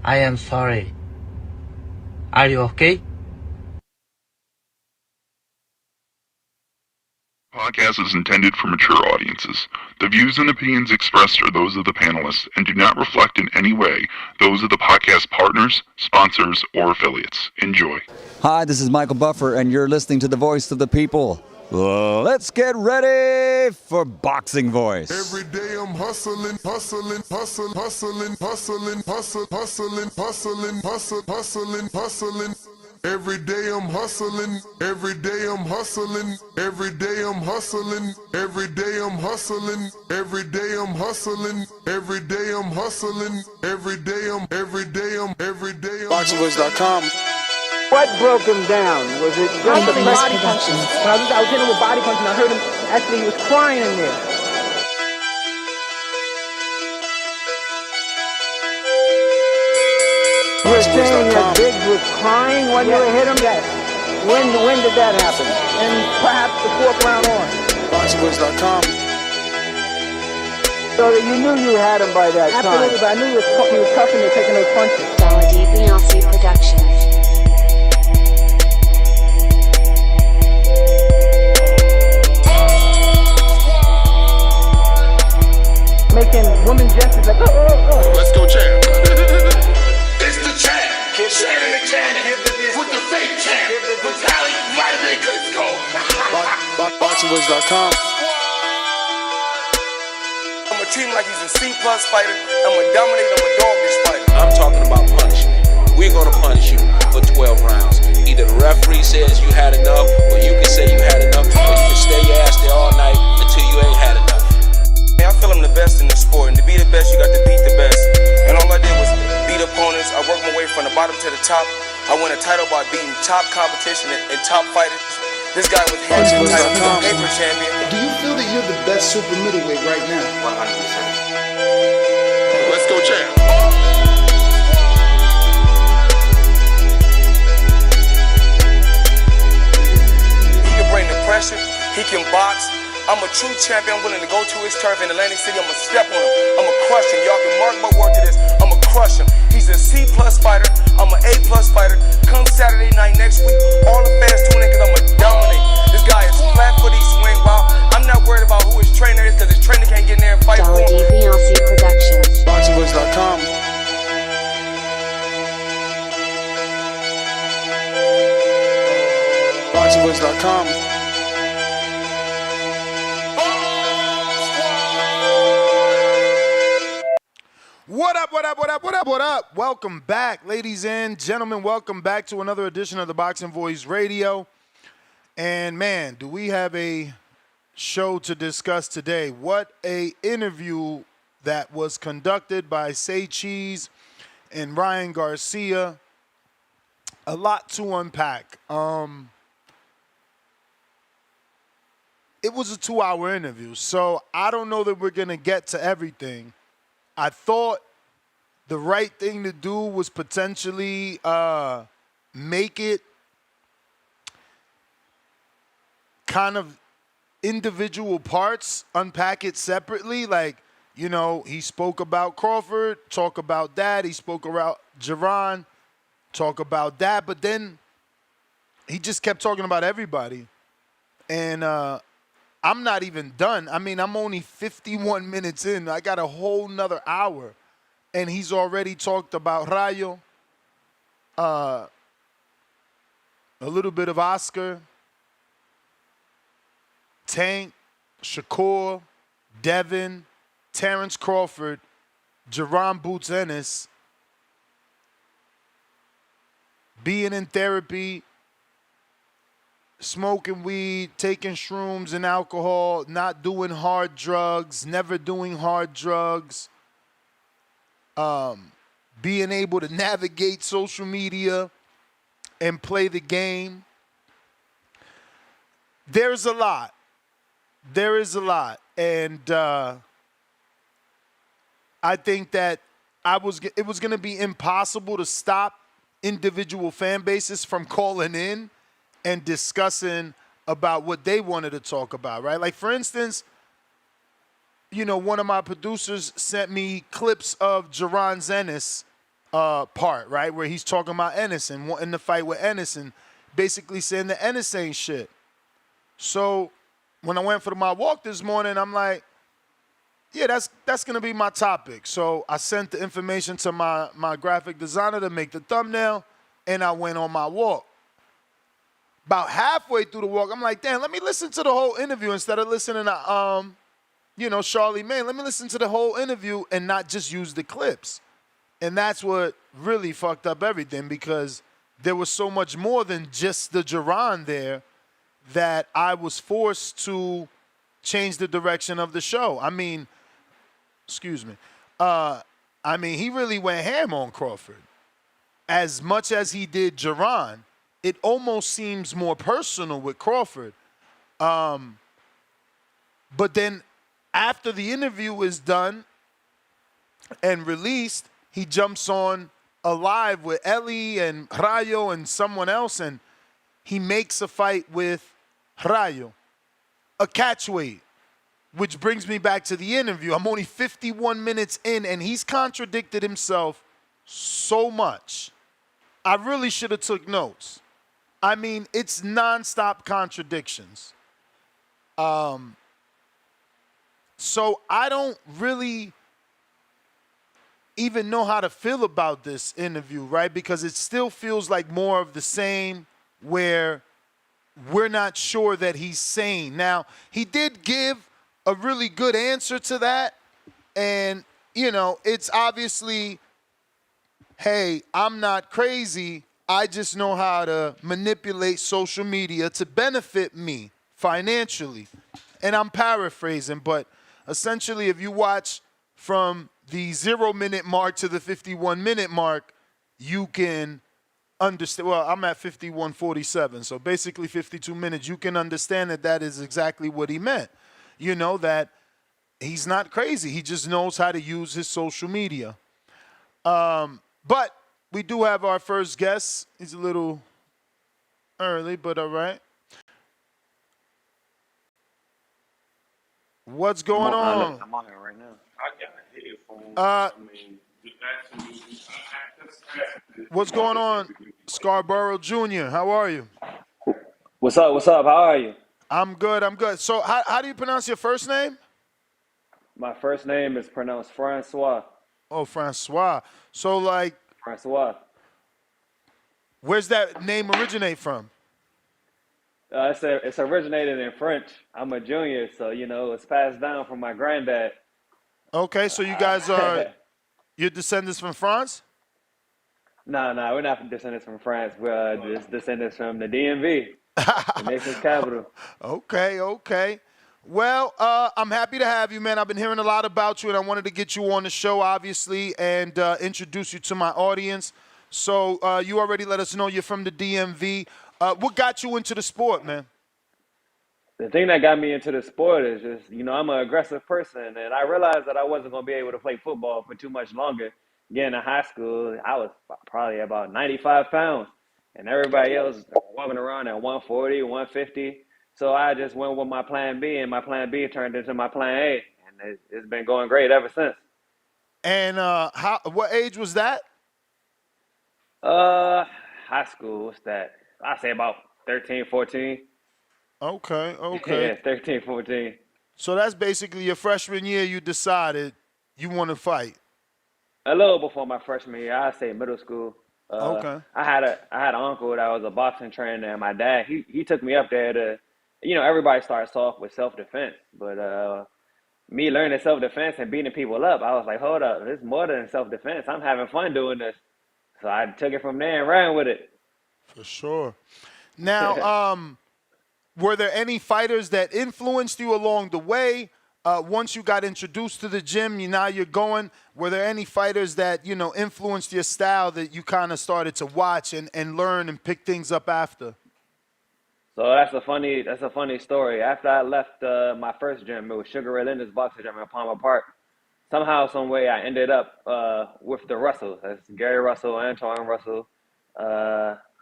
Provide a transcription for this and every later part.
I am sorry. Are you okay? Podcast is intended for mature audiences. The views and opinions expressed are those of the panelists and do not reflect in any way those of the podcast partners, sponsors, or affiliates. Enjoy. Hi, this is Michael Buffer, and you're listening to the Voice of the People. Let's get ready for Boxing Voice. Every day I'm hustling. Every day I'm hustling. Every day I'm hustling. Every day I'm hustling. Every day I'm hustling. Every day I'm hustling. Every day I'm hustling. Every day I'm. BoxingVoice.com. What broke him down? Was it just the body punches? When I was hitting him with body punches, and I heard him, actually he was crying in there. You were saying that Biggs was crying when you hit him? Yes. When did that happen? And perhaps the fourth round on. BoxingVoice.com. So that you knew you had him by that time. Absolutely, but I knew he was tough in there taking those punches. Beyonce Productions. Making women gestures like, oh. Let's go, champ. It's the champ. Shannon the champ. With the fake champ. Vitaly Vitamin Klitschko. BoxingVoice.com. I'ma treat him like he's a C+ fighter. I'ma dominate, I'ma dog this fighter. I'm talking about punishment. We're gonna punish you for 12 rounds. Either the referee says you had enough, or you can say you had enough, or you can stay your ass there all night until you ain't had enough. I feel I'm the best in the sport, and to be the best, you got to beat the best. And all I did was beat opponents. I worked my way from the bottom to the top. I won a title by beating top competition and top fighters. This guy was hands to title, he's a paper champion. Do you feel that you're the best super middleweight right now? 100%. Let's go, champ. He can bring the pressure. He can box. I'm a true champion. I'm willing to go to his turf in Atlantic City. I'm going to step on him. I'm going to crush him. Y'all can mark my word to this. I'm going to crush him. He's a C+ fighter. I'm an A+ fighter. Come Saturday night next week, all the fans tune in because I'm going to dominate. This guy is flat footy swing wild. I'm not worried about who his trainer is because his trainer can't get in there and fight for him. Beyonce Productions. BoxingVoice.com. BoxingVoice.com. What up? Welcome back, ladies and gentlemen. Welcome back to another edition of the Boxing Voice Radio. And man, do we have a show to discuss today. What a interview that was conducted by Say Cheese and Ryan Garcia. A lot to unpack. It was a 2-hour interview, so I don't know that we're going to get to everything. I thought the right thing to do was potentially make it kind of individual parts, unpack it separately. Like, you know, he spoke about Crawford, talk about that. He spoke about Jaron, talk about that. But then he just kept talking about everybody. And I'm not even done. I mean, I'm only 51 minutes in. I got a whole nother hour. And he's already talked about Rayo, a little bit of Oscar, Tank, Shakur, Devin, Terrence Crawford, Jaron Boots Ennis, being in therapy, smoking weed, taking shrooms and alcohol, not doing hard drugs, never doing hard drugs, being able to navigate social media and play the game. There's a lot. There is a lot. And I think that it was going to be impossible to stop individual fan bases from calling in and discussing about what they wanted to talk about, right? Like, for instance, you know, one of my producers sent me clips of Jaron Ennis part, right, where he's talking about Ennis and wanting to fight with Ennis and basically saying that Ennis ain't shit. So when I went for my walk this morning, I'm like, yeah, that's gonna be my topic. So I sent the information to my graphic designer to make the thumbnail, and I went on my walk. About halfway through the walk, I'm like, damn, let me listen to the whole interview instead of listening to Charlie Main. Let me listen to the whole interview and not just use the clips. And that's what really fucked up everything, because there was so much more than just the Jerron there that I was forced to change the direction of the show. I mean, excuse me. He really went ham on Crawford. As much as he did Jerron, it almost seems more personal with Crawford. But then after the interview is done and released, he jumps on a live with Ellie and Rayo and someone else, and he makes a fight with Rayo, a catchweight, which brings me back to the interview. I'm only 51 minutes in, and he's contradicted himself so much. I really should have took notes. I mean, it's nonstop contradictions. So I don't really even know how to feel about this interview, right? Because it still feels like more of the same, where we're not sure that he's sane. Now, he did give a really good answer to that. And, it's obviously, hey, I'm not crazy. I just know how to manipulate social media to benefit me financially. And I'm paraphrasing, but essentially, if you watch from the 0-minute mark to the 51-minute mark, you can understand. Well, I'm at 51:47, so basically 52 minutes. You can understand that is exactly what he meant. That he's not crazy. He just knows how to use his social media. But we do have our first guest. He's a little early, but all right. What's going on? I'm on it right now. I got headphones. What's going on, Scarboro Jr.? How are you? What's up? How are you? I'm good. So how do you pronounce your first name? My first name is pronounced Franois. Oh, Francois. So Francois. Where's that name originate from? It's originated in French. I'm a junior, so it's passed down from my granddad. Okay, so you guys are your descendants from France? No, we're not descendants from France. We're just descendants from the DMV, the nation's capital. Okay. Well, I'm happy to have you, man. I've been hearing a lot about you, and I wanted to get you on the show, obviously, and introduce you to my audience. So you already let us know you're from the DMV. What got you into the sport, man? The thing that got me into the sport is just, I'm an aggressive person, and I realized that I wasn't going to be able to play football for too much longer. Getting to high school, I was probably about 95 pounds, and everybody else walking around at 140, 150. So I just went with my plan B, and my plan B turned into my plan A, and it's been going great ever since. And what age was that? High school, what's that? I say about 13, 14. Okay. Yeah, 13, 14. So that's basically your freshman year, you decided you want to fight. A little before my freshman year, I say middle school. Okay. I had an uncle that was a boxing trainer, and my dad, he took me up there to, everybody starts off with self-defense, but me learning self-defense and beating people up, I was like, hold up, this is more than self-defense. I'm having fun doing this. So I took it from there and ran with it. For sure. Now, were there any fighters that influenced you along the way? Once you got introduced to the gym, now you're going. Were there any fighters that, influenced your style that you kind of started to watch and learn and pick things up after? So that's a funny story. After I left my first gym, it was Sugar Ray Leonard's boxing gym in Palmer Park. Somehow, some way, I ended up with the Russells. That's Gary Russell, Antoine Russell,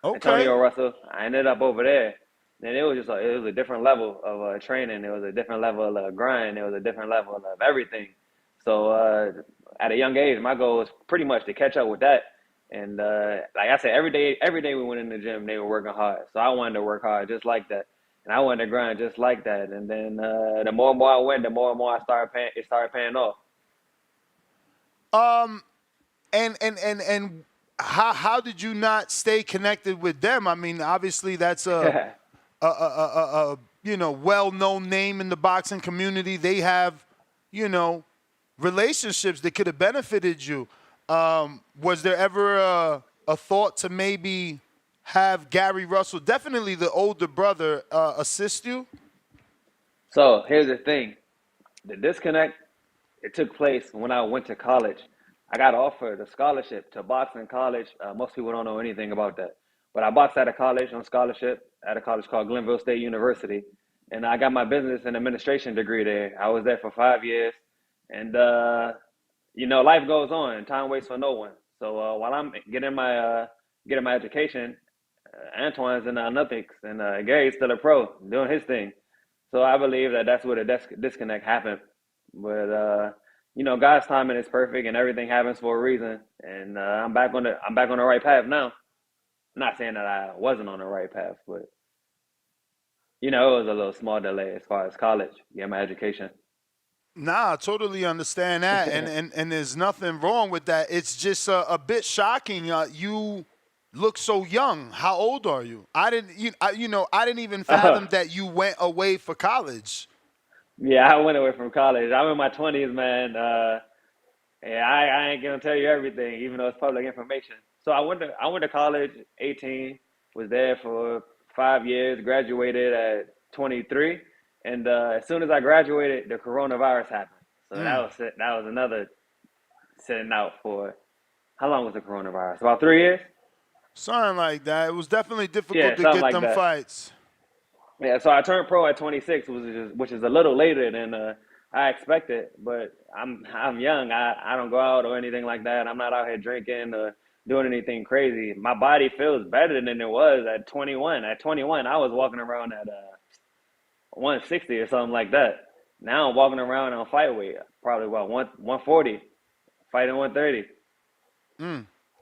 Antonio Russell. I ended up over there. And it was just it was a different level of training. It was a different level of grind. It was a different level of everything. So at a young age, my goal was pretty much to catch up with that And like I said, every day we went in the gym, they were working hard. So I wanted to work hard just like that, and I wanted to grind just like that. And then the more and more I went, the more and more it started paying off. And how did you not stay connected with them? I mean, obviously that's a well-known name in the boxing community. They have, relationships that could have benefited you. Was there ever a thought to maybe have Gary Russell, definitely the older brother, assist you? So here's the thing: the disconnect, it took place when I went to college. I got offered a scholarship to box in college. Most people don't know anything about that, but I boxed at a college on scholarship at a college called Glenville State University, and I got my business and administration degree there. I was there for 5 years, and life goes on. Time waits for no one. So while I'm getting my education, Antoine's in the Olympics, and Gary's still a pro doing his thing. So I believe that that's where the disconnect happened. But God's timing is perfect, and everything happens for a reason. And I'm back on the right path now. I'm not saying that I wasn't on the right path, but it was a little small delay as far as college, getting my education. Nah, I totally understand that, and there's nothing wrong with that. It's just a bit shocking. You look so young. How old are you? I didn't even fathom that you went away for college. Yeah, I went away from college. I'm in my 20s, man. Yeah, I ain't gonna tell you everything, even though it's public information. So I went to college, 18, was there for 5 years, graduated at 23, and as soon as I graduated, the coronavirus happened. So that was another sitting out for how long was the coronavirus? About 3 years. Something like that. It was definitely difficult to something get like them that. fights. Yeah, so I turned pro at 26, which is a little later than I expected. But I'm young. I don't go out or anything like that. I'm not out here drinking or doing anything crazy. My body feels better than it was at 21. At 21, I was walking around at 160 or something like that. Now I'm walking around on fight weight, probably about 140, fighting 130.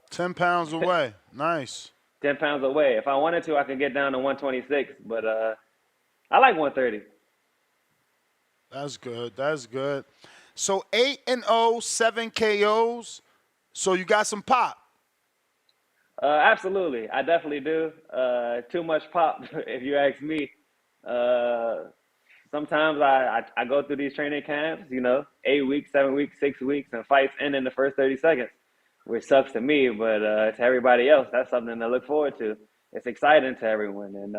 10 pounds away. Nice. 10 pounds away. If I wanted to, I could get down to 126, but I like 130. That's good. That's good. So 8-0, 7 KOs. So you got some pop. Absolutely. I definitely do. Too much pop, if you ask me. Sometimes I go through these training camps, 8 weeks, 7 weeks, 6 weeks, and fights end in the first 30 seconds, which sucks to me, but to everybody else, that's something to look forward to. It's exciting to everyone, and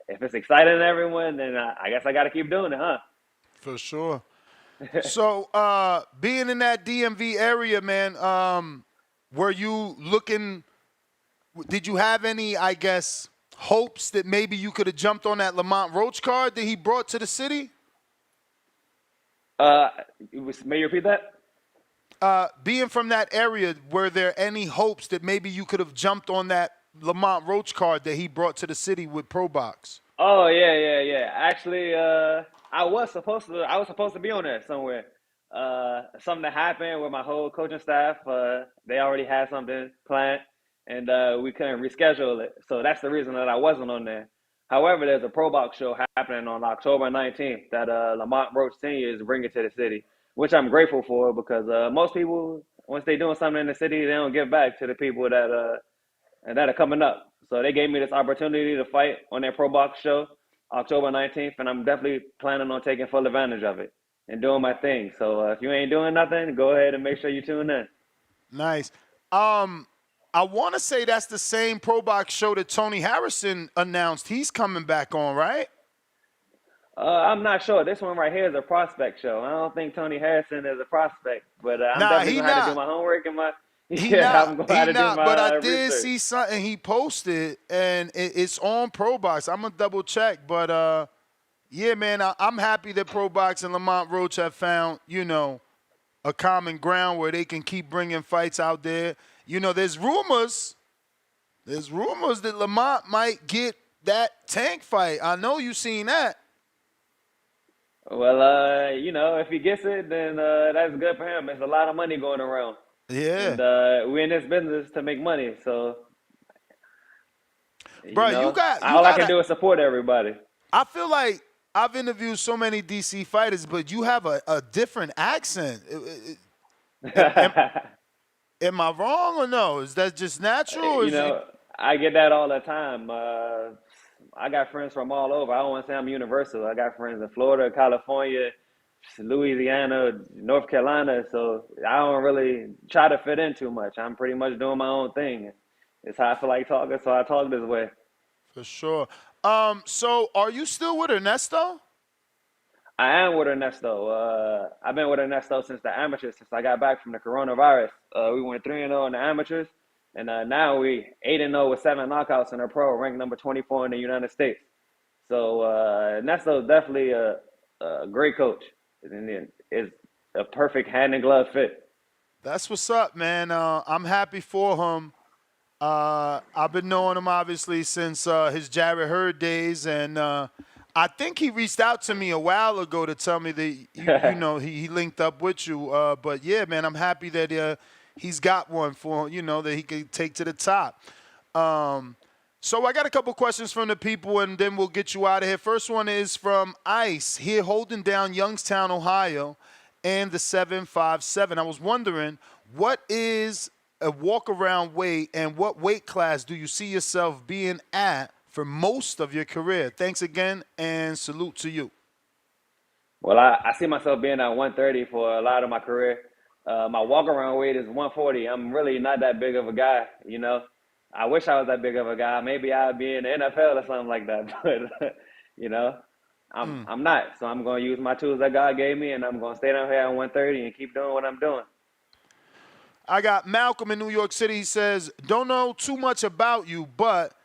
if it's exciting to everyone, then I guess I got to keep doing it, huh? For sure. So, being in that DMV area, man, were you looking? Did you have any, I guess, hopes that maybe you could have jumped on that Lamont Roach card that he brought to the city? May you repeat that? Being from that area, were there any hopes that maybe you could have jumped on that Lamont Roach card that he brought to the city with Pro Box? Oh yeah. Actually, I was supposed to be on there somewhere. Something that happened with my whole coaching staff. They already had something planned, and we couldn't reschedule it. So that's the reason that I wasn't on there. However, there's a Pro Box show happening on October 19th that Lamont Roach Sr. is bringing to the city, which I'm grateful for because most people, once they're doing something in the city, they don't give back to the people that are coming up. So they gave me this opportunity to fight on their Pro Box show October 19th, and I'm definitely planning on taking full advantage of it and doing my thing. So if you ain't doing nothing, go ahead and make sure you tune in. Nice. I want to say that's the same Pro Box show that Tony Harrison announced he's coming back on, right? I'm not sure. This one right here is a prospect show. I don't think Tony Harrison is a prospect, but I'm definitely going to have to do my homework and my – I'm going to have to do my but I did research. see something he posted, and it's on Pro Box. I'm going to double check, but yeah, man, I'm happy that Pro Box and Lamont Roach have found, a common ground where they can keep bringing fights out there. There's rumors that Lamont might get that Tank fight. I know you seen that. Well, if he gets it, then that's good for him. There's a lot of money going around. Yeah. And we in this business to make money. So, Bro, you all I can got do is support everybody. I feel like I've interviewed so many DC fighters, but you have a different accent. Am I wrong or no? Is that just natural? Or You is it, know, I get that all the time. I got friends from all over. I don't want to say I'm universal. I got friends in Florida, California, Louisiana, North Carolina. So I don't really try to fit in too much. I'm pretty much doing my own thing. It's how I feel like talking, so I talk this way. for sure. So are you still with Ernesto? I am with Ernesto. I've been with Ernesto since the amateurs, since I got back from the coronavirus. We went 3-0 in the amateurs, and now we 8-0 with 7 knockouts in a pro, ranked number 24 in the United States. So Ernesto is definitely a great coach, and is a perfect hand and glove fit. That's what's up, man. I'm happy for him. I've been knowing him obviously since his Jared Hurd days, and I think he reached out to me a while ago to tell me that you know he linked up with you. But yeah, man, I'm happy that he's got one for that he can take to the top. So I got a couple questions from the people, and then we'll get you out of here. First one is from Ice here, holding down Youngstown, Ohio, and the 757. I was wondering, what is a walk-around weight, and what weight class do you see yourself being at for most of your career? Thanks again, and salute to you. Well, I see myself being at 130 for a lot of my career. My walk-around weight is 140. I'm really not that big of a guy, I wish I was that big of a guy. Maybe I'd be in the NFL or something like that. But I'm not. So I'm going to use my tools that God gave me, and I'm going to stay down here at 130 and keep doing what I'm doing. I got Malcolm in New York City. He says, don't know too much about you, but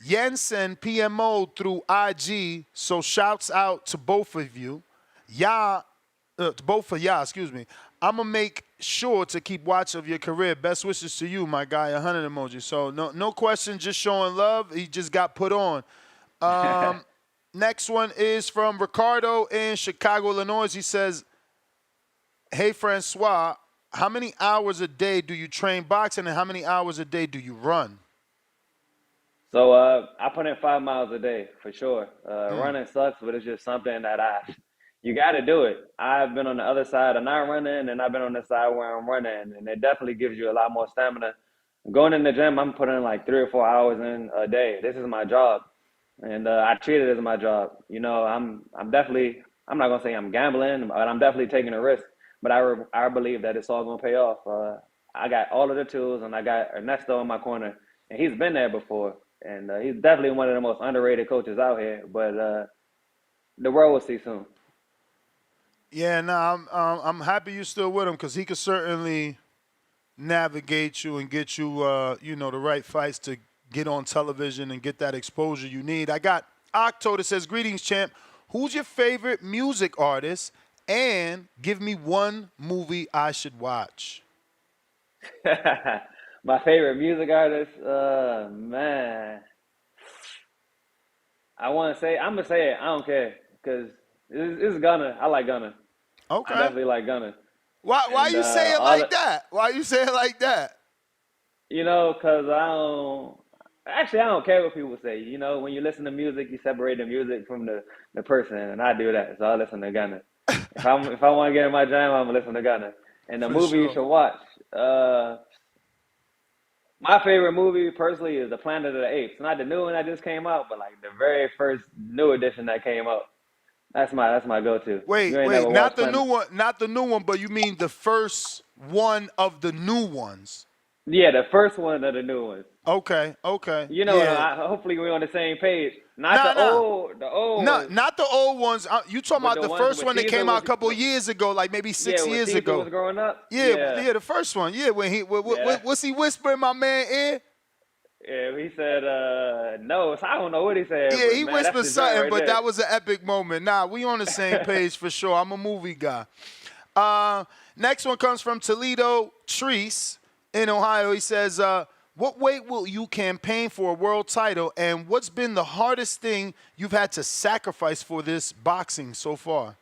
Jensen PMO through IG, so shouts out to both of you. To both of y'all, excuse me. I'm going to make sure to keep watch of your career. Best wishes to you, my guy. 100 emojis. So no question, just showing love. He just got put on. Next one is from Ricardo in Chicago, Illinois. He says, hey, Francois, how many hours a day do you train boxing, and how many hours a day do you run? So I put in 5 miles a day for sure. Running sucks, but it's just something that you got to do it. I've been on the other side of not running, and I've been on the side where I'm running, and it definitely gives you a lot more stamina. Going in the gym, I'm putting like 3 or 4 hours in a day. This is my job, and I treat it as my job. I'm definitely, I'm not gonna say I'm gambling, but I'm definitely taking a risk. But I believe that it's all gonna pay off. I got all of the tools, and I got Ernesto in my corner, and he's been there before, and he's definitely one of the most underrated coaches out here. But the world will see soon. Yeah, no, I'm happy you're still with him, because he could certainly navigate you and get you, the right fights to get on television and get that exposure you need. I got Octo that says, greetings, champ. Who's your favorite music artist? And give me one movie I should watch. My favorite music artist, man. I'm going to say it. I don't care, because it's Gunna. I like Gunna. Okay. I definitely like Gunna. Why you say it like that? Why you say it like that? Because I don't care what people say. When you listen to music, you separate the music from the person, and I do that. So I listen to Gunna. If I want to get in my jam, I'm going to listen to Gunna. And the movie you should watch, my favorite movie personally is The Planet of the Apes. Not the new one that just came out, but like the very first new edition that came out. That's my go-to. Wait, not the new one, but you mean the first one of the new ones? Yeah, the first one of the new ones. Okay. Hopefully we're on the same page. Not the old ones. Not the old ones. You talking about the first one that came out a couple of years ago, like maybe 6 years ago. Was growing up. Yeah, the first one. Yeah, when what's he whispering my man ear? Yeah, he said no. So I don't know what he said. Yeah, he whispered something, but that was an epic moment. Nah, we on the same page for sure. I'm a movie guy. Next one comes from Toledo Treese in Ohio. He says, what weight will you campaign for a world title, and what's been the hardest thing you've had to sacrifice for this boxing so far?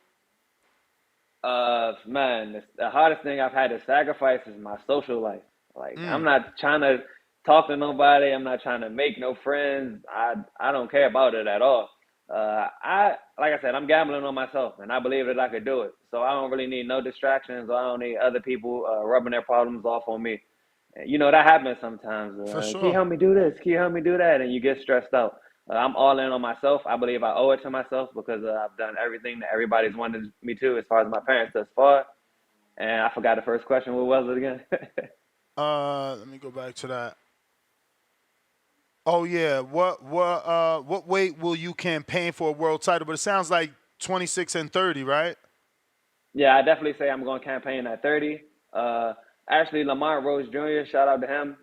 Man, the hardest thing I've had to sacrifice is my social life. Like, I'm Mm. not trying to talk to nobody. I'm not trying to make no friends. I don't care about it at all. Like I said, I'm gambling on myself, and I believe that I could do it. So I don't really need no distractions, or I don't need other people rubbing their problems off on me. And, you know, that happens sometimes. For Can you sure. help me do this? Can you help me do that? And you get stressed out. I'm all in on myself. I believe I owe it to myself because I've done everything that everybody's wanted me to, as far as my parents thus far. And I forgot the first question. What was it again? Let me go back to that. Oh yeah, what weight will you campaign for a world title? But it sounds like 26 and 30, right? Yeah, I definitely say I'm going to campaign at 30. Actually, Lamont Rose Jr., shout out to him.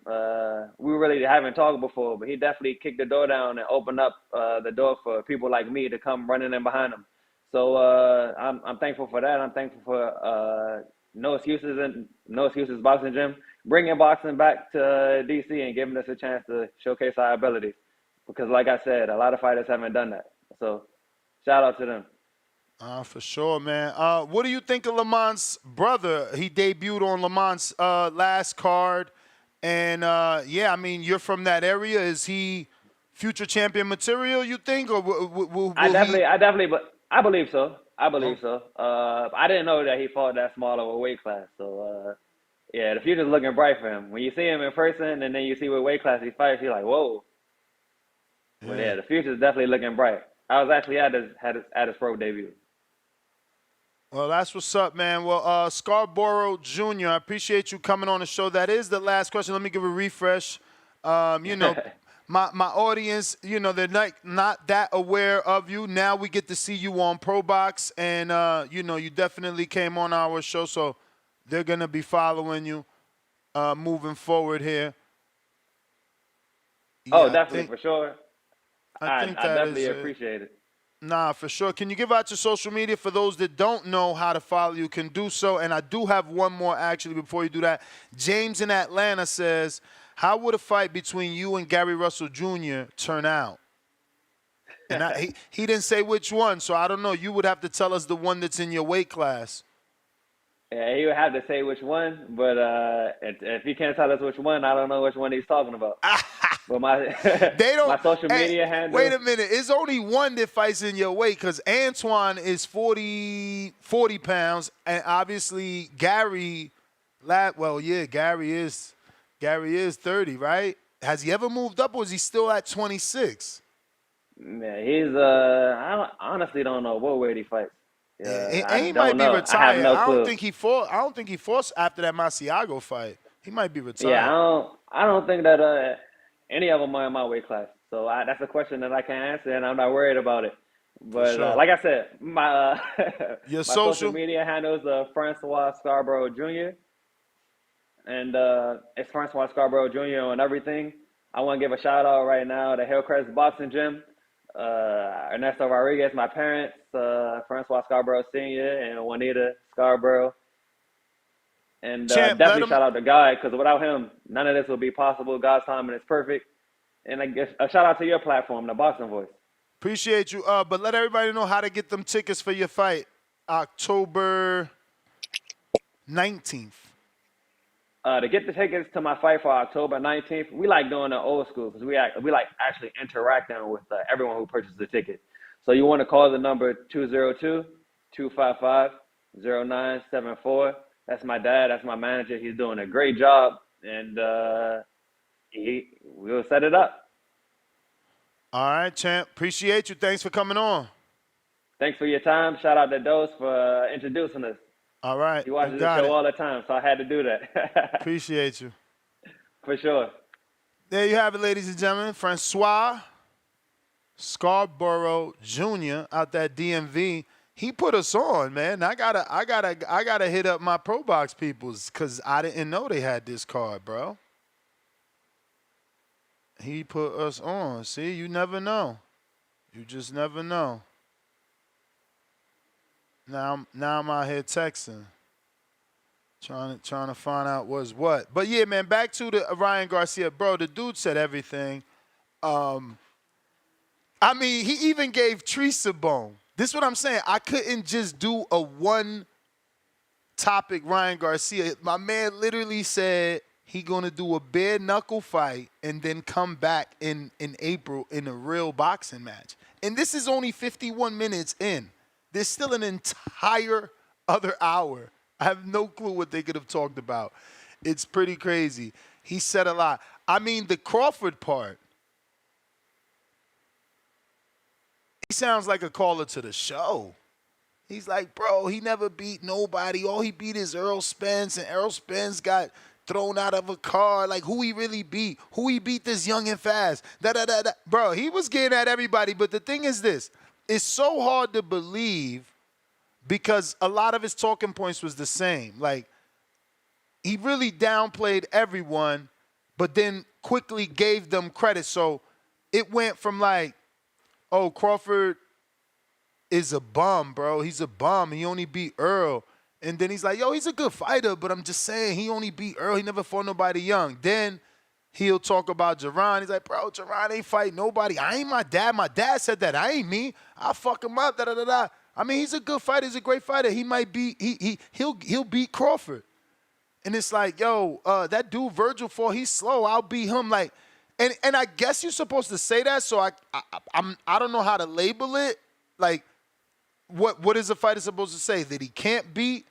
We really haven't talked before, but he definitely kicked the door down and opened up the door for people like me to come running in behind him. So I'm thankful for that. I'm thankful for No Excuses Boxing Gym, bringing boxing back to DC and giving us a chance to showcase our abilities. Because like I said, a lot of fighters haven't done that. So shout out to them. For sure, man. What do you think of Lamont's brother? He debuted on Lamont's last card. And, yeah, I mean, you're from that area. Is he future champion material, you think? Or will I believe so. I Oh. believe so. I didn't know that he fought that small of a weight class. So, yeah, the future's looking bright for him. When you see him in person and then you see what weight class he fights, you're like, whoa. But yeah, the future's definitely looking bright. I was actually at his pro debut. Well, that's what's up, man. Well, Scarboro Jr., I appreciate you coming on the show. That is the last question. Let me give a refresh. You know, my audience, you know, they're not that aware of you. Now we get to see you on ProBox, and, you know, you definitely came on our show, so they're going to be following you moving forward here. Oh, Yeah, definitely, for sure. I think I that definitely is appreciate it. Nah, for sure. Can you give out your social media for those that don't know how to follow you can do so? And I do have one more actually before you do that. James in Atlanta says, how would a fight between you and Gary Russell Jr. turn out? And he didn't say which one, so I don't know. You would have to tell us the one that's in your weight class. Yeah, he would have to say which one, but if he can't tell us which one, I don't know which one he's talking about. But my my social media handle. Wait a minute. It's only one that fights in your weight because Antoine is 40 pounds, and obviously Gary, Gary is 30, right? Has he ever moved up, or is he still at 26? Man, he's I honestly don't know what weight he fights. I And he might don't be know. I have retired. no I clue. don't think he fought after that Masiago fight. He might be retired. Yeah, I don't think that any of them are in my weight class. So that's a question that I can't answer, and I'm not worried about it. But sure. like I said, my Your my social media handle is Franois Scarboro Jr. And it's Franois Scarboro Jr. on everything. I want to give a shout out right now to Hillcrest Boxing Gym, Ernesto Rodriguez, my parents, Francois Scarborough Sr. and Juanita Scarborough. And Champ, definitely shout out to God, because without him, none of this would be possible. God's timing is perfect. And I guess a shout out to your platform, the Boxing Voice. Appreciate you. But let everybody know how to get them tickets for your fight, October 19th. To get the tickets to my fight for October 19th, we like doing the old school because we like actually interacting with everyone who purchased the ticket. So you want to call the number 202-255-0974. That's my dad. That's my manager. He's doing a great job, and we'll set it up. All right, champ. Appreciate you. Thanks for coming on. Thanks for your time. Shout out to Dose for introducing us. All right. He watches the show all the time, so I had to do that. Appreciate you. For sure. There you have it, ladies and gentlemen. Francois Scarboro Jr. out that DMV. He put us on, man. I gotta hit up my Pro Box peoples because I didn't know they had this card, bro. He put us on. See, you never know. You just never know. Now I'm out here texting, trying to find out what's what. But yeah, man, back to the Ryan Garcia, bro. The dude said everything. I mean, he even gave Teresa bone. This is what I'm saying. I couldn't just do a one topic, Ryan Garcia, my man literally said he gonna do a bare knuckle fight and then come back in April in a real boxing match. And this is only 51 minutes in. There's still an entire other hour. I have no clue what they could have talked about. It's pretty crazy. He said a lot. I mean, the Crawford part, he sounds like a caller to the show. He's like, bro, he never beat nobody. All he beat is Earl Spence, and Earl Spence got thrown out of a car. Like, who he really beat? Who he beat this young and fast? Da-da-da-da. Bro, he was getting at everybody. But the thing is this. It's so hard to believe because a lot of his talking points was the same. Like, he really downplayed everyone, but then quickly gave them credit. So it went from like, oh, Crawford is a bum, bro. He's a bum. He only beat Earl. And then he's like, yo, he's a good fighter, but I'm just saying he only beat Earl. He never fought nobody young. Then he'll talk about Jerron. He's like, bro, Jerron ain't fight nobody. I ain't my dad. My dad said that. I ain't me. I'll fuck him up, da-da-da-da. I mean, he's a good fighter. He's a great fighter. He might be, he'll beat Crawford. And it's like, yo, that dude Virgil fought, he's slow. I'll beat him. Like, and I guess you're supposed to say that, so I don't know how to label it. Like, what is a fighter supposed to say? That he can't beat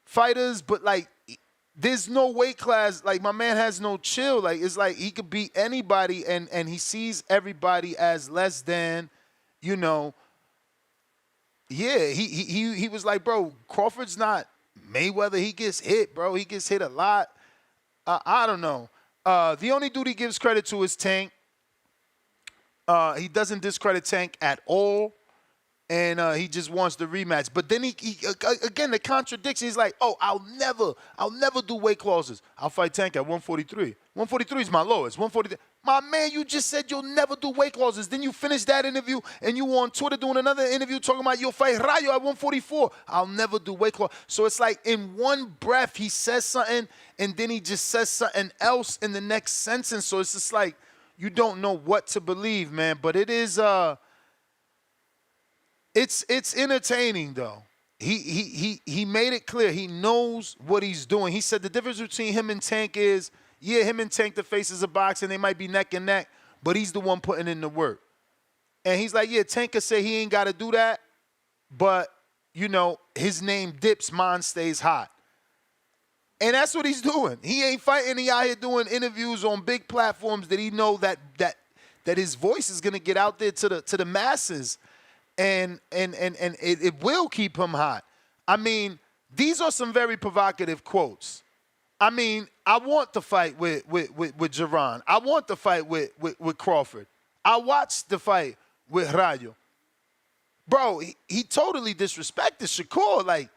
fighters, but like there's no weight class. Like, my man has no chill. Like, it's like he could beat anybody, and he sees everybody as less than, you know. Yeah, he was like, bro, Crawford's not Mayweather. He gets hit, bro. He gets hit a lot. I don't know. The only dude he gives credit to is Tank. He doesn't discredit Tank at all. And he just wants the rematch. But then he again, the contradiction, he's like, oh, I'll never do weight clauses. I'll fight Tank at 143. 143 is my lowest. 143. My man, you just said you'll never do weight clauses. Then you finished that interview and you were on Twitter doing another interview talking about you'll fight Rayo at 144. I'll never do weight clause. So it's like in one breath he says something and then he just says something else in the next sentence. So it's just like you don't know what to believe, man. But it is It's entertaining though. He made it clear. He knows what he's doing. He said the difference between him and Tank is, yeah, him and Tank, the faces of boxing, they might be neck and neck, but he's the one putting in the work. And he's like, yeah, Tank could say he ain't got to do that, but, you know, his name dips, mine stays hot. And that's what he's doing. He ain't fighting. He out here doing interviews on big platforms that he know that his voice is going to get out there to the masses. And it will keep him hot. I mean, these are some very provocative quotes. I mean, I want to fight with Jerron. I want to fight with Crawford. I watched the fight with Rayo. Bro, he totally disrespected Shakur. Like,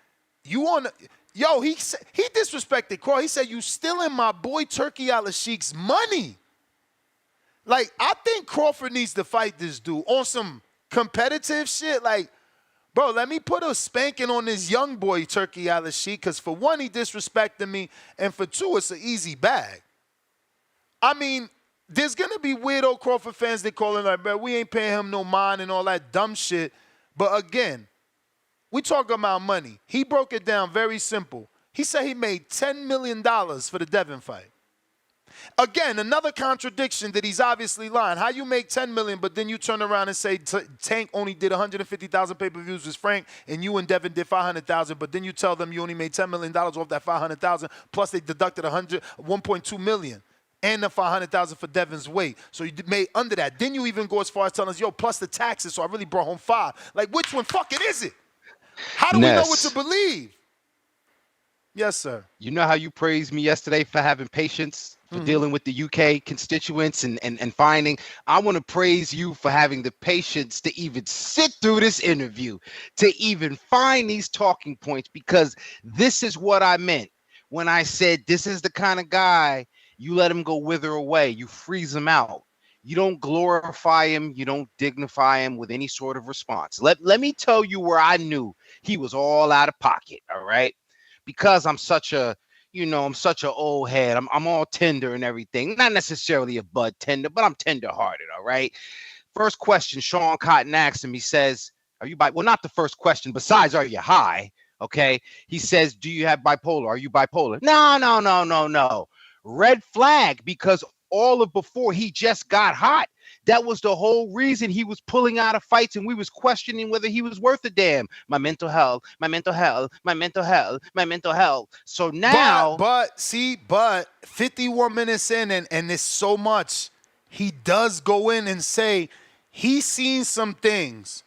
you on the, yo, he disrespected Crawford. He said, you stealing my boy Turkey Al-Sheikh's money. Like, I think Crawford needs to fight this dude on some competitive shit. Like, bro, let me put a spanking on this young boy Turkey Al-Sheikh, because for one, he disrespected me, and for two, it's an easy bag. I mean, there's going to be weirdo Crawford fans that call him like, bro, we ain't paying him no mind and all that dumb shit. But again, we talk about money. He broke it down very simple. He said he made $10 million for the Devin fight. Again, another contradiction that he's obviously lying. How you make $10 million, but then you turn around and say Tank only did 150,000 pay-per-views with Frank, and you and Devin did 500,000, but then you tell them you only made $10 million off that 500,000, plus they deducted 1.2 million, and the 500,000 for Devin's weight. So you made under that. Then you even go as far as telling us, yo, plus the taxes, so I really brought home 5. Like, which one fucking is it? How do we know what to believe? Yes, sir. You know how you praised me yesterday for having patience, for dealing with the UK constituents and finding. I want to praise you for having the patience to even sit through this interview, to even find these talking points, because this is what I meant when I said this is the kind of guy you let him go wither away. You freeze him out. You don't glorify him. You don't dignify him with any sort of response. Let me tell you where I knew he was all out of pocket, all right? Because I'm such a, I'm such an old head. I'm all tender and everything. Not necessarily a bud tender, but I'm tender-hearted, all right? First question, Sean Cotton asked him, he says, are you by, well, not the first question, besides, are you high? Okay. He says, do you have bipolar? Are you bipolar? No. Red flag, because all of before he just got hot. That was the whole reason he was pulling out of fights, and we was questioning whether he was worth a damn. My mental health. So now, but 51 minutes in, and there's so much. He does go in and say he's seen some things.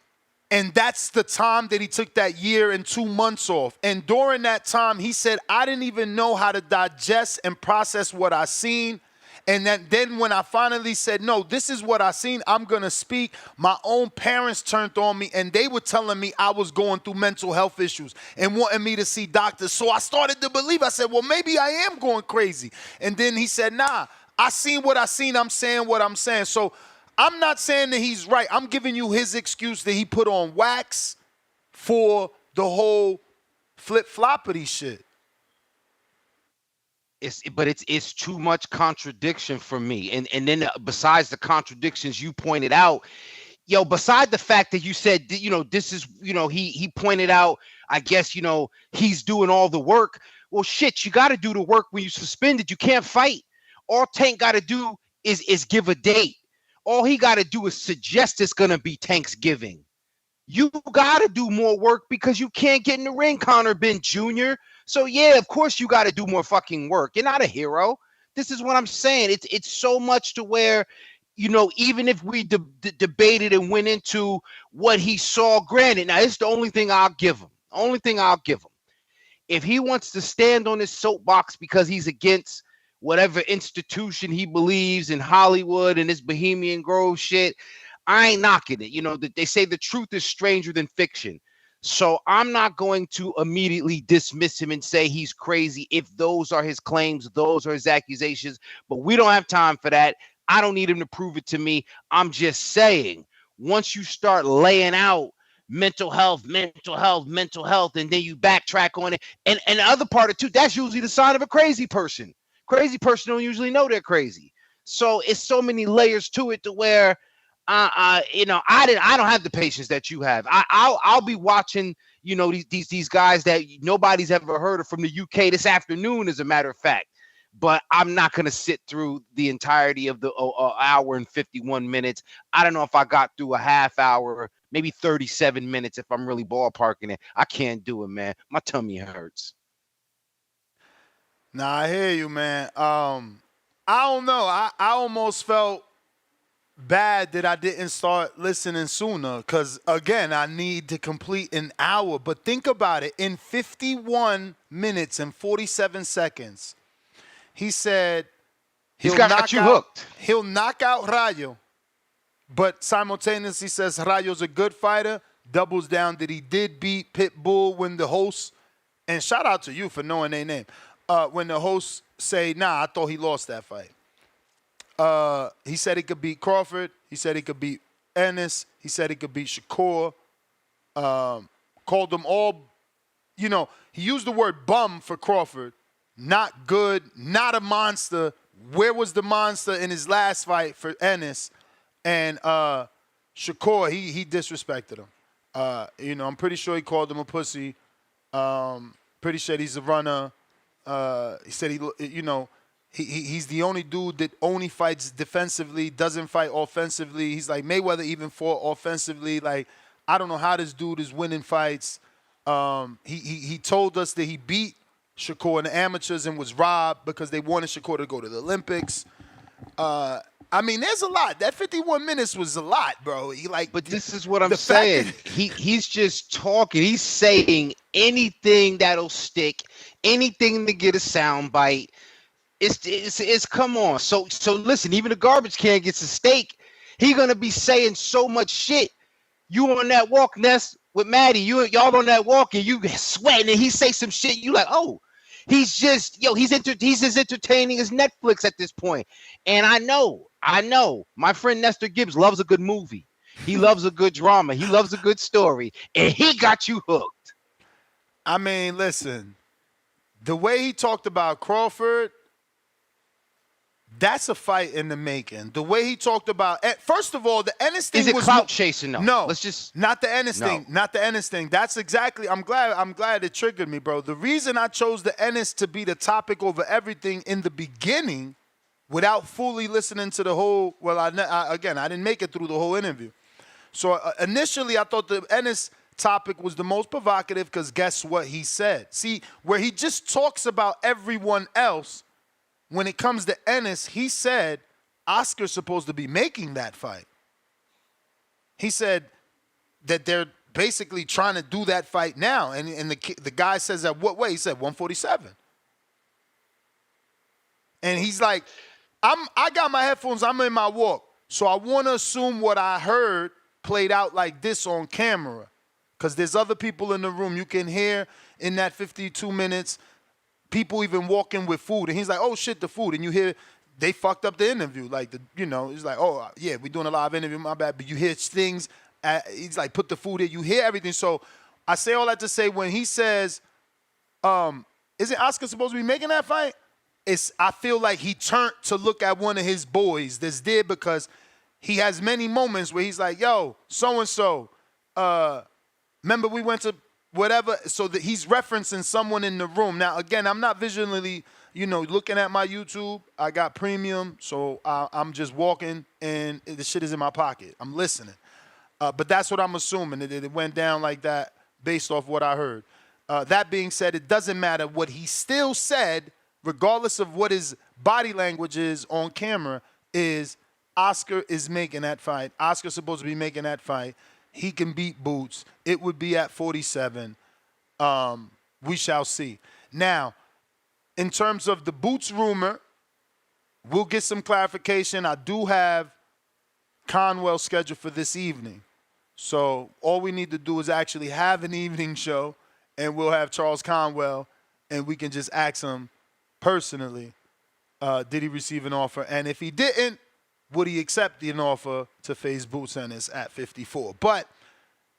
And that's the time that he took that year and 2 months off. And during that time, he said, I didn't even know how to digest and process what I seen. And then when I finally said, no, this is what I seen, I'm going to speak, my own parents turned on me, and they were telling me I was going through mental health issues and wanting me to see doctors. So I started to believe. I said, well, maybe I am going crazy. And then he said, nah, I seen what I seen. I'm saying what I'm saying. So I'm not saying that he's right. I'm giving you his excuse that he put on wax for the whole flip-floppity shit. It's too much contradiction for me. And then besides the contradictions you pointed out, beside the fact that you said, this is, he pointed out, I guess, he's doing all the work. Well, shit, you got to do the work when you suspended. You can't fight. All Tank got to do is give a date. All he got to do is suggest it's going to be Thanksgiving. You got to do more work because you can't get in the ring, Conor Ben Jr. So, yeah, of course you got to do more fucking work. You're not a hero. This is what I'm saying. It's so much to where, even if we debated and went into what he saw, granted, now it's the only thing I'll give him. If he wants to stand on his soapbox because he's against whatever institution he believes in, Hollywood and this Bohemian Grove shit, I ain't knocking it. They say the truth is stranger than fiction. So I'm not going to immediately dismiss him and say he's crazy if those are his claims, those are his accusations. But we don't have time for that. I don't need him to prove it to me. I'm just saying, once you start laying out mental health, and then you backtrack on it. And the other part of it too, that's usually the sign of a crazy person. Crazy person don't usually know they're crazy. So it's so many layers to it to where I don't have the patience that you have. I'll be watching, these guys that nobody's ever heard of from the UK this afternoon, as a matter of fact. But I'm not going to sit through the entirety of the hour and 51 minutes. I don't know if I got through a half hour, maybe 37 minutes if I'm really ballparking it. I can't do it, man. My tummy hurts. Nah, I hear you, man. I don't know. I almost felt bad that I didn't start listening sooner because, again, I need to complete an hour. But think about it. In 51 minutes and 47 seconds, he said he'll knock out Rayo, but simultaneously says Rayo's a good fighter, doubles down that he did beat Pitbull when the hosts, and shout out to you for knowing their name, when the hosts say, nah, I thought he lost that fight. He said he could beat Crawford. He said he could beat Ennis. He said he could beat Shakur. Called them all, he used the word bum for Crawford. Not good, not a monster. Where was the monster in his last fight for Ennis? And Shakur, he disrespected him. I'm pretty sure he called him a pussy. Pretty sure he's a runner. He said he's the only dude that only fights defensively, doesn't fight offensively. He's like Mayweather even fought offensively. Like, I don't know how this dude is winning fights. He told us that he beat Shakur in the amateurs and was robbed because they wanted Shakur to go to the Olympics. There's a lot. That 51 minutes was a lot, bro. But this is what I'm saying. He's just talking. He's saying anything that'll stick, anything to get a sound bite. It's come on. So listen, even the garbage can gets a steak. He gonna be saying so much shit. You on that walk, Ness, with Maddie. Y'all on that walk and you sweating and he say some shit. You like, oh, he's just he's as entertaining as Netflix at this point. And I know. My friend Nestor Gibbs loves a good movie. He loves a good drama. He loves a good story. And he got you hooked. I mean, listen, the way he talked about Crawford, That's a fight in the making. The way he talked about, first of all, the Ennis thing Is it was clout chasing though? No, Let's just not the Ennis No. thing. Not the Ennis thing. That's exactly. I'm glad it triggered me, bro. The reason I chose the Ennis to be the topic over everything in the beginning, without fully listening to the whole. Well, I didn't make it through the whole interview. So initially, I thought the Ennis topic was the most provocative because guess what he said? See, where he just talks about everyone else. When it comes to Ennis, he said Oscar's supposed to be making that fight. He said that they're basically trying to do that fight now. And the guy says that what way? He said 147. And he's like, I got my headphones, I'm in my walk. So I want to assume what I heard played out like this on camera. Because there's other people in the room. You can hear in that 52 minutes people even walking with food, and he's like, "Oh shit, the food," and you hear they fucked up the interview. Like it's like, "Oh yeah, we're doing a live interview, my bad." But you hear things. He's like, "Put the food here." You hear everything. So I say all that to say, when he says, "Isn't Oscar supposed to be making that fight?" I feel like he turned to look at one of his boys that's there because he has many moments where he's like, "Yo, so and so, remember we went to." Whatever, so that he's referencing someone in the room. Now, again, I'm not visually, looking at my YouTube. I got premium, so I'm just walking, and the shit is in my pocket. I'm listening. But that's what I'm assuming. It went down like that based off what I heard. That being said, it doesn't matter. What he still said, regardless of what his body language is on camera, is Oscar is making that fight. Oscar's supposed to be making that fight. He can beat Boots. It would be at 47. We shall see. Now, in terms of the Boots rumor, we'll get some clarification. I do have Conwell scheduled for this evening. So all we need to do is actually have an evening show, and we'll have Charles Conwell, and we can just ask him personally, did he receive an offer? And if he didn't, would he accept an offer to face Boots Ennis at 54? But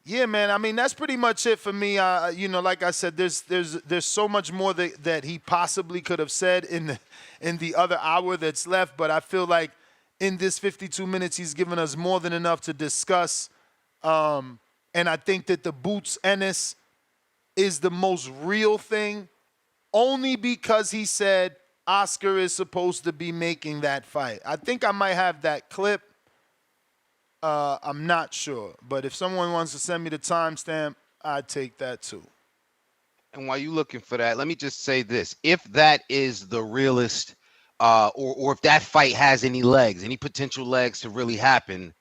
yeah, man, I mean, that's pretty much it for me. Like I said, there's so much more that he possibly could have said in the other hour that's left. But I feel like in this 52 minutes, he's given us more than enough to discuss. And I think that the Boots Ennis is the most real thing, only because he said Oscar is supposed to be making that fight. I think I might have that clip. I'm not sure. But if someone wants to send me the timestamp, I'd take that too. And while you're looking for that, let me just say this. If that is the realest, or if that fight has any legs, any potential legs to really happen,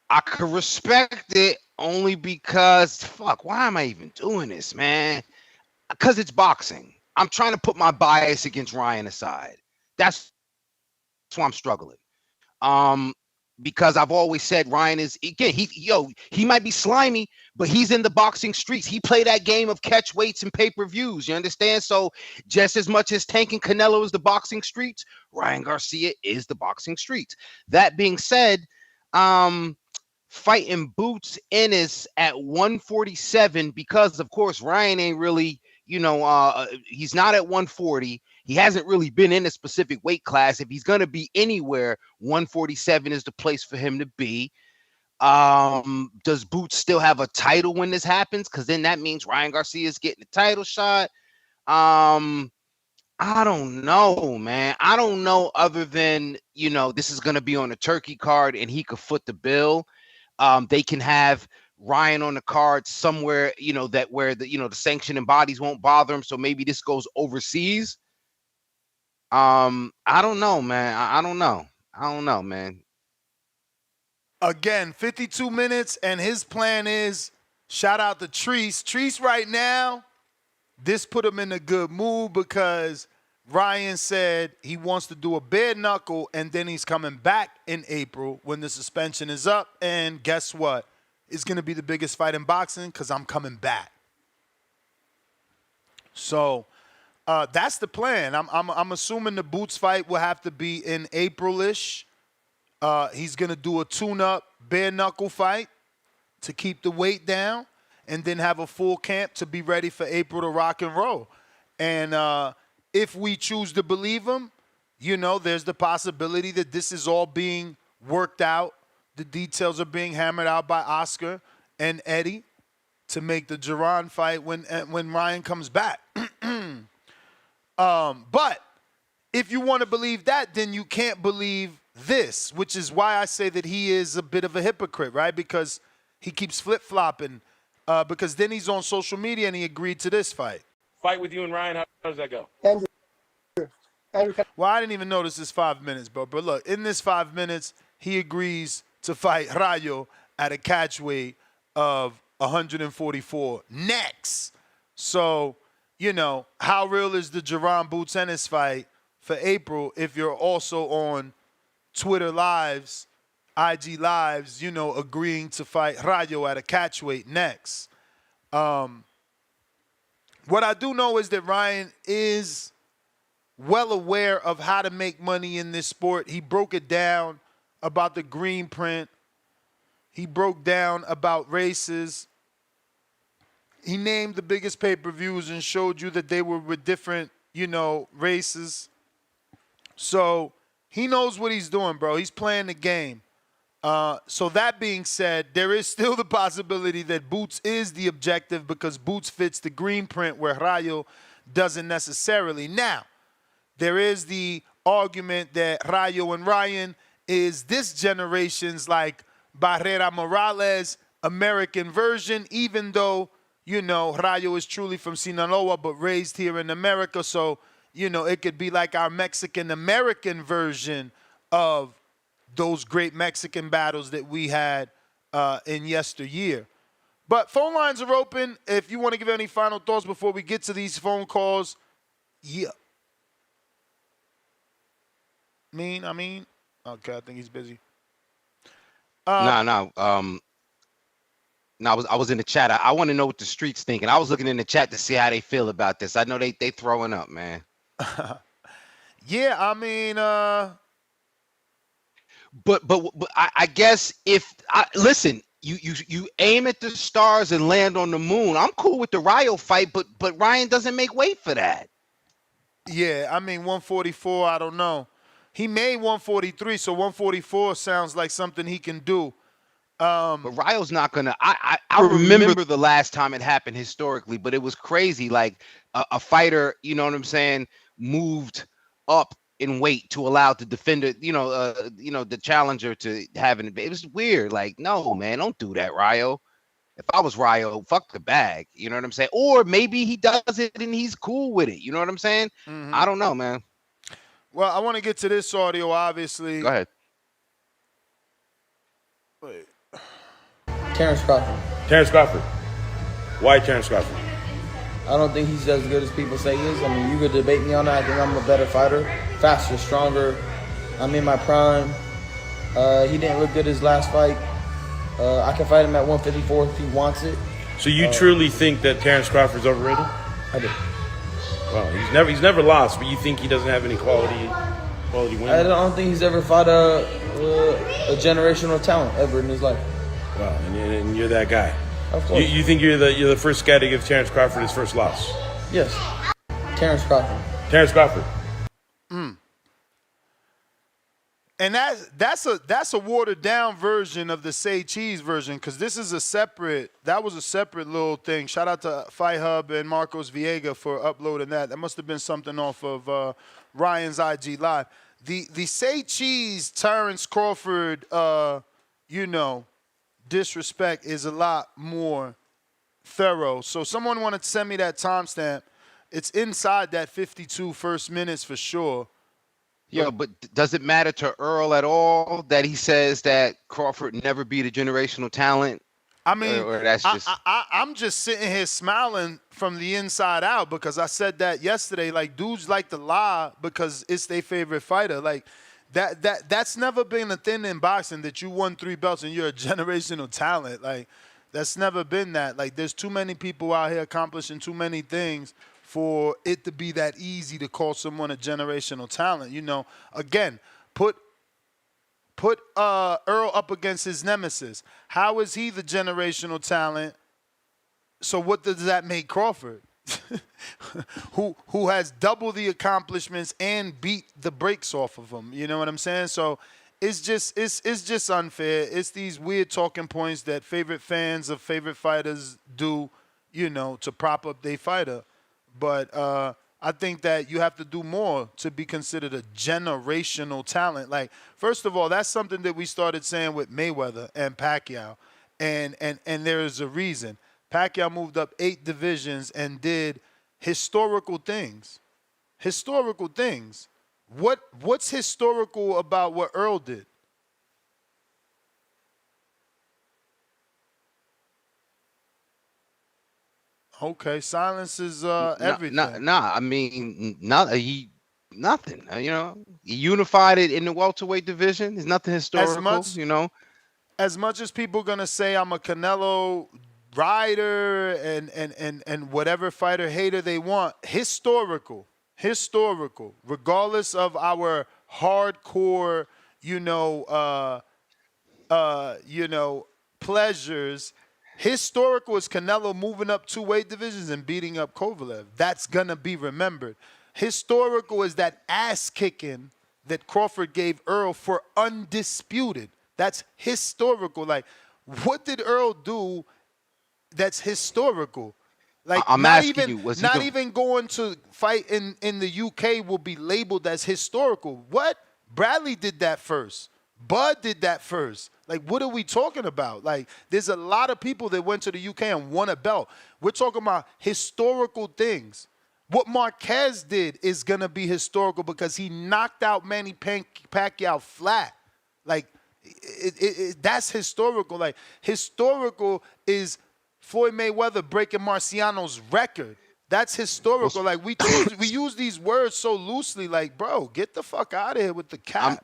I could respect it only because, why am I even doing this, man? Because it's boxing. I'm trying to put my bias against Ryan aside. That's why I'm struggling. Because I've always said Ryan is, again, he might be slimy, but he's in the boxing streets. He played that game of catch weights and pay-per-views. You understand? So just as much as Tank and Canelo is the boxing streets, Ryan Garcia is the boxing streets. That being said, fighting Boots Ennis at 147, because of course Ryan ain't really, he's not at 140. He hasn't really been in a specific weight class. If he's going to be anywhere, 147 is the place for him to be. Does Boots still have a title when this happens? Because then that means Ryan Garcia is getting a title shot. I don't know, man. I don't know, other than, this is going to be on the turkey card and he could foot the bill. They can have Ryan on the card somewhere, that where the sanctioning bodies won't bother him. So maybe this goes overseas. I don't know, man. I don't know, man. Again, 52 minutes, and his plan is, shout out to Treese. Treese right now, this put him in a good mood because Ryan said he wants to do a bare knuckle, and then he's coming back in April when the suspension is up. And guess what? It's going to be the biggest fight in boxing because I'm coming back. So that's the plan. I'm assuming the Boots fight will have to be in April-ish. He's going to do a tune-up bare knuckle fight to keep the weight down and then have a full camp to be ready for April to rock and roll. And if we choose to believe him, there's the possibility that this is all being worked out. The details are being hammered out by Oscar and Eddie to make the Jerron fight when Ryan comes back. But if you want to believe that, then you can't believe this, which is why I say that he is a bit of a hypocrite, right? Because he keeps flip-flopping. Because then he's on social media and he agreed to this fight. Fight with you and Ryan, how does that go? Well, I didn't even notice this 5 minutes, bro. But look, in this 5 minutes, he agrees to fight Rayo at a catch weight of 144 next. So, how real is the Jerron Boots Ennis fight for April if you're also on Twitter Lives, IG Lives, agreeing to fight Rayo at a catch weight next? What I do know is that Ryan is well aware of how to make money in this sport. He broke it down about the green print. He broke down about races. He named the biggest pay-per-views and showed you that they were with different, races. So he knows what he's doing, bro. He's playing the game. So that being said, there is still the possibility that Boots is the objective because Boots fits the green print where Rayo doesn't necessarily. Now, there is the argument that Rayo and Ryan is this generation's like Barrera Morales American version, even though, Rayo is truly from Sinaloa but raised here in America. So, it could be like our Mexican-American version of those great Mexican battles that we had in yesteryear. But phone lines are open. If you want to give any final thoughts before we get to these phone calls, yeah. I mean. Okay, I think he's busy. No, I was in the chat. I want to know what the streets thinking. I was looking in the chat to see how they feel about this. I know they throwing up, man. Yeah, I mean, but I guess listen, you aim at the stars and land on the moon. I'm cool with the Rayo fight, but Ryan doesn't make weight for that. Yeah, I mean 144. I don't know. He made 143, so 144 sounds like something he can do. But Rayo's not gonna. I remember the last time it happened historically, but it was crazy. Like a fighter, you know what I'm saying, moved up in weight to allow the defender, the challenger to have it. It was weird. Like, no, man, don't do that, Rayo. If I was Rayo, fuck the bag. You know what I'm saying? Or maybe he does it and he's cool with it. You know what I'm saying? Mm-hmm. I don't know, man. Well, I want to get to this audio, obviously. Go ahead. Wait. Terrence Crawford. Terrence Crawford. Why Terrence Crawford? I don't think he's as good as people say he is. I mean, you could debate me on that. I think I'm a better fighter, faster, stronger. I'm in my prime. He didn't look good his last fight. I can fight him at 154 if he wants it. So you truly think that Terrence Crawford's overrated? I do. Well, he's never lost, but you think he doesn't have any quality wins? I don't think he's ever fought a generational talent ever in his life. Wow, and you're that guy. Of course. You think you're the first guy to give Terrence Crawford his first loss? Yes. Terrence Crawford. Terrence Crawford. And that's a watered down version of the Say Cheese version, because this is that was a separate little thing. Shout out to Fight Hub and Marcos Viega for uploading that. That must have been something off of Ryan's IG Live. The Say Cheese Terrence Crawford disrespect is a lot more thorough. So someone wanted to send me that timestamp. It's inside that 52 first minutes for sure. Yeah, but does it matter to Earl at all that he says that Crawford never beat a generational talent? I mean, or that's just... I'm just sitting here smiling from the inside out because I said that yesterday. Like, dudes like to lie because it's their favorite fighter. Like, that's never been a thing in boxing, that you won 3 belts and you're a generational talent. Like, that's never been that. Like, there's too many people out here accomplishing too many things for it to be that easy to call someone a generational talent. Again, put Earl up against his nemesis. How is he the generational talent? So what does that make Crawford? who has double the accomplishments and beat the brakes off of him. You know what I'm saying? So it's just unfair. It's these weird talking points that favorite fans of favorite fighters do, to prop up their fighter. But I think that you have to do more to be considered a generational talent. Like, first of all, that's something that we started saying with Mayweather and Pacquiao, and there is a reason. Pacquiao moved up 8 divisions and did historical things. Historical things. What's historical about what Earl did? Okay, silence is everything. I mean, nothing. He unified it in the welterweight division. There's nothing historical. As much as people gonna say I'm a Canelo rider and whatever fighter hater they want, historical, regardless of our hardcore, pleasures. Historical is Canelo moving up 2 weight divisions and beating up Kovalev. That's gonna be remembered. Historical is that ass kicking that Crawford gave Earl for undisputed. That's historical. Like, what did Earl do that's historical? Like, I'm not asking even, you, was he not the- even going to fight in the UK will be labeled as historical. What? Bradley did that first. Bud did that first. Like, what are we talking about? Like, there's a lot of people that went to the UK and won a belt. We're talking about historical things. What Marquez did is going to be historical because he knocked out Manny Pacquiao flat. Like, that's historical. Like, historical is Floyd Mayweather breaking Marciano's record. That's historical. Like, we use these words so loosely. Like, bro, get the fuck out of here with the cap.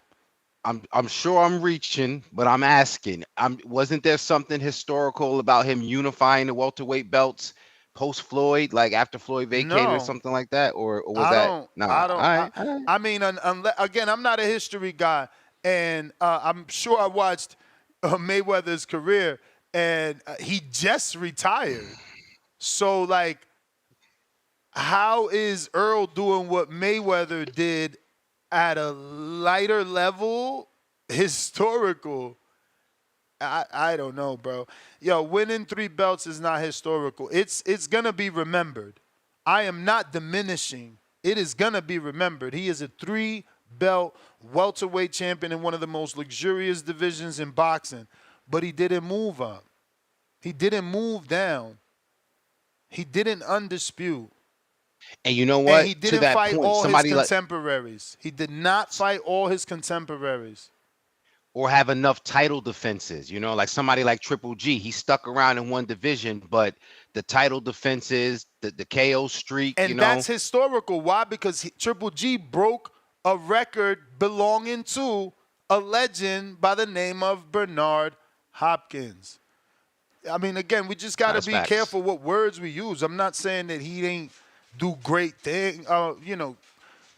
I'm sure I'm reaching, but I'm asking. Wasn't there something historical about him unifying the welterweight belts post Floyd, like after Floyd vacated or something like that, or was that? No, I don't. All right. I mean, again, I'm not a history guy, and I'm sure I watched Mayweather's career, and he just retired. So, like, how is Earl doing what Mayweather did at a lighter level? Historical. I don't know, bro. Yo, winning 3 belts is not historical. It's gonna be remembered. I am not diminishing. It is gonna be remembered. He is a 3-belt welterweight champion in one of the most luxurious divisions in boxing, but he didn't move up. He didn't move down. He didn't undispute. And you know what? And he didn't to that fight point, all his somebody contemporaries. He did not fight all his contemporaries. or have enough title defenses. Like somebody like Triple G, he stuck around in one division, but the title defenses, the KO streak, And that's historical. Why? Because Triple G broke a record belonging to a legend by the name of Bernard Hopkins. I mean, again, we just got to be careful what words we use. I'm not saying that he ain't do great things,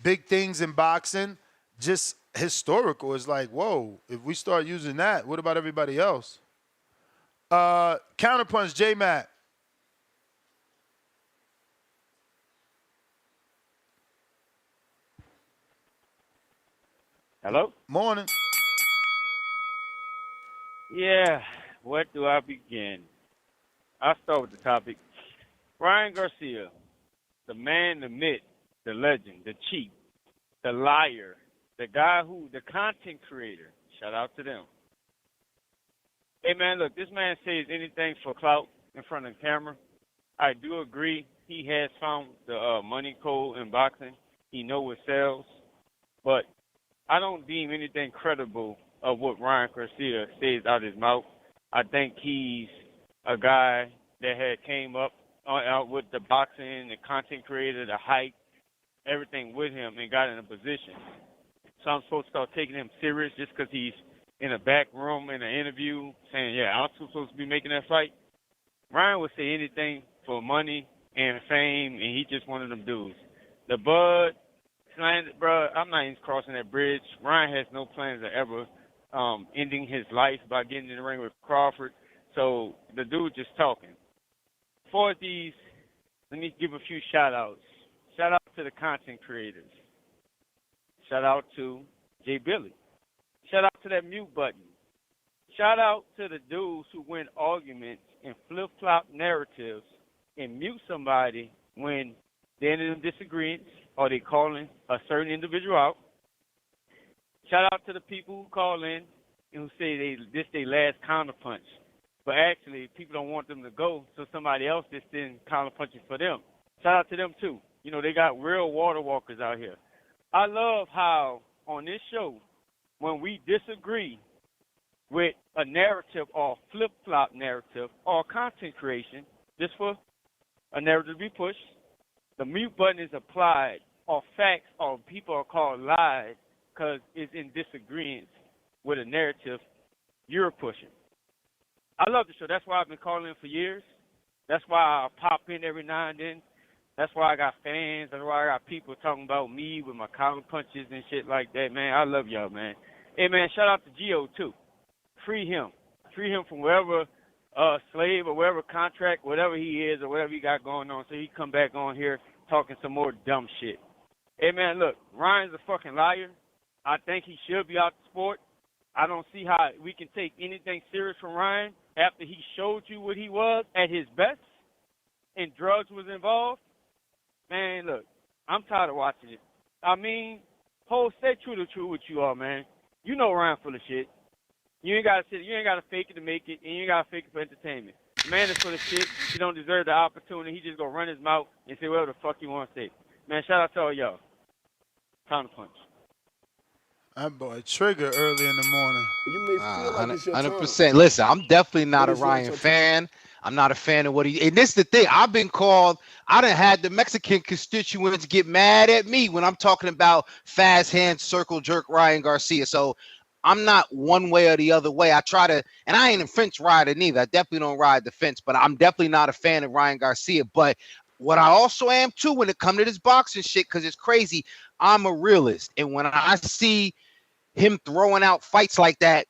big things in boxing. Just historical is like, whoa, if we start using that, what about everybody else? Counterpunch, J-Mac. Hello? Morning. Yeah, where do I begin? I'll start with the topic. Ryan Garcia, the man, the myth, the legend, the cheat, the liar, the content creator. Shout out to them. Hey, man, look, this man says anything for clout in front of the camera. I do agree. He has found the money code in boxing. He know what sells. But I don't deem anything credible of what Ryan Garcia says out his mouth. I think he's a guy that had came up out with the boxing, the content creator, the hype, everything with him, and got in a position. So I'm supposed to start taking him serious just because he's in a back room in an interview saying, yeah, I'm supposed to be making that fight. Ryan would say anything for money and fame, and he just one of them dudes. The Bud, bro, I'm not even crossing that bridge. Ryan has no plans of ever ending his life by getting in the ring with Crawford. So the dude just talking. For these let me give a few shout-outs. Shout out to the content creators. Shout out to Jay Billy. Shout out to that mute button. Shout out to the dudes who win arguments and flip-flop narratives and mute somebody when they're in disagreements or they calling a certain individual out. Shout out to the people who call in and who say this their last counterpunch. But actually, people don't want them to go, so somebody else is then counterpunching for them. Shout out to them, too. You know, they got real water walkers out here. I love how on this show, when we disagree with a narrative or flip-flop narrative or content creation, just for a narrative to be pushed, the mute button is applied, or facts or people are called lies because it's in disagreement with a narrative you're pushing. I love the show. That's why I've been calling in for years. That's why I pop in every now and then. That's why I got fans. That's why I got people talking about me with my counter punches and shit like that, man. I love y'all, man. Hey, man, shout out to Gio, too. Free him. Free him from wherever slave or wherever contract, whatever he is or whatever he got going on, so he come back on here talking some more dumb shit. Hey, man, look, Ryan's a fucking liar. I think he should be out the sport. I don't see how we can take anything serious from Ryan after he showed you what he was at his best and drugs was involved. Man, look, I'm tired of watching it. I mean, stay true to true with you all, man. You know Ryan full of shit. You ain't gotta fake it to make it, and you ain't gotta fake it for entertainment. The man is full of shit. He don't deserve the opportunity. He just gonna run his mouth and say whatever the fuck he wanna say. Man, shout out to all y'all. Counterpunch. That boy Trigger early in the morning. You may feel like it's your 100%. turn. Listen, I'm definitely not But a it's not Ryan your fan. I'm not a fan of what he. And this is the thing. I've been called. I done had the Mexican constituents get mad at me when I'm talking about fast hand circle jerk Ryan Garcia. So I'm not one way or the other way. I try to, and I ain't a fence rider neither. I definitely don't ride the fence, but I'm definitely not a fan of Ryan Garcia. But what I also am too when it comes to this boxing shit, because it's crazy, I'm a realist. And when I see him throwing out fights like that,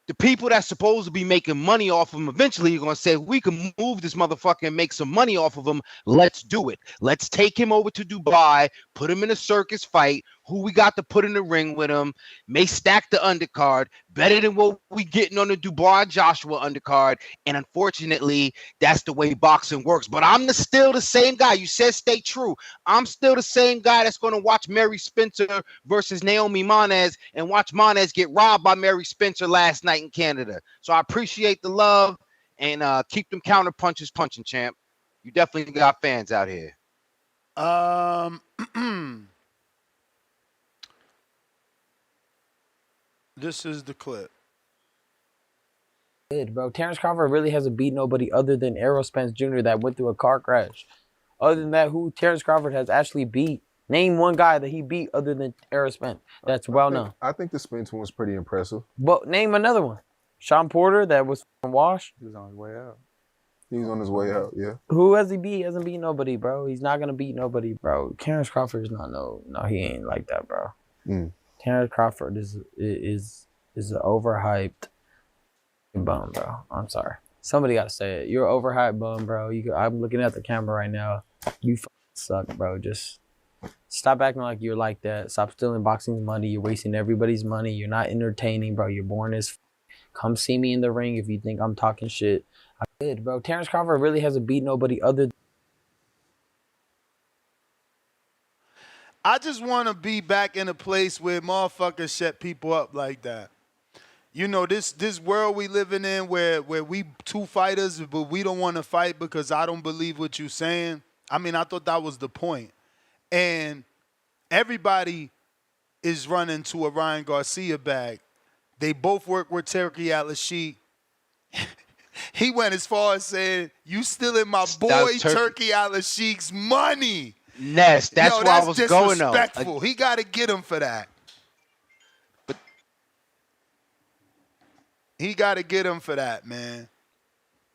the people that's supposed to be making money off of him eventually you're going to say, we can move this motherfucker and make some money off of him. Let's do it. Let's take him over to Dubai, put him in a circus fight. Who we got to put in the ring with him, may stack the undercard better than what we getting on the Dubois Joshua undercard. And unfortunately, that's the way boxing works. But I'm still the same guy. You said stay true. I'm still the same guy that's going to watch Mary Spencer versus Naomi Monez and watch Monez get robbed by Mary Spencer last night in Canada. So I appreciate the love and keep them counter punches punching, champ. You definitely got fans out here. This is the clip. Bro, Terrence Crawford really hasn't beat nobody other than Errol Spence Jr. that went through a car crash. Other than that, who Terrence Crawford has actually beat? Name one guy that he beat other than Errol Spence that's well known. I think the Spence one was pretty impressive. But name another one. Sean Porter that was from Wash. He was on his way out. He was on his way out, yeah. Who has he beat? He hasn't beat nobody, bro. He's not gonna beat nobody, bro. Terrence Crawford is not no, he ain't like that, bro. Terrence Crawford is an overhyped bum, bro. I'm sorry. Somebody got to say it. You're an overhyped bum, bro. I'm looking at the camera right now. You suck, bro. Just stop acting like you're like that. Stop stealing boxing money. You're wasting everybody's money. You're not entertaining, bro. You're boring as come see me in the ring if you think I'm talking shit. I did, bro. Terrence Crawford really hasn't beat nobody other. I just want to be back in a place where motherfuckers shut people up like that. You know, this world we living in where we two fighters, but we don't want to fight because I don't believe what you're saying. I mean, I thought that was the point. And everybody is running to a Ryan Garcia bag. They both work with Turkey Al-Sheikh. He went as far as saying, you stealing my boy Turkey Al-Sheikh's money. Ness, that's where I was going on. Disrespectful. He got to get him for that. But he got to get him for that, man.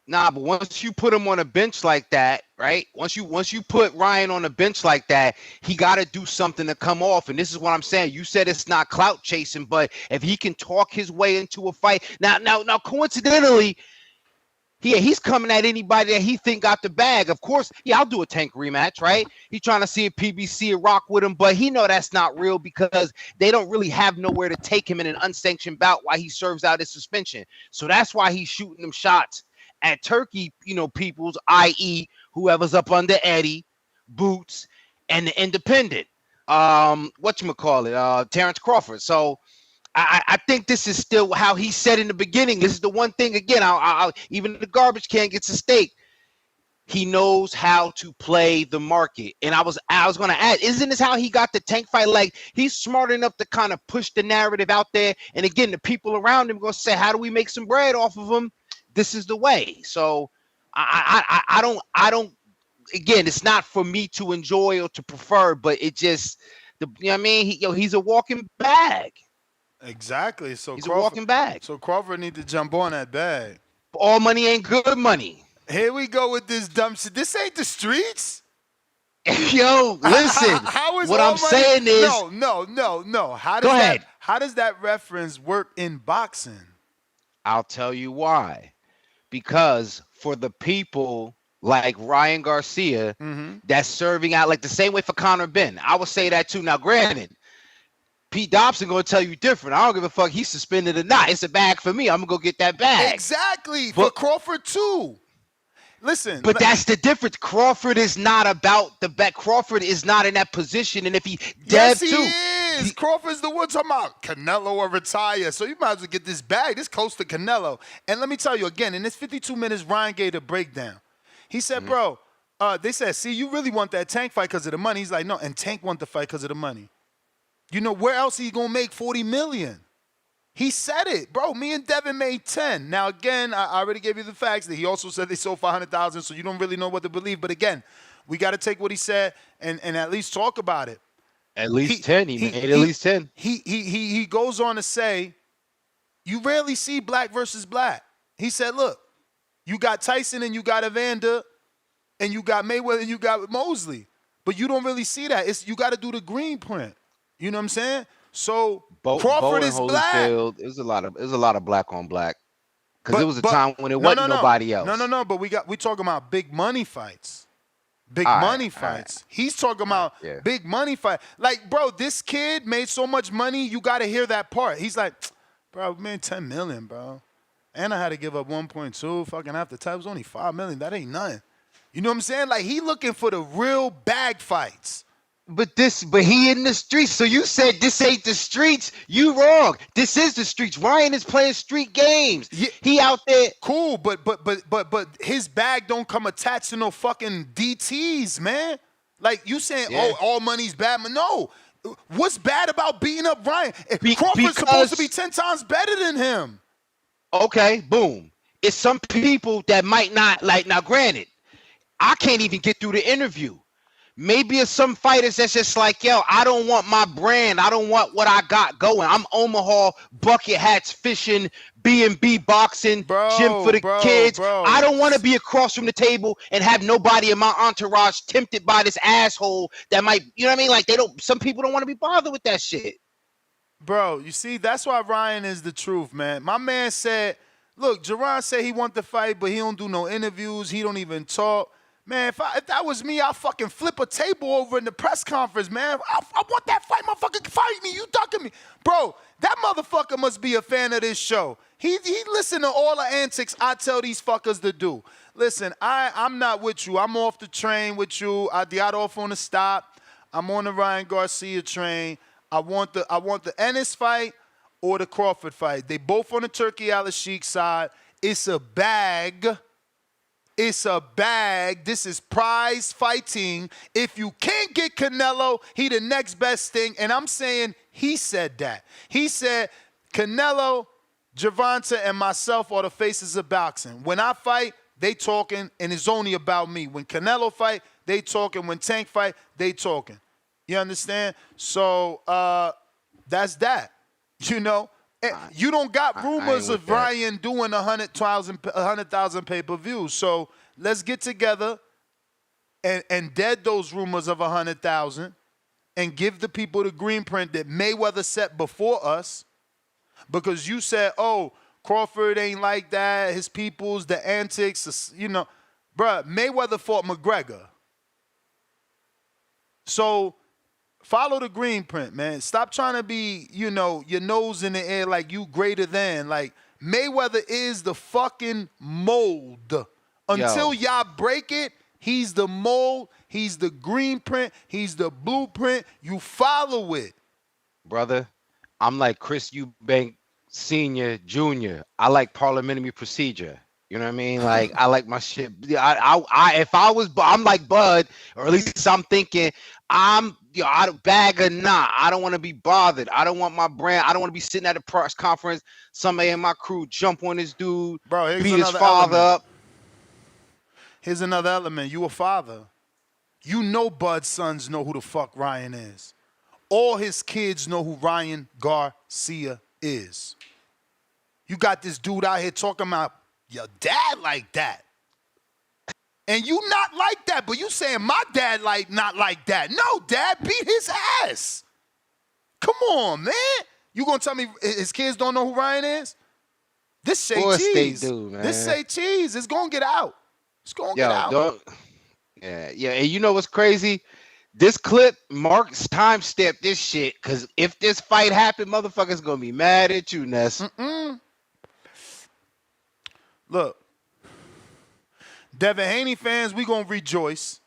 Nah, but once you put him on a bench like that, right? Once you put Ryan on a bench like that, he got to do something to come off. And this is what I'm saying. You said it's not clout chasing, but if he can talk his way into a fight. Now, coincidentally, He's coming at anybody that he think got the bag. Of course, I'll do a Tank rematch, right? He's trying to see if PBC will rock with him, but he know that's not real because they don't really have nowhere to take him in an unsanctioned bout while he serves out his suspension. So that's why he's shooting them shots at Turkey, peoples, i.e., whoever's up under Eddie, Boots, and the independent. Terrence Crawford. So I think this is still how he said in the beginning. This is the one thing, again, even the garbage can gets a steak. He knows how to play the market. And I was going to add, isn't this how he got the Tank fight? Like, he's smart enough to kind of push the narrative out there. And again, the people around him going to say, how do we make some bread off of him? This is the way. So I don't, again, it's not for me to enjoy or to prefer, but it just, he's a walking bag. Exactly. So he's a walking bag. So Crawford need to jump on that bag. All money ain't good money. Here we go with this dumb shit. This ain't the streets. Yo, listen. How is what I'm saying is no. How does that reference work in boxing? I'll tell you why. Because for the people like Ryan Garcia, that's serving out like the same way for Conor Ben. I would say that too. Now, granted, Pete Dobson gonna tell you different. I don't give a fuck. He's suspended or not. It's a bag for me. I'm gonna go get that bag. Exactly. For Crawford too. Listen. But that's the difference. Crawford is not about the back. Crawford is not in that position. And if he yes, he is. Crawford's the one talking about Canelo or retire. So you might as well get this bag. This close to Canelo. And let me tell you again, in this 52 minutes, Ryan gave a breakdown. He said, bro, they said, see, you really want that Tank fight because of the money. He's like, no, and Tank want the fight because of the money. You know, where else he going to make $40 million? He said it. Bro, me and Devin made 10. Now, again, I already gave you the facts that he also said they sold 500,000, so you don't really know what to believe. But, again, we got to take what he said and at least talk about it. At least 10. He made at least 10. He goes on to say, you rarely see black versus black. He said, look, you got Tyson and you got Evander and you got Mayweather and you got Mosley. But you don't really see that. You got to do the green print. You know what I'm saying? So Crawford is black. It was a lot of black on black. Because it was a time when it wasn't nobody else. No. But we talking about big money fights. Big money fights. He's talking about big money fight. Like, bro, this kid made so much money, you got to hear that part. He's like, bro, we made $10 million, bro. And I had to give up 1.2 fucking after time. It was only $5 million. That ain't nothing. You know what I'm saying? Like, he looking for the real bag fights. But he in the streets. So you said this ain't the streets. You wrong. This is the streets. Ryan is playing street games. Yeah, he out there. Cool, but his bag don't come attached to no fucking DTs, man. Like you saying, all money's bad. But no. What's bad about beating up Ryan? Crawford's supposed to be 10 times better than him. Okay, boom. It's some people that might not like. Now, granted, I can't even get through the interview. Maybe it's some fighters that's just like, yo, I don't want my brand. I don't want what I got going. I'm Omaha, bucket hats, fishing, B&B boxing, gym for the kids. I don't want to be across from the table and have nobody in my entourage tempted by this asshole that might, you know what I mean? Like, some people don't want to be bothered with that shit. Bro, you see, that's why Ryan is the truth, man. My man said, look, Jerron said he want to fight, but he don't do no interviews. He don't even talk. Man, if that was me, I'd fucking flip a table over in the press conference, man. I want that fight, motherfucker. Fight me. You ducking me. Bro, that motherfucker must be a fan of this show. He listen to all the antics I tell these fuckers to do. Listen, I'm not with you. I'm off the train with you. I got off on the stop. I'm on the Ryan Garcia train. I want the Ennis fight or the Crawford fight. They both on the Turkey Al-Sheikh side. It's a bag. It's a bag. This is prize fighting. If you can't get Canelo, he the next best thing. And I'm saying he said that. He said Canelo, Gervonta, and myself are the faces of boxing. When I fight, they talking, and it's only about me. When Canelo fight, they talking. When Tank fight, they talking. You understand? So that's that. You know? You don't got rumors of Ryan doing 100,000 pay-per-views. So let's get together and dead those rumors of 100,000 and give the people the green print that Mayweather set before us. Because you said, oh, Crawford ain't like that. His peoples, the antics, bruh, Mayweather fought McGregor. So follow the green print, man. Stop trying to be, your nose in the air like you greater than. Like, Mayweather is the fucking mold. Until y'all break it, he's the mold, he's the green print, he's the blueprint. You follow it. Brother, I'm like Chris Eubank Senior, Junior. I like parliamentary procedure. You know what I mean? Like, I like my shit. I'm like Bud, or at least I'm thinking I don't bag or not. I don't want to be bothered. I don't want my brand. I don't want to be sitting at a press conference. Somebody in my crew jump on this dude, Bro, beat his father up. Here's another element. You a father. You know Bud's sons know who the fuck Ryan is. All his kids know who Ryan Garcia is. You got this dude out here talking about your dad like that. And you not like that, but you saying my dad not like that. No, dad beat his ass. Come on, man. You gonna tell me his kids don't know who Ryan is? This say cheese. They do, man. This say cheese. It's gonna get out. It's gonna get out. Yeah. And you know what's crazy? This clip, Mark's timestamp this shit, because if this fight happened, motherfuckers gonna be mad at you, Ness. Look, Devin Haney fans, we gonna rejoice.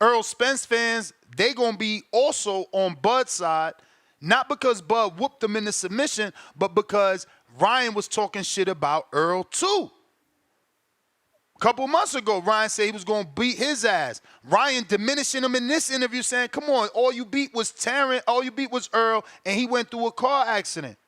Earl Spence fans, they gonna be also on Bud's side, not because Bud whooped them in the submission, but because Ryan was talking shit about Earl too. A couple months ago, Ryan said he was going to beat his ass. Ryan diminishing him in this interview saying, come on, all you beat was Tarrant, all you beat was Earl, and he went through a car accident.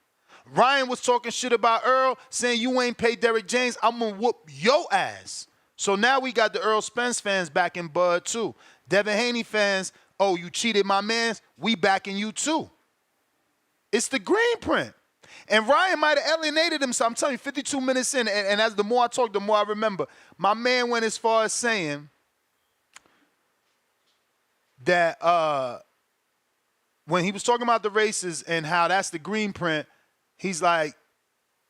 Ryan was talking shit about Earl, saying you ain't paid Derrick James, I'm going to whoop your ass. So now we got the Earl Spence fans backing Bud too. Devin Haney fans, oh, you cheated my mans, we backing you too. It's the green print. And Ryan might have alienated himself. I'm telling you, 52 minutes in, and as the more I talk, the more I remember. My man went as far as saying that when he was talking about the races and how that's the green print, he's like,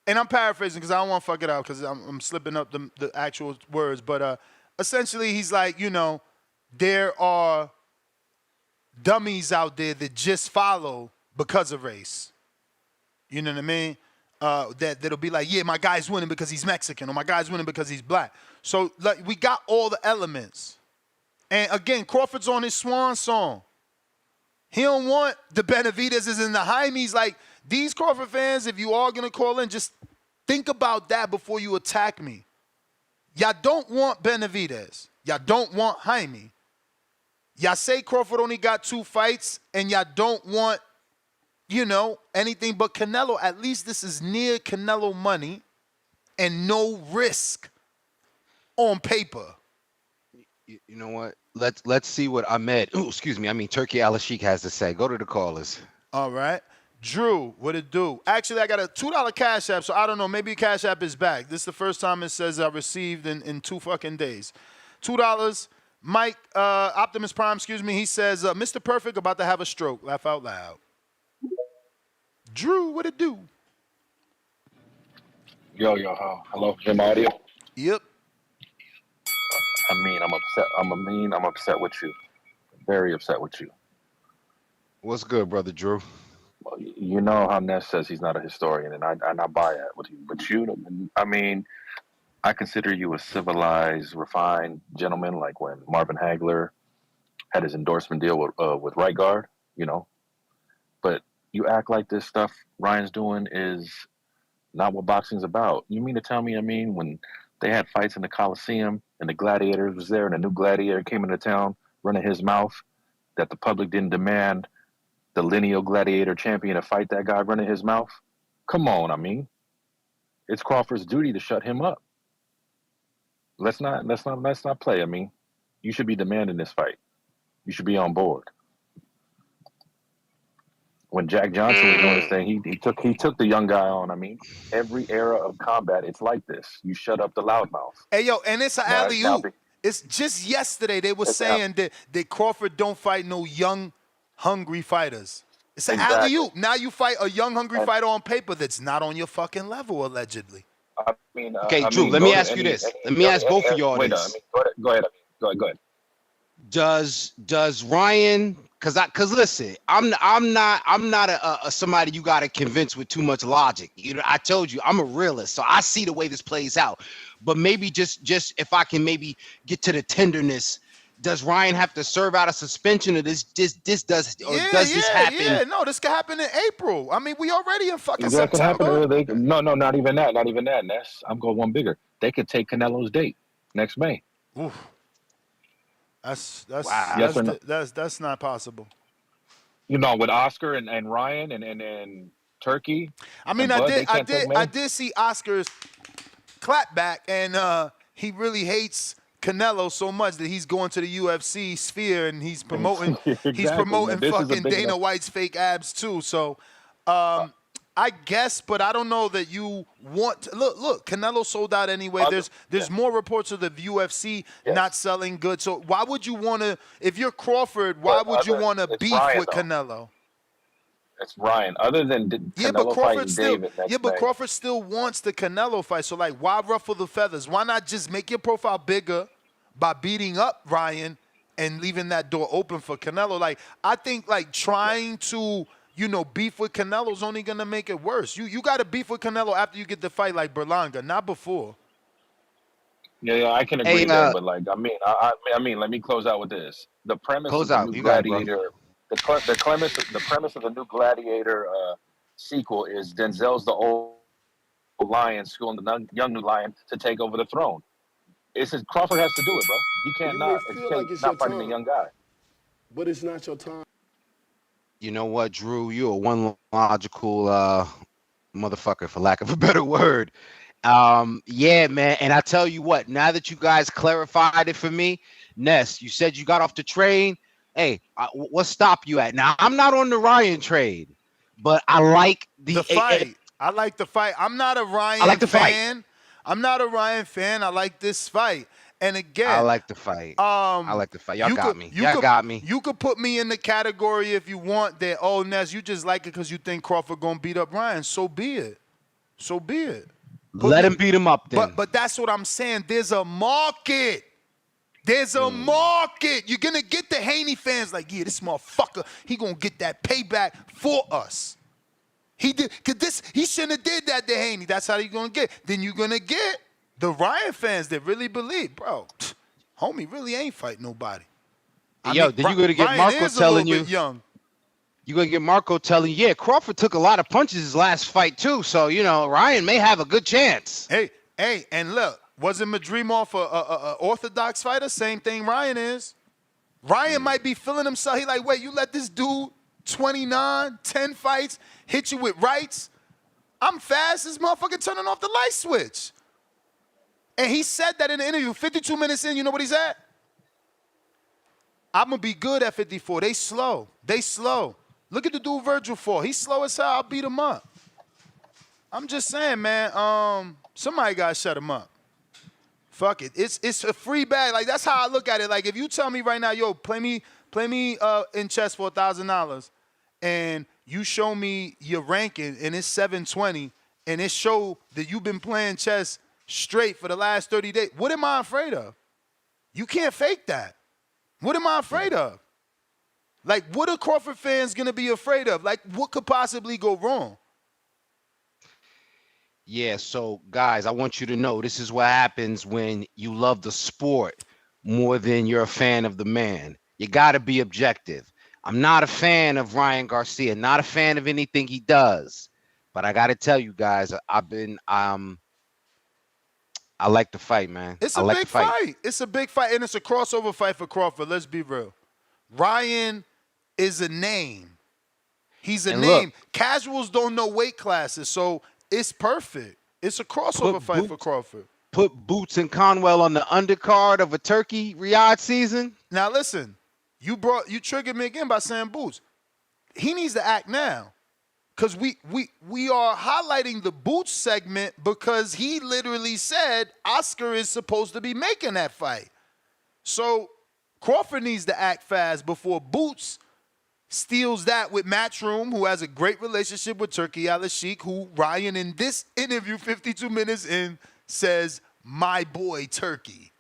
and I'm paraphrasing because I don't want to fuck it up because I'm slipping up the actual words, but essentially he's like, there are dummies out there that just follow because of race. You know what I mean? That'll be like, yeah, my guy's winning because he's Mexican, or my guy's winning because he's black. So like, we got all the elements. And again, Crawford's on his swan song. He don't want the Benavidez's and the Jaimes. Like, these Crawford fans, if you are going to call in, just think about that before you attack me. Y'all don't want Benavidez. Y'all don't want Jaime. Y'all say Crawford only got 2 fights, and y'all don't want anything but Canelo. At least this is near Canelo money and no risk on paper. You know what? Let's see what Turkey Al-Sheikh has to say. Go to the callers. All right. Drew, what it do? Actually, I got a $2 Cash App, so I don't know. Maybe Cash App is back. This is the first time it says I received in 2 fucking days. $2. Mike, Optimus Prime, he says, Mr. Perfect about to have a stroke. Laugh out loud. Drew, what it do? Yo, hello, hear my audio? Yep. I'm upset with you. Very upset with you. What's good, brother Drew? Well, you know how Ness says he's not a historian, and I buy that with you. But I consider you a civilized, refined gentleman, like when Marvin Hagler had his endorsement deal with Right Guard, But you act like this stuff Ryan's doing is not what boxing's about. You mean to tell me, when they had fights in the Coliseum and the Gladiators was there and a new gladiator came into town running his mouth, that the public didn't demand the lineal gladiator champion to fight that guy running his mouth? Come on, it's Crawford's duty to shut him up. Let's not play. You should be demanding this fight. You should be on board. When Jack Johnson was doing his thing, he took the young guy on. Every era of combat, it's like this. You shut up the loudmouth. Hey, yo, and it's an alley-oop. It's just yesterday they were saying that Crawford don't fight no young, hungry fighters. It's an alley-oop. Now you fight a young, hungry fighter on paper that's not on your fucking level, allegedly. Okay, Drew, let me ask you this. Let me ask both of y'all this. Go ahead. Go ahead. Does Ryan? Cause listen, I'm not a somebody you gotta convince with too much logic. You know, I told you I'm a realist, so I see the way this plays out. But maybe just if I can maybe get to the tenderness. Does Ryan have to serve out a suspension, or does this happen? Yeah, no, this could happen in April. I mean, we already in fucking That could happen September. early. No, not even that. Ness. I'm going one bigger. They could take Canelo's date next May. Oof. That's Yes or no? that's not possible. You know, with Oscar and Ryan and Turkey. I mean, I did see Oscar's clapback, and he really hates Canelo so much that he's going to the UFC sphere and he's promoting fucking Dana White's fake abs too. So I guess, but I don't know that you want to, look, Canelo sold out anyway. There's more reports of the UFC not selling good. So why would you want to, if you're Crawford, why would you want to beef with Canelo? It's Ryan. Other than Canelo fighting David next May. Crawford still wants the Canelo fight. So like, why ruffle the feathers? Why not just make your profile bigger by beating up Ryan and leaving that door open for Canelo? Like, I think like trying to, beef with Canelo is only gonna make it worse. You got to beef with Canelo after you get the fight like Berlanga, not before. Yeah, I can agree there, but like, I mean, let me close out with this. The premise of the new Gladiator, the premise of the new Gladiator sequel is Denzel's the old lion schooling the young new lion to take over the throne. It says Crawford has to do it, bro. He can't not fighting a young guy. But it's not your time. You know what, Drew? You're one logical motherfucker, for lack of a better word. Yeah, man. And I tell you what, now that you guys clarified it for me, Ness, you said you got off the train. Hey, what stop you at? Now, I'm not on the Ryan trade, but I like the fight. I like the fight. I'm not a Ryan fan. I'm not a Ryan fan. I like this fight. And again, I like the fight. I like the fight. Y'all got me. Y'all got me. You could put me in the category if you want that. Oh, Ness, you just like it because you think Crawford gonna beat up Ryan. So be it. Let him beat him up then. But that's what I'm saying. There's a market. There's a market. You're gonna get the Haney fans like, yeah, this motherfucker, he gonna get that payback for us. He did, cause he shouldn't have did that to Haney. That's how you're gonna get. Then you're gonna get the Ryan fans that really believe, bro, homie really ain't fight nobody. Then you're gonna get Ryan Marco telling you. Young. You're gonna get Marco telling you, yeah, Crawford took a lot of punches his last fight too. So Ryan may have a good chance. Hey, and look, wasn't Madrimov a orthodox fighter? Same thing Ryan is. Ryan might be feeling himself. He like, wait, you let this dude 29, 10 fights, hit you with rights. I'm fast. This motherfucker turning off the light switch. And he said that in the interview. 52 minutes in, you know what he said? I'm going to be good at 54. They slow. Look at the dude Virgil for. He's slow as hell. I'll beat him up. I'm just saying, man, somebody got to shut him up. Fuck it. It's a free bag. Like, that's how I look at it. Like, if you tell me right now, yo, play me in chess for $1,000, and you show me your ranking, and it's 720, and it show that you've been playing chess straight for the last 30 days, what am I afraid of? You can't fake that. What am I afraid of? Like, what are Crawford fans going to be afraid of? Like, what could possibly go wrong? Yeah, so guys, I want you to know this is what happens when you love the sport more than you're a fan of the man. You got to be objective. I'm not a fan of Ryan Garcia, not a fan of anything he does. But I got to tell you guys, I like the fight, man. It's a big fight. It's a big fight, and it's a crossover fight for Crawford. Let's be real. Ryan is a name. He's a name. Casuals don't know weight classes, so it's perfect. It's a crossover fight for Crawford. Put Boots and Conwell on the undercard of a Turkey Riyadh season. Now listen, you triggered me again by saying Boots. He needs to act now. Because we are highlighting the Boots segment because he literally said Oscar is supposed to be making that fight. So Crawford needs to act fast before Boots steals that with Matchroom, who has a great relationship with Turkey Al-Sheikh, who Ryan in this interview 52 minutes in says, my boy Turkey.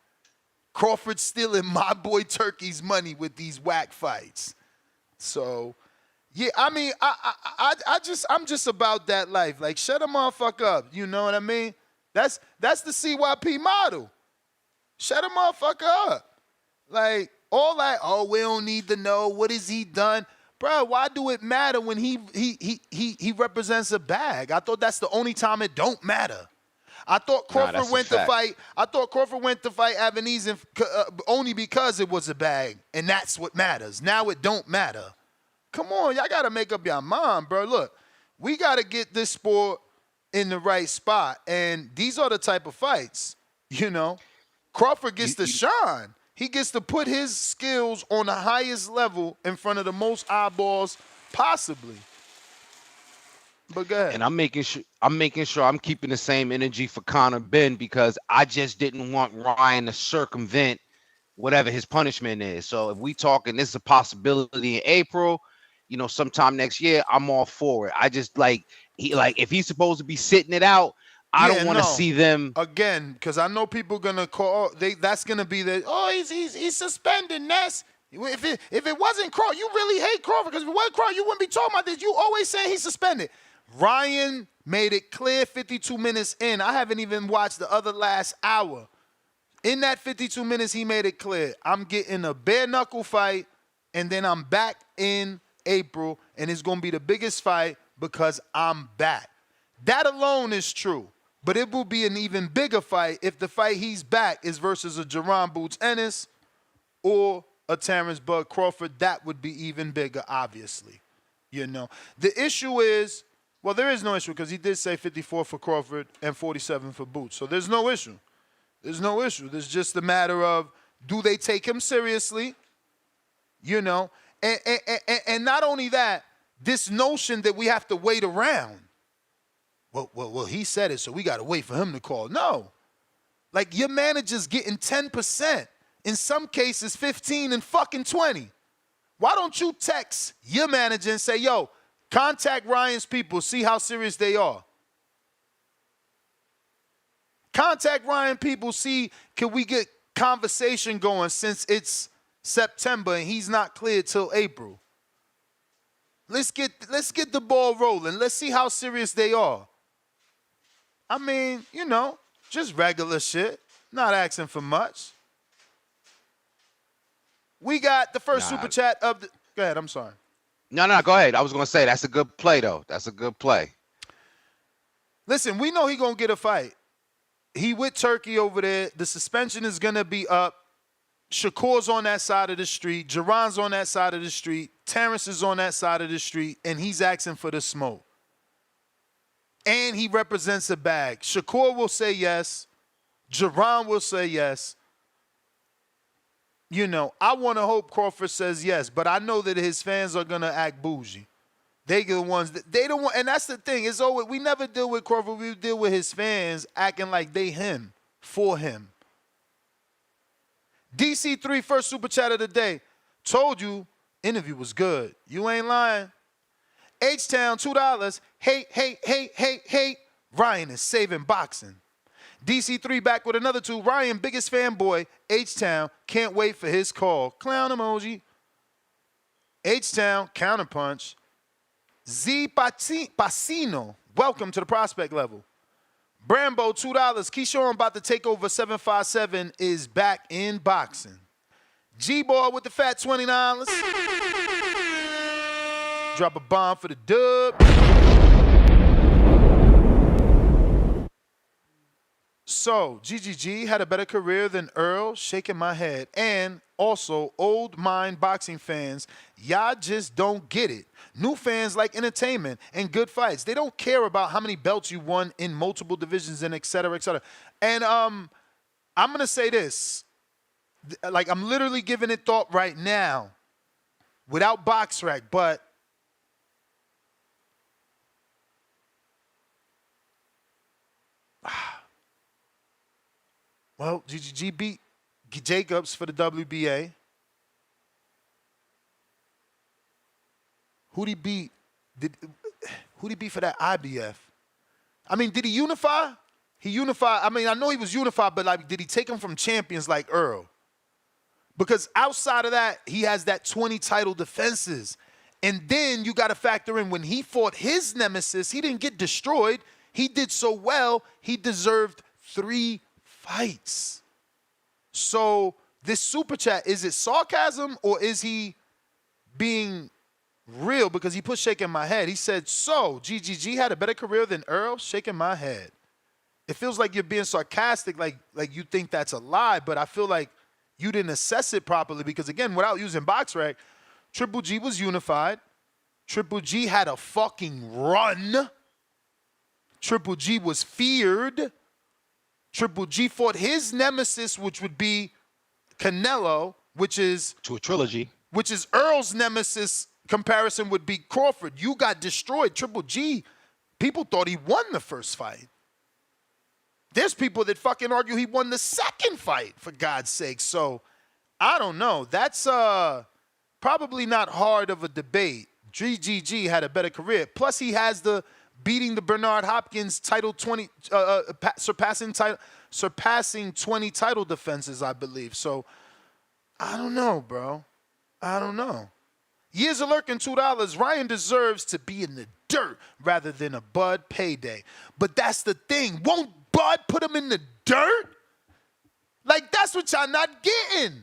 Crawford stealing my boy Turkey's money with these whack fights. So, yeah, I mean, I'm just about that life. Like, shut a motherfucker up. You know what I mean? That's the CYP model. Shut a motherfucker up. Like, all that, oh, we don't need to know what has he done. Bro, why do it matter when he represents a bag? I thought that's the only time it don't matter. I thought Crawford went to fight. I thought Crawford went to fight Ebenezer only because it was a bag, and that's what matters. Now it don't matter. Come on, y'all gotta make up your mind, bro. Look, we gotta get this sport in the right spot, and these are the type of fights. You know, Crawford gets to shine. He gets to put his skills on the highest level in front of the most eyeballs possibly. But go ahead. And I'm making sure I'm keeping the same energy for Conor Ben because I just didn't want Ryan to circumvent whatever his punishment is. So if we talking, this is a possibility in April, you know, sometime next year, I'm all for it. I just if he's supposed to be sitting it out, I don't want to see them again, because I know people gonna call. That's gonna be he's suspended. Ness. If it wasn't Crawford, you really hate Crawford because if it wasn't Crawford, you wouldn't be talking about this. You always saying he's suspended. Ryan made it clear 52 minutes in. I haven't even watched the other last hour. In that 52 minutes, he made it clear. I'm getting a bare knuckle fight, and then I'm back in April, and it's gonna be the biggest fight because I'm back. That alone is true. But it will be an even bigger fight if the fight he's back is versus a Jerron Boots Ennis or a Terrence Bud Crawford. That would be even bigger, obviously. You know. The issue is, well, there is no issue because he did say 54 for Crawford and 47 for Boots. So there's no issue. There's no issue. There's just a matter of, do they take him seriously? You know. And not only that, this notion that we have to wait around. Well, he said it, so we got to wait for him to call. No. Like, your manager's getting 10%. In some cases, 15 and fucking 20. Why don't you text your manager and say, yo, contact Ryan's people, see how serious they are. Contact Ryan people, see, can we get conversation going since it's September and he's not cleared till April. Let's get the ball rolling. Let's see how serious they are. I mean, you know, just regular shit. Not asking for much. We got the first super chat of the... Go ahead, I'm sorry. No, go ahead. I was going to say, that's a good play, though. That's a good play. Listen, we know he going to get a fight. He with Turkey over there. The suspension is going to be up. Shakur's on that side of the street. Jerron's on that side of the street. Terrence is on that side of the street. And he's asking for the smoke. And he represents a bag. Shakur will say yes. Jerron will say yes. You know, I want to hope Crawford says yes, but I know that his fans are going to act bougie. They the ones that they don't want, and that's the thing. It's always, we never deal with Crawford. We deal with his fans acting like they him, for him. DC3 first super chat of the day. Told you, interview was good. You ain't lying. H-Town, $2. Hey. Ryan is saving boxing. DC3 back with another 2. Ryan, biggest fanboy. H-Town, can't wait for his call. Clown emoji. H-Town, counterpunch. Z Pacino, welcome to the prospect level. Brambo, $2. Keyshawn about to take over 757 is back in boxing. G-Boy with the fat $20. Drop a bomb for the dub. So, GGG had a better career than Earl, shaking my head. And also, old mind boxing fans, y'all just don't get it. New fans like entertainment and good fights. They don't care about how many belts you won in multiple divisions and et cetera, et cetera. And I'm going to say this. Like, I'm literally giving it thought right now without box rack, but well, GGG beat Jacobs for the WBA. Who'd he beat? Who'd he beat for that IBF? I mean, did he unify? He unified. I mean, I know he was unified, but like, did he take him from champions like Earl? Because outside of that, he has that 20 title defenses. And then you got to factor in when he fought his nemesis, he didn't get destroyed. He did so well, he deserved 3 fights. So this super chat, is it sarcasm or is he being real? Because he put shaking my head. He said, so GGG had a better career than Earl? Shaking my head. It feels like you're being sarcastic, like you think that's a lie, but I feel like you didn't assess it properly because, again, without using BoxRec, Triple G was unified. Triple G had a fucking run. Triple G was feared. Triple G fought his nemesis, which would be Canelo, which is... to a trilogy. Which is Earl's nemesis comparison would be Crawford. You got destroyed. Triple G, people thought he won the first fight. There's people that fucking argue he won the second fight, for God's sake. So, I don't know. That's probably not hard of a debate. GGG had a better career. Plus, he has the beating the Bernard Hopkins title 20, surpassing 20 title defenses, I believe. So, I don't know, bro. I don't know. Years of lurking, $2. Ryan deserves to be in the dirt rather than a Bud payday. But that's the thing. Won't Bud put him in the dirt? Like, that's what y'all not getting.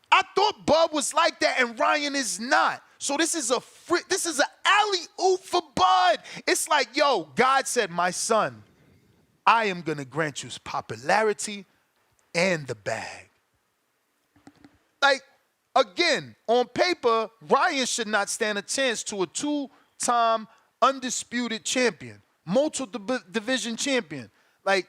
I thought Bud was like that, and Ryan is not. So this is an alley-oop for Bud. It's like, yo, God said, my son, I am going to grant you popularity and the bag. Like, again, on paper, Ryan should not stand a chance to a 2-time undisputed champion, multiple division champion. Like,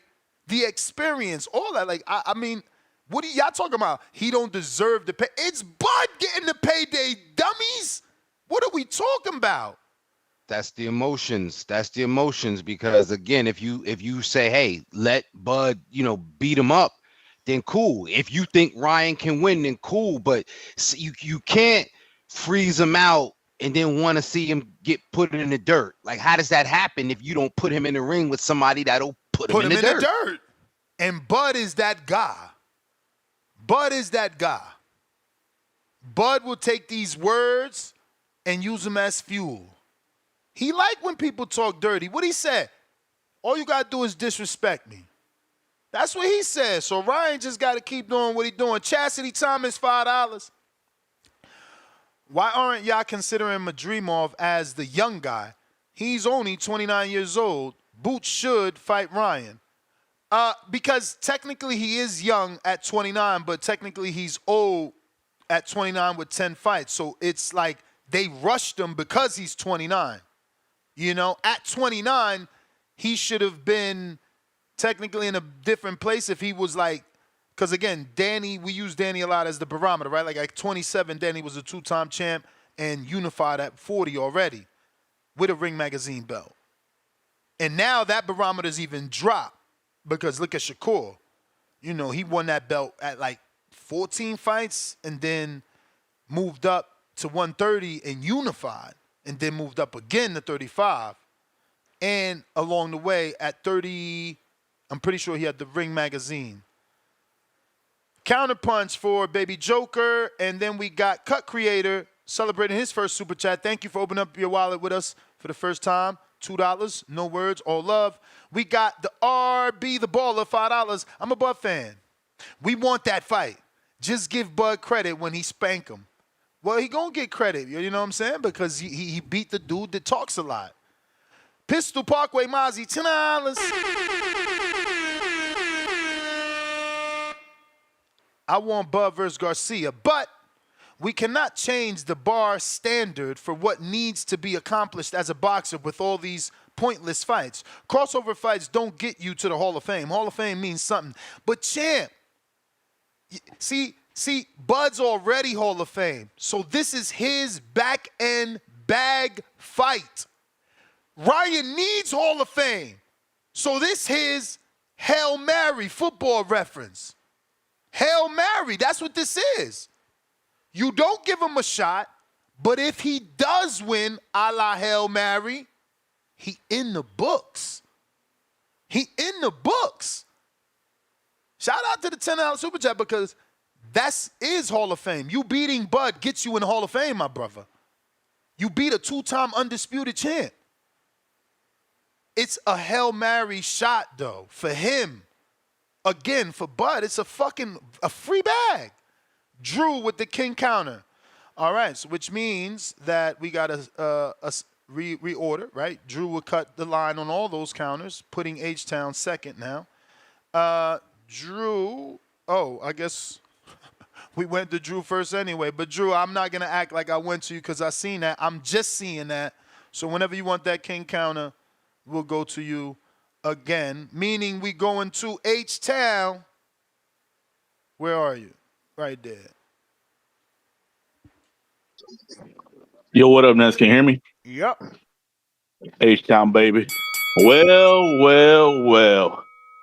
the experience, all that. Like, I mean, what are y'all talking about? He don't deserve the pay. It's Bud getting the payday, dummies. What are we talking about? That's the emotions. That's the emotions. Because again, if you say, hey, let Bud, beat him up, then cool. If you think Ryan can win, then cool. But you can't freeze him out and then want to see him get put in the dirt. Like, how does that happen if you don't put him in the ring with somebody that'll put him in the dirt? And Bud is that guy. Bud is that guy. Bud will take these words and use them as fuel. He like when people talk dirty. What he said? All you got to do is disrespect me. That's what he said. So Ryan just got to keep doing what he's doing. Chastity Thomas, $5. Why aren't y'all considering Madrimov as the young guy? He's only 29 years old. Boots should fight Ryan. Because technically he is young at 29, but technically he's old at 29 with 10 fights. So it's like they rushed him because he's 29. At 29, he should have been technically in a different place if he was like, because again, Danny, we use Danny a lot as the barometer, right? Like at 27, Danny was a 2-time champ and unified at 40 already with a Ring Magazine belt. And now that barometer's even dropped. Because look at Shakur. He won that belt at like 14 fights and then moved up to 130 and unified and then moved up again to 35. And along the way at 30, I'm pretty sure he had the Ring Magazine. Counterpunch for Baby Joker. And then we got Cut Creator celebrating his first super chat. Thank you for opening up your wallet with us for the first time. $2, no words, all love. We got the RB, the baller, $5. I'm a Bud fan. We want that fight. Just give Bud credit when he spank him. Well, he gonna get credit, you know what I'm saying? Because he beat the dude that talks a lot. Pistol Parkway Mozzie, $10. I want Bud versus Garcia, but we cannot change the bar standard for what needs to be accomplished as a boxer with all these pointless fights. Crossover fights don't get you to the Hall of Fame. Hall of Fame means something. But champ, see, Bud's already Hall of Fame. So this is his back-end bag fight. Ryan needs Hall of Fame. So this is Hail Mary, football reference. Hail Mary, that's what this is. You don't give him a shot. But if he does win a la Hail Mary, he in the books. He in the books. Shout out to the $10 Super Chat because that is Hall of Fame. You beating Bud gets you in the Hall of Fame, my brother. You beat a 2-time undisputed champ. It's a Hail Mary shot, though, for him. Again, for Bud, it's a free bag. Drew with the king counter. All right, so which means that we got to reorder, right? Drew will cut the line on all those counters, putting H-Town second now. Drew, I guess we went to Drew first anyway. But, Drew, I'm not going to act like I went to you because I seen that. I'm just seeing that. So whenever you want that king counter, we'll go to you again, meaning we going to H-Town. Where are you? Right there. Yo, what up, Ness? Can you hear me? Yep. H-Town, baby. Well.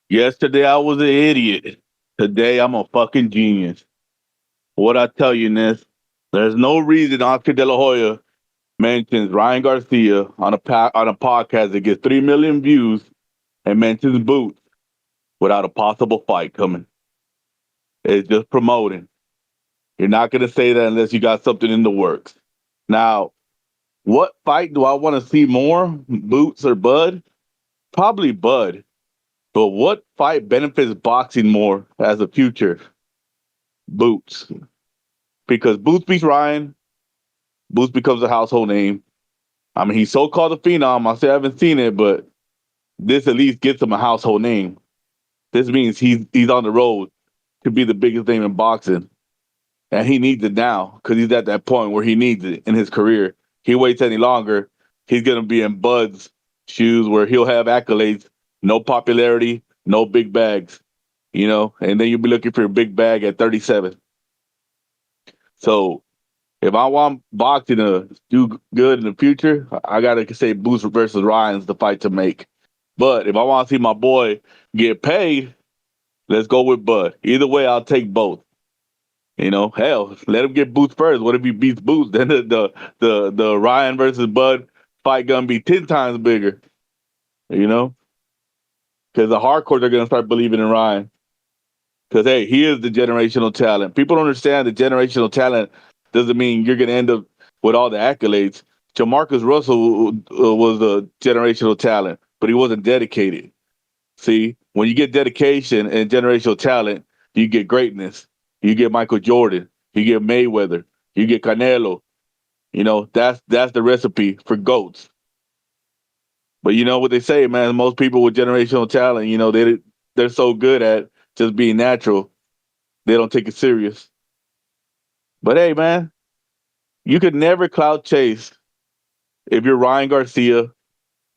Yesterday I was an idiot. Today I'm a fucking genius. What I tell you, Ness, there's no reason Oscar De La Hoya mentions Ryan Garcia on a podcast that gets 3 million views and mentions Boots without a possible fight coming. It's just promoting. You're not going to say that unless you got something in the works. Now, what fight do I want to see more, Boots or Bud? Probably Bud. But what fight benefits boxing more as a future? Boots. Because Boots beats Ryan, Boots becomes a household name. I mean, he's so-called a phenom. I say I haven't seen it, but this at least gets him a household name. This means he's on the road to be the biggest name in boxing. And he needs it now because he's at that point where he needs it in his career. He waits any longer, he's going to be in Bud's shoes where he'll have accolades, no popularity, no big bags, and then you'll be looking for a big bag at 37. So if I want boxing to do good in the future, I got to say Boots versus Ryan's the fight to make. But if I want to see my boy get paid, let's go with Bud. Either way, I'll take both. Hell, let him get Boots first. What if he beats Boots? Then the Ryan versus Bud fight gonna be 10 times bigger. Because the hardcores are gonna start believing in Ryan. Because hey, he is the generational talent. People don't understand that generational talent doesn't mean you're gonna end up with all the accolades. Jamarcus Russell was a generational talent, but he wasn't dedicated. See, when you get dedication and generational talent, you get greatness. You get Michael Jordan. You get Mayweather. You get Canelo. That's the recipe for GOATs. But you know what they say, man, most people with generational talent, they're so good at just being natural, they don't take it serious. But hey, man, you could never clout chase if you're Ryan Garcia,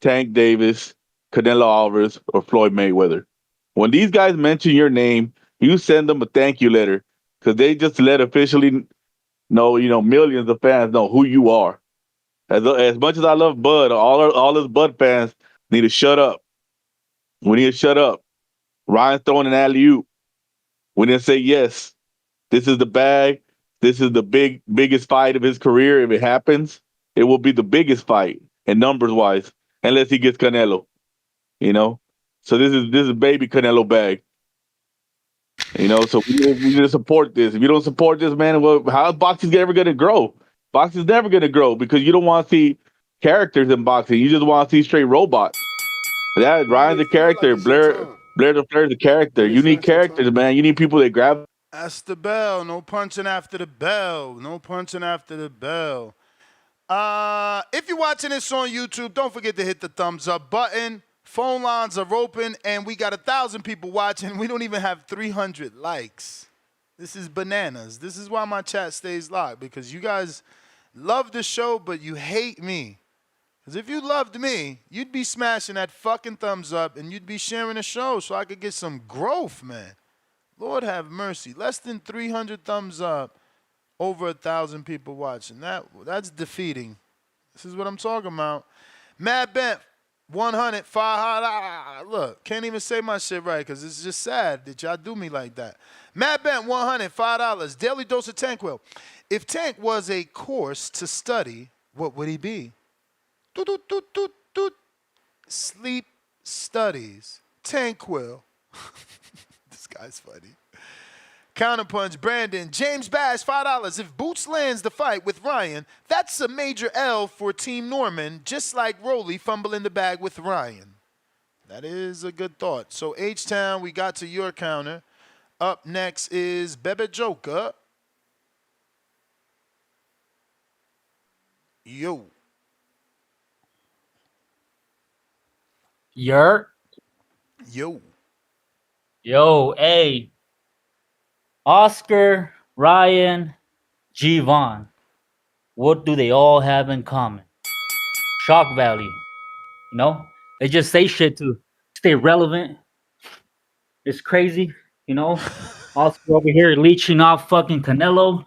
Tank Davis, Canelo Alvarez, or Floyd Mayweather. When these guys mention your name, you send them a thank you letter because they just let officially know, millions of fans know who you are. As much as I love Bud, all his Bud fans need to shut up. We need to shut up. Ryan's throwing an alley-oop. We need to say, yes, this is the bag. This is the biggest fight of his career. If it happens, it will be the biggest fight and numbers-wise, unless he gets Canelo. So this is baby Canelo bag. So we need to support this. If you don't support this, man, well, how is boxing ever going to grow? Boxing's never going to grow because you don't want to see characters in boxing. You just want to see straight robots. Ryan's a character. Blair the Flair's a character. You need characters, man. You need people that grab. That's the bell. No punching after the bell. No punching after the bell. If you're watching this on YouTube, don't forget to hit the thumbs up button. Phone lines are open, and we got 1,000 people watching. We don't even have 300 likes. This is bananas. This is why my chat stays locked, because you guys love the show, but you hate me. Because if you loved me, you'd be smashing that fucking thumbs up, and you'd be sharing the show so I could get some growth, man. Lord have mercy. Less than 300 thumbs up, over 1,000 people watching. That's defeating. This is what I'm talking about. Mad Bent, 100, 500. Look, can't even say my shit right because it's just sad that y'all do me like that. Mad Bent, 100, $5. Daily Dose of Tanquil. If Tank was a course to study, what would he be? Doot, doot, doot, doot, doot. Sleep studies. Tanquil. This guy's funny. Counterpunch, Brandon. James Bass, $5. If Boots lands the fight with Ryan, that's a major L for Team Norman, just like Rolly fumbling the bag with Ryan. That is a good thought. So H-Town, we got to your counter. Up next is Bebe Joker. Yo. Yer. Yo. Yo, hey. Oscar, Ryan, G-Von. What do they all have in common? Shock value. You know? They just say shit to stay relevant. It's crazy, you know? Oscar over here leeching off fucking Canelo.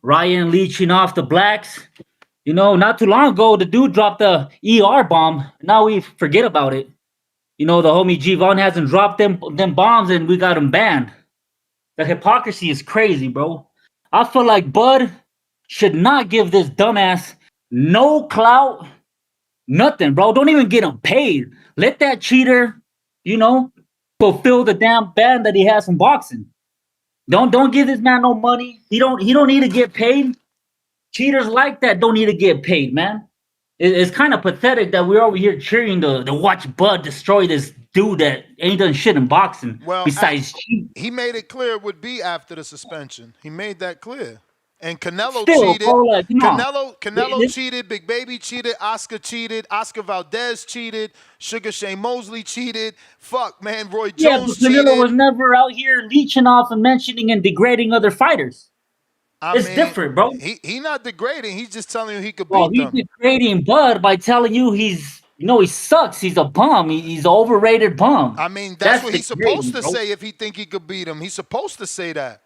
Ryan leeching off the blacks. You know, not too long ago, the dude dropped the ER bomb. Now we forget about it. You know, the homie G-Von hasn't dropped them bombs and we got him banned. The hypocrisy is crazy, bro. I feel like Bud should not give this dumbass no clout, nothing, bro. Don't even get him paid. Let that cheater, you know, fulfill the damn ban that he has from boxing. Don't give this man no money. He don't need to get paid. Cheaters like that don't need to get paid, man. It's kind of pathetic that we're over here cheering to watch Bud destroy this dude that ain't done shit in boxing besides cheat. He made it clear it would be after the suspension. He made that clear. And Canelo Still, cheated. bro, like, come on. Canelo cheated. Big Baby cheated. Oscar cheated. Oscar Valdez cheated. Sugar Shane Mosley cheated. Fuck, man. Roy Jones but Canelo cheated. was never out here leeching off and mentioning and degrading other fighters. It's different, bro. He not degrading. He's just telling you he could Well, beat he's them. degrading Bud by telling you he sucks. He's a bum. He's an overrated bum. I mean, that's what he's supposed to bro. say if he think he could beat him. He's supposed to say that.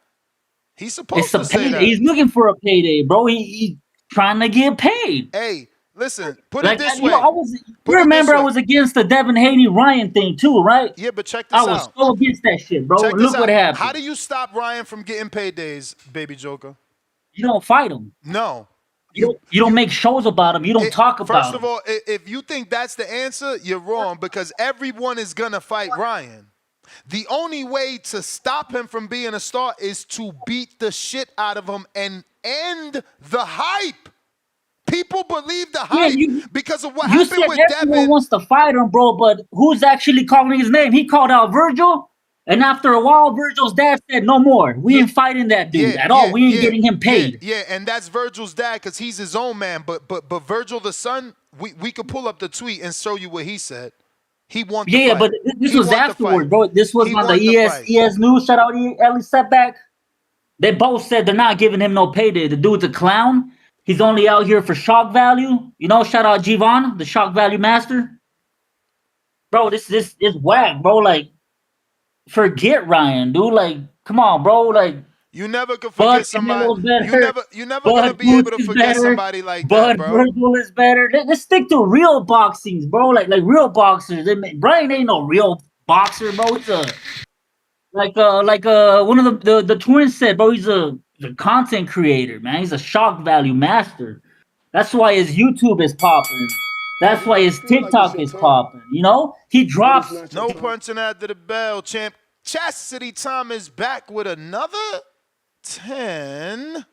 He's supposed to say payday. that. He's looking for a payday, bro. He's trying to get paid. Hey, listen, put Like, it this you way. know, you remember I was against the Devin Haney Ryan thing too, right? Yeah, but check this I out. was so against that shit, bro. Check this Look out. what happened. How do you stop Ryan from getting paydays, Baby Joker? You don't fight him. No. You don't make shows about him. You don't talk about First of him. all, if you think that's the answer, you're wrong because everyone is going to fight Ryan. The only way to stop him from being a star is to beat the shit out of him and end the hype. People believe the hype because of what happened with everyone Devin. wants to fight him, bro, but who's actually calling his name? He called out Virgil, and after a while, Virgil's dad said, no more. We ain't fighting that dude at all. We ain't getting him paid. Yeah, and that's Virgil's dad because he's his own man. But Virgil the son, we could pull up the tweet and show you what he said. He wanted to fight. But this was afterward, bro. This was on the ES News. Shout out Ellie Setback. They both said they're not giving him no payday. The dude's a clown. He's only out here for shock value. You know, shout out G-Von, the shock value master. Bro, this is whack, bro. Like, forget Ryan, dude. Like, come on, bro. Like, you never could forget somebody. You never gonna be able to forget somebody like that, bro. Virgil is better. Let's stick to real boxings, bro. Like real boxers. Brian ain't no real boxer, bro. It's like one of the twins said, bro. He's a content creator, man. He's a shock value master. That's why his YouTube is popping. That's why his TikTok is popping. You know, he drops. No punching after the bell, champ. Chastity Tom is back with another $10.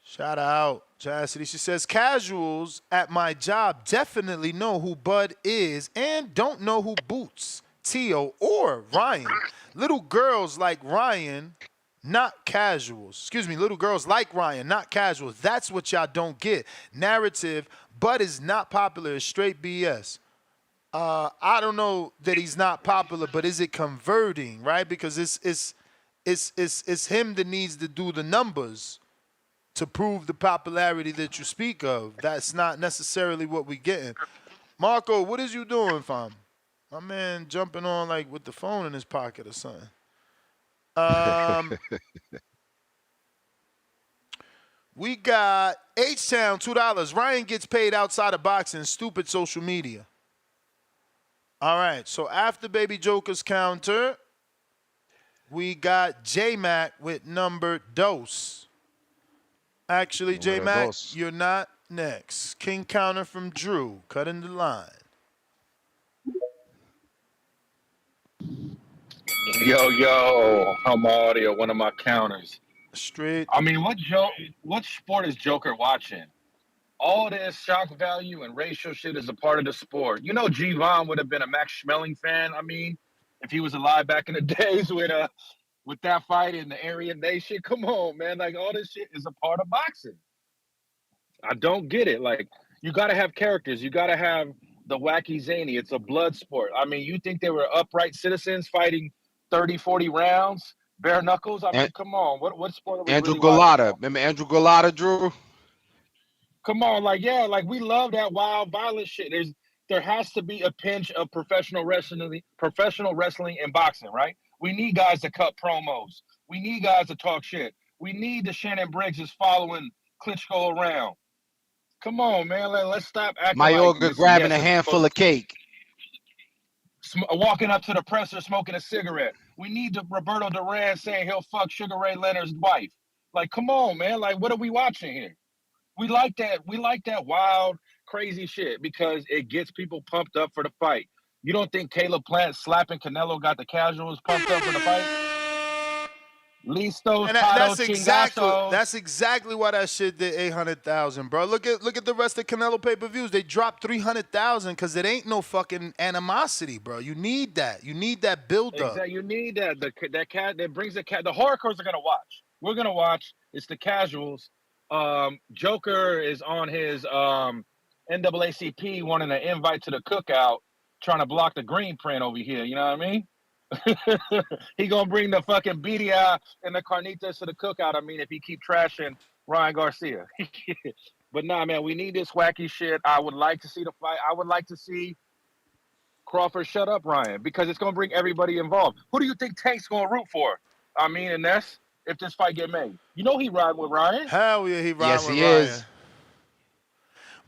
Shout out Chastity. She says, casuals at my job definitely know who Bud is and don't know who Boots, Tio, or Ryan. Little girls like Ryan, not casuals. Excuse me, little girls like Ryan, not casuals. That's what y'all don't get. Narrative, Bud is not popular. It's straight BS. I don't know that he's not popular, but is it converting, right? Because it's him that needs to do the numbers to prove the popularity that you speak of. That's not necessarily what we're getting. Marco, what is you doing, fam? My man jumping on like with the phone in his pocket or something. We got H-Town, $2. Ryan gets paid outside of boxing. Stupid social media. All right, so after Baby Joker's counter, we got J-Mac with number dos. Actually, Número J-Mac, dos. you're not next. King Counter from Drew, cutting the line. Yo, I'm audio, one of my counters. Straight. I mean, what sport is Joker watching? All this shock value and racial shit is a part of the sport. You know, G-Von would have been a Max Schmeling fan. I mean, if he was alive back in the days with that fight in the Aryan Nation. Come on, man. Like, all this shit is a part of boxing. I don't get it. Like, you got to have characters. You got to have the wacky zany. It's a blood sport. I mean, you think they were upright citizens fighting 30, 40 rounds? Bare knuckles? I mean, come on. What sport are we Andrew really watching? Golota. Remember Andrew Golota, Drew? Come on, like, yeah, like, we love that wild, violent shit. There has to be a pinch of professional wrestling and boxing, right? We need guys to cut promos. We need guys to talk shit. We need the Shannon Briggs is following Klitschko around. Come on, man. Let's stop acting like Mayorga grabbing a handful of cake. Walking up to the presser smoking a cigarette. We need the Roberto Duran saying he'll fuck Sugar Ray Leonard's wife. Like, come on, man. Like, what are we watching here? We like that. We like that wild, crazy shit because it gets people pumped up for the fight. You don't think Caleb Plant slapping Canelo got the casuals pumped up for the fight? Listos, And that's exactly why that shit did 800,000, bro. Look at the rest of Canelo pay-per-views. They dropped 300,000 because it ain't no fucking animosity, bro. You need that. You need that build-up. Exactly. You need that. That cat that brings the cat. The hardcores are gonna watch. We're gonna watch. It's the casuals. Joker is on his NAACP wanting an invite to the cookout, trying to block the green print over here. You know what I mean? He gonna bring the fucking birria and the carnitas to the cookout. I mean, if he keep trashing Ryan Garcia. But nah, man, we need this wacky shit. I would like to see the fight. I would like to see Crawford shut up Ryan because it's gonna bring everybody involved. Who do you think Tank's gonna root for? I mean, Ennis, if this fight get made, you know he riding with Ryan. Hell yeah, he riding yes, with he Ryan. is.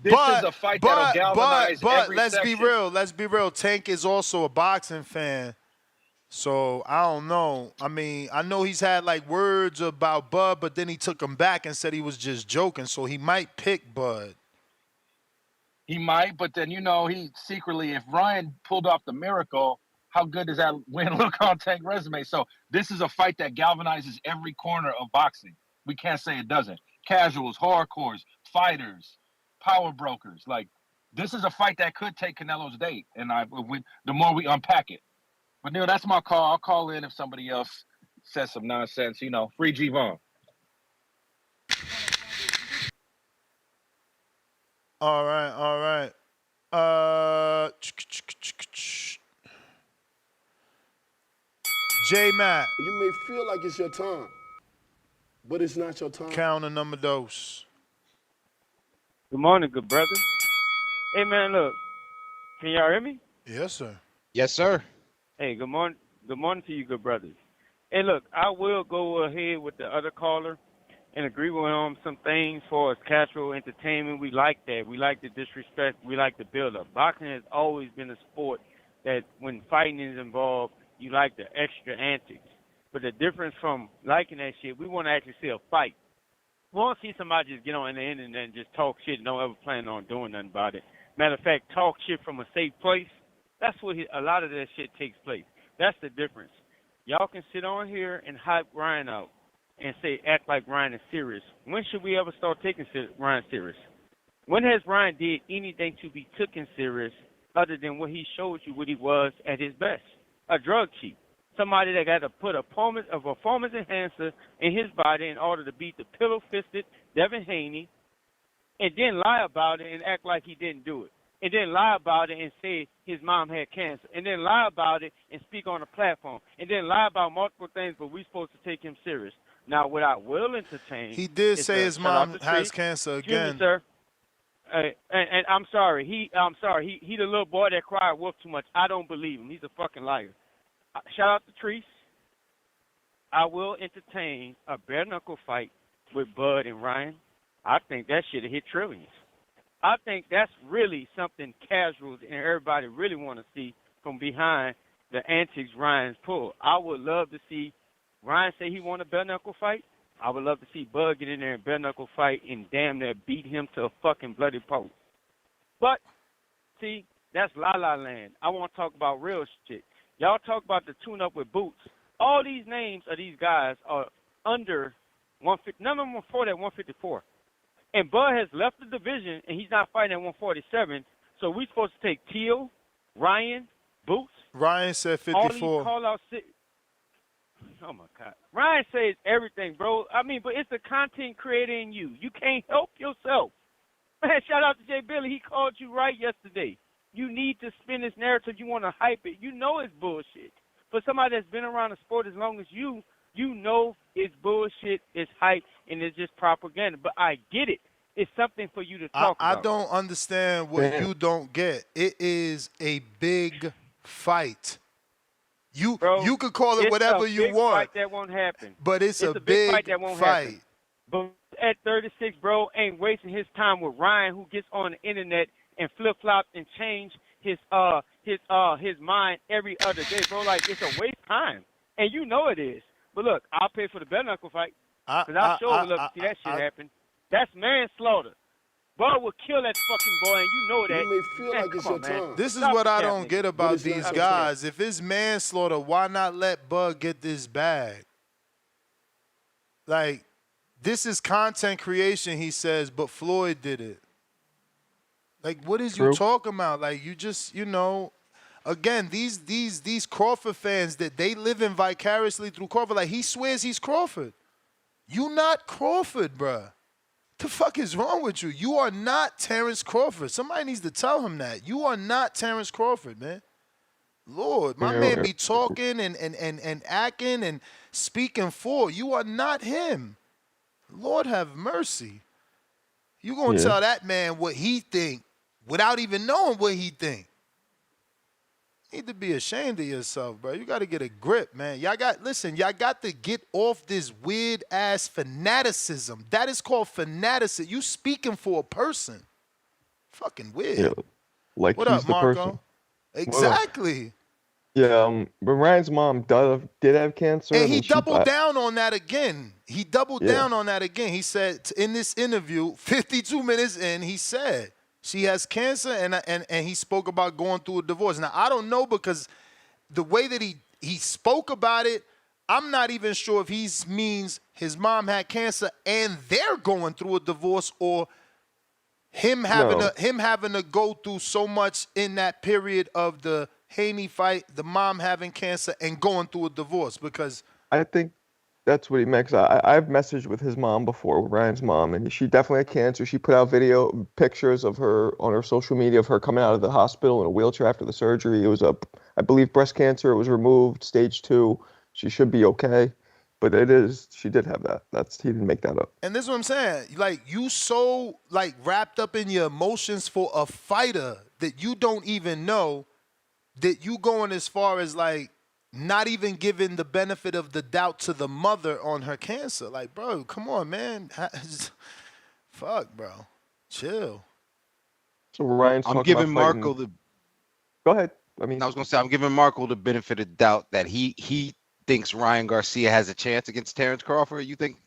This is a fight that'll galvanize every let's section. be real. Let's be real. Tank is also a boxing fan. So, I don't know. I mean, I know he's had, like, words about Bud, but then he took him back and said he was just joking. So, he might pick Bud. He might, but then, you know, he secretly, if Ryan pulled off the miracle, how good does that win look on Tank's resume? So, this is a fight that galvanizes every corner of boxing. We can't say it doesn't. Casuals, hardcores, fighters, power brokers. Like, this is a fight that could take Canelo's date. And the more we unpack it. But, Neil, that's my call. I'll call in if somebody else says some nonsense. You know, free G-Von. All right. J-Mac. You may feel like it's your time, but it's not your time. Counter number dos. Good morning, good brother. Hey, man, look. Can y'all hear me? Yes, sir. Yes, sir. Hey, good morning. Good morning to you, good brothers. Hey, look, I will go ahead with the other caller and agree with him on some things for us casual entertainment. We like that. We like the disrespect. We like the build-up. Boxing has always been a sport that when fighting is involved, you like the extra antics. But the difference from liking that shit, we want to actually see a fight. We want to see somebody just get on the internet and just talk shit and don't ever plan on doing nothing about it. Matter of fact, talk shit from a safe place. That's where a lot of that shit takes place. That's the difference. Y'all can sit on here and hype Ryan out and act like Ryan is serious. When should we ever start taking Ryan serious? When has Ryan did anything to be taken serious other than what he showed you what he was at his best? A drug cheat. Somebody that got to put a performance enhancer in his body in order to beat the pillow-fisted Devin Haney and then lie about it and act like he didn't do it. And then lie about it and say his mom had cancer. And then lie about it and speak on a platform. And then lie about multiple things, but we're supposed to take him serious. Now, what I will entertain... He did say his mom has cancer again. Excuse me, sir. And I'm sorry. He the little boy that cried wolf too much. I don't believe him. He's a fucking liar. Shout out to Treese. I will entertain a bare-knuckle fight with Bud and Ryan. I think that shit hit trillions. I think that's really something casuals and everybody really want to see from behind the antics Ryan's pulled. I would love to see Ryan said he want a bare knuckle fight. I would love to see Bud get in there and bare knuckle fight and damn near beat him to a fucking bloody pulp. But see, that's La La Land. I want to talk about real shit. Y'all talk about the tune up with Boots. All these names of these guys are under 150. None of them are 40 at 154. And Bud has left the division and he's not fighting at 147. So we supposed to take Teal, Ryan, Boots. Ryan said All 54. these call out. Oh my God. Ryan says everything, bro. I mean, but it's the content creator in you. You can't help yourself. Man, shout out to Jay Billy. He called you right yesterday. You need to spin this narrative. You want to hype it. You know it's bullshit. For somebody that's been around the sport as long as you know it's bullshit, it's hype, and it's just propaganda. But I get it. It's something for you to talk about. I don't understand what you don't get. It is a big fight. You could call it whatever you want. Fight that won't happen. But it's a big fight fight that won't happen. But at 36, bro, ain't wasting his time with Ryan, who gets on the internet and flip flop and change his mind every other day, bro. Like, it's a waste of time, and you know it is. But look, I'll pay for the bare knuckle fight because I sure would love to see that shit happen. That's manslaughter. Bud will kill that fucking boy, and you know that. You may feel like it's your time. This is what I don't get about these guys. If it's manslaughter, why not let Bud get this bag? Like, this is content creation, he says, but Floyd did it. Like, what is you talking about? Like, you just, again, these Crawford fans, that they live in vicariously through Crawford. Like, he swears he's Crawford. You not Crawford, bruh. The fuck is wrong with you? You are not Terrence Crawford. Somebody needs to tell him that. You are not Terrence Crawford, man. Lord, my man be talking and acting and speaking for. You are not him. Lord have mercy. You gonna tell that man what he think without even knowing what he think. You need to be ashamed of yourself, bro. You got to get a grip, man. Y'all got to get off this weird ass fanaticism. That is called fanaticism. You speaking for a person. Fucking weird. Yeah, like what he's up, the Marco? person. Exactly. Yeah, but Ryan's mom did have cancer. And he doubled down on that again. He doubled down on that again. He said in this interview, 52 minutes in, he said she has cancer, and he spoke about going through a divorce. Now, I don't know, because the way that he spoke about it, I'm not even sure if he means his mom had cancer and they're going through a divorce, or him having to go through so much in that period of the Haney fight, the mom having cancer and going through a divorce. Because I think that's what he makes. I've messaged with his mom before, with Ryan's mom, and she definitely had cancer. She put out pictures of her on her social media of her coming out of the hospital in a wheelchair after the surgery. It was I believe, breast cancer. It was removed, stage 2. She should be okay, but she did have that. He didn't make that up. And this is what I'm saying. Like, you so wrapped up in your emotions for a fighter that you don't even know that you going as far as not even giving the benefit of the doubt to the mother on her cancer. Like, bro, come on, man. Fuck, bro. Chill. So Ryan's I'm giving Marco the. Go ahead. I was gonna say I'm giving Marco the benefit of the doubt that he thinks Ryan Garcia has a chance against Terrence Crawford. You think?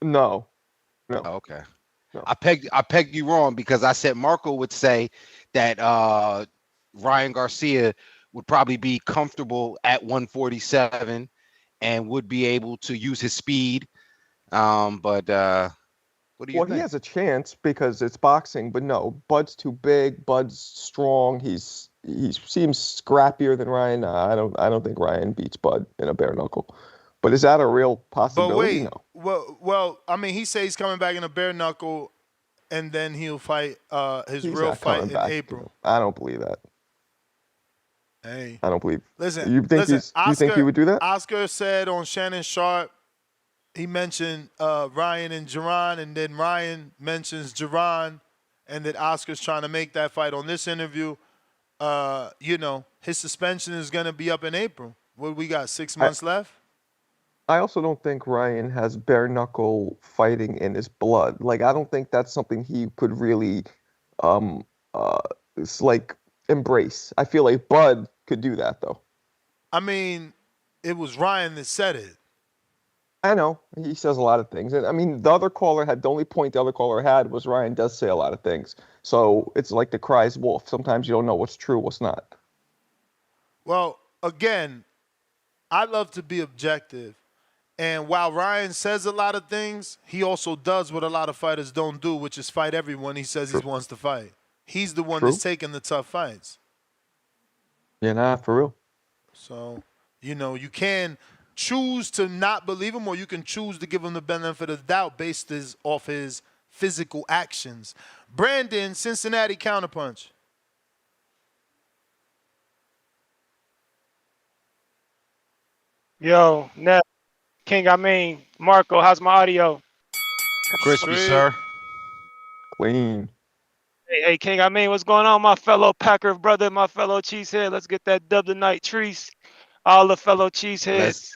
No. Oh, okay. No. I pegged you wrong, because I said Marco would say that Ryan Garcia would probably be comfortable at 147 and would be able to use his speed. But what do you think? He has a chance because it's boxing, but no, Bud's too big. Bud's strong. He seems scrappier than Ryan. I don't think Ryan beats Bud in a bare knuckle. But is that a real possibility? But wait, well, I mean, he says he's coming back in a bare knuckle, and then he'll fight his real fight in April. I don't believe that. Hey, I don't believe. Listen, you think he would do that? Oscar said on Shannon Sharp, he mentioned Ryan and Jerron, and then Ryan mentions Jerron, and that Oscar's trying to make that fight on this interview. His suspension is going to be up in April. What we got? 6 months left. I also don't think Ryan has bare knuckle fighting in his blood. Like, I don't think that's something he could really, embrace. I feel like Bud could do that, though. I mean, it was Ryan that said it. I know he says a lot of things, and I mean the only point the other caller had was Ryan does say a lot of things. So it's like the cries wolf. Sometimes you don't know what's true, what's not. Well, again, I love to be objective. And while Ryan says a lot of things, he also does what a lot of fighters don't do, which is fight everyone he says he wants to fight. He's the one that's taking the tough fights. Yeah, nah, for real. So, you can choose to not believe him, or you can choose to give him the benefit of the doubt based off his physical actions. Brandon, Cincinnati Counterpunch. Yo, Ned, King, Marco, how's my audio? Crispy, sir. Clean. Hey, King, what's going on, my fellow Packer brother, my fellow cheesehead? Let's get that dub tonight, Treese. All the fellow cheeseheads.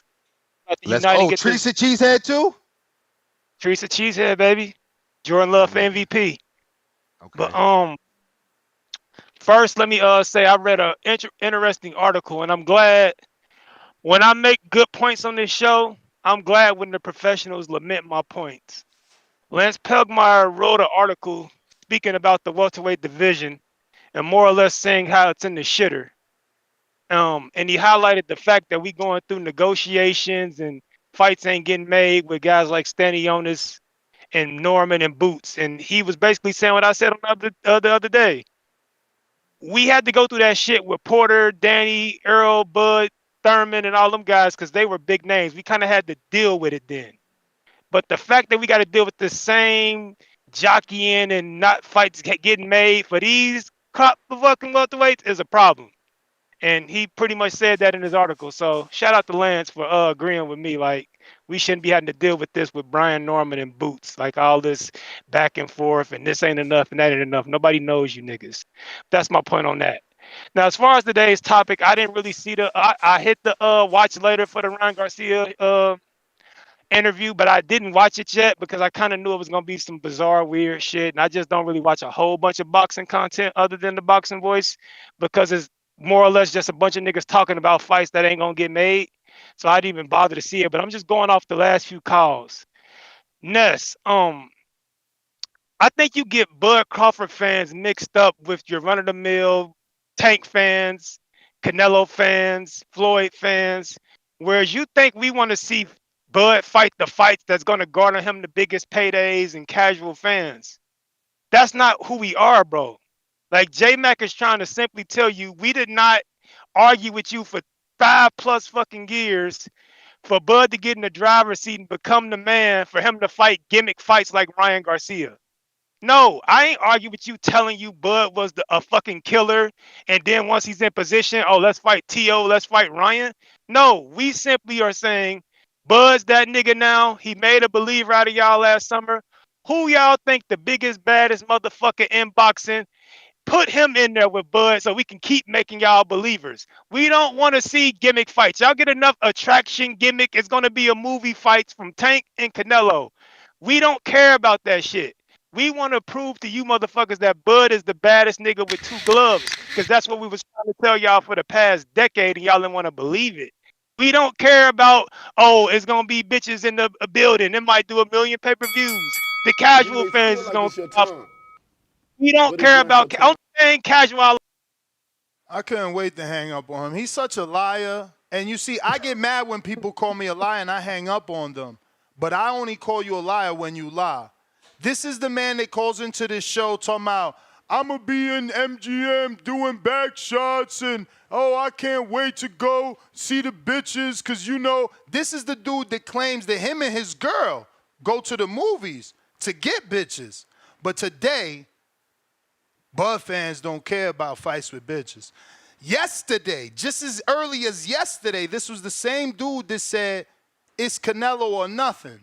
Let's Treese a cheesehead too? Treese a cheesehead, baby. Jordan Love for MVP. Okay. But first, let me say I read an interesting article, and I'm glad when I make good points on this show, I'm glad when the professionals lament my points. Lance Pugmire wrote an article speaking about the welterweight division and more or less saying how it's in the shitter. And he highlighted the fact that we going through negotiations and fights ain't getting made with guys like Stanionis and Norman and Boots. And he was basically saying what I said on the other day. We had to go through that shit with Porter, Danny, Earl, Bud, Thurman, and all them guys because they were big names. We kind of had to deal with it then. But the fact that we got to deal with the same jockeying and not fights getting made for these fucking welterweights is a problem. And he pretty much said that in his article. So shout out to Lance for agreeing with me. Like, we shouldn't be having to deal with this with Brian Norman and Boots. Like, all this back and forth and this ain't enough and that ain't enough. Nobody knows you niggas. That's my point on that. Now, as far as today's topic, I didn't really see I hit the watch later for the Ryan Garcia interview, but I didn't watch it yet because I kind of knew it was going to be some bizarre, weird shit. And I just don't really watch a whole bunch of boxing content other than the Boxing Voice because it's more or less just a bunch of niggas talking about fights that ain't going to get made. So I didn't even bother to see it, but I'm just going off the last few calls. Ness, I think you get Bud Crawford fans mixed up with your run-of-the-mill Tank fans, Canelo fans, Floyd fans, whereas you think we want to see Bud fight the fights that's going to garner him the biggest paydays and casual fans. That's not who we are, bro. Like, J-Mac is trying to simply tell you, we did not argue with you for 5+ fucking years for Bud to get in the driver's seat and become the man for him to fight gimmick fights like Ryan Garcia. No, I ain't argue with you telling you Bud was a fucking killer, and then once he's in position, oh, let's fight T.O., let's fight Ryan. No, we simply are saying, Bud's that nigga now. He made a believer out of y'all last summer. Who y'all think the biggest, baddest motherfucker in boxing? Put him in there with Bud so we can keep making y'all believers. We don't want to see gimmick fights. Y'all get enough attraction gimmick. It's going to be a movie fights from Tank and Canelo. We don't care about that shit. We want to prove to you motherfuckers that Bud is the baddest nigga with 2 gloves because that's what we was trying to tell y'all for the past decade and y'all didn't want to believe it. We don't care about, oh, it's going to be bitches in the building. It might do 1 million pay-per-views. The casual fans is going to... We don't care about... I'm saying casual... I couldn't wait to hang up on him. He's such a liar. And you see, I get mad when people call me a liar and I hang up on them. But I only call you a liar when you lie. This is the man that calls into this show talking about, I'm going to be in MGM doing back shots and, oh, I can't wait to go see the bitches because, this is the dude that claims that him and his girl go to the movies to get bitches. But today, Bud fans don't care about fights with bitches. Yesterday, just as early as yesterday, this was the same dude that said, it's Canelo or nothing.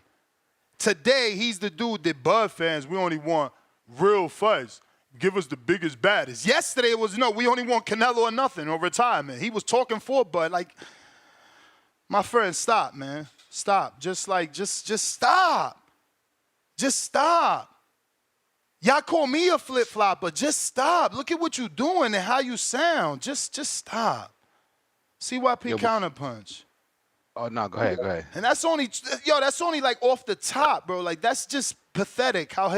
Today, he's the dude that Bud fans, we only want real fights. Give us the biggest, baddest. Yesterday, it was, no, we only want Canelo or nothing or retirement. He was talking for Bud. Like, my friend, stop, man. Stop. Just stop. Just stop. Y'all call me a flip-flopper. Just stop. Look at what you're doing and how you sound. Just stop. CYP Counterpunch. Oh no, go ahead, go ahead. And that's only like off the top, bro. Like that's just pathetic how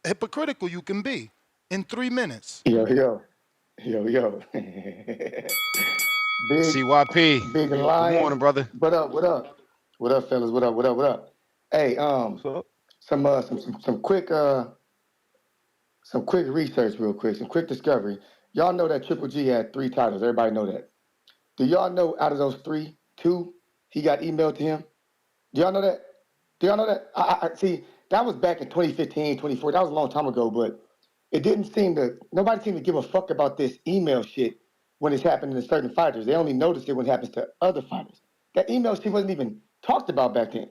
hypocritical you can be in 3 minutes. Yo. Big CYP. Big Good Lion. morning, brother. What up? What up, fellas? What up? Hey, some quick research real quick, some quick discovery. Y'all know that Triple G had 3 titles. Everybody know that. Do y'all know out of those 3, 2 he got emailed to him? Do y'all know that? I see, that was back in 2015, 2014. That was a long time ago, but nobody seemed to give a fuck about this email shit when it's happening to certain fighters. They only notice it when it happens to other fighters. That email shit wasn't even talked about back then.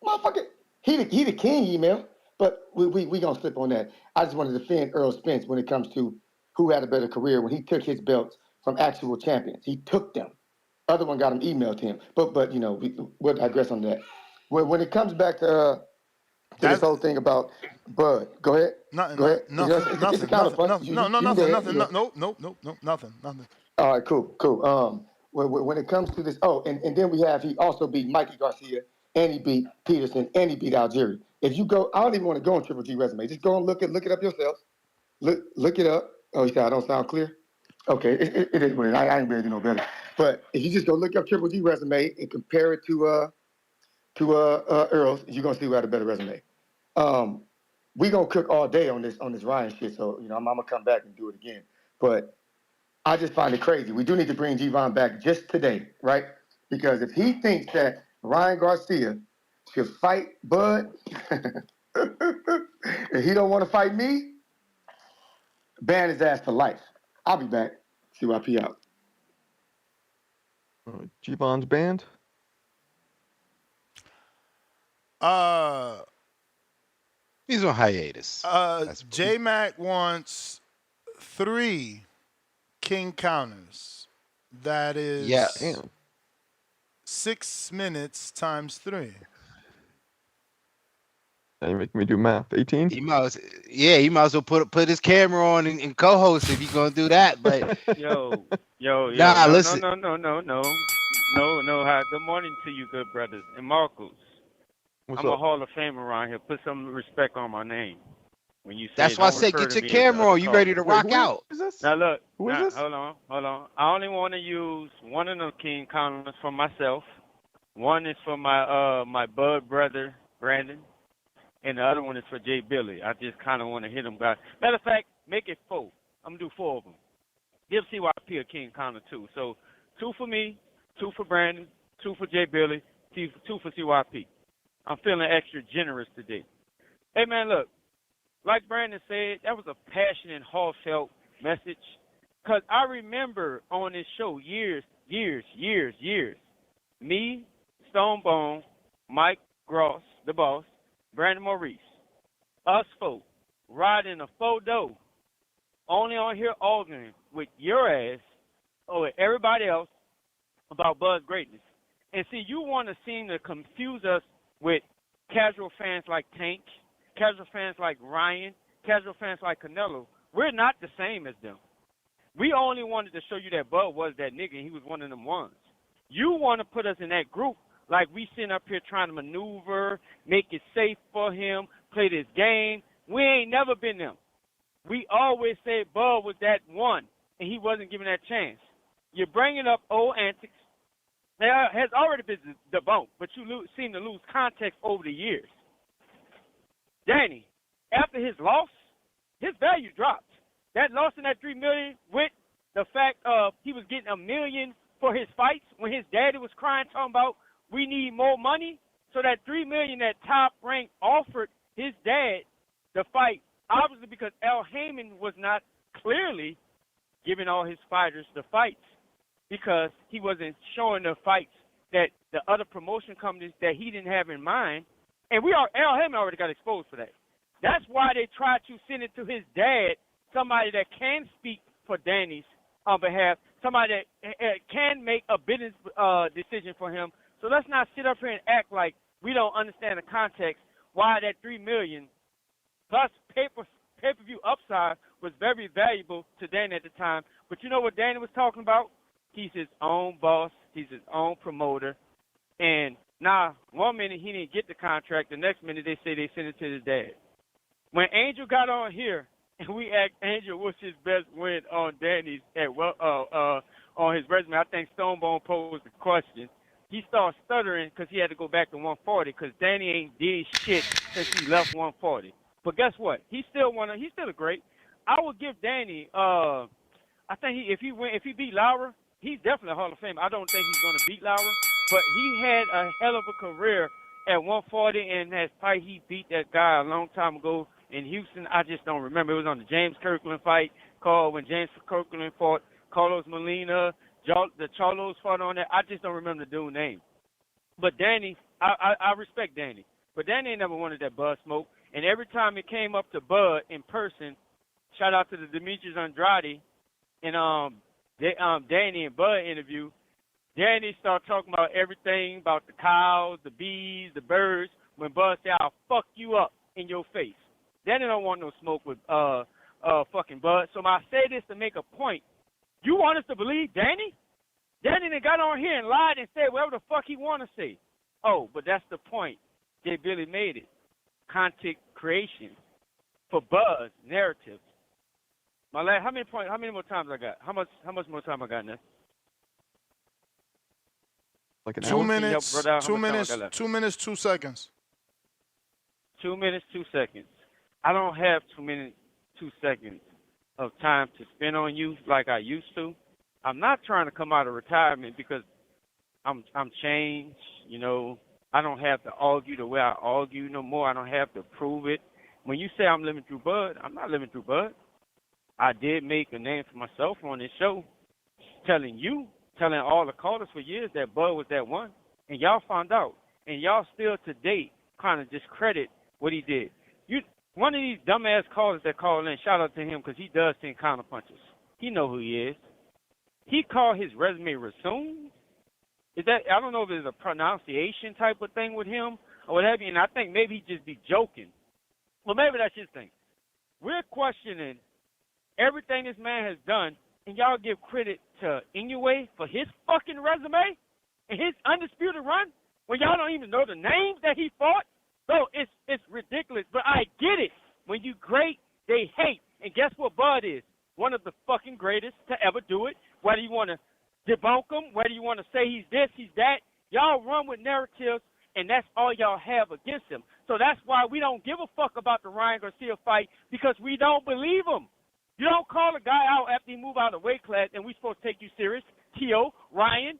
Motherfucker, he the king email, but we gonna slip on that. I just want to defend Earl Spence when it comes to who had a better career when he took his belts from actual champions. He took them. Other one got them emailed to him. But you know, we'll digress on that. When it comes back to this whole thing about Bud, go ahead. Go ahead. It's a counterpunch. Nothing. All right, cool. When it comes to this, and then he also beat Mikey Garcia, and he beat Peterson, and he beat Algieri. If you go, I don't even want to go on Triple G resume. Just go and look it up yourself. Look it up. Oh, you said I don't sound clear? Okay, it is what it is. I ain't gonna do no better. But if you just go look up Triple G resume and compare it to Earl's, you're gonna see who had a better resume. We gonna cook all day on this Ryan shit. So I'm gonna come back and do it again. But I just find it crazy. We do need to bring G-Von back just today, right? Because if he thinks that Ryan Garcia should fight Bud, and he don't want to fight me, ban his ass for life. I'll be back. CYP out. G-Von's banned? He's on hiatus. J-Mac wants 3 king counters. That is 6 minutes times 3. Now you're making me do math. 18? He might as well put his camera on and co-host if you're gonna do that. But yo. Nah, listen. No. Hi. Good morning to you, good brothers. And Marcos, What's I'm up? a Hall of Famer around here. Put some respect on my name. When you say That's why I don't said refer get to your me as camera the on. You ready to caller. rock out? Who is this? Now look. Who is this? Hold on. I only want to use one of the king counters for myself. One is for my bud brother Brandon, and the other one is for Jay Billy. I just kind of want to hit them guys. Matter of fact, make it 4. I'm gonna do 4 of them. Give CYP a king counter too. So 2 for me, 2 for Brandon, 2 for Jay Billy, 2 for CYP. I'm feeling extra generous today. Hey man, look. Like Brandon said, that was a passionate, heartfelt message. Because I remember on this show years, me, Stonebone, Mike Gross, the boss, Brandon Maurice, us folk, riding a photo, only on here arguing with your ass or with everybody else about Bud's greatness. And see, you want to seem to confuse us with casual fans like Tank, casual fans like Ryan, casual fans like Canelo. We're not the same as them. We only wanted to show you that Bud was that nigga and he was one of them ones. You want to put us in that group like we sitting up here trying to maneuver, make it safe for him, play this game. We ain't never been them. We always said Bud was that one and he wasn't given that chance. You're bringing up old antics. That has already been debunked, but you seem to lose context over the years. Danny, after his loss, his value dropped. That loss in that $3 million with the fact of he was getting $1 million for his fights when his daddy was crying, talking about we need more money. So that $3 million that Top Rank offered his dad the fight, obviously because Al Heyman was not clearly giving all his fighters the fights because he wasn't showing the fights that the other promotion companies that he didn't have in mind. And Al Heyman already got exposed for that. That's why they tried to send it to his dad, somebody that can speak for Danny's on behalf, somebody that can make a business decision for him. So let's not sit up here and act like we don't understand the context why that $3 million plus pay-per-view upside was very valuable to Danny at the time. But you know what Danny was talking about? He's his own boss. He's his own promoter. And now, one minute he didn't get the contract, the next minute they say they sent it to his dad. When Angel got on here and we asked Angel what's his best win on Danny's on his resume, I think Stonebone posed the question. He started stuttering because he had to go back to 140 because Danny ain't did shit since he left 140. But guess what? He's still a great. I would give Danny. I think if he beat Lauer, he's definitely a Hall of Fame. I don't think he's gonna beat Lauer, but he had a hell of a career at 140, and that fight he beat that guy a long time ago in Houston. I just don't remember. It was on the James Kirkland fight called when James Kirkland fought Carlos Molina. The Charlos fought on that. I just don't remember the dude's name. But Danny, I respect Danny. But Danny ain't never wanted that Bud smoke. And every time it came up to Bud in person, shout out to the Demetrius Andrade and Danny and Bud interview, Danny started talking about everything, about the cows, the bees, the birds, when Bud said, I'll fuck you up in your face. Danny don't want no smoke with fucking Bud. So I say this to make a point. You want us to believe Danny? Danny done got on here and lied and said whatever the fuck he want to say. Oh, but that's the point. Jay Billy made it. Content creation for buzz narratives. How many more times I got? How much more time I got now? Like an 2 hour? minutes. 2 minutes. 2 minutes. 2 seconds. 2 minutes, 2 seconds. I don't have 2 minutes, 2 seconds of time to spend on you like I used to. I'm not trying to come out of retirement because I'm changed. You know, I don't have to argue the way I argue no more. I don't have to prove it. When you say I'm living through Bud, I'm not living through Bud. I did make a name for myself on this show, telling all the callers for years that Bud was that one, and y'all found out, and y'all still to date kind of discredit what he did. One of these dumbass callers that call in, shout out to him because he does send counter punches. He know who he is. He called his resume Rasoon. I don't know if it's a pronunciation type of thing with him or what have you, and I think maybe he just be joking. Well, maybe that's his thing. We're questioning everything this man has done, and y'all give credit to Inoue for his fucking resume and his undisputed run when y'all don't even know the names that he fought. So it's ridiculous, but I get it. When you great, they hate. And guess what Bud is? One of the fucking greatest to ever do it. Whether you want to debunk him, whether you want to say he's this, he's that, y'all run with narratives, and that's all y'all have against him. So that's why we don't give a fuck about the Ryan Garcia fight, because we don't believe him. You don't call a guy out after he move out of weight class, and we supposed to take you serious. T.O., Ryan.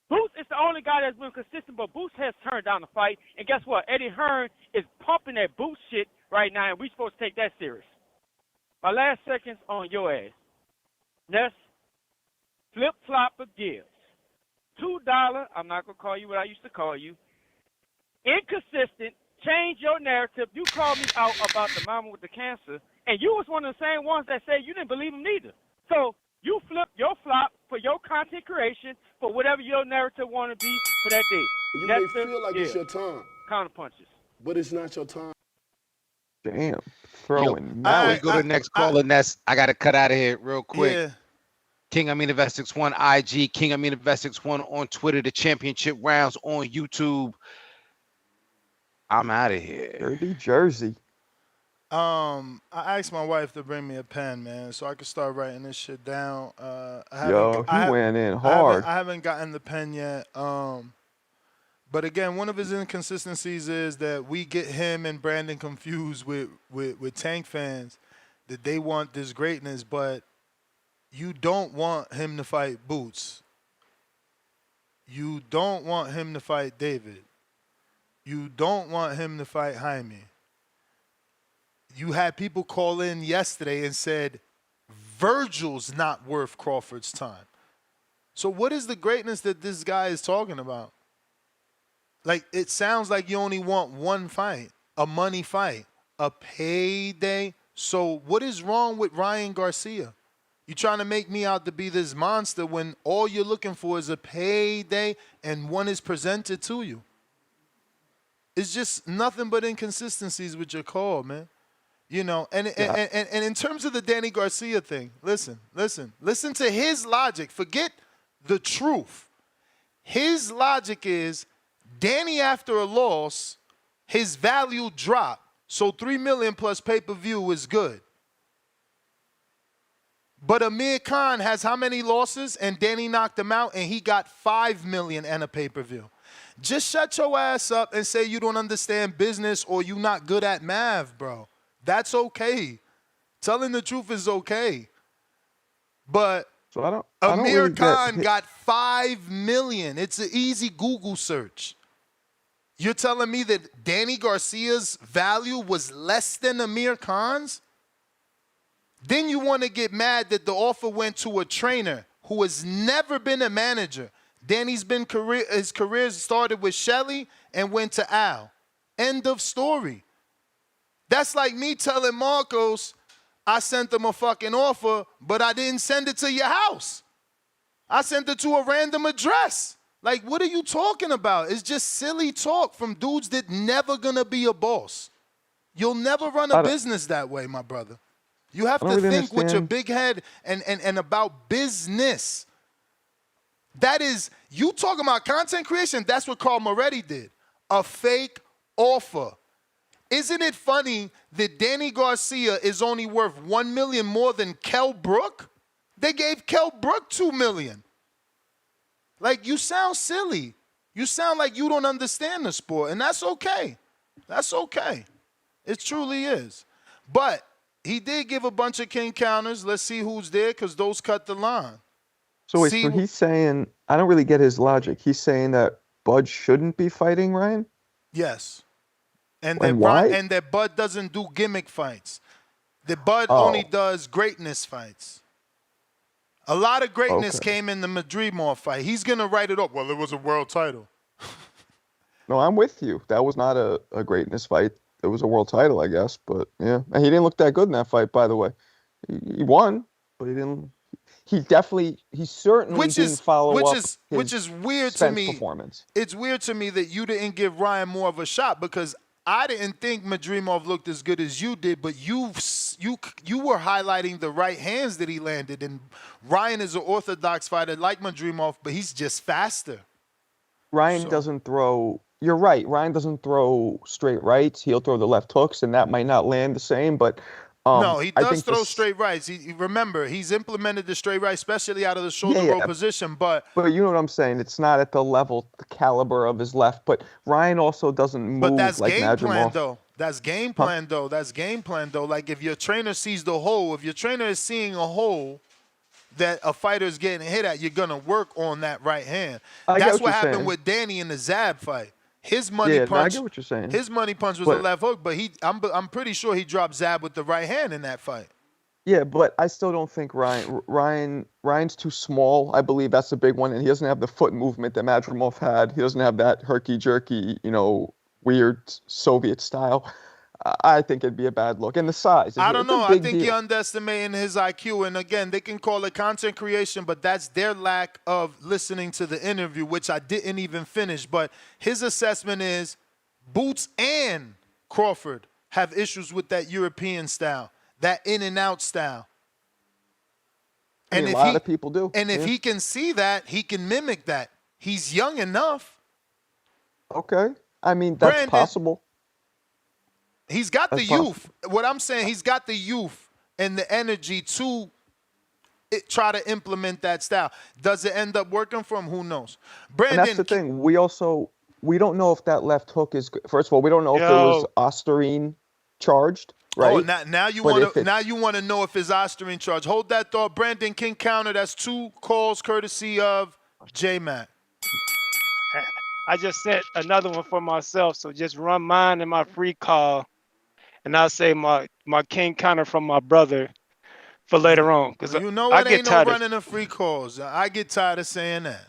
Boots is the only guy that's been consistent, but Boots has turned down the fight. And guess what? Eddie Hearn is pumping that Boots shit right now, and we supposed to take that serious. My last seconds on your ass. Ness, flip-flop or gives. $2, I'm not going to call you what I used to call you. Inconsistent, change your narrative. You called me out about the mama with the cancer, and you was one of the same ones that said you didn't believe him neither. So you flip your flop for your content creation for whatever your narrative want to be for that day. You may feel like it's your time. Counter punches. But it's not your time. Damn. Throwing. Before we go to the next caller, Ness, I got to cut out of here real quick. Yeah. King Amin Invest 61 IG, King Amin Invest 61 on Twitter, the championship rounds on YouTube. I'm out of here. Dirty Jersey. I asked my wife to bring me a pen, man, so I could start writing this shit down. He went in hard. I haven't gotten the pen yet. But again, one of his inconsistencies is that we get him and Brandon confused with Tank fans, that they want this greatness, but you don't want him to fight Boots. You don't want him to fight David. You don't want him to fight Jaime. You had people call in yesterday and said, Virgil's not worth Crawford's time. So what is the greatness that this guy is talking about? Like, it sounds like you only want one fight, a money fight, a payday. So what is wrong with Ryan Garcia? You trying to make me out to be this monster when all you're looking for is a payday and one is presented to you. It's just nothing but inconsistencies with your call, man. You know, and in terms of the Danny Garcia thing, listen to his logic. Forget the truth. His logic is Danny, after a loss, his value dropped. So $3 million plus pay-per-view is good. But Amir Khan has how many losses? And Danny knocked him out, and he got $5 million and a pay-per-view. Just shut your ass up and say you don't understand business or you not good at math, bro. That's okay. Telling the truth is okay. But So I don't Amir really Khan got $5 million. It's an easy Google search. You're telling me that Danny Garcia's value was less than Amir Khan's? Then you want to get mad that the offer went to a trainer who has never been a manager. Danny's his career started with Shelly and went to Al. End of story. That's like me telling Marcos, I sent him a fucking offer, but I didn't send it to your house. I sent it to a random address. Like, what are you talking about? It's just silly talk from dudes that never gonna be a boss. You'll never run a business that way, my brother. You have to think with your big head and about business. That is, you talking about content creation, that's what Carl Moretti did. A fake offer. Isn't it funny that Danny Garcia is only worth $1 million more than Kell Brook? They gave Kell Brook $2 million. Like, you sound silly. You sound like you don't understand the sport, and that's okay. That's okay. It truly is. But he did give a bunch of king counters. Let's see who's there, because those cut the line. So wait, so he's saying, I don't really get his logic. He's saying that Bud shouldn't be fighting Ryan? Yes. And why? And that Bud doesn't do gimmick fights. That Bud only does greatness fights. A lot of greatness came in the Madrimov fight. He's going to write it up. Well, it was a world title. No, I'm with you. That was not a greatness fight. It was a world title, I guess. But, yeah. And he didn't look that good in that fight, by the way. He won, but he didn't. He certainly didn't follow up which is weird to me. Performance. It's weird to me that you didn't give Ryan more of a shot, because I didn't think Madrimov looked as good as you did, but you were highlighting the right hands that he landed. And Ryan is an orthodox fighter like Madrimov, but he's just faster. Ryan doesn't throw. You're right. Ryan doesn't throw straight rights. He'll throw the left hooks, and that might not land the same, but. No, he does throw straight rights. Remember, he's implemented the straight right, especially out of the shoulder roll position. But you know what I'm saying? It's not at the level, the caliber of his left. But Ryan also doesn't move like Madrimov. But that's game plan, though. That's game plan, though. That's game plan, though. Like, if your trainer sees the hole, if your trainer is seeing a hole that a fighter is getting hit at, you're going to work on that right hand. That's what happened with Danny in the Zab fight. His money punch. I get what you're saying. His money punch was a left hook, but I'm pretty sure he dropped Zab with the right hand in that fight. Yeah, but I still don't think Ryan's too small. I believe that's the big one, and he doesn't have the foot movement that Madrimov had. He doesn't have that herky-jerky, weird Soviet style. I think it'd be a bad look. And the size. I don't know. I think you're underestimating his IQ. And again, they can call it content creation, but that's their lack of listening to the interview, which I didn't even finish. But his assessment is Boots and Crawford have issues with that European style, that in and out style. And a lot of people do. And if he can see that, he can mimic that. He's young enough. Okay. I mean, that's possible. He's got the youth. What I'm saying, he's got the youth and the energy to try to implement that style. Does it end up working for him? Who knows? Brandon, and that's the thing. We don't know if that left hook is. First of all, we don't know if it was Osterine charged. Right? Oh, now you want to know if it's Osterine charged. Hold that thought, Brandon. King counter. That's 2 calls courtesy of J-Mac. I just set another one for myself, so just run mine and my free call, and I'll say my king counter from my brother for later on. Because you know what? Ain't no running of free calls. I get tired of saying that.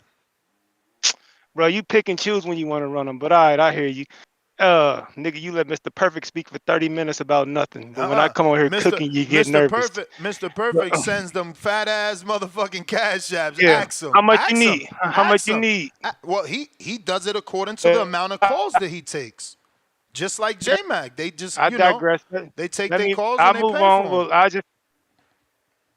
Bro, you pick and choose when you want to run them, but all right, I hear you. Nigga, you let Mr. Perfect speak for 30 minutes about nothing. But when I come over here cooking, you get nervous. Mr. Perfect sends them fat ass motherfucking cash apps. Yeah. Ask him. How much you need? How much you need? Well, he does it according to the amount of calls that he takes. Just like J-Mac. They just, I digress. They take their calls I'll and they move pay on. for them. Well,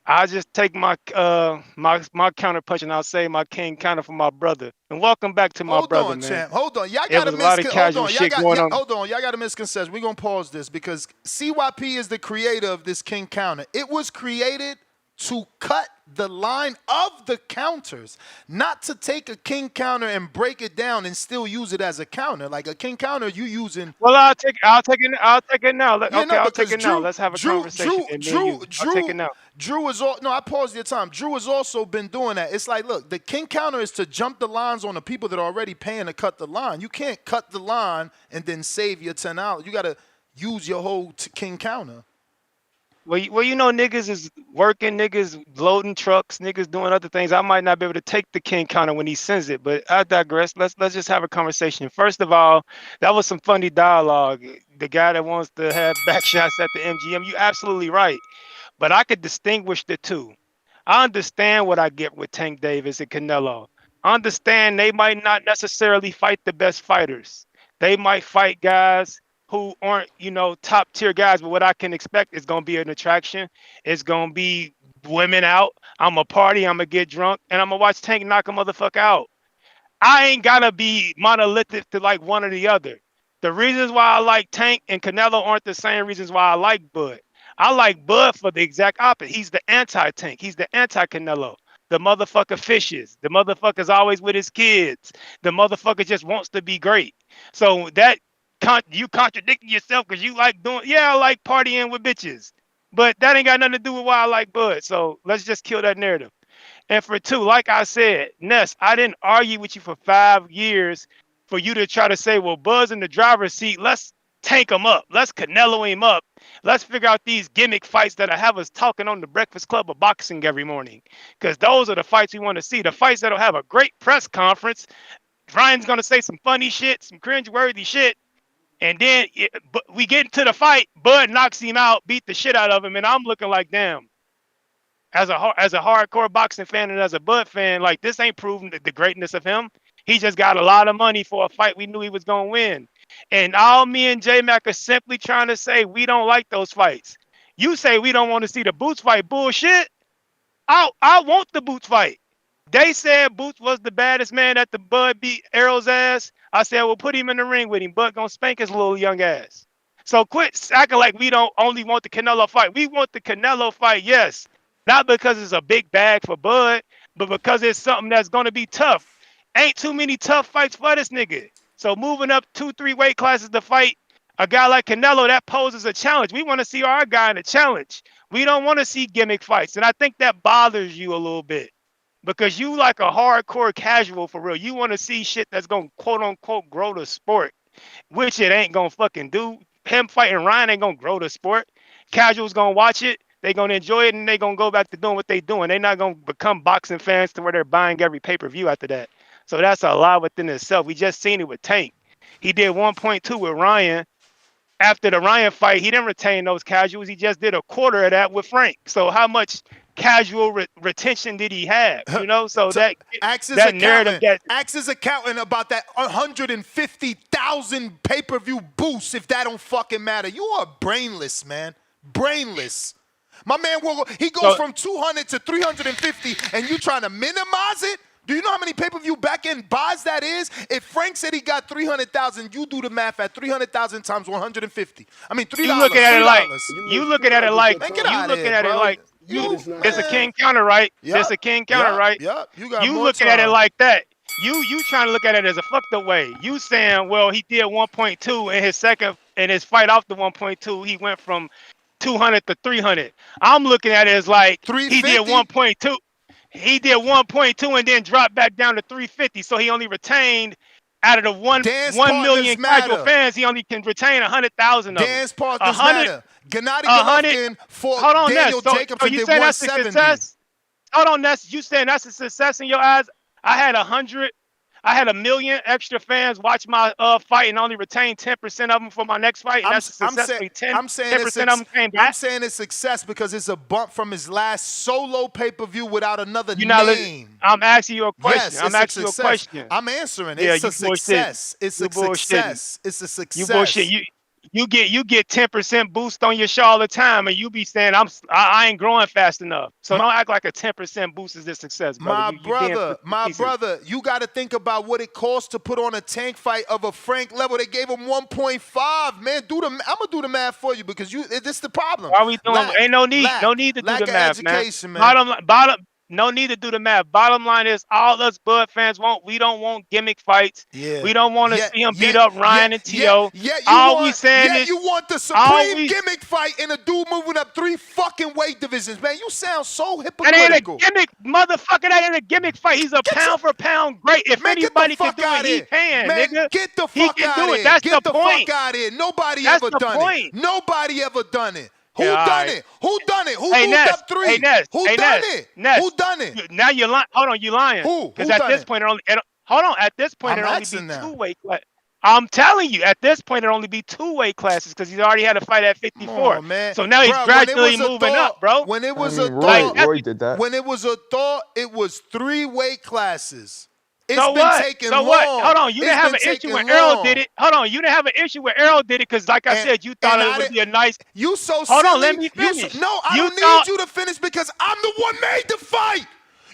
I just take my counter punch and I'll say my king counter for my brother. And welcome back to my Hold brother, on, man. champ. Hold on. Y'all It got was a a lot of hold casual on. Y'all shit got going on. hold on. Y'all got a misconception. We're gonna pause this because CYP is the creator of this king counter. It was created to cut the line of the counters, not to take a king counter and break it down and still use it as a counter. Like a king counter, you using. Well, I'll take it now. Yeah, Okay, no, I'll take because it now. Let's have a conversation, and me and you. I'll take it now. Drew is all. No, I paused your time. Drew has also been doing that. It's like, look, the king counter is to jump the lines on the people that are already paying to cut the line. You can't cut the line and then save your $10. You got to use your whole king counter. Well, you know, niggas is working, niggas loading trucks, niggas doing other things. I might not be able to take the king counter when he sends it, but I digress. Let's just have a conversation. First of all, that was some funny dialogue. The guy that wants to have back shots at the MGM, you absolutely right. But I could distinguish the two. I understand what I get with Tank Davis and Canelo. I understand they might not necessarily fight the best fighters. They might fight guys who aren't, top tier guys, but what I can expect is going to be an attraction. It's going to be women out. I'm a party, I'm going to get drunk, and I'm going to watch Tank knock a motherfucker out. I ain't gotta be monolithic to like one or the other. The reasons why I like Tank and Canelo aren't the same reasons why I like Bud. I like Bud for the exact opposite. He's the anti-Tank. He's the anti-Canelo. The motherfucker fishes. The motherfucker's always with his kids. The motherfucker just wants to be great. So that you contradicting yourself because you like doing. Yeah, I like partying with bitches, but that ain't got nothing to do with why I like Bud. So let's just kill that narrative. And for two, like I said, Ness, I didn't argue with you for 5 years for you to try to say, well, Buzz in the driver's seat, let's tank him up. Let's Canelo him up. Let's figure out these gimmick fights that I have us talking on the Breakfast Club of boxing every morning. Because those are the fights we want to see. The fights that'll have a great press conference. Ryan's going to say some funny shit, some cringeworthy shit. And then we get into the fight. Bud knocks him out, beat the shit out of him. And I'm looking like, damn. As a hardcore boxing fan and as a Bud fan, like this ain't proving the greatness of him. He just got a lot of money for a fight we knew he was gonna win. And all me and J Mac are simply trying to say we don't like those fights. You say we don't want to see the Boots fight. Bullshit. I want the Boots fight. They said Boots was the baddest man that the Bud beat Errol's ass. I said, well, put him in the ring with him. Bud gonna spank his little young ass. So quit acting like we don't only want the Canelo fight. We want the Canelo fight, yes. Not because it's a big bag for Bud, but because it's something that's going to be tough. Ain't too many tough fights for this nigga. So moving up 2-3 weight classes to fight a guy like Canelo, that poses a challenge. We want to see our guy in a challenge. We don't want to see gimmick fights. And I think that bothers you a little bit because you like a hardcore casual for real. You want to see shit that's going to quote unquote grow the sport, which it ain't going to fucking do. Him fighting Ryan ain't going to grow the sport. Casuals going to watch it. They're going to enjoy it, and they're going to go back to doing what they're doing. They're not going to become boxing fans to where they're buying every pay-per-view after that. So that's a lie within itself. We just seen it with Tank. He did 1.2 with Ryan. After the Ryan fight, he didn't retain those casuals. He just did a quarter of that with Frank. So how much casual retention did he have? So that narrative that Axe is accounting about that 150,000 pay-per-view boost if that don't fucking matter. You are brainless, man. Brainless. My man, he goes from 200 to 350, and you trying to minimize it? Do you know how many pay-per-view back-end buys that is? If Frank said he got 300,000, you do the math at 300,000 times 150. I mean, $3. You looking at it like it's a king counter, right? It's a king counter, right? Yep. You got you more looking time. at it like that. You trying to look at it as a fucked up way. You saying, well, he did 1.2 in his fight off the 1.2. He went from 200 to 300. I'm looking at it as like he did 1.2. He did 1.2 and then dropped back down to 350. So he only retained out of the 1 million casual fans, he only can retain 100,000 of them. Dance partners matter. Gennady Golovkin fought Daniel Jacobs and did 170. Hold on, Ness. You saying that's a success in your eyes? I had 1 million extra fans watch my fight and only retained 10% of them for my next fight. And that's a success. I'm saying 10% of them came back. I'm saying it's success because it's a bump from his last solo pay-per-view without another name. I'm asking you a question. Yes, I'm asking you a question. I'm answering. Yeah, it's a success. It's a success. It's a success. You bullshit. you get 10% boost on your show all the time, and you be saying I ain't growing fast enough. So don't act like a 10% boost is a success, brother. My You being facetious. brother, you got to think about what it costs to put on a tank fight of a Frank level. They gave him 1.5. Man, I'm gonna do the math for you because this is the problem. Why are we doing? Ain't no need to do lack the of math, man. education, man. No need to do the math. Bottom line is, all us Bud fans we don't want gimmick fights. Yeah. We don't want to see him beat up Ryan and T.O. You All we saying is, you want the all supreme we gimmick fight and a dude moving up 3 fucking weight divisions, man. You sound so that ain't a hypocritical. gimmick, motherfucker. That ain't a gimmick fight. He's a pound for pound great. If Man, get the anybody can fuck do out it, he here. can, Man, nigga. get the He fuck can out do here. it. That's Get the the point. fuck out here. Nobody That's ever the done point. it. Nobody ever done it. Who Yeah, all done right. it? Who done it? Who Hey, moved Ness. up 3? Hey, Ness. Who Hey, done Ness. it? Ness. Who done it? Now you're lying. Hold on, you lying. Who Because at done this it? point, hold on. At this point, I'm it only be asking now. 2 weight classes. I'm telling you, at this point, it only be 2 weight classes because he's already had a fight at 54. Oh man. So now he's Bro, gradually moving up, bro. When it was Roy did that. When it was a thought, it was 3 weight classes. It's So been what? taking So long. what? Hold on. You It's didn't have been an issue when taking Errol long. did it. Hold on. You didn't have an issue when Errol did it because, like I said, you thought it would be a nice. You so Hold silly. on. Let me finish. No, I You don't thought- need you to finish because I'm the one made the fight.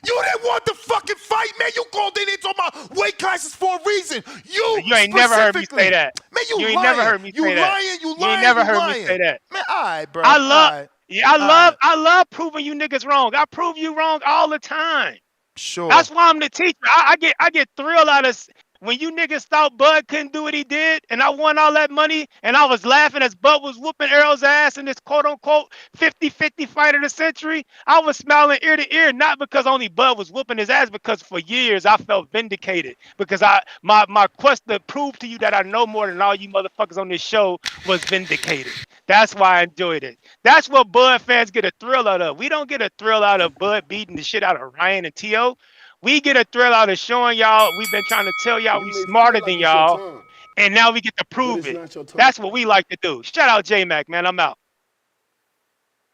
You didn't want the fucking fight, man. You called in and talking about weight classes for a reason. You ain't never heard me say that. Man, You ain't lying. never heard me say that. You You ain't never heard lying. me say that. Man, all right, bro. I love proving you niggas wrong. I prove you wrong all the time. Sure. That's why I'm the teacher. I get thrilled out of when you niggas thought Bud couldn't do what he did, and I won all that money, and I was laughing as Bud was whooping Errol's ass in this quote-unquote 50-50 fight of the century. I was smiling ear to ear, not because only Bud was whooping his ass, because for years I felt vindicated. Because my quest to prove to you that I know more than all you motherfuckers on this show was vindicated. That's why I enjoyed it. That's what Bud fans get a thrill out of. We don't get a thrill out of Bud beating the shit out of Ryan and T.O. We get a thrill out of showing y'all, we've been trying to tell y'all we smarter than y'all, and now we get to prove it. That's what we like to do. Shout out J-Mac, man. I'm out.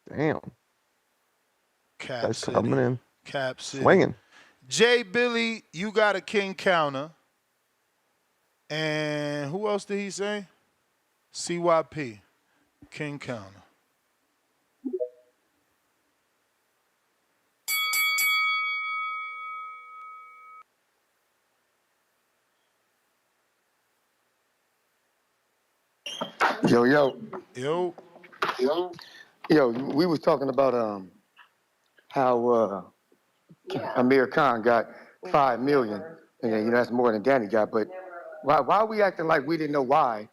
Damn. Cap That's City. coming in. Cap City. Swinging. Jay Billy, you got a king counter. And who else did he say? CYP. King counter. Yo. Yo, we was talking about how Amir Khan got $5 million, and that's more than Danny got. But why are we acting like we didn't know why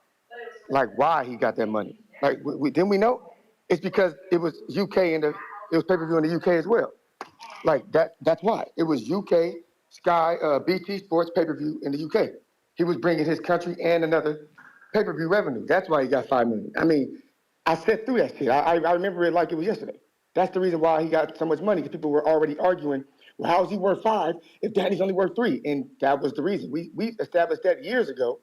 he got that money? Like didn't we know? It's because it was UK and it was pay-per-view in the UK as well. Like that's why it was UK Sky BT Sports pay-per-view in the UK. He was bringing his country and another pay-per-view revenue. That's why he got $5 million. I mean, I sat through that shit. I remember it like it was yesterday. That's the reason why he got so much money, because people were already arguing, well, how is he worth 5 if Danny's only worth 3? And that was the reason. We established that years ago.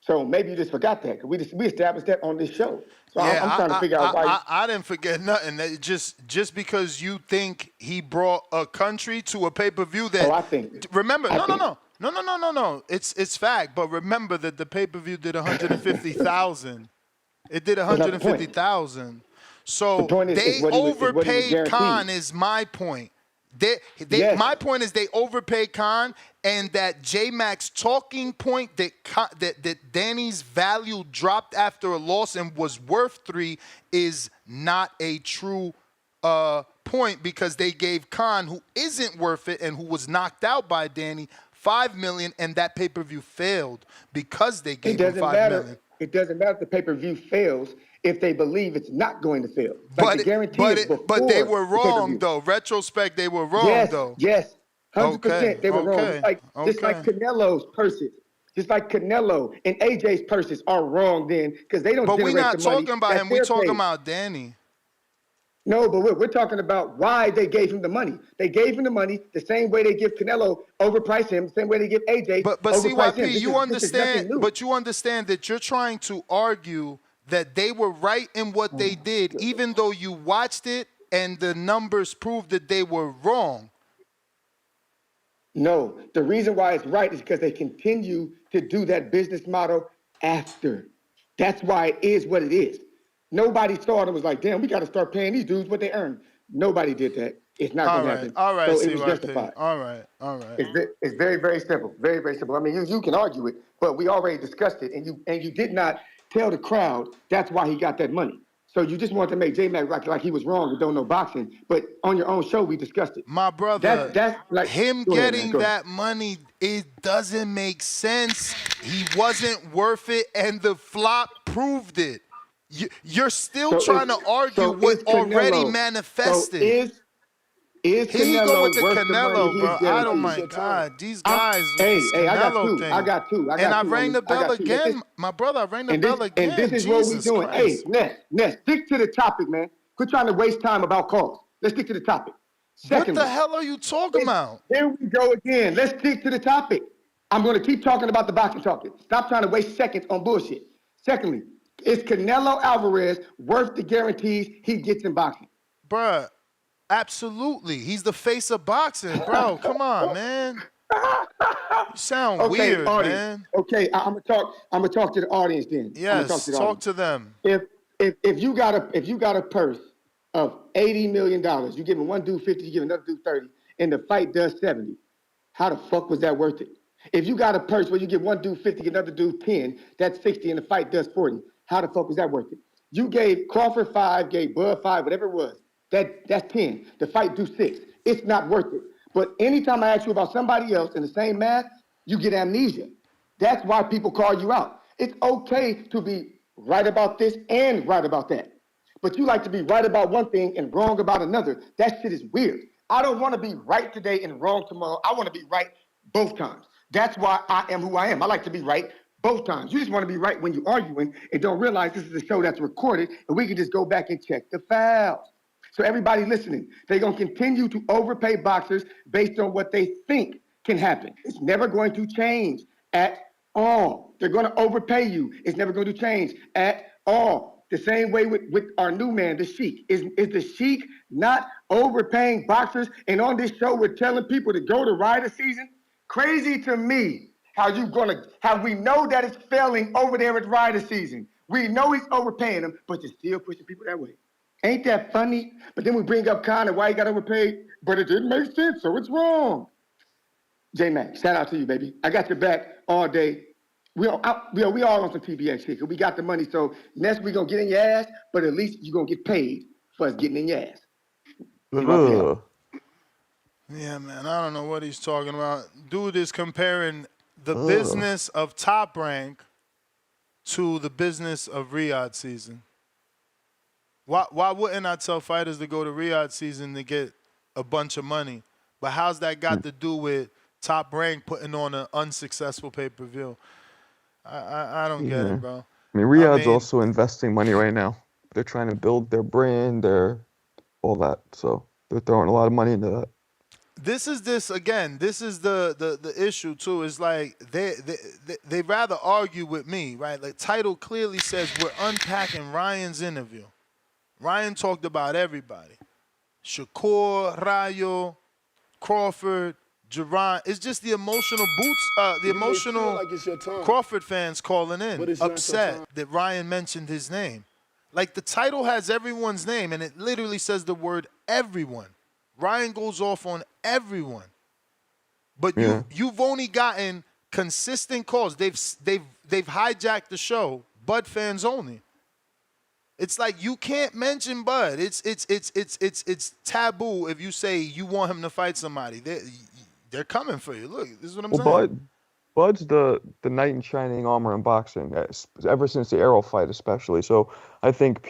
So maybe you just forgot that, because we established that on this show. So I'm trying to figure out why. I didn't forget nothing. That just because you think he brought a country to a pay-per-view that. Oh, I think. Remember, no. It's fact. But remember that the pay-per-view did 150,000. It did 150,000. So they overpaid Khan. Is my point. Yes. My point is they overpaid Khan, and that J-Mac's talking point that Danny's value dropped after a loss and was worth 3 is not a true point, because they gave Khan, who isn't worth it and who was knocked out by Danny, $5 million, and that pay-per-view failed because they gave him $5 million. It doesn't matter if the pay-per-view fails if they believe it's not going to fail. Like But they were wrong, though. Retrospect, they were wrong, though. Yes, 100% they were wrong. Just like Canelo's purses. Just like Canelo and AJ's purses are wrong then, because they don't generate the money. But we're not talking about him. We're talking about Danny. No, but we're talking about why they gave him the money. They gave him the money the same way they give Canelo, overprice him, the same way they give AJ, But CYP, you understand that you're trying to argue that they were right in what they did, even though you watched it and the numbers proved that they were wrong. No, the reason why it's right is because they continue to do that business model after. That's why it is what it is. Nobody saw it and was like, damn, we got to start paying these dudes what they earn. Nobody did that. It's not going to happen. All right, So it was CYP. justified. All right. It's very, very simple. Very, very simple. I mean, you can argue it, but we already discussed it, and you did not tell the crowd that's why he got that money. So you just wanted to make J-Mac like he was wrong and don't know boxing. But on your own show, we discussed it. My brother, that's like him go ahead, man. getting Go ahead. that money, it doesn't make sense. He wasn't worth it, and the flop proved it. You're still trying to argue what already manifested. Is Here he go with Canelo the worth the money Canelo, he's bro. guaranteed? Oh my God, these guys with Hey, this I got Canelo two. thing. I got two. And I rang homie. the bell again, my brother. I rang the bell again. And this is what we doing. Christ. Hey, Ness, stick to the topic, man. Quit trying to waste time about calls. Let's stick to the topic. Secondly, what the hell are you talking about? Here we go again. Let's stick to the topic. I'm going to keep talking about the boxing talking. Stop trying to waste seconds on bullshit. Secondly, is Canelo Alvarez worth the guarantees he gets in boxing? Bruh, absolutely. He's the face of boxing, bro. Come on, man. You sound weird, audience. man. Okay, I'm gonna talk to the audience then. Yes, talk to them. If you got a purse of $80 million, you giving one dude 50, you give another dude 30, and the fight does 70. How the fuck was that worth it? If you got a purse where you give one dude 50, another dude 10, that's 60, and the fight does 40. How the fuck was that worth it? You gave Crawford 5, gave Bud 5, whatever it was. That's 10. The fight do 6. It's not worth it. But anytime I ask you about somebody else in the same math, you get amnesia. That's why people call you out. It's okay to be right about this and right about that. But you like to be right about one thing and wrong about another. That shit is weird. I don't want to be right today and wrong tomorrow. I want to be right both times. That's why I am who I am. I like to be right both times. You just want to be right when you're arguing and don't realize this is a show that's recorded and we can just go back and check the files. So everybody listening, they're going to continue to overpay boxers based on what they think can happen. It's never going to change at all. They're going to overpay you. It's never going to change at all. The same way with our new man, the Sheik. Is the Sheik not overpaying boxers? And on this show, we're telling people to go to Rider season? Crazy to me how we know that it's failing over there at Rider season. We know he's overpaying them, but you're still pushing people that way. Ain't that funny? But then we bring up Conor, why he got overpaid, but it didn't make sense, so it's wrong. J-Mac, shout out to you, baby. I got your back all day. We all on some TBX here, because we got the money, so next we going to get in your ass, but at least you're going to get paid for us getting in your ass. Yeah, man, I don't know what he's talking about. Dude is comparing the business of Top Rank to the business of Riyadh season. Why wouldn't I tell fighters to go to Riyadh season to get a bunch of money? But how's that got to do with Top Rank putting on an unsuccessful pay-per-view? I don't get it, bro. I mean, Riyadh's also investing money right now. They're trying to build their brand, all that. So they're throwing a lot of money into that. This is the issue too. Is like they rather argue with me, right? Like title clearly says we're unpacking Ryan's interview. Ryan talked about everybody. Shakur, Rayo, Crawford, Jerron. It's just the emotional Crawford fans calling in, upset that Ryan mentioned his name. Like the title has everyone's name, and it literally says the word everyone. Ryan goes off on everyone. But you've only gotten consistent calls. They've hijacked the show. Bud fans only. It's like you can't mention Bud. It's taboo if you say you want him to fight somebody. They're coming for you. Look, this is what I'm saying. Bud's the knight in shining armor in boxing, ever since the Arrow fight especially. So I think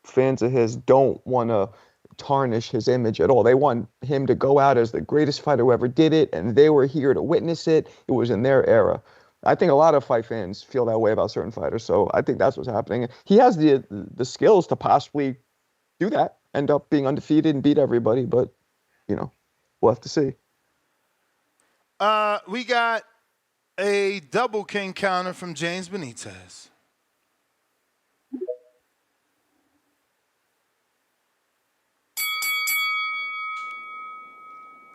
fans of his, don't want to tarnish his image at all. They want him to go out as the greatest fighter who ever did it, and they were here to witness it. It was in their era. I think a lot of fight fans feel that way about certain fighters, so I think that's what's happening. He has the skills to possibly do that, end up being undefeated and beat everybody, but, we'll have to see. We got a double king counter from James Benitez.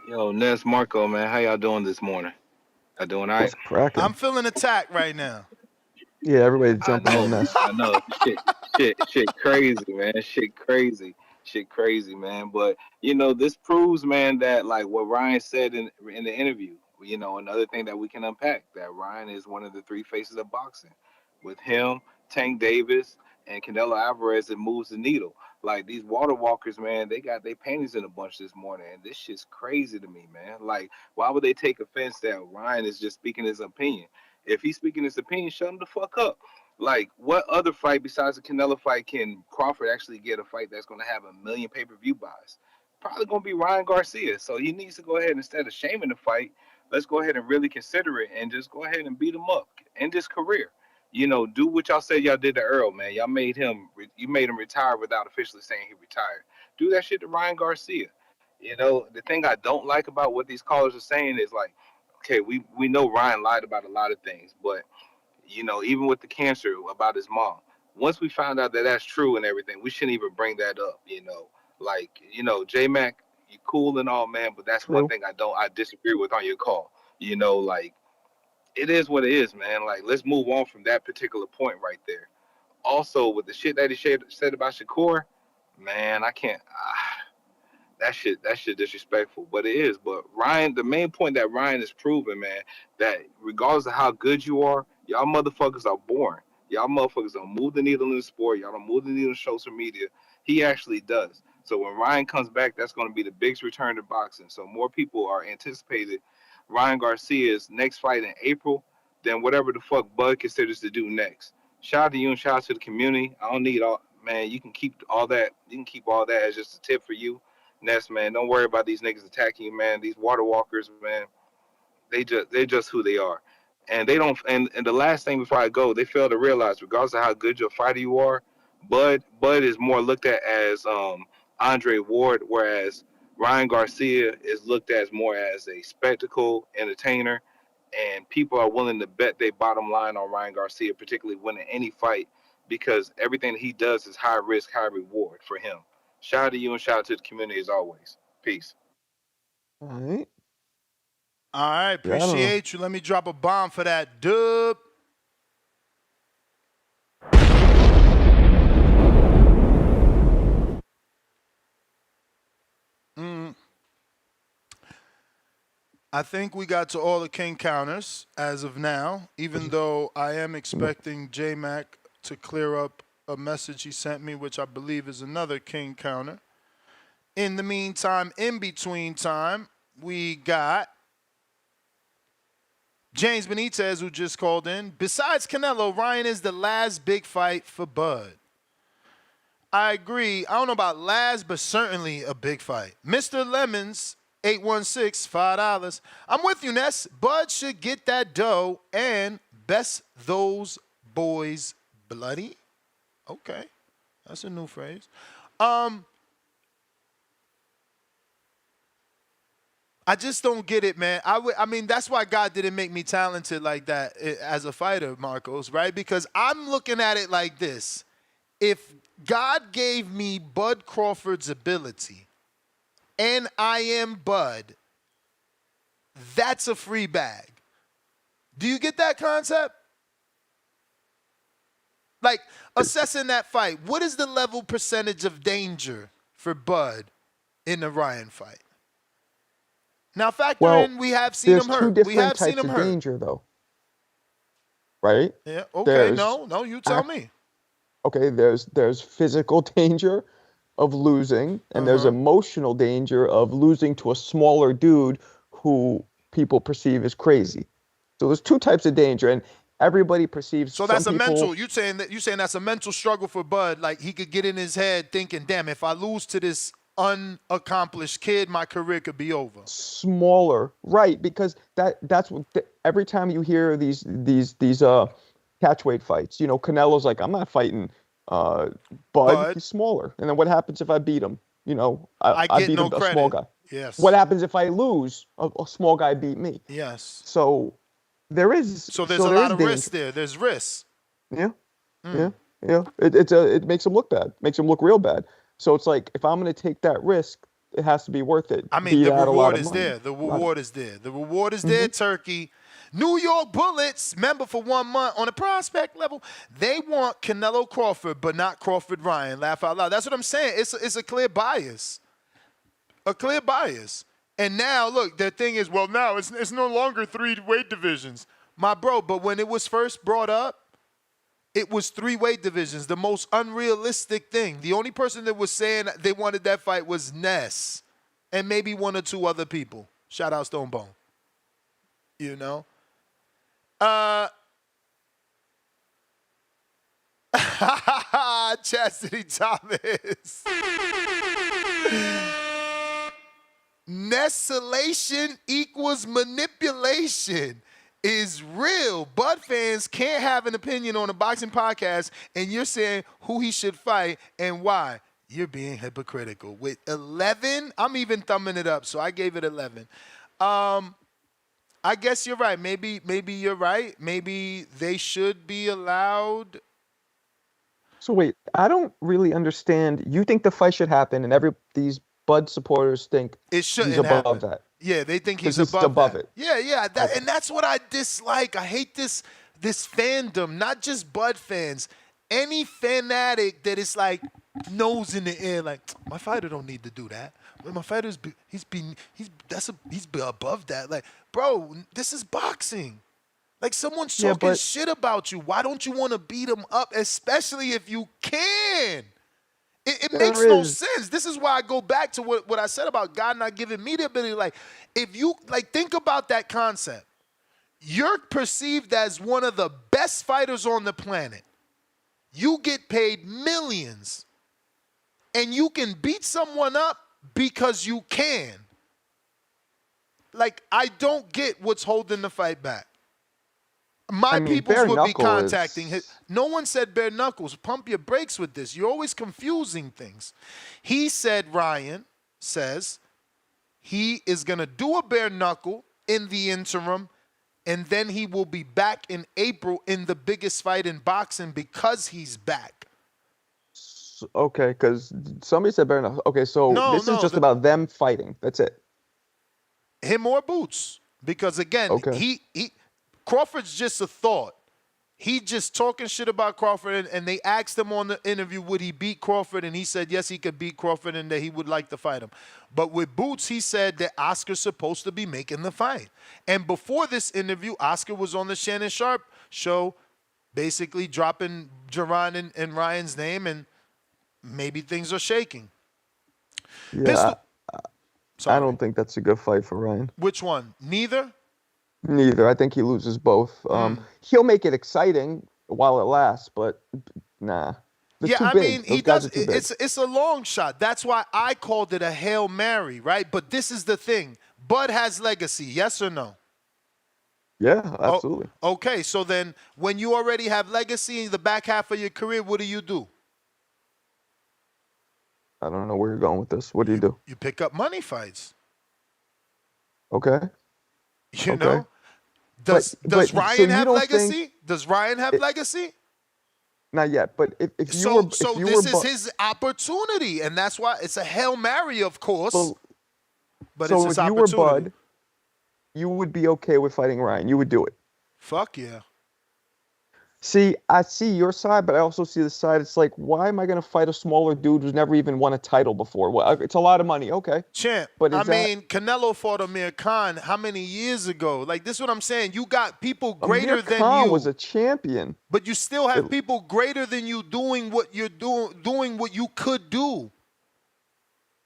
Yo, Ness, Marco, man, how y'all doing this morning? Y'all doing all right? I'm feeling attacked right now. Yeah, everybody's jumping on this. I know. Shit crazy, man. Shit crazy, man. But this proves, man, that like what Ryan said in the interview. Another thing that we can unpack that Ryan is one of the three faces of boxing. With him, Tank Davis, and Canelo Alvarez, it moves the needle. Like these water walkers, man, they got their panties in a bunch this morning, and this shit's crazy to me, man. Like, why would they take offense that Ryan is just speaking his opinion? If he's speaking his opinion, shut him the fuck up. Like, what other fight besides the Canelo fight can Crawford actually get a fight that's going to have 1 million pay-per-view buys? Probably going to be Ryan Garcia. So he needs to go ahead, instead of shaming the fight, let's go ahead and really consider it and just go ahead and beat him up. End his career. Do what y'all said y'all did to Earl, man. You made him retire without officially saying he retired. Do that shit to Ryan Garcia. The thing I don't like about what these callers are saying is like, okay, we know Ryan lied about a lot of things, but even with the cancer about his mom, once we found out that that's true and everything, we shouldn't even bring that up. J Mac, you cool and all, man, but that's one True. thing I disagree with on your call. Like, it is what it is, man. Like, let's move on from that particular point right there. Also, with the shit that he said about Shakur, man, I can't. That shit disrespectful, but it is. But Ryan, the main point that Ryan is proving, man, that regardless of how good you are, y'all motherfuckers are boring. Y'all motherfuckers don't move the needle in the sport. Y'all don't move the needle in social media. He actually does. So when Ryan comes back, that's going to be the biggest return to boxing. So more people are anticipated Ryan Garcia's next fight in April than whatever the fuck Bud considers to do next. Shout out to you and shout out to the community. I don't need all, man. You can keep all that. You can keep all that as just a tip for you. Ness, man, don't worry about these niggas attacking you, man. These water walkers, man, they're just who they are. And they don't and the last thing before I go, they fail to realize, regardless of how good your fighter you are, Bud is more looked at as Andre Ward, whereas Ryan Garcia is looked at as more as a spectacle entertainer, and people are willing to bet their bottom line on Ryan Garcia, particularly winning any fight, because everything he does is high risk, high reward for him. Shout out to you and shout out to the community as always. Peace. All right. All right, Yeah, I don't know. appreciate you. Let me drop a bomb for that, dub. I think we got to all the king counters as of now, even though I am expecting J-Mac to clear up a message he sent me, which I believe is another king counter. In the meantime, in between time, we got James Benitez, who just called in. Besides Canelo, Ryan is the last big fight for Bud. I agree. I don't know about last, but certainly a big fight. Mr. Lemons, 816, $5. I'm with you, Ness. Bud should get that dough and best those boys bloody. Okay. That's a new phrase. I just don't get it, man. I mean, that's why God didn't make me talented like that as a fighter, Marcos, right? Because I'm looking at it like this. If God gave me Bud Crawford's ability and I am Bud, that's a free bag. Do you get that concept? Like, assessing that fight, what is the level percentage of danger for Bud in the Ryan fight? Now, factor in, we have seen him hurt. There's two We have different seen types him of hurt. danger, though. Right? Yeah, okay, There's no, you tell me. Okay, there's physical danger of losing, and there's emotional danger of losing to a smaller dude who people perceive as crazy. So there's two types of danger, and everybody perceives. So that's some a people, mental. You saying that's a mental struggle for Bud? Like, he could get in his head thinking, "Damn, if I lose to this unaccomplished kid, my career could be over." Smaller, right? Because that's what every time you hear these catchweight fights, Canelo's like, I'm not fighting Bud. He's smaller. And then what happens if I beat him? I get beat no a small guy. Yes. What happens if I lose? A small guy beat me. Yes. So there's a lot of risk there. There's risk. Yeah. Yeah. It makes him look bad. Makes him look real bad. So it's like, if I'm going to take that risk, it has to be worth it. I mean, the reward is there. The reward is there. The reward is there, Turkey. New York Bullets, member for 1 month on a prospect level, they want Canelo Crawford, but not Crawford Ryan. Laugh out loud. That's what I'm saying. It's a clear bias. A clear bias. And now, look, the thing is, well, now it's no longer 3 weight divisions. My bro, but when it was first brought up, it was 3 weight divisions, the most unrealistic thing. The only person that was saying they wanted that fight was Ness and maybe 1 or 2 other people. Shout out Stone Bone. You know? Chastity Thomas. Nessalation equals manipulation is real. Bud fans can't have an opinion on a boxing podcast, and you're saying who he should fight and why. You're being hypocritical. With 11, I'm even thumbing it up, so I gave it 11. I guess you're right. Maybe you're right. Maybe they should be allowed. So wait, I don't really understand. You think the fight should happen, and these Bud supporters think it shouldn't he's above happen. that. Yeah, they think he's He's above it. Yeah, and that's what I dislike. I hate this fandom, not just Bud fans. Any fanatic that is like nose in the air, like my fighter don't need to do that. Well, my fighter's he's above that. Like, bro, this is boxing. Like someone's talking shit about you. Why don't you want to beat him up, especially if you can? It makes no sense. This is why I go back to what I said about God not giving me the ability. Like, if you think about that concept, you're perceived as one of the best fighters on the planet. You get paid millions, and you can beat someone up because you can. Like, I don't get what's holding the fight back. My peoples would be contacting him. No one said bare knuckles. Pump your brakes with this. You're always confusing things. He said, Ryan says, he is going to do a bare knuckle in the interim, and then he will be back in April in the biggest fight in boxing because he's back. Okay, because somebody said bare knuckles. Okay, so this is just about them fighting. That's it. Him or Boots. Because, again, Crawford's just a thought. He just talking shit about Crawford, and they asked him on the interview, would he beat Crawford? And he said, yes, he could beat Crawford and that he would like to fight him. But with Boots, he said that Oscar's supposed to be making the fight. And before this interview, Oscar was on the Shannon Sharp show, basically dropping Jerron and Ryan's name, and maybe things are shaking. Yeah, I don't think that's a good fight for Ryan. Which one? Neither? Neither. I think he loses both. He'll make it exciting while it lasts, but nah. They're too big. He does. It's a long shot. That's why I called it a Hail Mary, right? But this is the thing. Bud has legacy, yes or no? Yeah, absolutely. Okay, so then when you already have legacy in the back half of your career, what do? I don't know where you're going with this. What do? You pick up money fights. Okay. You know? Does Ryan have legacy? Does Ryan have legacy? Not yet, but if you so were... this is his opportunity, and that's why it's a Hail Mary, of course. But so it's his if you opportunity. were Bud, you would be okay with fighting Ryan. You would do it. Fuck yeah. See, I see your side, but I also see the side. It's like, why am I going to fight a smaller dude who's never even won a title before? Well, it's a lot of money, okay. Champ, but Canelo fought Amir Khan how many years ago? Like, this is what I'm saying. You got people greater than you. Amir Khan was a champion. But you still have people greater than you doing what you're doing what you could do.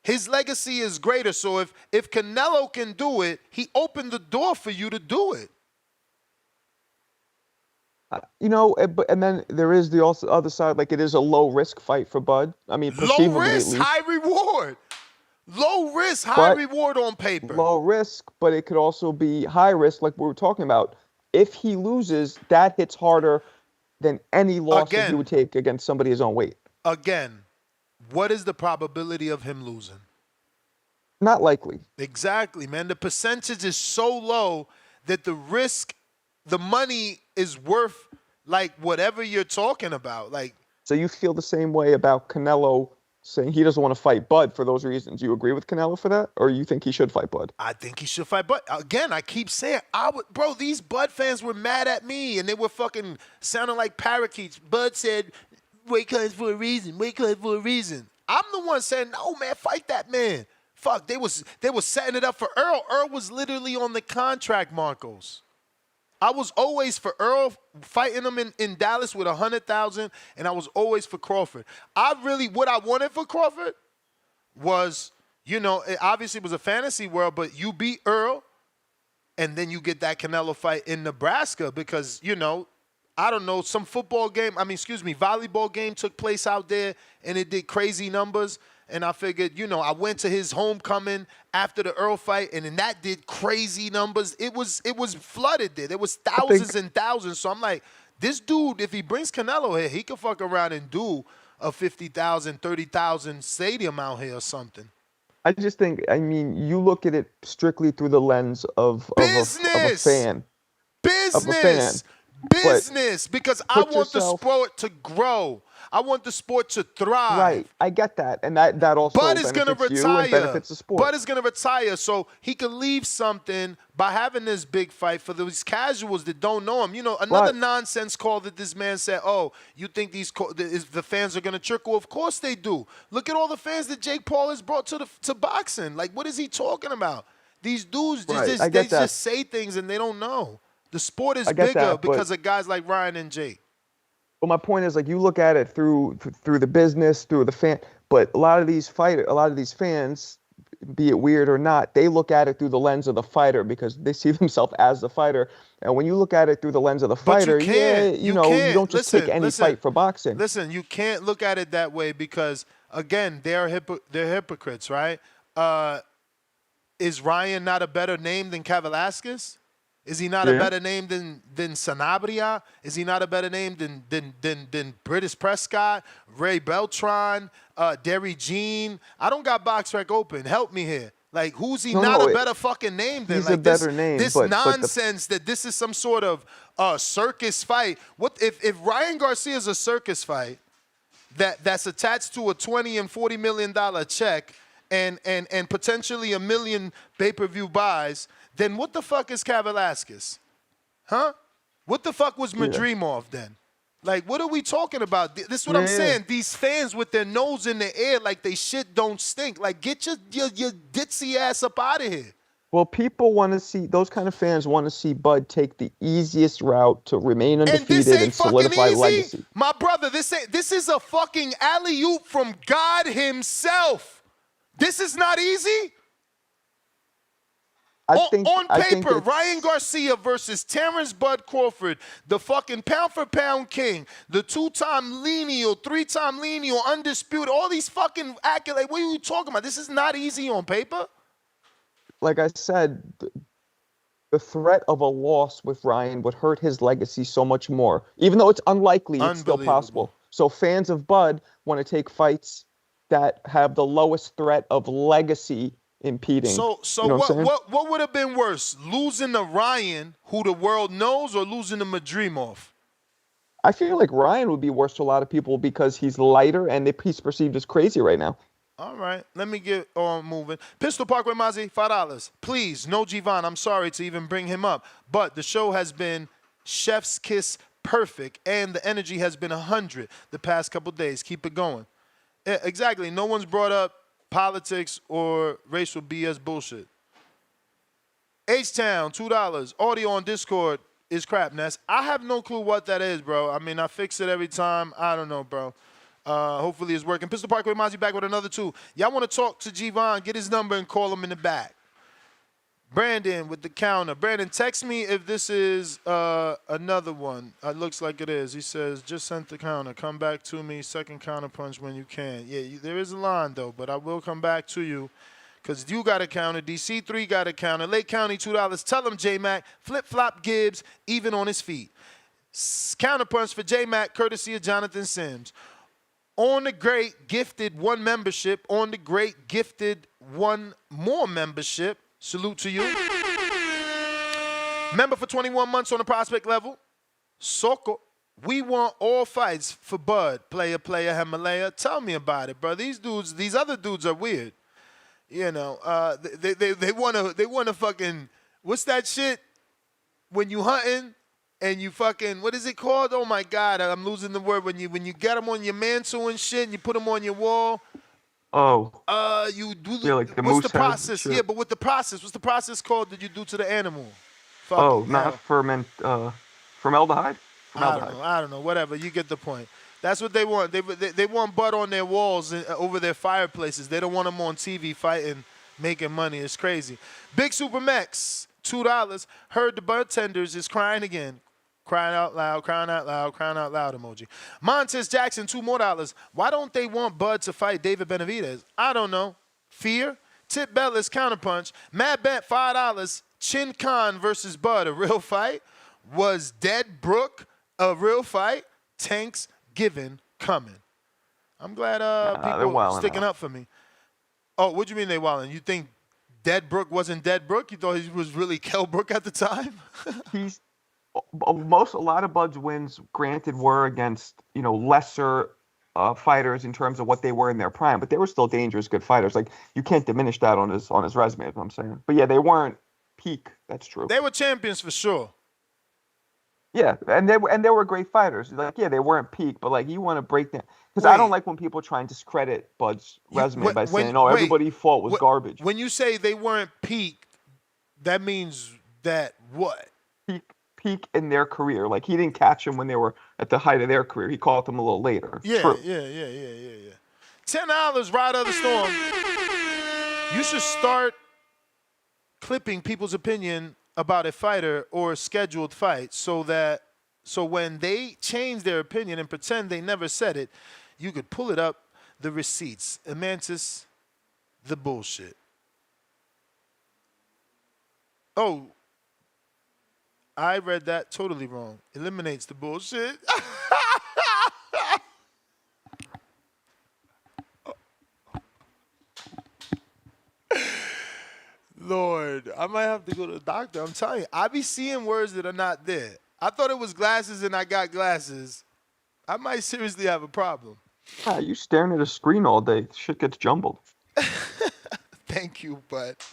His legacy is greater. So if Canelo can do it, he opened the door for you to do it. You know, and then there is the other side. Like, it is a low risk fight for Bud. I mean, low risk, high reward. Low risk, high reward on paper. Low risk, but it could also be high risk, like we were talking about. If he loses, that hits harder than any loss that he would take against somebody his own weight. Again, what is the probability of him losing? Not likely. Exactly, man. The percentage is so low that the risk, the money is worth like whatever you're talking about. Like, so you feel the same way about Canelo saying he doesn't want to fight Bud for those reasons. You agree with Canelo for that, or you think he should fight Bud? I think he should fight Bud. Again, I keep saying, bro, these Bud fans were mad at me, and they were fucking sounding like parakeets. Bud said, weight class for a reason, weight class for a reason. I'm the one saying, no, man, fight that man. Fuck, they was setting it up for Earl. Earl was literally on the contract, Marcos. I was always for Earl, fighting him in Dallas with 100,000, and I was always for Crawford. What I wanted for Crawford was, it obviously was a fantasy world, but you beat Earl, and then you get that Canelo fight in Nebraska because, I don't know, some volleyball game took place out there, and it did crazy numbers. And I figured, I went to his homecoming after the Earl fight, and then that did crazy numbers. It was flooded there. There was thousands and thousands. So I'm like, this dude, if he brings Canelo here, he could fuck around and do a 50,000, 30,000 stadium out here or something. I just think, you look at it strictly through the lens of a fan. Business. Because I want the sport to grow. I want the sport to thrive. Right, I get that, and that also benefits you and benefits the sport. Bud is going to retire, so he can leave something by having this big fight for those casuals that don't know him. Another nonsense call that this man said, oh, you think the fans are going to trickle? Of course they do. Look at all the fans that Jake Paul has brought to boxing. Like, what is he talking about? These dudes, just say things and they don't know. The sport is bigger because of guys like Ryan and Jake. Well, my point is, you look at it through the business, through the fan, but a lot of these fans, be it weird or not, they look at it through the lens of the fighter because they see themselves as the fighter. And when you look at it through the lens of the fighter, you don't just take any fight for boxing. Listen, you can't look at it that way because, again, they're hypocrites, right? Is Ryan not a better name than Kavaliauskas? Is he not a better name than Sanabria? Is he not a better name than British Prescott, Ray Beltran, Derry Jean? I don't got BoxRec open. Help me here. Like, who's he not a better fucking name than? He's a better name. This nonsense that this is some sort of circus fight. What if Ryan Garcia is a circus fight that's attached to a $20 and $40 million check and potentially 1 million pay-per-view buys? Then what the fuck is Kavaliauskas? Huh? What the fuck was Madrimov then? Like, what are we talking about? This is what I'm saying. These fans with their nose in the air like they shit don't stink. Like, get your ditzy ass up out of here. Well, people want to see, those kind of fans want to see Bud take the easiest route to remain undefeated and solidify legacy. My brother, this is a fucking alley-oop from God himself. This is not easy. On paper, Ryan Garcia versus Terrence Bud Crawford, the fucking pound-for-pound king, the 2-time lineal, 3-time lineal, undisputed, all these fucking accolades. What are you talking about? This is not easy on paper. Like I said, the threat of a loss with Ryan would hurt his legacy so much more. Even though it's unlikely, it's still possible. So fans of Bud want to take fights that have the lowest threat of legacy impeding. So what would have been worse, losing to Ryan, who the world knows, or losing to Madrimov? I feel like Ryan would be worse to a lot of people because he's lighter and he's perceived as crazy right now. All right, let me get on moving. Pistol Parkway Mazzi, $5. Please, no Gvon. I'm sorry to even bring him up, but the show has been chef's kiss perfect, and the energy has been 100 the past couple days. Keep it going. Exactly. No one's brought up politics or racial BS bullshit. H-Town, $2. Audio on Discord is crap, Ness. I have no clue what that is, bro. I mean, I fix it every time. I don't know, bro. Hopefully it's working. Pistol Parkway Mazzi back with another 2. Y'all want to talk to Gvon, get his number and call him in the back. Brandon with the counter. Brandon, text me if this is another one. It looks like it is. He says, just sent the counter. Come back to me. Second counter punch when you can. Yeah, there is a line, though, but I will come back to you because you got a counter. DC3 got a counter. Lake County, $2. Tell him, J-Mac. Flip-flop Gibbs, even on his feet. Counter punch for J-Mac, courtesy of Jonathan Sims. On the Great, gifted 1 membership. On the Great, gifted 1 more membership. Salute to you. Member for 21 months on the prospect level. Soko. We want all fights for Bud. Player, Himalaya. Tell me about it, bro. These other dudes are weird. You know, they wanna fucking, what's that shit? When you hunting and you fucking, what is it called? Oh my God, I'm losing the word. When you get them on your mantle and shit, and you put them on your wall. Oh. You do. Yeah, like the what's moose the head process? shit. Yeah, but with the process, what's the process called that you do to the animal? Oh, Fucking not hell. formaldehyde? I don't know. Whatever. You get the point. That's what they want. They want Bud on their walls and over their fireplaces. They don't want them on TV fighting, making money. It's crazy. Big Super Max, $2. Heard the bartenders is crying again. Crying out loud, crying out loud, crying out loud emoji. Montez Jackson, $2 more. Why don't they want Bud to fight David Benavidez? I don't know. Fear? Tip Bellis, counterpunch. Mad Bet, $5. Chin Khan versus Bud, a real fight. Was Dead Brook a real fight? Tanks given coming. I'm glad people sticking up for me. Oh, what do you mean they wilding? You think Dead Brook wasn't Dead Brook? You thought he was really Kell Brook at the time? A lot of Bud's wins, granted, were against lesser fighters in terms of what they were in their prime, but they were still dangerous, good fighters. Like, you can't diminish that on his resume. Is what I'm saying. But yeah, they weren't peak. That's true. They were champions for sure. Yeah, and they were great fighters. Like, yeah, they weren't peak, but like, you want to break them, because I don't like when people try and discredit Bud's resume by saying, everybody he fought was garbage. When you say they weren't peak, that means that what? Peak in their career. Like, he didn't catch them when they were at the height of their career. He caught them a little later. Yeah, True. yeah. $10, Ride of the Storm. You should start clipping people's opinion about a fighter or a scheduled fight so when they change their opinion and pretend they never said it, you could pull it up, the receipts. Amantis, the bullshit. Oh, I read that totally wrong. Eliminates the bullshit. Lord, I might have to go to the doctor. I'm telling you, I be seeing words that are not there. I thought it was glasses and I got glasses. I might seriously have a problem. You staring at a screen all day. Shit gets jumbled. Thank you, but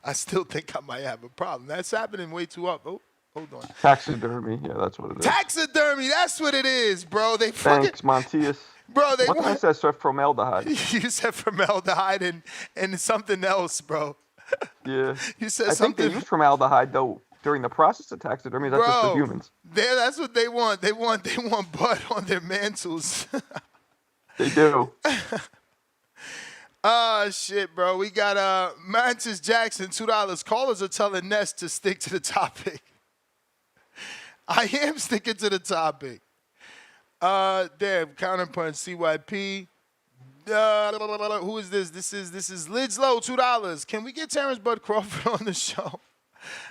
I still think I might have a problem. That's happening way too often. Oh, hold on. Taxidermy. Yeah, that's what it is. Taxidermy. That's what it is, bro. They Thanks, Montius. Bro, what did I say? Formaldehyde. You said formaldehyde and something else, bro. Yeah. You said I something. think they use formaldehyde though during the process of taxidermy. That's just for humans. That's what they want. They want Bud on their mantles. They do. Oh, shit, bro. We got Mantis Jackson, $2. Callers are telling Ness to stick to the topic. I am sticking to the topic. Damn, counterpunch, CYP. Who is this? This is Lids Low, $2. Can we get Terrence Bud Crawford on the show?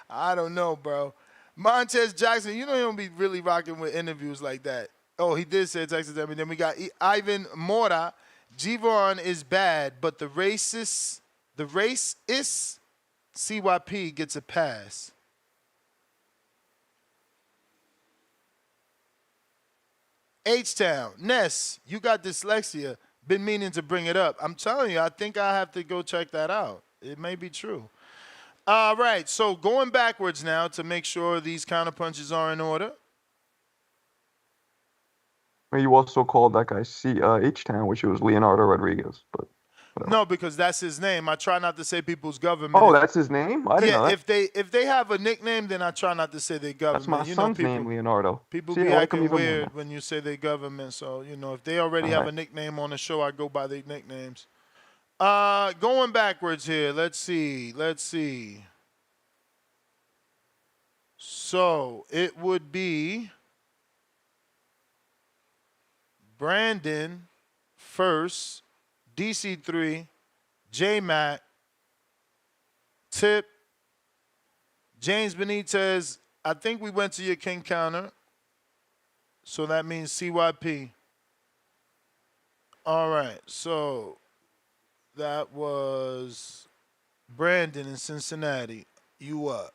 I don't know, bro. Montez Jackson, you know he don't be really rocking with interviews like that. Oh, he did say Texas. Then we got Ivan Mora. G-Vaughn is bad, but the race is CYP gets a pass. H-Town, Ness, you got dyslexia. Been meaning to bring it up. I'm telling you, I think I have to go check that out. It may be true. All right, so going backwards now to make sure these counterpunches are in order. You also called that guy H-Town, which was Leonardo Rodriguez, but whatever. No, because that's his name. I try not to say people's government. Oh, that's his name? I didn't know that. If they have a nickname, then I try not to say their government. That's my son's name, Leonardo. People be acting weird when you say their government. So, if they already have a nickname on the show, I go by their nicknames. Going backwards here. Let's see. So, it would be Brandon first, DC3, J-Mac, Tip, James Benitez. I think we went to your king counter, so that means CYP. All right, so that was Brandon in Cincinnati. You up?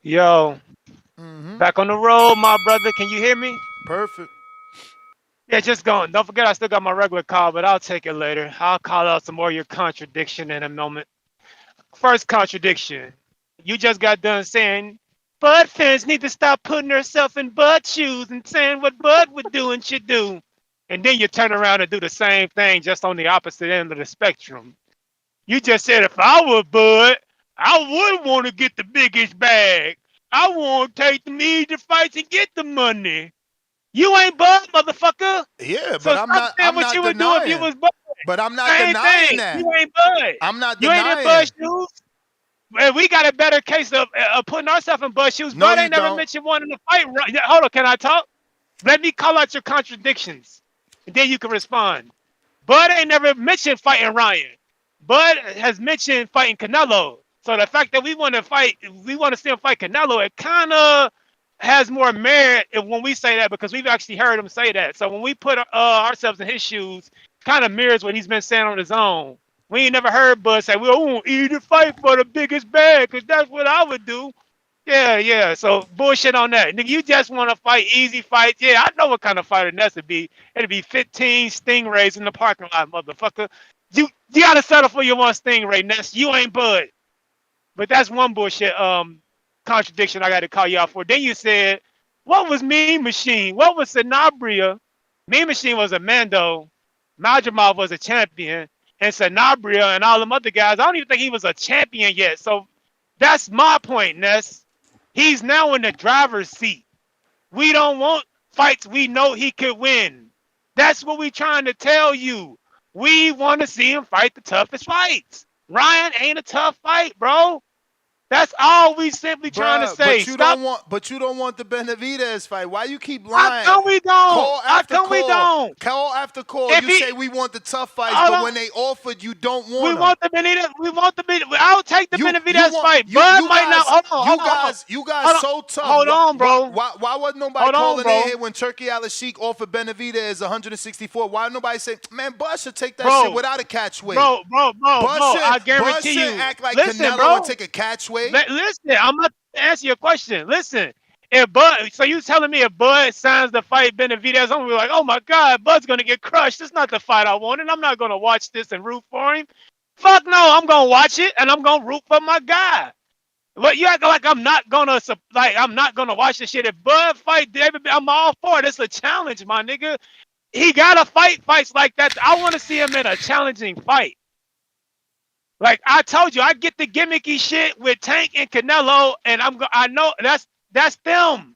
Yo, Mm-hmm. back on the road, my brother. Can you hear me? Perfect. Yeah, just going. Don't forget, I still got my regular call, but I'll take it later. I'll call out some more of your contradiction in a moment. First contradiction. You just got done saying Bud fans need to stop putting themselves in Bud shoes and saying what Bud would do and should do. And then you turn around and do the same thing just on the opposite end of the spectrum. You just said if I were Bud, I would want to get the biggest bag. I want to take them easy fights and get the money. You ain't Bud, motherfucker. Yeah, So but I'm stop not. saying I'm what not you would do if you denying. was Bud. But I'm not Same denying thing. that. You ain't Bud. I'm not You ain't in Bud denying. shoes. And we got a better case of putting ourselves in Bud shoes. No, Bud you ain't never don't. mentioned wanting to fight. Hold on, can I talk? Let me call out your contradictions, and then you can respond. Bud ain't never mentioned fighting Ryan. Bud has mentioned fighting Canelo. So the fact that we want to fight, we want to see him fight Canelo, it kind of has more merit when we say that because we've actually heard him say that. So when we put ourselves in his shoes, kind of mirrors what he's been saying on his own. We ain't never heard Bud say, "We won't eat a fight for the biggest bag," because that's what I would do. Yeah, yeah. So bullshit on that. Nigga, you just want to fight easy fights. Yeah, I know what kind of fighter Ness would be. It'd be 15 stingrays in the parking lot, motherfucker. You gotta settle for your one stingray, Ness. You ain't Bud. But that's one bullshit contradiction I gotta call you out for. Then you said, what was Mean Machine? What was Sanabria? Mean Machine was a Mando. Majamov was a champion. And Sanabria and all them other guys, I don't even think he was a champion yet. So that's my point, Ness. He's now in the driver's seat. We don't want fights we know he could win. That's what we trying to tell you. We want to see him fight the toughest fights. Ryan ain't a tough fight, bro. That's all we simply trying to Bruh, say. but you Stop. don't want. But you don't want the Benavidez fight. Why you keep How lying? come we don't? Call How after come we call. don't? Call after call. If You he, say we want the tough fights, hold but on. when they offered, you don't We want them. want the Benitez. We want the Benitez. I'll take the You Benavidez want fight. you Bud you might not. guys Hold on. Hold on. Hold on. you guys Hold on. so tough. Hold on, bro. Why wasn't nobody Hold on, calling in bro. here when Turkey Al-Sheikh offered Benavidez 164? Why nobody say, man, Bud should take that shit Bro. without a catch weight? Bro. I Bud guarantee shouldn't you. act like Listen, Canelo and bro. take a catch weight. Listen. I'm about to answer your question. Listen. If Bud, so you telling me if Bud signs the fight Benavidez, I'm gonna be like, oh my God, Bud's gonna get crushed. It's not the fight I wanted. I'm not gonna watch this and root for him. Fuck no, I'm gonna watch it and I'm gonna root for my guy. But you act like I'm not gonna watch this shit. If Bud fight David, I'm all for it. It's a challenge, my nigga. He gotta fight fights like that. I want to see him in a challenging fight. Like I told you, I get the gimmicky shit with Tank and Canelo, and I know that's them.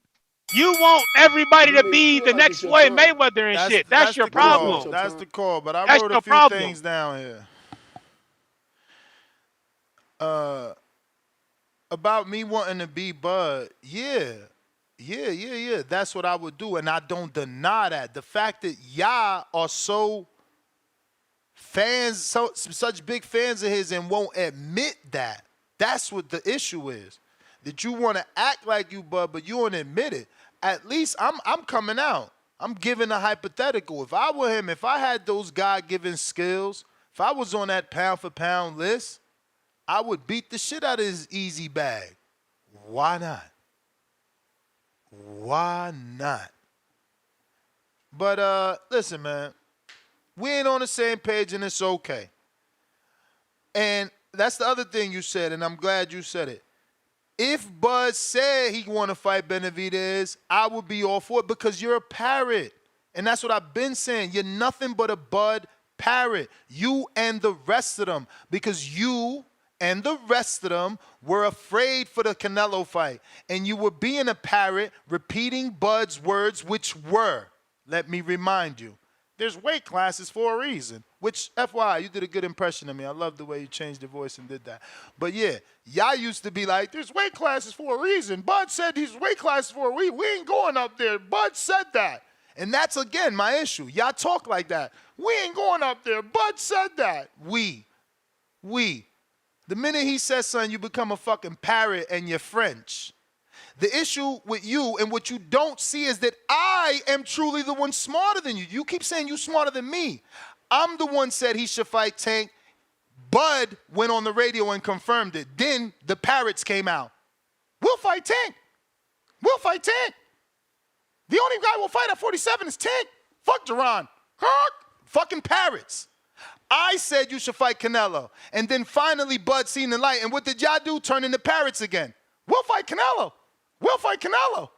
You want everybody to be the next Floyd Mayweather and shit. That's your The call. problem. That's the call. But I That's wrote a your few problem. things down here. About me wanting to be Bud, yeah. That's what I would do, and I don't deny that. The fact that y'all are so fans, such big fans of his, and won't admit that. That's what the issue is. That you want to act like you Bud, but you won't admit it. At least I'm coming out. I'm giving a hypothetical. If I were him, if I had those God-given skills, if I was on that pound for pound list, I would beat the shit out of his easy bag. Why not? Why not? But listen, man. We ain't on the same page and it's okay. And that's the other thing you said, and I'm glad you said it. If Bud said he want to fight Benavidez, I would be all for it because you're a parrot. And that's what I've been saying. You're nothing but a Bud parrot. You and the rest of them. Because you and the rest of them were afraid for the Canelo fight. And you were being a parrot, repeating Bud's words, which were, let me remind you, there's weight classes for a reason. Which, FYI, you did a good impression of me. I love the way you changed your voice and did that. But yeah, y'all used to be like, there's weight classes for a reason. Bud said these weight classes for a reason. We ain't going up there. Bud said that. And that's, again, my issue. Y'all talk like that. We ain't going up there. Bud said that. We. The minute he says something, you become a fucking parrot and you're French. The issue with you and what you don't see is that I am truly the one smarter than you. You keep saying you smarter than me. I'm the one said he should fight Tank. Bud went on the radio and confirmed it. Then the parrots came out. We'll fight Tank. We'll fight Tank. The only guy we'll fight at 47 is Tank. Fuck Duran. Fucking parrots. I said you should fight Canelo. And then finally Bud seen the light. And what did y'all do? Turn into parrots again. We'll fight Canelo. We'll fight Canelo.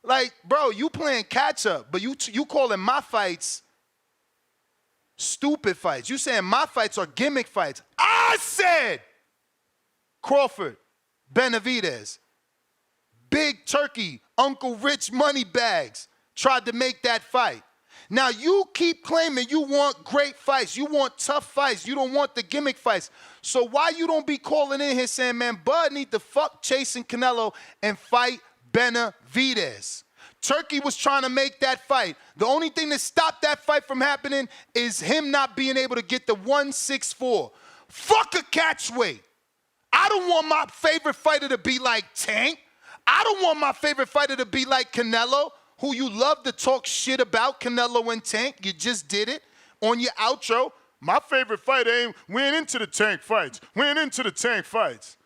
Like, bro, you playing catch up, but you calling my fights stupid fights. You saying my fights are gimmick fights. I said Crawford, Benavidez, Big Turkey, Uncle Rich Moneybags tried to make that fight. Now you keep claiming you want great fights. You want tough fights. You don't want the gimmick fights. So why you don't be calling in here saying, man, Bud need to fuck chasing Canelo and fight Benavidez. Turkey was trying to make that fight. The only thing that stopped that fight from happening is him not being able to get the 164. Fuck a catch weight. I don't want my favorite fighter to be like Tank. I don't want my favorite fighter to be like Canelo, who you love to talk shit about, Canelo and Tank. You just did it on your outro. My favorite fighter ain't went into the Tank fights. Went into the Tank fights.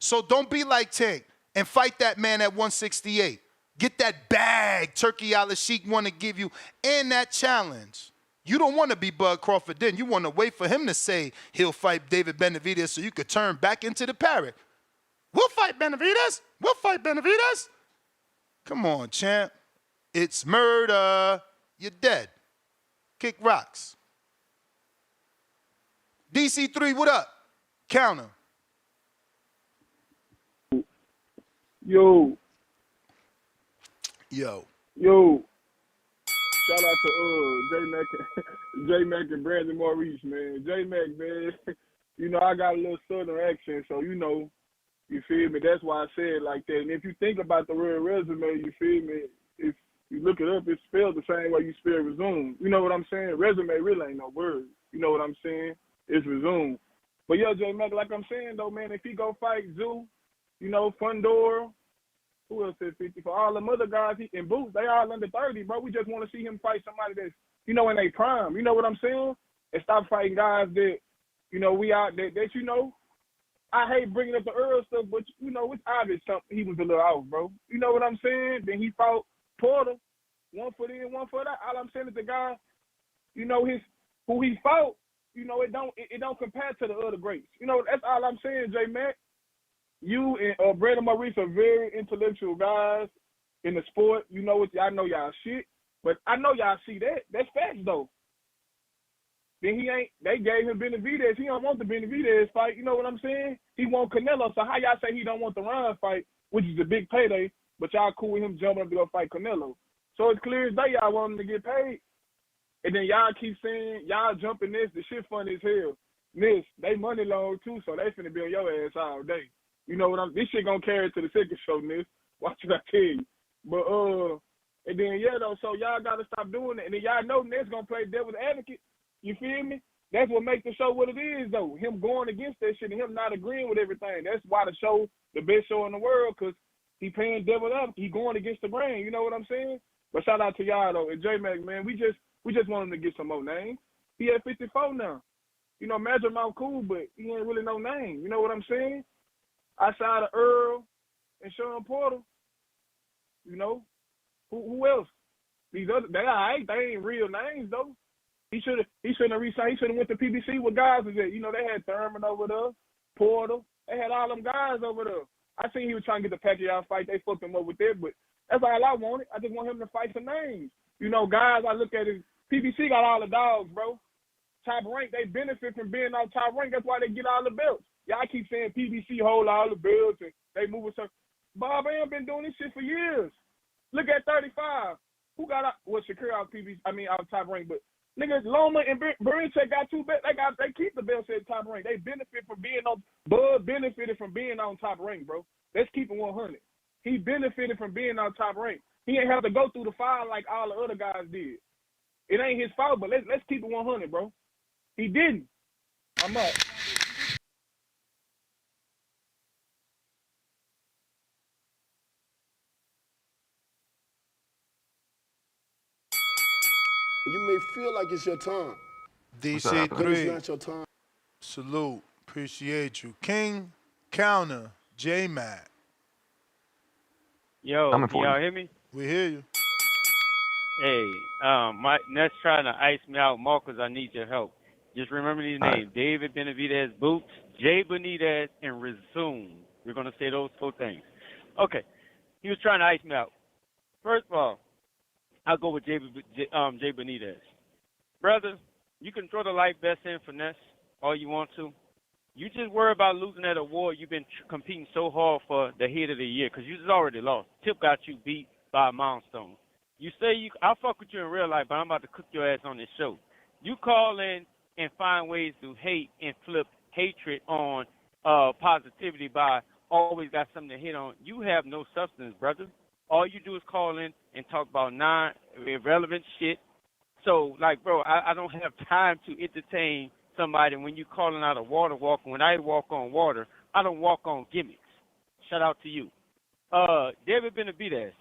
So don't be like Tank and fight that man at 168. Get that bag Turkey Al-Sheikh want to give you and that challenge. You don't want to be Bud Crawford then. You want to wait for him to say he'll fight David Benavidez so you could turn back into the parrot. We'll fight Benavidez. We'll fight Benavidez. Come on, champ. It's murder. You're dead. Kick rocks. DC3, what up? Counter. Yo. Shout out to J-Mac and Brandon Maurice, man. J-Mac, man, you know, I got a little southern accent, so you know, you feel me? That's why I say it like that. And if you think about the real resume, you feel me? If you look it up, it's spelled the same way you spell resume. You know what I'm saying? Resume really ain't no word. You know what I'm saying? It's resume. But yeah, J-Mac, like I'm saying though, man, if he go fight Zoo, you know, Fundora, who else is 50? For all them other guys in Boots, they all under 30, bro. We just want to see him fight somebody that's, you know, in their prime. You know what I'm saying? And stop fighting guys that, you know, we out that you know. I hate bringing up the Earl stuff, but, you know, it's obvious something he was a little off, bro. You know what I'm saying? Then he fought Porter, one foot in, one foot out. All I'm saying is the guy, you know, who he fought, you know, it don't compare to the other greats. You know, that's all I'm saying, J-Mac. You and Brandon Maurice are very intellectual guys in the sport. You know what? I know y'all shit, but I know y'all see that. That's facts, though. Then they gave him Benavidez. He don't want the Benavidez fight. You know what I'm saying? He want Canelo. So how y'all say he don't want the Ryan fight, which is a big payday, but y'all cool with him jumping up to go fight Canelo? So it's clear as day y'all want him to get paid. And then y'all keep saying, y'all jumping this. The shit funny as hell. Miss, they money long, too, so they finna be on your ass all day. You know what this shit gonna carry to the second show, Miss. Watch what I tell you. But and then yeah though, so y'all gotta stop doing it. And then y'all know Ness gonna play devil's advocate. You feel me? That's what makes the show what it is though. Him going against that shit and him not agreeing with everything. That's why the show the best show in the world, cause he paying devil up. He going against the grain. You know what I'm saying? But shout out to y'all though. And J-Mac, man, we just want him to get some more names. He at 54 now. You know, Magic Mouth cool, but he ain't really no name. You know what I'm saying? Outside of Earl and Sean Porter, you know, who else? These other they ain't real names though. He shouldn't have resigned. He should have went to PBC with guys that, you know, they had Thurman over there, Porter, they had all them guys over there. I seen he was trying to get the Pacquiao fight. They fucked him up with that, but that's all I wanted. I just want him to fight some names. You know, guys, I look at it. PBC got all the dogs, bro. Top rank, they benefit from being on top rank. That's why they get all the belts. Yeah, I keep saying PBC hold all the belts and they move a Bob Am been doing this shit for years. Look at 35. Who got out? Well, Shakur out PBC. I mean, out top rank, but niggas Loma and Berinchek got two belts. They keep the belts at top rank. They benefit from being on. Bud benefited from being on top rank, bro. Let's keep it 100. He benefited from being on top rank. He ain't have to go through the fire like all the other guys did. It ain't his fault, but let's keep it 100, bro. He didn't. I'm up. You may feel like it's your time. DC3. But it's not your time. Salute. Appreciate you. King, counter. J-Mac. Yo, can y'all hear me? We hear you. Hey, my Ness trying to ice me out, Marcus. I need your help. Just remember these names: David Benavidez, Boots, Jay Benitez, and Resume. We're gonna say those 4 things. Okay. He was trying to ice me out. First of all, I'll go with Jay Benitez. Brother, you can throw the life vest in for Ness all you want to. You just worry about losing that award you've been competing so hard for the head of the year, because you just already lost. Tip got you beat by a milestone. You say I'll fuck with you in real life, but I'm about to cook your ass on this show. You call in and find ways to hate and flip hatred on positivity by always got something to hit on. You have no substance, brother. All you do is call in and talk about non-irrelevant shit. So, like, bro, I don't have time to entertain somebody when you calling out a water walk. When I walk on water, I don't walk on gimmicks. Shout out to you. David Benavidez.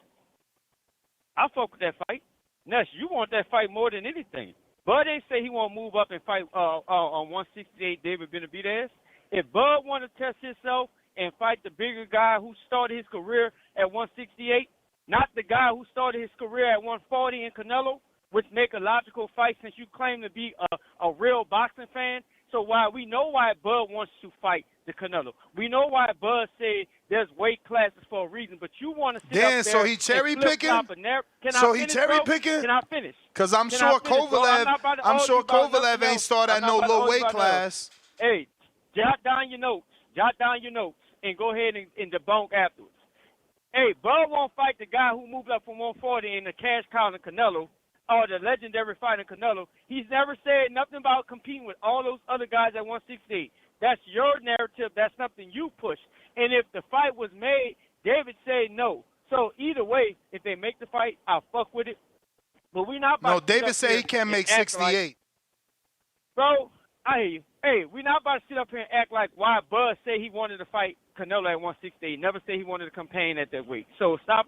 I fuck with that fight. Ness, you want that fight more than anything. Bud ain't say he want to move up and fight on 168 David Benavidez. If Bud want to test himself and fight the bigger guy who started his career at 168, not the guy who started his career at 140 in Canelo, which make a logical fight since you claim to be a real boxing fan. So we know why Bud wants to fight the Canelo. We know why Bud said there's weight classes for a reason, but you want to sit up there So he cherry picking? He cherry picking? Can I finish? Because I'm sure Kovalev ain't start at no low weight class. Hey, jot down your notes, and go ahead and debunk afterwards. Hey, Bud won't fight the guy who moved up from 140 in the cash cow in Canelo, or the legendary fighter Canelo. He's never said nothing about competing with all those other guys at 168. That's your narrative. That's something you push. And if the fight was made, David said no. So either way, if they make the fight, I'll fuck with it. But we not about No, David said he can't make 68. Bro, I hear you. Hey, we're not about to sit up here and act like why Bud said he wanted to fight Canelo at 168. Never said he wanted to campaign at that weight. So stop,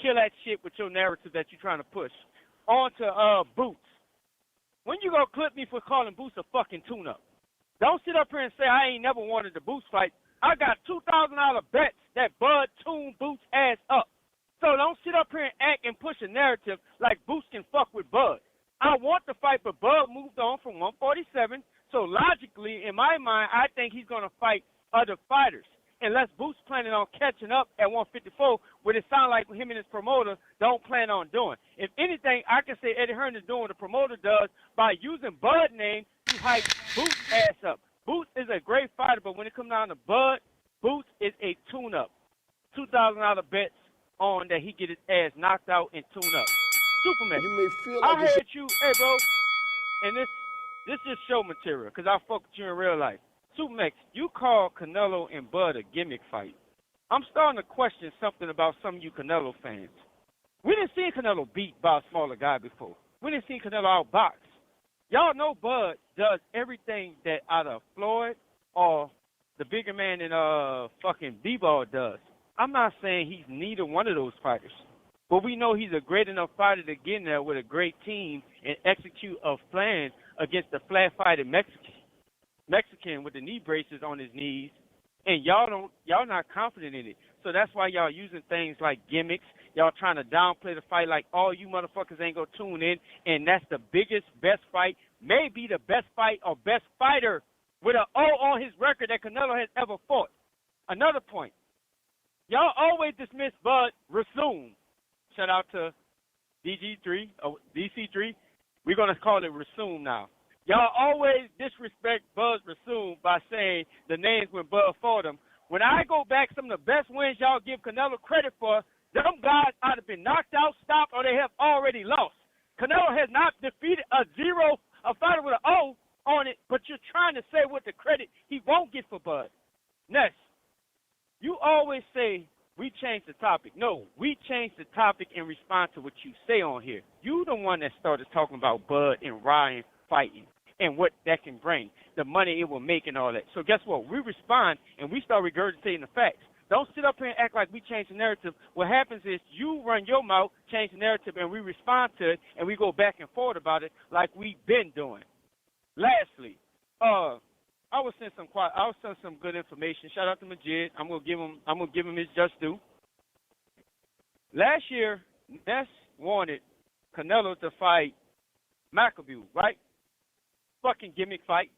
kill that shit with your narrative that you're trying to push. On to Boots. When you gonna clip me for calling Boots a fucking tune-up? Don't sit up here and say I ain't never wanted the Boots fight. I got $2,000 bets that Bud tuned Boots ass up. So don't sit up here and act and push a narrative like Boots can fuck with Bud. I want the fight, but Bud moved on from 147. So logically, in my mind, I think he's gonna fight other fighters. Unless Boots planning on catching up at 154, what it sounds like him and his promoter don't plan on doing. If anything, I can say Eddie Hearn is doing what the promoter does by using Bud name to hype Boots ass up. Boots is a great fighter, but when it comes down to Bud, Boots is a tune-up. $2,000 bets on that he get his ass knocked out and tune up. Superman, you may feel like I heard you, hey bro, and this is show material, because I fuck with you in real life. Supermax, you call Canelo and Bud a gimmick fight. I'm starting to question something about some of you Canelo fans. We didn't see Canelo beat by a smaller guy before. We didn't see Canelo outbox. Y'all know Bud does everything that either Floyd or the bigger man in fucking B-Ball does. I'm not saying he's neither one of those fighters, but we know he's a great enough fighter to get in there with a great team and execute a plan against the flat-fighted Mexican with the knee braces on his knees, and y'all not confident in it. So that's why y'all using things like gimmicks. Y'all trying to downplay the fight like all you motherfuckers ain't gonna tune in, and that's the biggest, best fight, maybe the best fight or best fighter with an O on his record that Canelo has ever fought. Another point, y'all always dismiss Bud Rasoon. Shout out to DG3 or DC3. We're gonna call it Rasoon now. Y'all always disrespect Bud Rasoon by saying the names when Bud fought him. When I go back, some of the best wins y'all give Canelo credit for, them guys either been knocked out, stopped, or they have already lost. Canelo has not defeated a fighter with an O on it, but you're trying to say what the credit he won't get for Bud. Next, you always say we changed the topic. No, we changed the topic in response to what you say on here. You the one that started talking about Bud and Ryan fighting and what that can bring, the money it will make and all that. So guess what? We respond and we start regurgitating the facts. Don't sit up here and act like we changed the narrative. What happens is you run your mouth, change the narrative, and we respond to it, and we go back and forth about it like we've been doing. Lastly, will send some good information. Shout out to Majid. I'm gonna give him his just due. Last year, Ness wanted Canelo to fight McAbee, right? Fucking gimmick fight.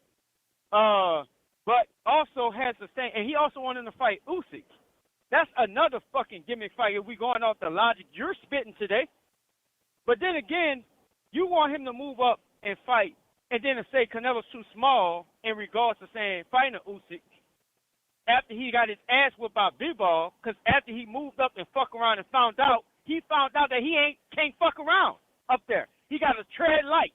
But also has the same, and he also wanted him to fight Usyk. That's another fucking gimmick fight if we going off the logic you're spitting today. But then again, you want him to move up and fight, and then to say Canelo's too small in regards to saying fighting Usyk after he got his ass whipped by B-Ball, because after he moved up and fuck around and found out that he can't fuck around up there. He got to tread light.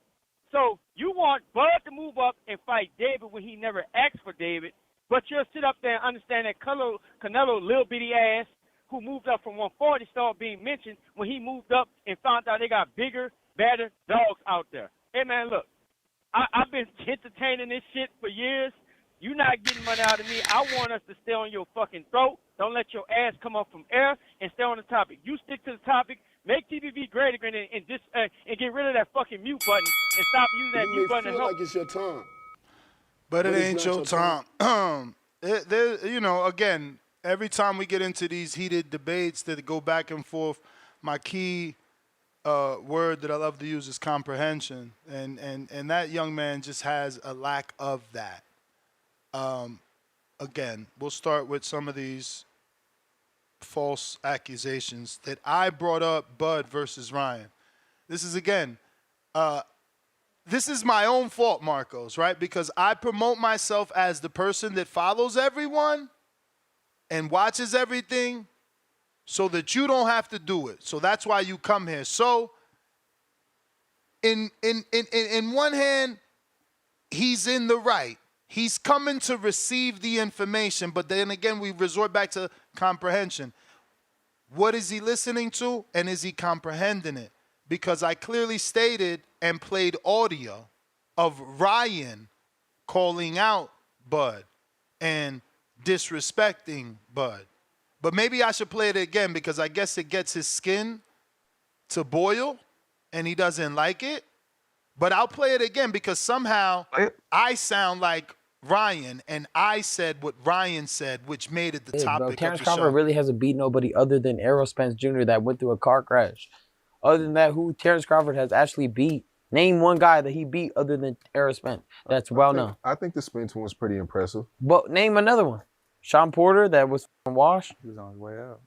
So you want Bud to move up and fight David when he never asked for David, but you'll sit up there and understand that Canelo little bitty ass, who moved up from 140, started being mentioned when he moved up and found out they got bigger, better dogs out there. Hey, man, look, I've been entertaining this shit for years. You not getting money out of me. I want us to stay on your fucking throat. Don't let your ass come up from air and stay on the topic. You stick to the topic. Make TVV great again and get rid of that fucking mute button and stop using that mute button. Feel like it's your time. But it ain't your time. Again, every time we get into these heated debates that go back and forth, my key word that I love to use is comprehension. And that young man just has a lack of that. Again, we'll start with some of these false accusations that I brought up. Bud versus Ryan. This is this is my own fault, Marcos, right? Because I promote myself as the person that follows everyone and watches everything so that you don't have to do it. So that's why you come here. So in one hand, he's in the right. He's coming to receive the information, but then again, we resort back to comprehension. What is he listening to, and is he comprehending it? Because I clearly stated and played audio of Ryan calling out Bud and disrespecting Bud. But maybe I should play it again because I guess it gets his skin to boil, and he doesn't like it. But I'll play it again because somehow I sound like Ryan, and I said what Ryan said, which made it the topic Terrence of the show. Crawford really hasn't beat nobody other than Errol Spence Jr. that went through a car crash. Other than that, who Terrence Crawford has actually beat? Name one guy that he beat other than Errol Spence. That's well known. I think the Spence one was pretty impressive. But name another one. Sean Porter that was from Wash. He was on his way out.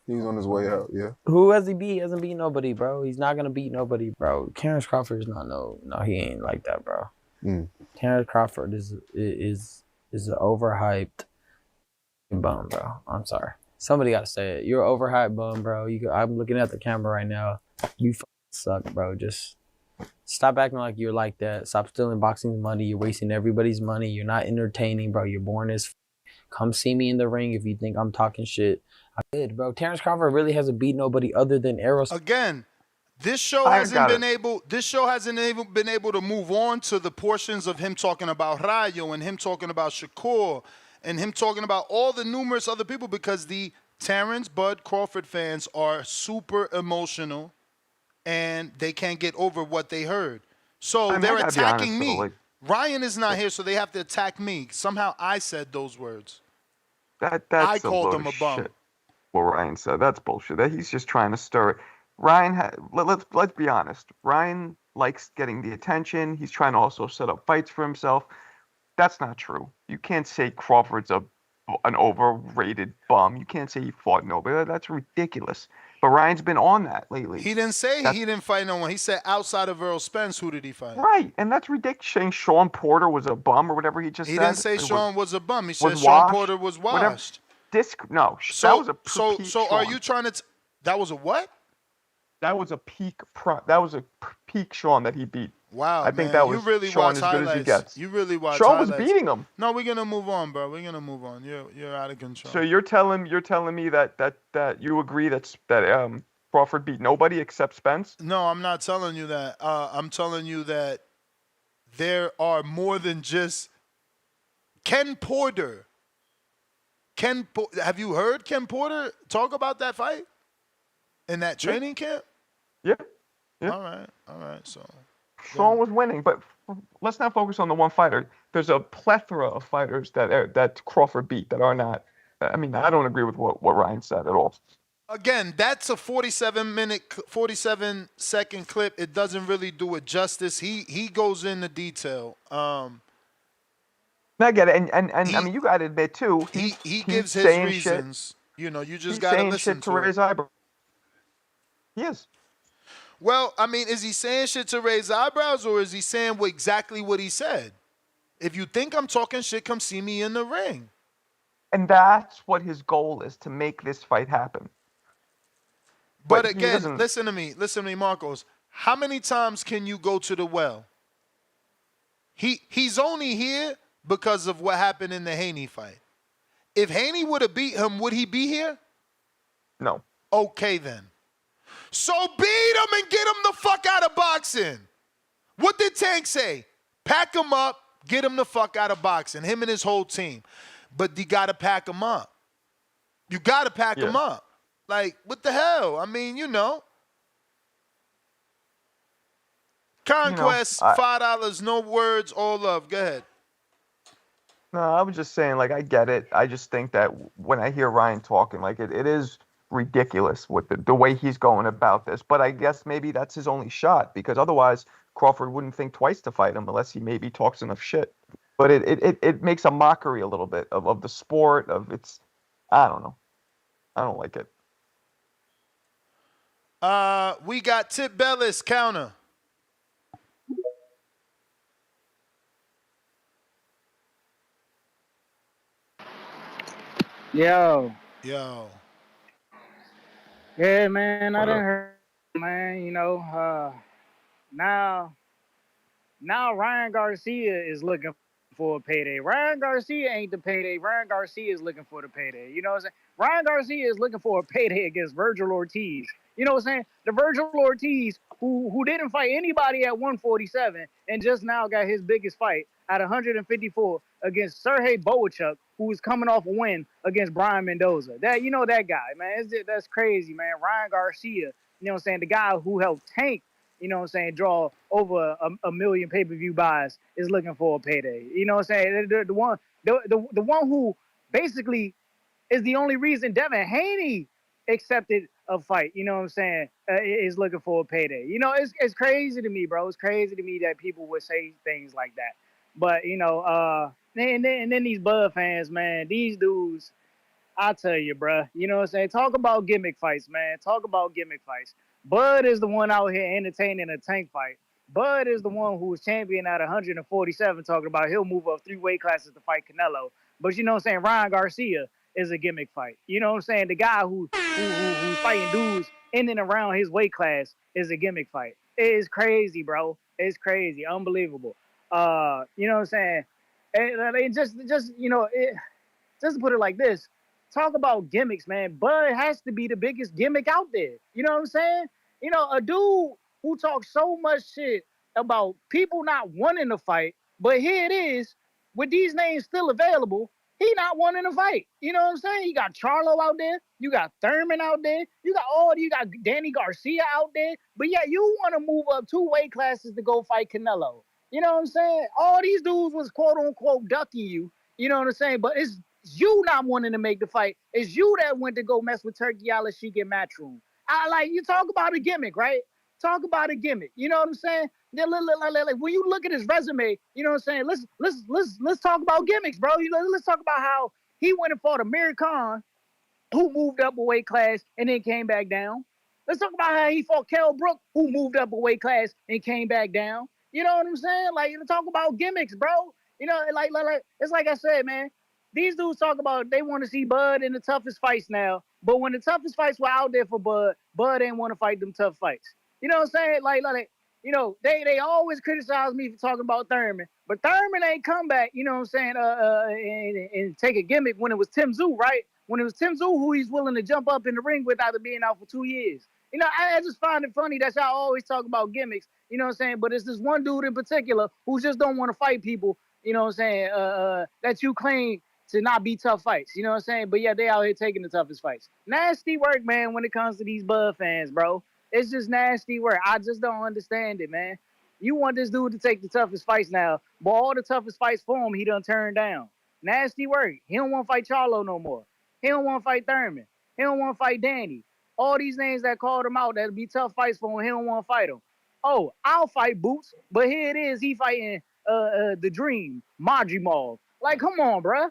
He was on his way out, yeah. Who has he beat? He hasn't beat nobody, bro. He's not gonna beat nobody, bro. Terrence Crawford is not no, he ain't like that, bro. Terrence Crawford is an overhyped bum, bro. I'm sorry. Somebody gotta say it. You're an overhyped bum, bro. I'm looking at the camera right now. You suck, bro. Just stop acting like you're like that. Stop stealing boxing money. You're wasting everybody's money. You're not entertaining, bro. You're boring as Come see me in the ring if you think I'm talking shit. I did, bro. Terrence Crawford really hasn't beat nobody other than Errol. Again, this show hasn't been able to move on to the portions of him talking about Rayo and him talking about Shakur and him talking about all the numerous other people because the Terrence Bud Crawford fans are super emotional and they can't get over what they heard. So they're attacking me. Ryan is not here, so they have to attack me. Somehow I said those words. I called him a bum. Shit, what Ryan said. That's bullshit. That he's just trying to stir it. Ryan, let's be honest. Ryan likes getting the attention. He's trying to also set up fights for himself. That's not true. You can't say Crawford's an overrated bum. You can't say he fought nobody. That's ridiculous. But Ryan's been on that lately. He didn't say he didn't fight no one. He said outside of Errol Spence, who did he fight? Right, and that's ridiculous. Saying Sean Porter was a bum or whatever he just said. He didn't say Sean was a bum. He said Sean Porter was washed. That was a peak So are you trying to? That was a what? That was a peak. That was a peak Sean that he beat. Wow, I think that was Sean as good as he gets. You really watch Sean highlights. was beating him. No, we're gonna move on, bro. We're gonna move on. You're out of control. So you're telling me that you agree that Crawford beat nobody except Spence? No, I'm not telling you that. I'm telling you that there are more than just Ken Porter. Have you heard Ken Porter talk about that fight in that training camp? Yeah. All right. So Strong was winning, but let's not focus on the one fighter. There's a plethora of fighters that Crawford beat that are not. I mean, I don't agree with what Ryan said at all. Again, that's a 47-second clip. It doesn't really do it justice. He goes into detail. I get it, and I mean, you got to admit too. He He's gives his saying shit. reasons. You know, you just He's got to saying listen shit to to raise it. eyebrows. He is. Well, I mean, is he saying shit to raise eyebrows, or is he saying exactly what he said? If you think I'm talking shit, come see me in the ring. And that's what his goal is, to make this fight happen. But again, listen to me, Marcos. How many times can you go to the well? He's only here because of what happened in the Haney fight. If Haney would have beat him, would he be here? No. Okay, then. So beat him and get him the fuck out of boxing. What did Tank say? Pack him up, get him the fuck out of boxing, him and his whole team. But you got to pack him up. You got to pack him up. Like, what the hell? I mean, you know. Conquest, $5, no words, all love. Go ahead. No, I was just saying, like, I get it. I just think that when I hear Ryan talking, like, it is ridiculous with the way he's going about this. But I guess maybe that's his only shot, because otherwise Crawford wouldn't think twice to fight him unless he maybe talks enough shit. But it makes a mockery a little bit of the sport, I don't know. I don't like it. We got Tip Bellis counter. Yo. Yo. Yeah, man, I done heard, man, you know, now Ryan Garcia is looking for a payday. Ryan Garcia ain't the payday. Ryan Garcia is looking for the payday. You know what I'm saying? Ryan Garcia is looking for a payday against Virgil Ortiz. You know what I'm saying? The Virgil Ortiz who didn't fight anybody at 147 and just now got his biggest fight at 154 against Sergey Boachuk, who was coming off a win against Brian Mendoza. That, you know, that guy, man. That's crazy, man. Ryan Garcia, you know what I'm saying? The guy who helped Tank, you know what I'm saying, draw over a million pay-per-view buys is looking for a payday. You know what I'm saying? The one who basically is the only reason Devin Haney accepted a fight, you know what I'm saying, is looking for a payday. You know, it's crazy to me, bro. It's crazy to me that people would say things like that. But, you know, and then these Bud fans, man, these dudes, I tell you, bro, you know what I'm saying? Talk about gimmick fights, man. Talk about gimmick fights. Bud is the one out here entertaining a Tank fight. Bud is the one who was champion at 147, talking about he'll move up 3 weight classes to fight Canelo. But you know what I'm saying? Ryan Garcia is a gimmick fight. You know what I'm saying? The guy who's fighting dudes in and around his weight class is a gimmick fight. It is crazy, bro. It's crazy. Unbelievable. You know what I'm saying? And just you know, just to put it like this, talk about gimmicks, man. Bud has to be the biggest gimmick out there. You know what I'm saying? You know, a dude who talks so much shit about people not wanting to fight, but here it is, with these names still available, he not wanting to fight. You know what I'm saying? You got Charlo out there, you got Thurman out there, you got Danny Garcia out there, but yet you want to move up 2 weight classes to go fight Canelo. You know what I'm saying? All these dudes was quote unquote ducking you. You know what I'm saying? But it's you not wanting to make the fight. It's you that went to go mess with Turkey Al-Sheikh in Matchroom. You talk about a gimmick, right? Talk about a gimmick. You know what I'm saying? Like, when you look at his resume, you know what I'm saying? Let's talk about gimmicks, bro. Let's talk about how he went and fought Amir Khan, who moved up a weight class and then came back down. Let's talk about how he fought Kell Brook, who moved up a weight class and came back down. You know what I'm saying? Like, talk about gimmicks, bro. You know, like it's like I said, man. These dudes talk about they want to see Bud in the toughest fights now, but when the toughest fights were out there for Bud ain't want to fight them tough fights. You know what I'm saying? Like you know, they always criticize me for talking about Thurman, but Thurman ain't come back, you know what I'm saying, and take a gimmick when it was Tim Tszyu, right? When it was Tim Tszyu who he's willing to jump up in the ring with after being out for 2 years. You know, I just find it funny that y'all always talk about gimmicks, you know what I'm saying? But it's this one dude in particular who just don't want to fight people, you know what I'm saying, that you claim to not be tough fights, you know what I'm saying? But yeah, they out here taking the toughest fights. Nasty work, man, when it comes to these Bud fans, bro. It's just nasty work. I just don't understand it, man. You want this dude to take the toughest fights now, but all the toughest fights for him, he done turned down. Nasty work. He don't want to fight Charlo no more. He don't want to fight Thurman. He don't want to fight Danny. All these names that called him out that'll be tough fights for him, he don't want to fight them. Oh, I'll fight Boots, but here it is, he fighting the Dream, Majimov. Like, come on, bruh.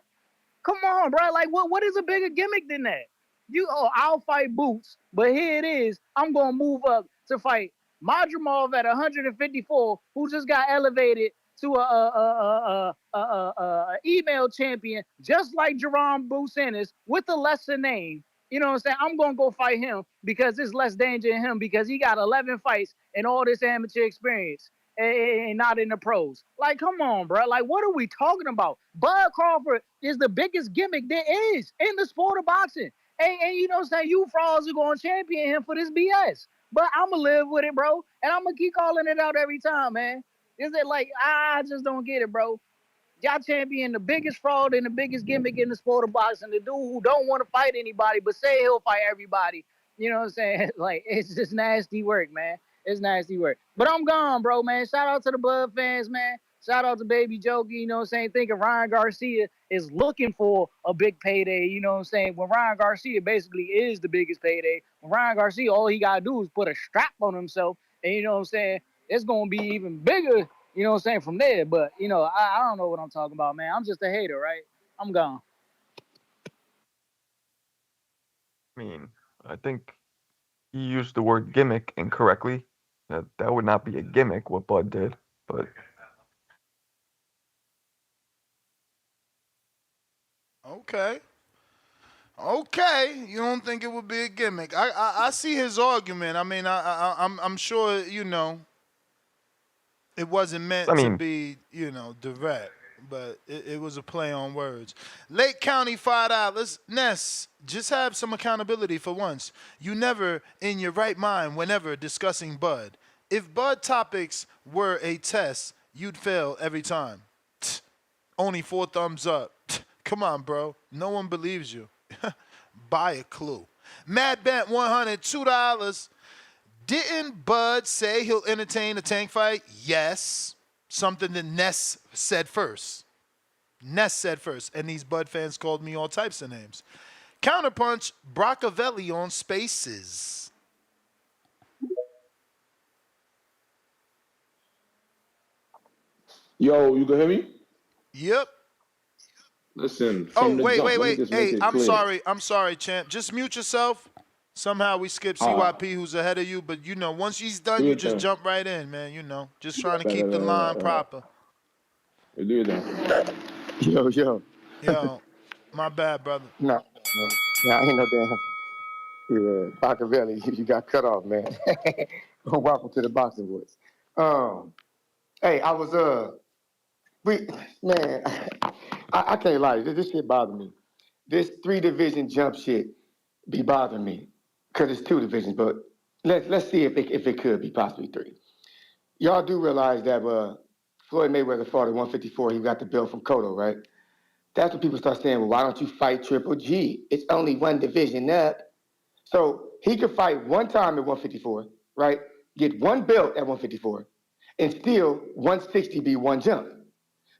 Come on, bro. Like, what is a bigger gimmick than that? I'll fight Boots, but here it is. I'm gonna move up to fight Madrimov at 154, who just got elevated to a email champion, just like Jerome Bruce Ennis, with a lesser name. You know what I'm saying? I'm gonna go fight him because there's less danger in him because he got 11 fights and all this amateur experience and not in the pros. Like, come on, bro. Like, what are we talking about? Bud Crawford is the biggest gimmick there is in the sport of boxing. And you know what I'm saying? You frauds are going to champion him for this BS. But I'm going to live with it, bro. And I'm going to keep calling it out every time, man. Is it like, I just don't get it, bro. Y'all champion the biggest fraud and the biggest gimmick in the sport of boxing. The dude who don't want to fight anybody but say he'll fight everybody. You know what I'm saying? Like, it's just nasty work, man. It's nasty work. But I'm gone, bro, man. Shout out to the Blood fans, man. Shout out to Baby Jokey, you know what I'm saying? Thinking Ryan Garcia is looking for a big payday, you know what I'm saying? When Ryan Garcia basically is the biggest payday. When Ryan Garcia, all he got to do is put a strap on himself. And you know what I'm saying? It's going to be even bigger, you know what I'm saying, from there. But, you know, I don't know what I'm talking about, man. I'm just a hater, right? I'm gone. I mean, I think he used the word gimmick incorrectly. That would not be a gimmick, what Bud did, but... Okay. Okay, you don't think it would be a gimmick? I see his argument. I mean, I'm sure, you know, it wasn't meant to be, you know, direct, but it was a play on words. Lake County, $5. Ness, just have some accountability for once. You never, in your right mind, whenever discussing Bud. If Bud topics were a test, you'd fail every time. Only 4 thumbs up. Come on, bro. No one believes you. Buy a clue. Matt Bent, $102. Didn't Bud say he'll entertain a tank fight? Yes. Something that Ness said first. Ness said first. And these Bud fans called me all types of names. Counterpunch, Brockavelli on Spaces. Yo, you can hear me? Yep. Listen. Wait. Hey, I'm sorry, champ. Just mute yourself. Somehow we skipped CYP, who's ahead of you, but you know, once he's done, you just jump right in, man. You know, just trying to keep the line proper. Do it then. Yo, my bad, brother. No, yeah, I ain't no damn. Yeah, Machiavelli, you got cut off, man. Welcome to the Boxing Boys. Hey, I was I can't lie. This shit bothered me. This 3-division jump shit be bothering me because it's 2 divisions. But let's see if it could be possibly 3. Y'all do realize that Floyd Mayweather fought at 154. He got the belt from Cotto, right? That's when people start saying, well, why don't you fight Triple G? It's only 1 division up. So he could fight 1 time at 154, right? Get 1 belt at 154, and still 160 be 1 jump.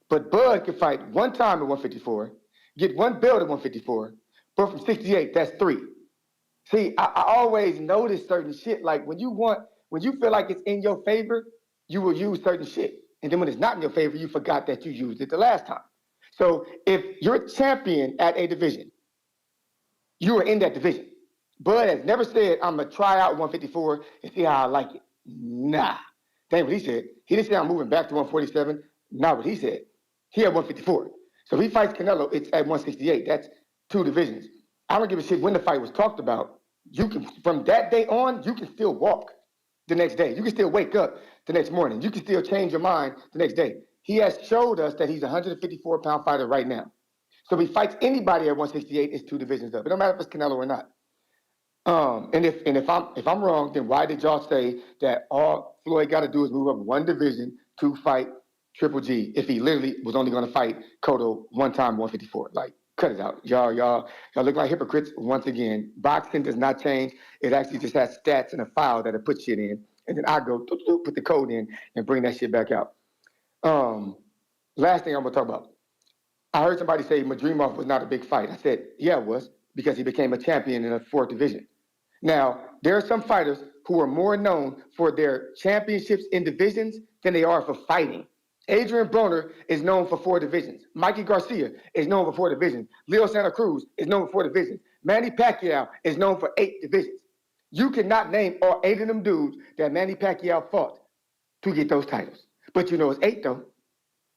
But Bud could fight 1 time at 154, get 1 belt at 154, but from 68, that's 3. See, I always notice certain shit. Like when you feel like it's in your favor, you will use certain shit. And then when it's not in your favor, you forgot that you used it the last time. So if you're champion at a division, you are in that division. Bud has never said, I'm going to try out 154 and see how I like it. Nah. That ain't what he said. He didn't say I'm moving back to 147. Not what he said. He had 154. So if he fights Canelo, it's at 168. That's 2 divisions. I don't give a shit when the fight was talked about. You can, from that day on, you can still walk the next day. You can still wake up the next morning. You can still change your mind the next day. He has showed us that he's a 154-pound fighter right now. So if he fights anybody at 168, it's 2 divisions up. It don't matter if it's Canelo or not. And if I'm wrong, then why did y'all say that all Floyd got to do is move up 1 division to fight Triple G if he literally was only going to fight Cotto 1 time 154? Like, Cut it out. Y'all look like hypocrites once again. Boxing does not change. It actually just has stats and a file that it puts shit in. And then I go put the code in and bring that shit back out. Last thing I'm gonna talk about. I heard somebody say Madrimov was not a big fight. I said, yeah, it was, because he became a champion in the 4th division. Now, there are some fighters who are more known for their championships in divisions than they are for fighting. Adrian Broner is known for 4 divisions. Mikey Garcia is known for 4 divisions. Leo Santa Cruz is known for 4 divisions. Manny Pacquiao is known for 8 divisions. You cannot name all 8 of them dudes that Manny Pacquiao fought to get those titles. But you know it's 8 though.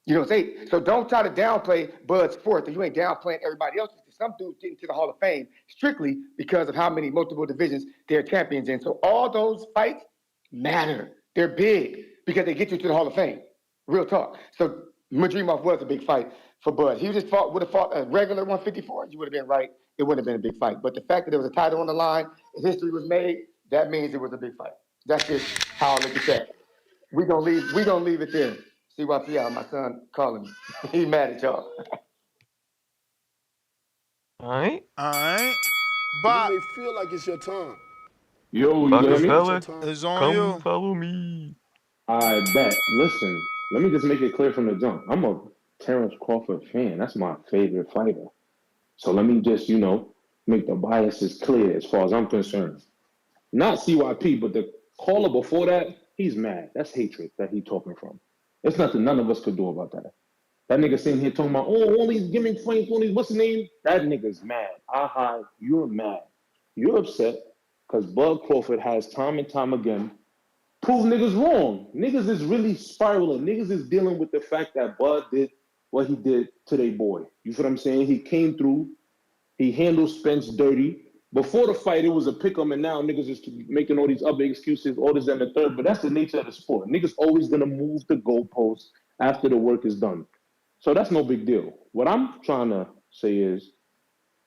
You know it's 8. So don't try to downplay Bud's 4th, or you ain't downplaying everybody else. Some dudes get into the Hall of Fame strictly because of how many multiple divisions they're champions in. So all those fights matter. They're big because they get you to the Hall of Fame. Real talk. So Madrimov was a big fight for Bud. He just would have fought a regular 154. You would have been right. It wouldn't have been a big fight. But the fact that there was a title on the line, history was made, that means it was a big fight. That's just how I look at that. We gonna leave it there. CYPL, my son calling me. He mad at y'all. All right. But It may feel like it's your time. Yo, you can hear me? Rockefeller, it's on come you. follow me. I bet. Listen, let me just make it clear from the jump. I'm a Terrence Crawford fan. That's my favorite fighter. So let me just, make the biases clear as far as I'm concerned. Not CYP, but the caller before that, he's mad. That's hatred that he's talking from. There's nothing none of us could do about that. That nigga sitting here talking about, all these gimmick fights, all these, what's the name? That nigga's mad. Aha, you're mad. You're upset because Bud Crawford has time and time again proved niggas wrong. Niggas is really spiraling. Niggas is dealing with the fact that Bud did what he did to their boy. You feel what I'm saying? He came through. He handled Spence dirty. Before the fight, it was a pick 'em, and now niggas is making all these other excuses, all this and the third. But that's the nature of the sport. Niggas always gonna move the goalposts after the work is done. So that's no big deal. What I'm trying to say is,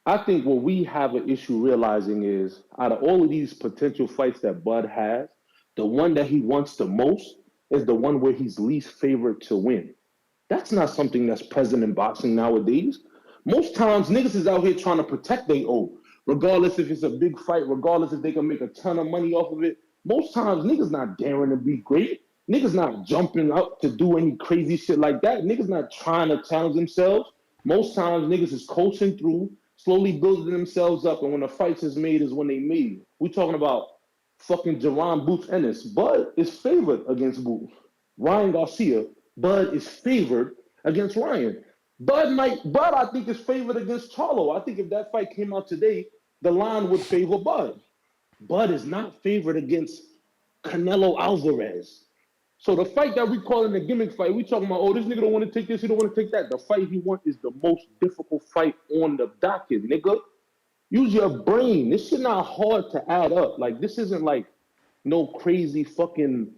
I think what we have an issue realizing is, out of all of these potential fights that Bud has, the one that he wants the most is the one where he's least favored to win. That's not something that's present in boxing nowadays. Most times, niggas is out here trying to protect their own, regardless if it's a big fight, regardless if they can make a ton of money off of it. Most times, niggas not daring to be great. Niggas not jumping up to do any crazy shit like that. Niggas not trying to challenge themselves. Most times, niggas is coaching through, slowly building themselves up, and when the fights is made is when they made it. We talking about fucking Jerron Boots Ennis. Bud is favored against Boots. Ryan Garcia, Bud is favored against Ryan. Bud, I think, is favored against Charlo. I think if that fight came out today, the line would favor Bud. Bud is not favored against Canelo Alvarez. So the fight that we calling a gimmick fight, we talking about, this nigga don't want to take this, he don't want to take that. The fight he wants is the most difficult fight on the docket, nigga. Use your brain. This shit not hard to add up. Like, this isn't like no crazy fucking,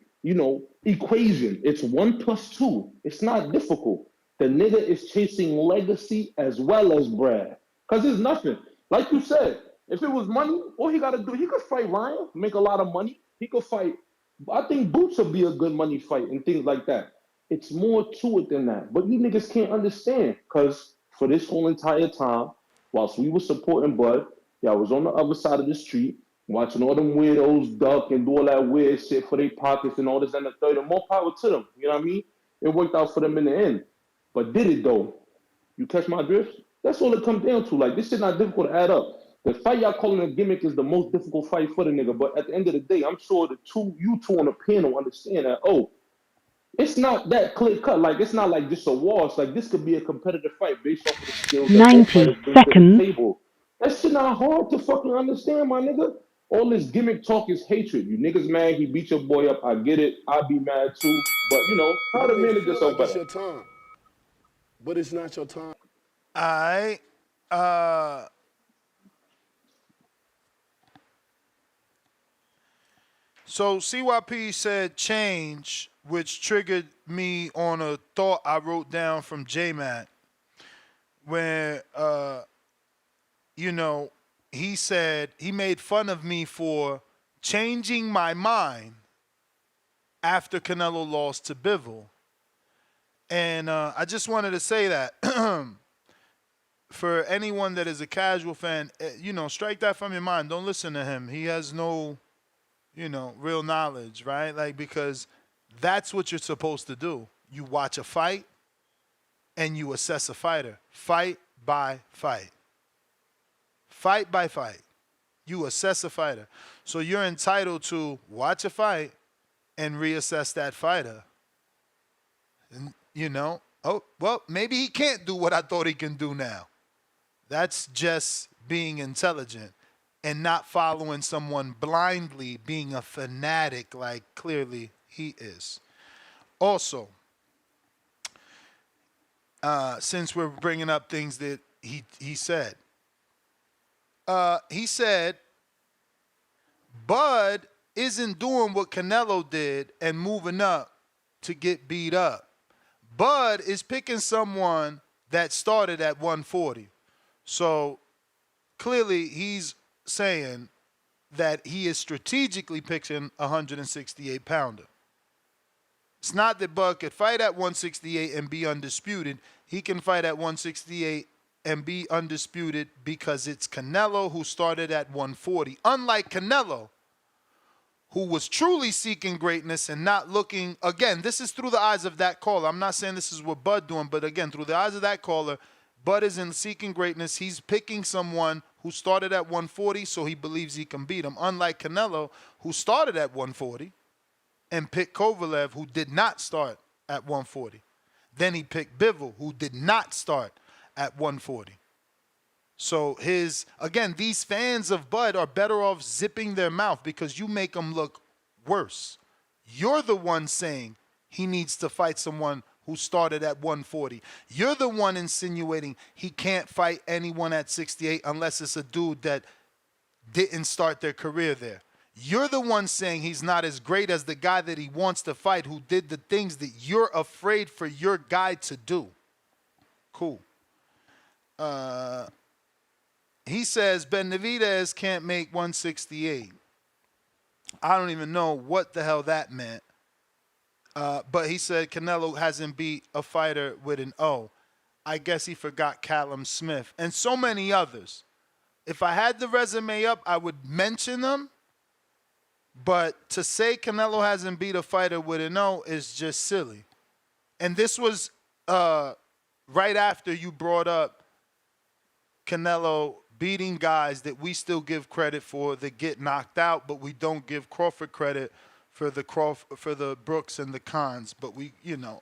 equation. It's 1 + 2. It's not difficult. The nigga is chasing legacy as well as Brad. Because it's nothing. Like you said, if it was money, all he got to do, he could fight Ryan, make a lot of money. He could fight. I think Boots would be a good money fight and things like that. It's more to it than that. But you niggas can't understand. Because for this whole entire time, whilst we were supporting Bud, y'all was on the other side of the street, watching all them weirdos duck and do all that weird shit for their pockets and all this and the third, and more power to them. You know what I mean? It worked out for them in the end. But did it though? You catch my drift? That's all it comes down to. Like, this shit not difficult to add up. The fight y'all calling a gimmick is the most difficult fight for the nigga. But at the end of the day, I'm sure you two on the panel understand that, it's not that clear cut. Like, it's not like just a wash. Like, this could be a competitive fight based off of the skills that both 90 fighters bring to the seconds. table. That shit not hard to fucking understand, my nigga. All this gimmick talk is hatred. You niggas mad he beat your boy up. I get it. I'd be mad too. But, try to It may manage feel yourself like it's better. your time, but it's not your time. All right. So CYP said change, which triggered me on a thought I wrote down from J-Mac, where, he said he made fun of me for changing my mind after Canelo lost to Bivol. And I just wanted to say that for anyone that is a casual fan, strike that from your mind. Don't listen to him. He has no, real knowledge, right? Like, because that's what you're supposed to do. You watch a fight and you assess a fighter. Fight by fight. Fight by fight. You assess a fighter. So you're entitled to watch a fight and reassess that fighter. And, oh, well, maybe he can't do what I thought he can do now. That's just being intelligent and not following someone blindly, being a fanatic like clearly he is. Also, since we're bringing up things that he said, Bud isn't doing what Canelo did and moving up to get beat up. Bud is picking someone that started at 140. So clearly he's saying that he is strategically picking a 168 pounder. It's not that Bud could fight at 168 and be undisputed. He can fight at 168 and be undisputed because it's Canelo who started at 140. Unlike Canelo, who was truly seeking greatness and not looking, again, this is through the eyes of that caller. I'm not saying this is what Bud doing, but again, through the eyes of that caller, Bud isn't seeking greatness. He's picking someone who started at 140, so he believes he can beat him. Unlike Canelo, who started at 140 and picked Kovalev, who did not start at 140. Then he picked Bivol, who did not start at 140. So these fans of Bud are better off zipping their mouth because you make them look worse. You're the one saying he needs to fight someone who started at 140. You're the one insinuating he can't fight anyone at 68 unless it's a dude that didn't start their career there. You're the one saying he's not as great as the guy that he wants to fight who did the things that you're afraid for your guy to do. Cool. He says Benavidez can't make 168. I don't even know what the hell that meant. But he said Canelo hasn't beat a fighter with an O. I guess he forgot Callum Smith and so many others. If I had the resume up, I would mention them. But to say Canelo hasn't beat a fighter with an O is just silly. And this was right after you brought up Canelo beating guys that we still give credit for that get knocked out, but we don't give Crawford credit for the Brooks and the Khans, but we,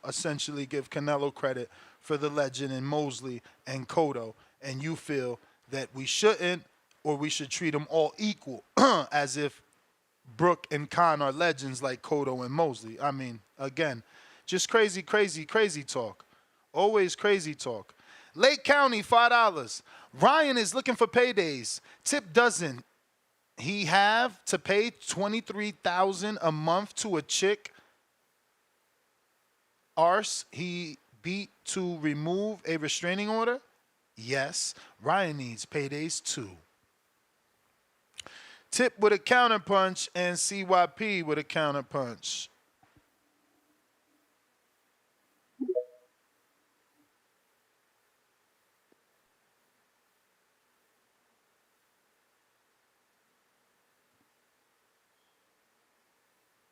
essentially give Canelo credit for the legend in Mosley and Cotto, and you feel that we shouldn't, or we should treat them all equal, as if Brook and Khan are legends like Cotto and Mosley. I mean, again, just crazy, crazy, crazy talk. Always crazy talk. Lake County, $5. Ryan is looking for paydays. Tip doesn't he have to pay $23,000 a month to a chick arse he beat to remove a restraining order? Yes, Ryan needs paydays too. Tip with a counterpunch and CYP with a counterpunch.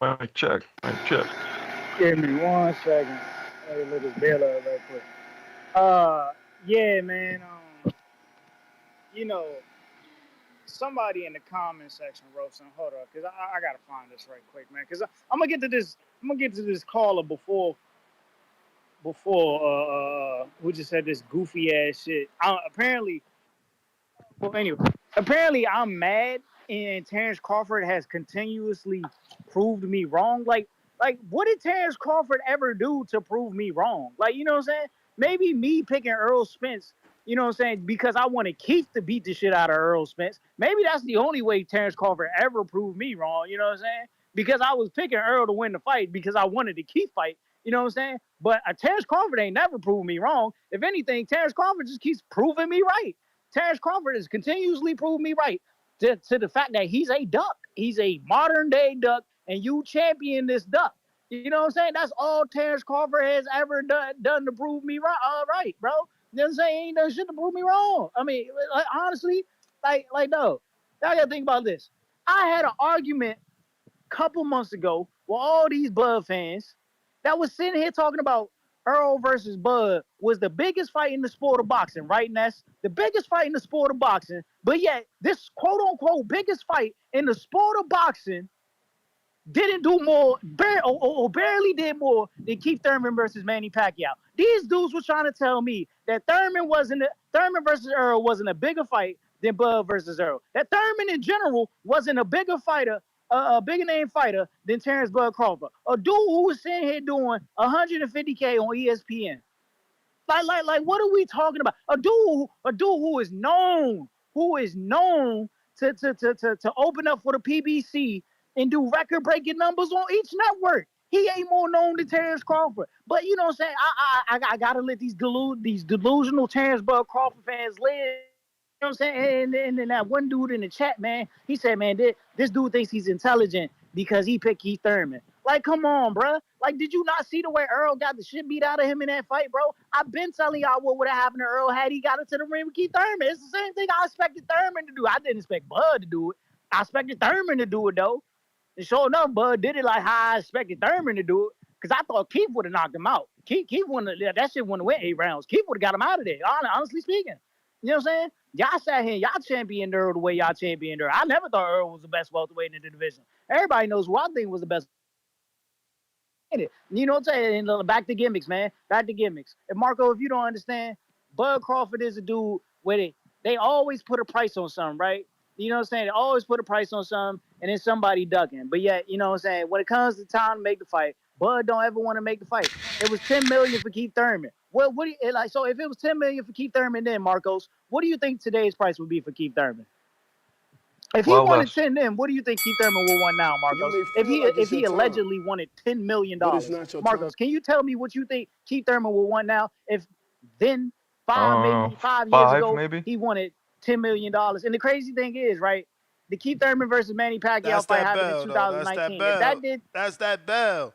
Mic check. Mic check. Give me 1 second. Let me let this bill up real quick. Yeah, man. Somebody in the comment section wrote something. Hold up, cause I gotta find this right quick, man. Cause I'm gonna get to this. I'm gonna get to this caller before who just said this goofy ass shit. Apparently I'm mad, and Terrence Crawford has continuously proved me wrong. Like, what did Terrence Crawford ever do to prove me wrong? Like, you know what I'm saying? Maybe me picking Earl Spence, you know what I'm saying, because I wanted Keith to beat the shit out of Earl Spence. Maybe that's the only way Terrence Crawford ever proved me wrong, you know what I'm saying? Because I was picking Earl to win the fight because I wanted the Keith fight, you know what I'm saying? But Terrence Crawford ain't never proved me wrong. If anything, Terrence Crawford just keeps proving me right. Terrence Crawford has continuously proved me right to the fact that he's a duck. He's a modern day duck, and you champion this duck. You know what I'm saying? That's all Terrence Crawford has ever done to prove me right, bro. You know what I'm saying? He ain't done shit to prove me wrong. I mean, like, honestly, no. Y'all gotta think about this. I had an argument a couple months ago with all these Bud fans that was sitting here talking about Earl versus Bud was the biggest fight in the sport of boxing, right, Ness? The biggest fight in the sport of boxing. But yet, this quote unquote biggest fight in the sport of boxing didn't do more, or barely did more than Keith Thurman versus Manny Pacquiao. These dudes were trying to tell me that Thurman versus Earl wasn't a bigger fight than Bud versus Earl. That Thurman in general wasn't a bigger fighter, a bigger name fighter than Terrence Bud Crawford. A dude who was sitting here doing 150K on ESPN. Like, what are we talking about? A dude who is known to open up for the PBC and do record breaking numbers on each network. He ain't more known than Terrence Crawford. But you know what I'm saying? I gotta let these delusional Terrence Bud Crawford fans live. You know what I'm saying? And then that one dude in the chat, man, he said, man, this dude thinks he's intelligent because he picked Keith Thurman. Like, come on, bro. Like, did you not see the way Earl got the shit beat out of him in that fight, bro? I've been telling y'all what would have happened to Earl had he got into the ring with Keith Thurman. It's the same thing I expected Thurman to do. I didn't expect Bud to do it. I expected Thurman to do it, though. And sure enough, Bud did it like how I expected Thurman to do it. Because I thought Keith would have knocked him out. Keith wouldn't have, that shit wouldn't have went 8 rounds. Keith would have got him out of there, honestly speaking. You know what I'm saying? Y'all sat here, y'all championed Earl the way y'all championed Earl. I never thought Earl was the best welterweight in the division. Everybody knows who I think was the best. You know what I'm saying? Back to gimmicks, man. Back to gimmicks. And Marco, if you don't understand, Bud Crawford is a dude where they always put a price on something, right? You know what I'm saying? They always put a price on something, and then somebody ducking. But yet, you know what I'm saying? When it comes to time to make the fight, Bud don't ever want to make the fight. It was $10 million for Keith Thurman. Well, what do you, like? So if it was $10 million for Keith Thurman, then Marcos, what do you think today's price would be for Keith Thurman? If he Well, wanted less. 10 then, what do you think Keith Thurman will want now, Marcos? If he allegedly wanted $10 million, Marcos, can you tell me what you think Keith Thurman will want now? If then maybe 5 years 5 ago maybe. he wanted $10 million. And the crazy thing is, right? The Keith Thurman versus Manny Pacquiao That's fight that happened in bell, though. That's that 2019. If bell. that did, That's that bell.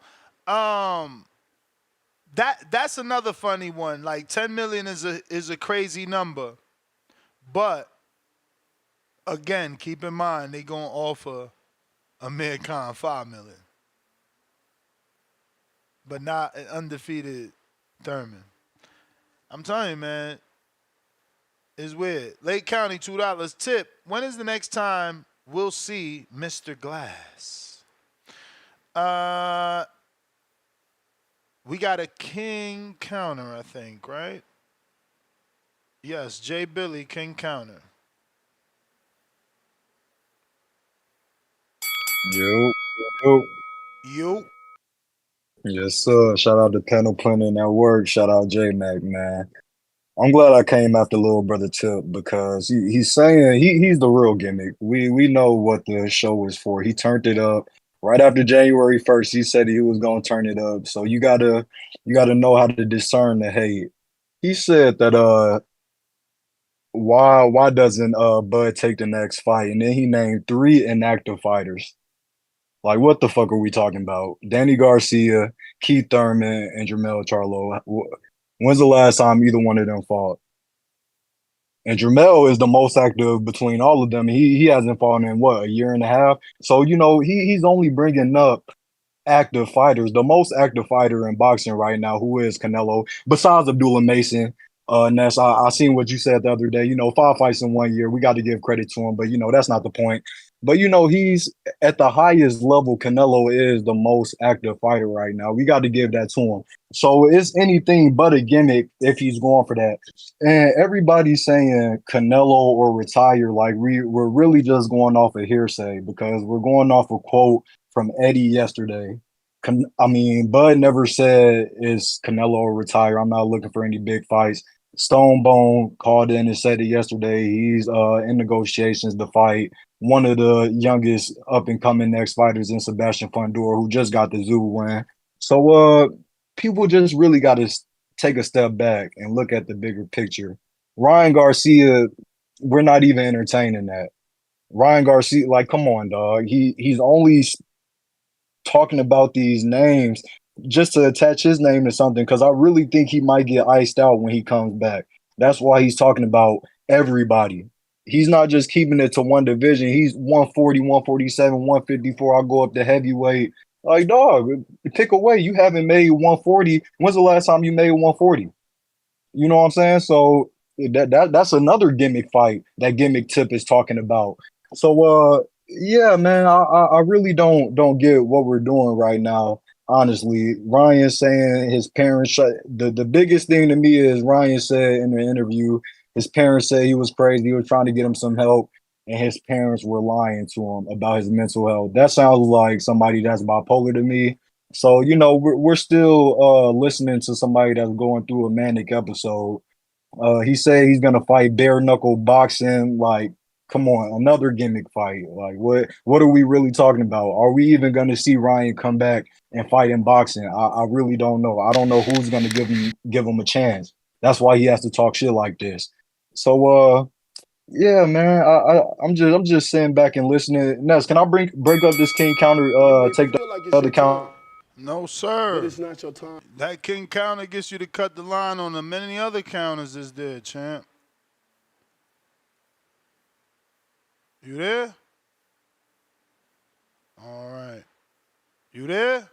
That's another funny one. Like 10 million is a crazy number, but again, keep in mind they gonna offer Amir Khan 5 million, but not an undefeated Thurman. I'm telling you, man, it's weird. Lake County $2 tip. When is the next time we'll see Mr. Glass? We got a king counter, I think, right? Yes, J. Billy, king counter. Yo, yo. Yo. Yes, sir. Shout out to Panel Planning at work. Shout out J Mac, man. I'm glad I came after little brother Tip because he's saying he's the real gimmick. We know what the show is for. He turned it up right after January 1st. He said he was gonna turn it up. So you gotta know how to discern the hate. He said that why doesn't Bud take the next fight? And then he named 3 inactive fighters. Like, what the fuck are we talking about? Danny Garcia, Keith Thurman, and Jermell Charlo. When's the last time either one of them fought? And Jermell is the most active between all of them. He hasn't fought in what, a year and a half. So he's only bringing up active fighters. The most active fighter in boxing right now, who is Canelo, besides Abdullah Mason. Ness, I seen what you said the other day. 5 fights in 1 year. We got to give credit to him, but that's not the point. But he's at the highest level. Canelo is the most active fighter right now. We got to give that to him. So it's anything but a gimmick if he's going for that. And everybody's saying Canelo or retire. Like we're really just going off of hearsay because we're going off a quote from Eddie yesterday. Bud never said is Canelo or retire. I'm not looking for any big fights. Stone Bone called in and said it yesterday. He's in negotiations to fight one of the youngest up and coming next fighters in Sebastian Fundora, who just got the Zoo win. So people just really got to take a step back and look at the bigger picture. Ryan Garcia, we're not even entertaining that. Ryan Garcia, like, come on, dog. He's only talking about these names just to attach his name to something because I really think he might get iced out when he comes back. That's why he's talking about everybody. He's not just keeping it to one division. He's 140, 147, 154. I'll go up to heavyweight. Like, dog, pick away. You haven't made 140. When's the last time you made 140? You know what I'm saying? So that's another gimmick fight that gimmick tip is talking about. So yeah, man, I really don't get what we're doing right now. Honestly, Ryan saying his parents the biggest thing to me is Ryan said in the interview his parents said he was crazy. He was trying to get him some help, and his parents were lying to him about his mental health. That sounds like somebody that's bipolar to me. So, we're still listening to somebody that's going through a manic episode. He said he's gonna fight bare knuckle boxing. Like, come on, another gimmick fight. Like, what are we really talking about? Are we even gonna see Ryan come back and fight in boxing? I really don't know. I don't know who's gonna give him a chance. That's why he has to talk shit like this. So yeah, man, I'm just sitting back and listening. Ness, can I break up this king counter? Take the other count. No, sir. But it's not your time. That king counter gets you to cut the line on the many other counters is there, champ. You there? All right. You there?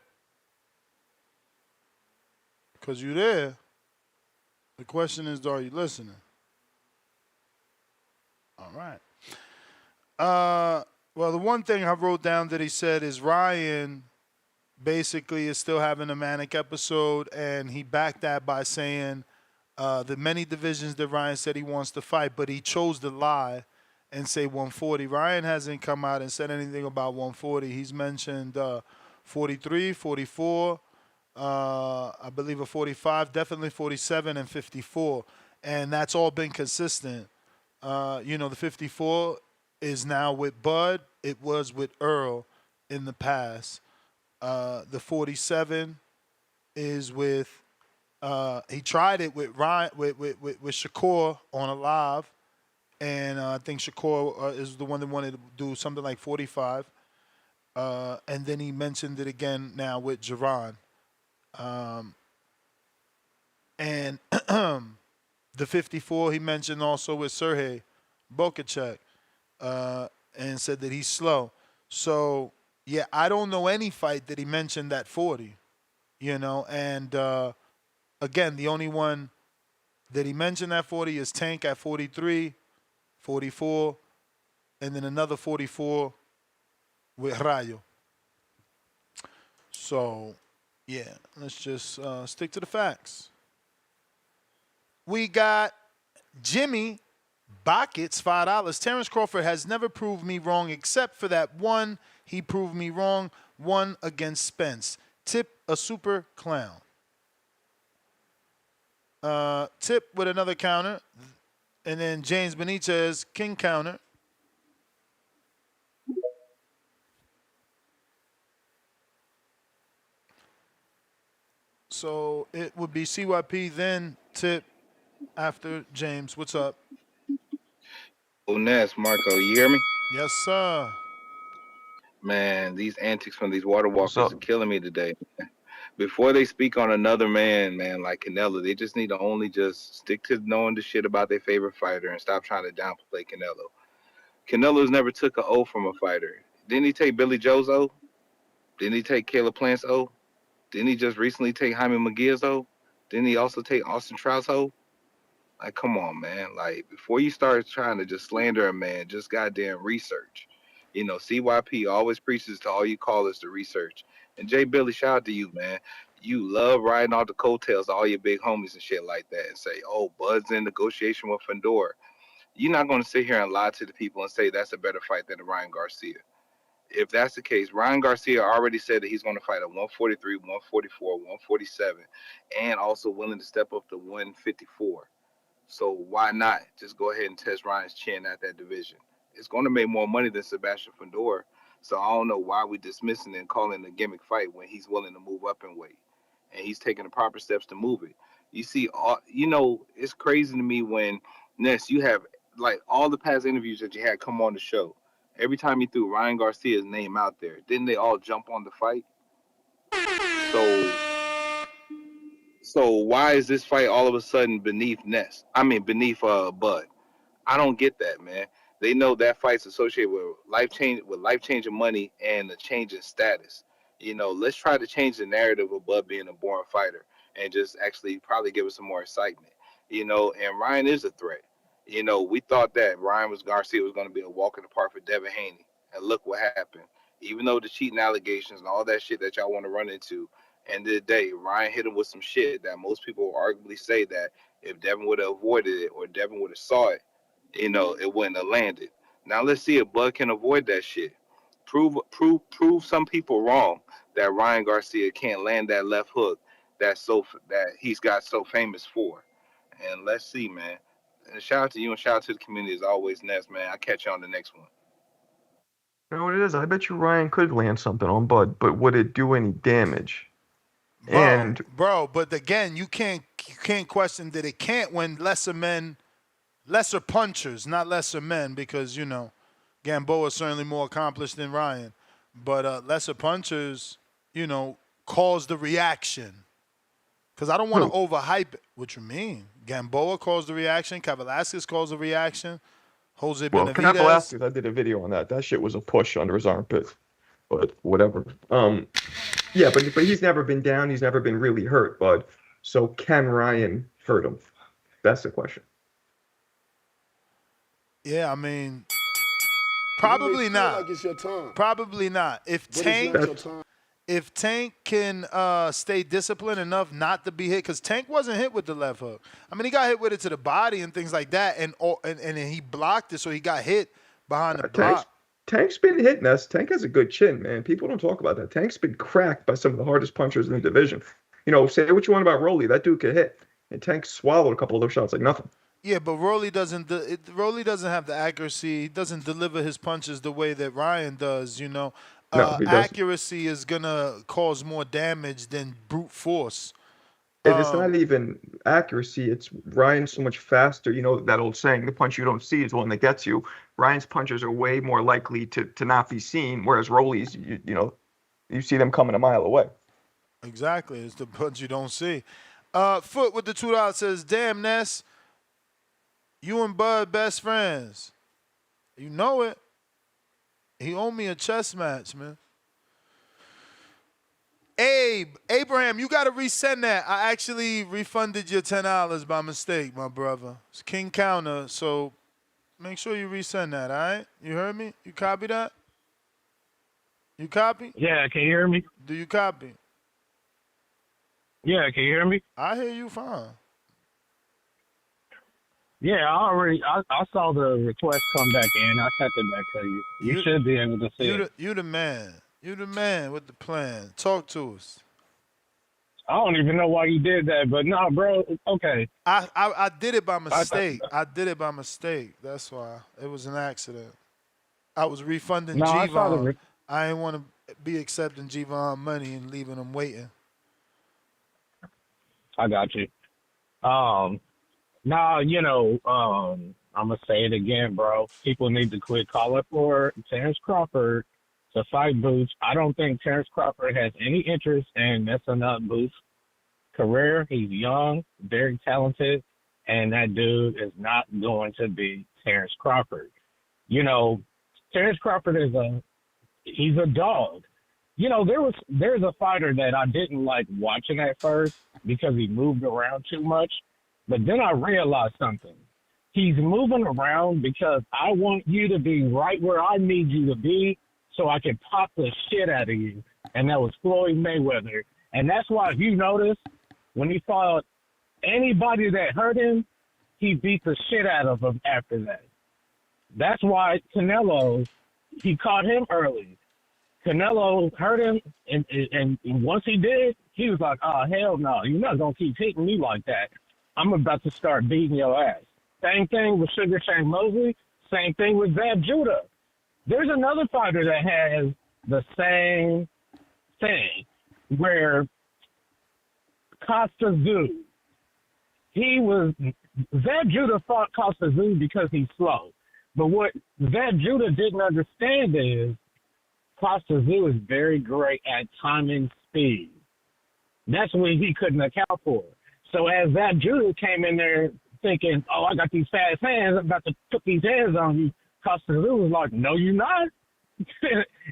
Because you there. The question is, are you listening? All right. Well, the one thing I wrote down that he said is Ryan basically is still having a manic episode, and he backed that by saying the many divisions that Ryan said he wants to fight, but he chose to lie and say 140. Ryan hasn't come out and said anything about 140. He's mentioned 43, 44, I believe a 45, definitely 47 and 54, and that's all been consistent. The 54 is now with Bud. It was with Earl in the past. The 47 is with he tried it with Ryan with Shakur on a live, and I think Shakur is the one that wanted to do something like 45, and then he mentioned it again now with Javon, and the 54 he mentioned also with Sergey Bokachek, and said that he's slow. So yeah, I don't know any fight that he mentioned that 40, and again, the only one that he mentioned at 40 is Tank at 43, 44, and then another 44 with Rayo. So, yeah, let's just stick to the facts. We got Jimmy Buckets, $5. Terrence Crawford has never proved me wrong except for that one. He proved me wrong, one against Spence. Tip a super clown. Tip with another counter. And then James Benitez, king counter. So it would be CYP, then Tip after James. What's up? Oh, Ness, Marco, you hear me? Yes, sir. Man, these antics from these water What's walkers up? are killing me today. Before they speak on another man, like Canelo, they just need to only just stick to knowing the shit about their favorite fighter and stop trying to downplay Canelo. Canelo's never took an O from a fighter. Didn't he take Billy Joe's O? Didn't he take Caleb Plant's O? Didn't he just recently take Jaime Maguire's O? Didn't he also take Austin Trout's O? Like, come on, man. Like, before you start trying to just slander a man, just goddamn research. CYP always preaches to all you callers to research. And Jay Billy, shout out to you, man. You love riding off the coattails of all your big homies and shit like that and say, oh, Bud's in negotiation with Fandor. You're not going to sit here and lie to the people and say that's a better fight than Ryan Garcia. If that's the case, Ryan Garcia already said that he's going to fight at 143, 144, 147, and also willing to step up to 154. So why not just go ahead and test Ryan's chin at that division? It's going to make more money than Sebastian Fandor. So I don't know why we dismissing and calling it a gimmick fight when he's willing to move up in weight and he's taking the proper steps to move it. You see, it's crazy to me when Ness, you have like all the past interviews that you had come on the show. Every time you threw Ryan Garcia's name out there, didn't they all jump on the fight? So So why is this fight all of a sudden beneath beneath Bud? I don't get that, man. They know that fight's associated with life changing money and a change in status. Let's try to change the narrative of Bud being a born fighter and just actually probably give us some more excitement. And Ryan is a threat. We thought that Garcia was going to be a walk in the park for Devin Haney, and look what happened. Even though the cheating allegations and all that shit that y'all want to run into, end of the day, Ryan hit him with some shit that most people will arguably say that if Devin would have avoided it or Devin would have saw it, it wouldn't have landed. Now let's see if Bud can avoid that shit. Prove some people wrong that Ryan Garcia can't land that left hook that he's got so famous for. And let's see, man. And shout out to you and shout out to the community as always, Ness, man. I'll catch you on the next one. You know what it is? I bet you Ryan could land something on Bud, but would it do any damage? Bro, but again, you can't question that it can't when lesser punchers, not lesser men, because Gamboa is certainly more accomplished than Ryan, but lesser punchers, cause the reaction. Because I don't want to overhype it. What you mean? Gamboa caused the reaction. Velasquez caused the reaction. Jose Benavidez. Velasquez, I did a video on that. That shit was a push under his armpit. But whatever. Yeah, but he's never been down. He's never been really hurt, Bud. So can Ryan hurt him? That's the question. Yeah, I mean, probably not. Like it's your time. Probably not. If Tank can stay disciplined enough not to be hit, because Tank wasn't hit with the left hook. I mean, he got hit with it to the body and things like that, and he blocked it, so he got hit behind the block. Tank's been hitting us. Tank has a good chin, man. People don't talk about that. Tank's been cracked by some of the hardest punchers in the division. Say what you want about Rolly. That dude could hit. And Tank swallowed a couple of those shots like nothing. Yeah, but Rolly doesn't have the accuracy. He doesn't deliver his punches the way that Ryan does, No, accuracy is going to cause more damage than brute force. And it's not even accuracy. It's Ryan's so much faster. That old saying, the punch you don't see is the one that gets you. Ryan's punches are way more likely to not be seen, whereas Rolly's, you see them coming a mile away. Exactly. It's the punch you don't see. Foot with the $2 says, damn, Ness, you and Bud best friends. You know it. He owed me a chess match, man. Abraham, you got to resend that. I actually refunded your $10 by mistake, my brother. It's King Counter, so make sure you resend that, all right? You heard me? You copy that? You copy? Yeah, can you hear me? Do you copy? Yeah, can you hear me? I hear you fine. Yeah, I saw the request come back in. I sent it back to you. You should be able to see it. You the man. You the man with the plan. Talk to us. I don't even know why you did that, but no, bro. Okay. I did it by mistake. I did it by mistake. That's why. It was an accident. I was refunding G-Von. I didn't want to be accepting G-Von money and leaving them waiting. I got you. Now, I'm going to say it again, bro. People need to quit calling for Terrence Crawford to fight Boots. I don't think Terrence Crawford has any interest in messing up Boots' career. He's young, very talented, and that dude is not going to be Terrence Crawford. Terrence Crawford he's a dog. There's a fighter that I didn't like watching at first because he moved around too much. But then I realized something. He's moving around because I want you to be right where I need you to be so I can pop the shit out of you. And that was Floyd Mayweather. And that's why, if you notice, when he fought anybody that hurt him, he beat the shit out of them after that. That's why Canelo, he caught him early. Canelo hurt him, and once he did, he was like, oh, hell no, you're not going to keep hitting me like that. I'm about to start beating your ass. Same thing with Sugar Shane Mosley. Same thing with Zab Judah. There's another fighter that has the same thing where Costa Zoo, Zab Judah fought Costa Zoo because he's slow. But what Zab Judah didn't understand is Costa Zoo is very great at timing speed. That's what he couldn't account for. So as that Judah came in there thinking, oh, I got these fast hands, I'm about to put these hands on you, Costa was like, no, you're not.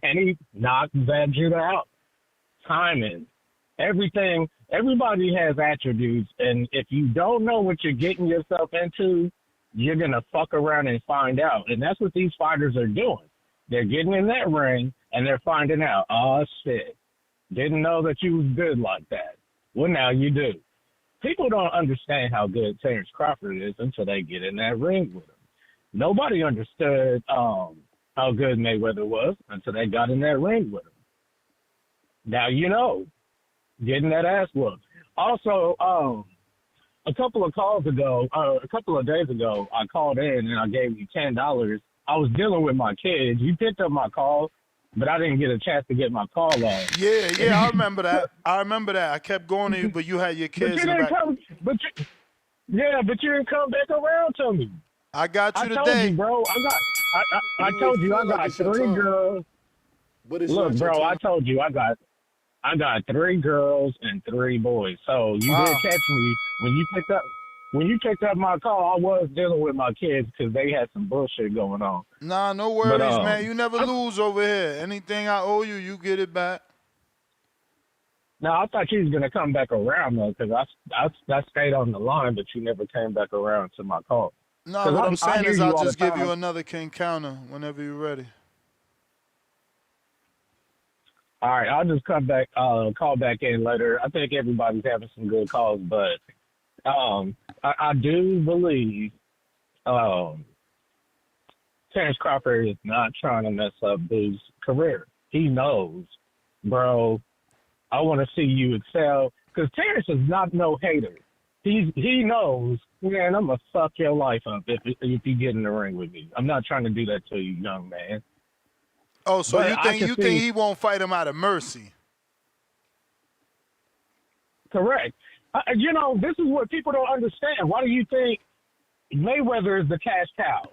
And he knocked that Judah out. Timing, everything, everybody has attributes. And if you don't know what you're getting yourself into, you're going to fuck around and find out. And that's what these fighters are doing. They're getting in that ring and they're finding out, oh, shit, didn't know that you was good like that. Well, now you do. People don't understand how good Terrence Crawford is until they get in that ring with him. Nobody understood how good Mayweather was until they got in that ring with him. Now you know, getting that ass whooped. Also, a couple of days ago, I called in and I gave you $10. I was dealing with my kids. You picked up my call, but I didn't get a chance to get my call on. Yeah, I remember that. I kept going to you, but you had your kids in the back. But you didn't come back around to me. I got you today. I told you, bro. I told you I got 3 girls. Look, bro, I told you I got 3 girls and 3 boys. So you did catch me when you picked up my call. I was dealing with my kids because they had some bullshit going on. Nah, no worries, man. You never lose over here. Anything I owe you, you get it back. Now I thought you was gonna come back around though, because I stayed on the line, but you never came back around to my call. No, what I'm saying is I'll just give you another king counter whenever you're ready. All right, I'll just come back, call back in later. I think everybody's having some good calls, but I do believe Terrence Crawford is not trying to mess up Boo's career. He knows, bro, I want to see you excel, because Terrence is not no hater. He knows, man, I'm going to fuck your life up if you get in the ring with me. I'm not trying to do that to you, young man. Oh, so but you think he won't fight him out of mercy? Correct. You know, this is what people don't understand. Why do you think Mayweather is the cash cow?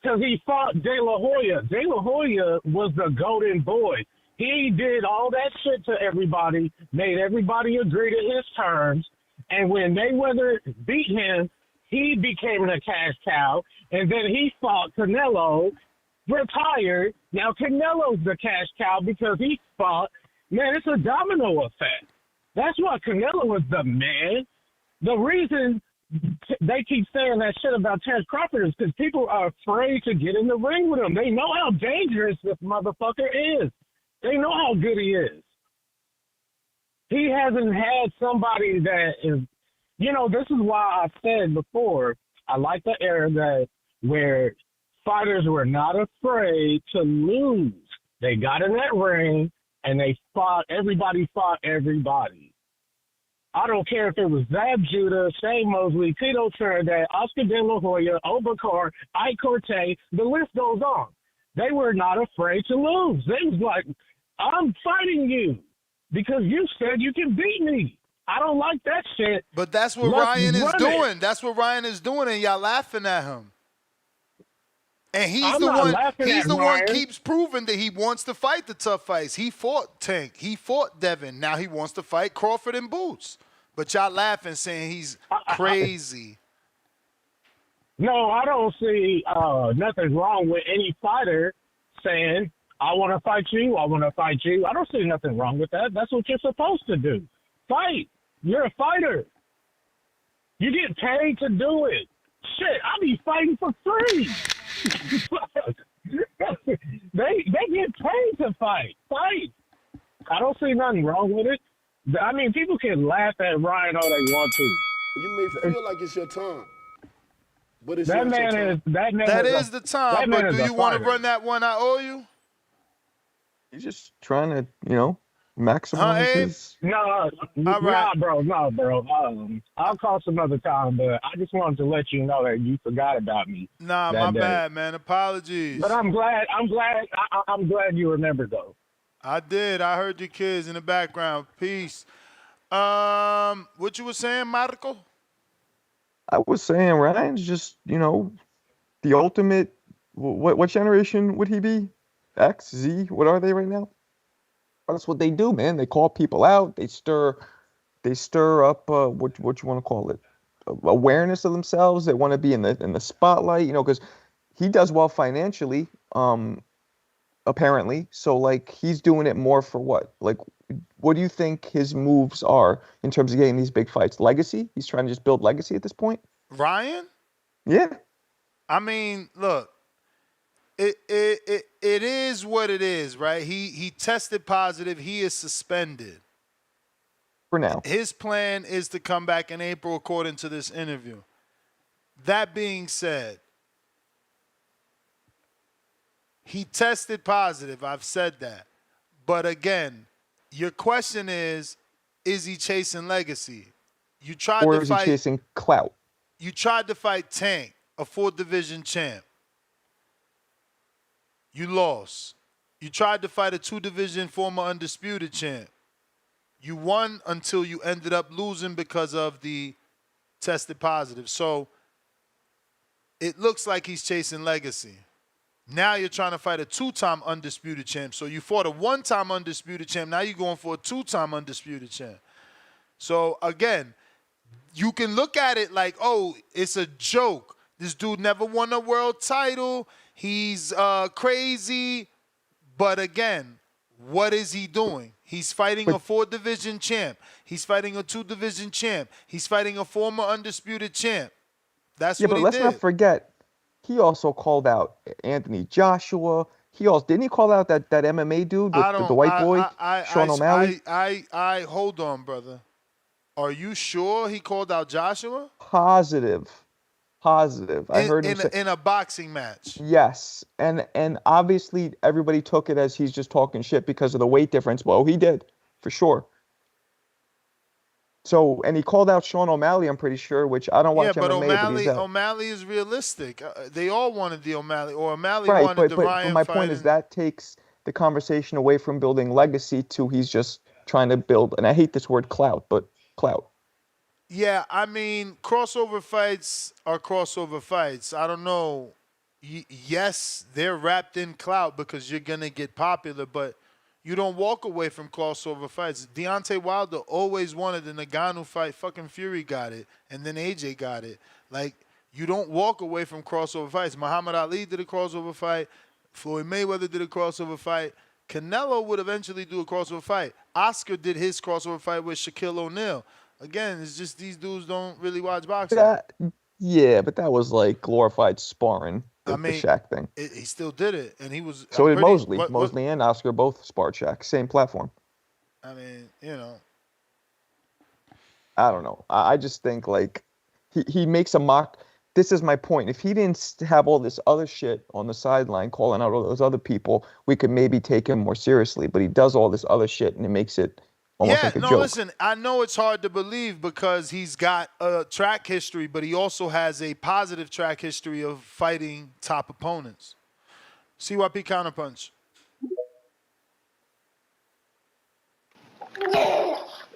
Because he fought De La Hoya. De La Hoya was the golden boy. He did all that shit to everybody, made everybody agree to his terms, and when Mayweather beat him, he became the cash cow, and then he fought Canelo, retired. Now Canelo's the cash cow because he fought. Man, it's a domino effect. That's why Canelo was the man. The reason they keep saying that shit about Terrence Crawford is because people are afraid to get in the ring with him. They know how dangerous this motherfucker is. They know how good he is. He hasn't had somebody that is, you know, this is why I said before, I like the era where fighters were not afraid to lose. They got in that ring and they fought. Everybody fought everybody. I don't care if it was Zab Judah, Shane Mosley, Tito Trinidad, Oscar De La Hoya, Obakar, Ike Corte, the list goes on. They were not afraid to lose. They was like, I'm fighting you because you said you can beat me. I don't like that shit. But that's what Ryan is doing. That's what Ryan is doing, and y'all laughing at him. And he's the one keeps proving that he wants to fight the tough fights. He fought Tank. He fought Devin. Now he wants to fight Crawford and Boots. But y'all laughing, saying he's crazy. No, I don't see nothing wrong with any fighter saying, I want to fight you, I want to fight you. I don't see nothing wrong with that. That's what you're supposed to do. Fight. You're a fighter. You get paid to do it. Shit, I be fighting for free. they get paid to fight. Fight. I don't see nothing wrong with it. I mean, people can laugh at Ryan all they want to. You may feel like it's your time. But it's that is the time, but do you want to run that one I owe you? He's just trying to, you know, maximize his... No, bro. I'll call some other time, but I just wanted to let you know that you forgot about me. Nah, my bad, man. Apologies. But I'm glad you remembered, though. I did. I heard your kids in the background. Peace. What you were saying, Marco? I was saying Ryan's just, you know, the ultimate. What generation would he be? X, Z? What are they right now? That's what they do, man. They call people out. They stir They stir up what you want to call it, awareness of themselves. They want to be in the spotlight, because he does well financially, apparently. So like he's doing it more for what? Like, what do you think his moves are in terms of getting these big fights? Legacy? He's trying to just build legacy at this point. Ryan? Yeah. I mean, look, it is what it is, right? He tested positive. He is suspended. For now. His plan is to come back in April, according to this interview. That being said, he tested positive. I've said that. But again, your question is he chasing legacy? You tried Or to is he fight. chasing clout? You tried to fight Tank, a 4th division champ. You lost. You tried to fight a 2-division former undisputed champ. You won until you ended up losing because of the tested positive. So it looks like he's chasing legacy. Now you're trying to fight a 2-time undisputed champ. So you fought a 1-time undisputed champ. Now you're going for a 2-time undisputed champ. So again, you can look at it like, oh, it's a joke. This dude never won a world title. He's crazy. But again, what is he doing? He's fighting a 4-division champ. He's fighting a 2-division champ. He's fighting a former undisputed champ. That's what he did. Yeah, but let's not forget, he also called out Anthony Joshua. Didn't he call out that MMA dude, the white boy, Sean O'Malley? I hold on, brother. Are you sure he called out Joshua? Positive. I heard him say in a boxing match. Yes, and obviously everybody took it as he's just talking shit because of the weight difference. Well, he did for sure. So, and he called out Sean O'Malley, I'm pretty sure, which I don't watch MMA, but O'Malley is realistic. They all wanted the O'Malley, or O'Malley right, wanted the but Ryan my fight. point is that takes the conversation away from building legacy to he's just trying to build, and I hate this word clout, but clout. Yeah, I mean, crossover fights are crossover fights. I don't know. Yes, they're wrapped in clout because you're going to get popular, but you don't walk away from crossover fights. Deontay Wilder always wanted the Ngannou fight. Fucking Fury got it, and then AJ got it. Like, you don't walk away from crossover fights. Muhammad Ali did a crossover fight. Floyd Mayweather did a crossover fight. Canelo would eventually do a crossover fight. Oscar did his crossover fight with Shaquille O'Neal. Again, it's just these dudes don't really watch boxing. Yeah, but that was like glorified sparring, the Shaq thing. He still did it, and he was. So did Mosley. Mosley and Oscar both sparred Shaq, same platform. I mean, I don't know. I just think like he makes a mock. This is my point. If he didn't have all this other shit on the sideline, calling out all those other people, we could maybe take him more seriously. But he does all this other shit, and it makes it almost like a joke. Listen, I know it's hard to believe because he's got a track history, but he also has a positive track history of fighting top opponents. CYP counterpunch.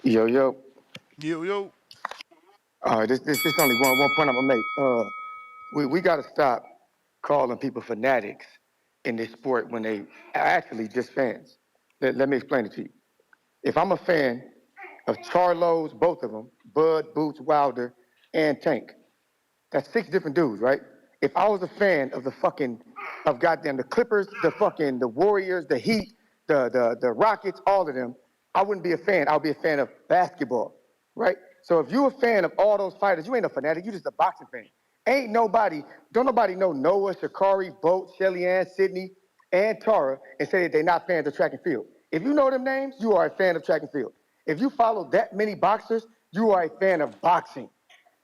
Yo. All right, this only one point I'm gonna make. We gotta stop calling people fanatics in this sport when they are actually just fans. Let me explain it to you. If I'm a fan of Charlo's, both of them, Bud, Boots, Wilder, and Tank, that's 6 different dudes, right? If I was a fan of goddamn the Clippers, the Warriors, the Heat, the Rockets, all of them, I wouldn't be a fan. I'll be a fan of basketball, right? So if you're a fan of all those fighters, you ain't a fanatic. You're just a boxing fan. Don't nobody know Noah, Shakari, Boat, Shelly Ann, Sydney, and Tara and say that they're not fans of track and field. If you know them names, you are a fan of track and field. If you follow that many boxers, you are a fan of boxing.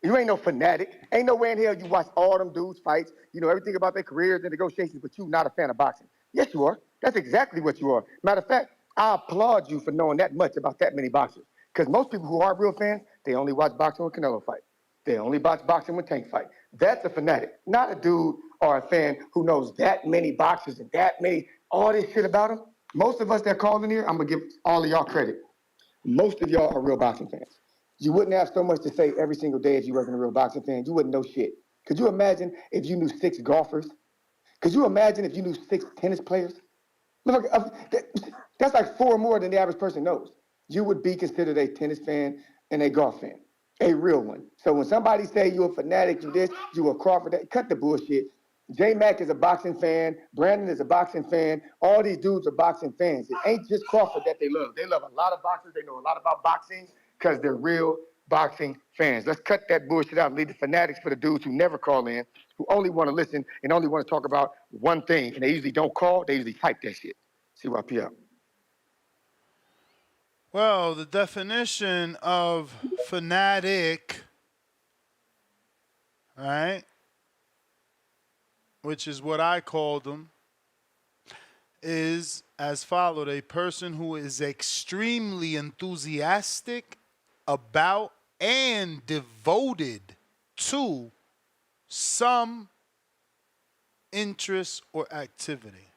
You ain't no fanatic. Ain't no way in hell you watch all them dudes fights, everything about their careers and negotiations, but you not a fan of boxing. Yes, you are. That's exactly what you are. Matter of fact, I applaud you for knowing that much about that many boxers. Because most people who are real fans, they only watch boxing when Canelo fight. They only watch boxing when Tank fight. That's a fanatic, not a dude or a fan who knows that many boxers and all this shit about them. Most of us that called in here, I'm going to give all of y'all credit. Most of y'all are real boxing fans. You wouldn't have so much to say every single day if you wasn't a real boxing fan. You wouldn't know shit. Could you imagine if you knew 6 golfers? Could you imagine if you knew 6 tennis players? Look, that's like 4 more than the average person knows. You would be considered a tennis fan, and a golf fan, a real one. So when somebody say you a fanatic, you this, you a Crawford, cut the bullshit. J Mac is a boxing fan. Brandon is a boxing fan. All these dudes are boxing fans. It ain't just Crawford that they love. They love a lot of boxers. They know a lot about boxing because they're real boxing fans. Let's cut that bullshit out and leave the fanatics for the dudes who never call in, who only want to listen and only want to talk about one thing. And they usually don't call. They usually hype that shit. CYP out. Well, the definition of fanatic, right, which is what I called them, is as followed: a person who is extremely enthusiastic about and devoted to some interest or activity.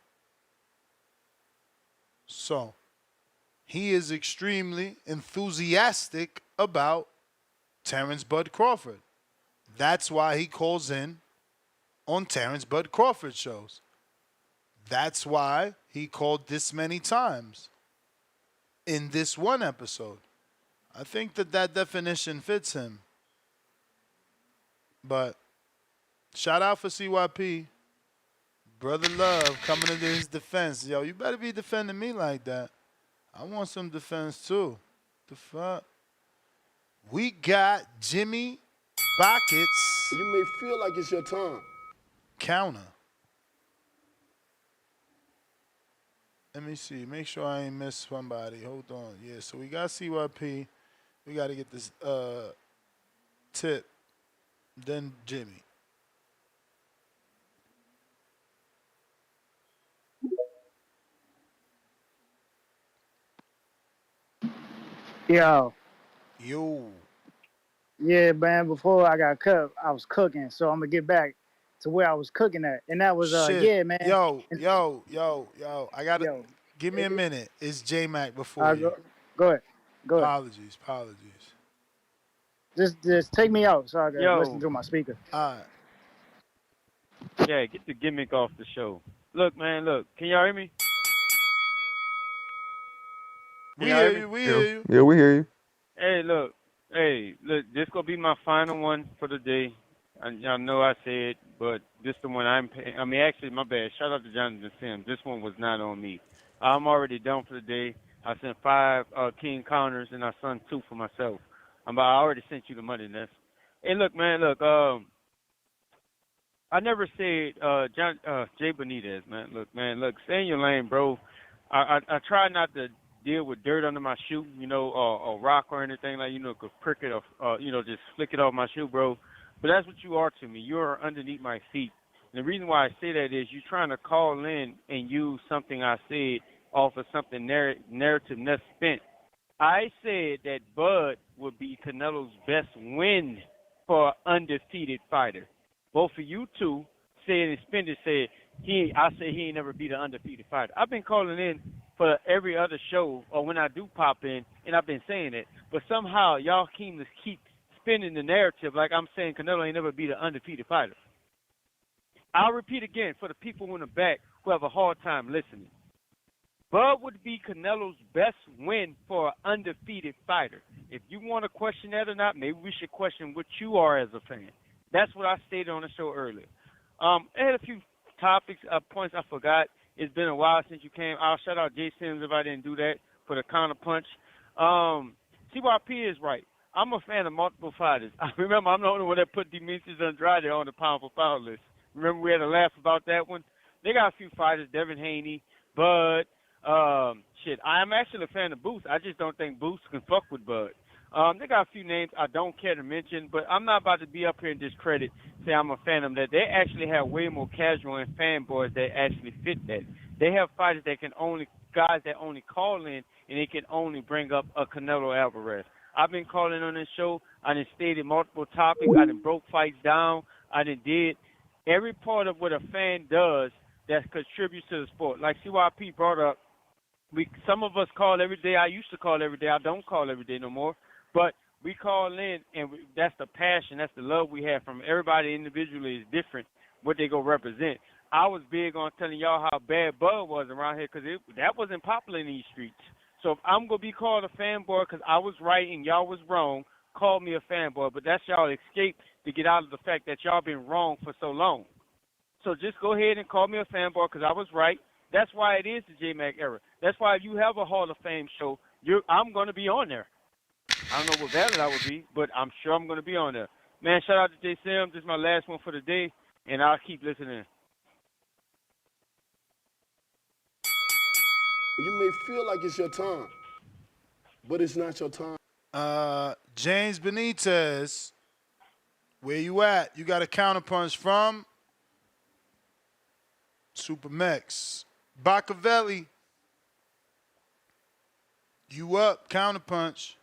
So, he is extremely enthusiastic about Terrence Bud Crawford. That's why he calls in on Terrence Bud Crawford shows. That's why he called this many times in this one episode. I think that definition fits him. But shout out for CYP. Brother Love coming into his defense. Yo, you better be defending me like that. I want some defense too. The fuck? We got Jimmy Buckets. You may feel like it's your time. Counter. Let me see. Make sure I ain't miss somebody. Hold on. Yeah, so we got CYP. We got to get this tip. Then Jimmy. Yo. Yo. Yeah, man. Before I got cut, I was cooking, so I'm gonna get back to where I was cooking at, and that was Shit. yeah, man. Yo. I gotta give me a minute. It's J Mac before you. Go ahead. Apologies. Just take me out so I can Yo. listen through my speaker. All right. Yeah, get the gimmick off the show. Look, man, look. Can y'all hear me? We hear you. Yeah, we hear you. Hey, look, this gonna be my final one for the day. I know I said, but this the one I'm paying. I mean, actually, my bad. Shout out to Jonathan Sims. This one was not on me. I'm already done for the day. I sent 5 king counters and I sent 2 for myself. I already sent you the money, Ness. Hey, look, man, look. I never said Jay Benitez, man. Look, stay in your lane, bro. I try not to deal with dirt under my shoe, or rock or anything like, could prick it or, just flick it off my shoe, bro. But that's what you are to me. You are underneath my feet. And the reason why I say that is you're trying to call in and use something I said off of something narrative that's spent. I said that Bud would be Canelo's best win for an undefeated fighter. Both of you two said and Spender said I say he ain't never beat an undefeated fighter. I've been calling in for every other show or when I do pop in, and I've been saying it. But somehow y'all keep spinning the narrative like I'm saying Canelo ain't never beat an undefeated fighter. I'll repeat again for the people in the back who have a hard time listening. Bud would be Canelo's best win for an undefeated fighter. If you want to question that or not, maybe we should question what you are as a fan. That's what I stated on the show earlier. I had a few topics, points I forgot. It's been a while since you came. I'll shout out Jay Sims if I didn't do that for the counter punch. CYP is right. I'm a fan of multiple fighters. I remember I'm the only one that put Demetrius Andrade on the pound for pound list. Remember we had a laugh about that one? They got a few fighters, Devin Haney, Bud. I'm actually a fan of Booth. I just don't think Booth can fuck with Bud. They got a few names I don't care to mention, but I'm not about to be up here and discredit, say I'm a fan of them. That they actually have way more casual and fanboys that actually fit that. They have fighters guys that only call in and they can only bring up a Canelo Alvarez. I've been calling on this show. I done stated multiple topics. I done broke fights down. I done did every part of what a fan does that contributes to the sport. Like CYP brought up, some of us call every day. I used to call every day. I don't call every day no more. But we call in, and that's the passion, that's the love we have from everybody individually is different, what they go represent. I was big on telling y'all how bad Bud was around here because that wasn't popular in these streets. So if I'm gonna be called a fanboy because I was right and y'all was wrong, call me a fanboy. But that's y'all escape to get out of the fact that y'all been wrong for so long. So just go ahead and call me a fanboy because I was right. That's why it is the J-Mac era. That's why if you have a Hall of Fame show, I'm going to be on there. I don't know what valid I would be, but I'm sure I'm going to be on there. Man, shout out to J. Sim. This is my last one for the day, and I'll keep listening. You may feel like it's your time, but it's not your time. James Benitez, where you at? You got a counterpunch from Supermex. Bacavelli, you up? Counterpunch.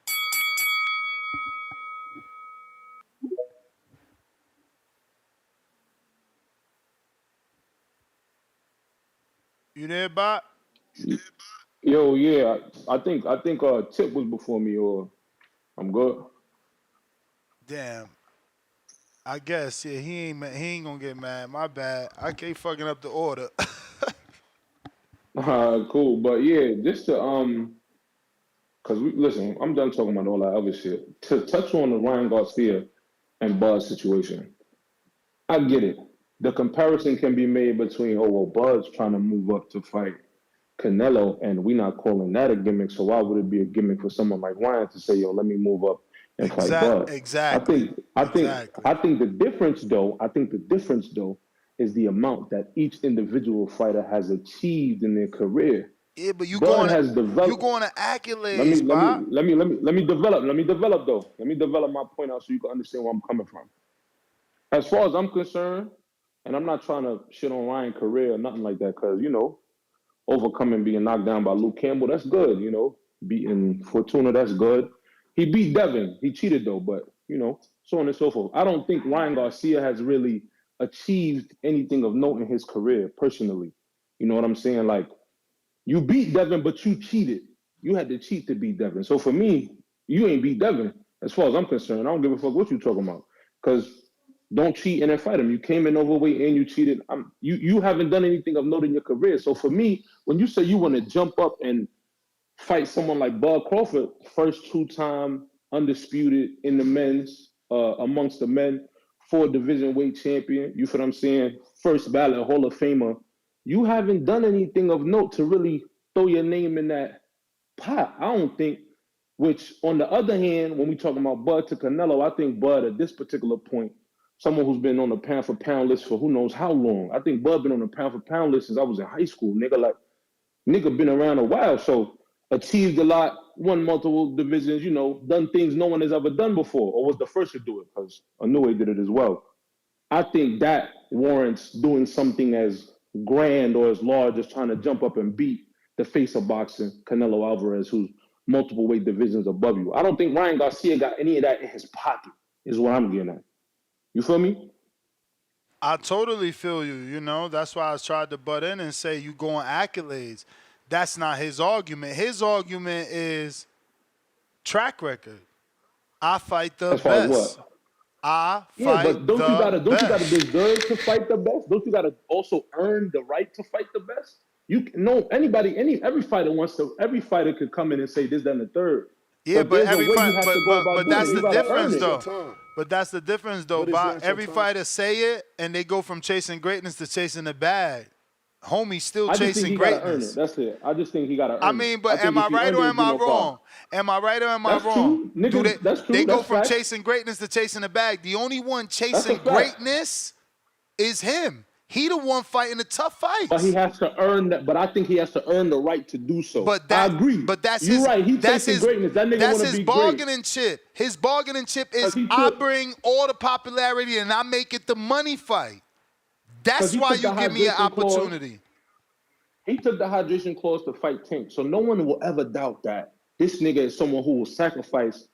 You there, Bot? Yo, yeah, I think Tip was before me, or I'm good. Damn. I guess, yeah, he ain't gonna get mad. My bad. I keep fucking up the order. Cool, but yeah, just to cause listen, I'm done talking about all that other shit. To touch on the Ryan Garcia and Buzz situation, I get it. The comparison can be made between, oh well, Buzz trying to move up to fight Canelo, and we not calling that a gimmick. So why would it be a gimmick for someone like Ryan to say, yo, let me move up and fight Buzz? Exactly. I think the difference though, is the amount that each individual fighter has achieved in their career. Yeah, but you Bud going has developed. to accolades, Let me develop though. Let me develop my point out so you can understand where I'm coming from. As far as I'm concerned, and I'm not trying to shit on Ryan's career or nothing like that, because overcoming being knocked down by Luke Campbell, that's good. Beating Fortuna, that's good. He beat Devin. He cheated though, but so on and so forth. I don't think Ryan Garcia has really achieved anything of note in his career personally. You know what I'm saying? Like, you beat Devin, but you cheated. You had to cheat to beat Devin. So for me, you ain't beat Devin. As far as I'm concerned, I don't give a fuck what you talking about. Because don't cheat and then fight him. You came in overweight and you cheated. You haven't done anything of note in your career. So for me, when you say you want to jump up and fight someone like Bud Crawford, first two-time undisputed in the men's, amongst the men, 4 division weight champion, you feel what I'm saying? First ballot Hall of Famer. You haven't done anything of note to really throw your name in that pot, I don't think. Which, on the other hand, when we talking about Bud to Canelo, I think Bud at this particular point, someone who's been on the pound for pound list for who knows how long. I think Bud been on the pound for pound list since I was in high school. Nigga been around a while, so achieved a lot, won multiple divisions, done things no one has ever done before, or was the first to do it, because Inoue did it as well. I think that warrants doing something as grand or as large as trying to jump up and beat the face of boxing, Canelo Alvarez, who's multiple weight divisions above you. I don't think Ryan Garcia got any of that in his pocket, is what I'm getting at. You feel me? I totally feel you, That's why I tried to butt in and say you going accolades. That's not his argument. His argument is track record. I fight the as far best. As what? But don't you gotta deserve to fight the best? Don't you gotta also earn the right to fight the best? Every fighter could come in and say this, that, and the third. Yeah, but there's a way you have to go about that's doing it. the You gotta difference earn it. though. But that's the difference though. Every fighter say it and they go from chasing greatness to chasing the bag. Homie's still chasing greatness. That's it. I just think he gotta earn it. I mean, but am I right or am I wrong? Am I right or am I wrong? That's true. They go from chasing greatness to chasing the bag. The only one chasing greatness is him. He the one fighting the tough fights. But he has to earn that. But I think he has to earn the right to do so. I agree. But that's You're his. right. He's that's chasing his greatness. That nigga want to be bargaining great. chip. His bargaining chip is I bring all the popularity and I make it the money fight. That's why you give me an opportunity. He took the hydration clause to fight Tank. So no one will ever doubt that this nigga is someone who will sacrifice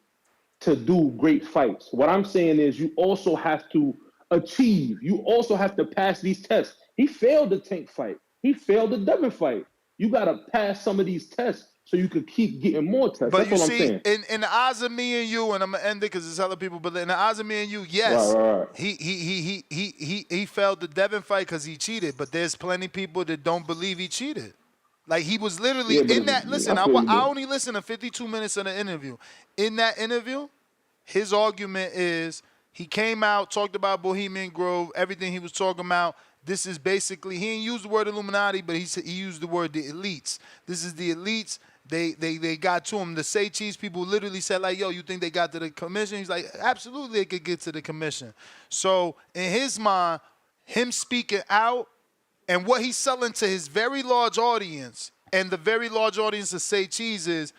to do great fights. What I'm saying is you also have to achieve. You also have to pass these tests. He failed the Tank fight. He failed the Devin fight. You got to pass some of these tests so you could keep getting more tests. But that's what I'm saying. In the eyes of me and you, and I'm gonna end it because there's other people, but in the eyes of me and you, yes, right. He failed the Devin fight because he cheated. But there's plenty of people that don't believe he cheated. Like he was literally Yeah, but in that. Listen, I I, feel you, I bro. only listened to 52 minutes of the interview. In that interview, his argument is he came out, talked about Bohemian Grove, everything he was talking about. This is basically, he didn't use the word Illuminati, but he used the word the elites. This is the elites. They got to him. The Say Cheese people literally said like, yo, you think they got to the commission? He's like, absolutely they could get to the commission. So in his mind, him speaking out and what he's selling to his very large audience and the very large audience of Say Cheese is,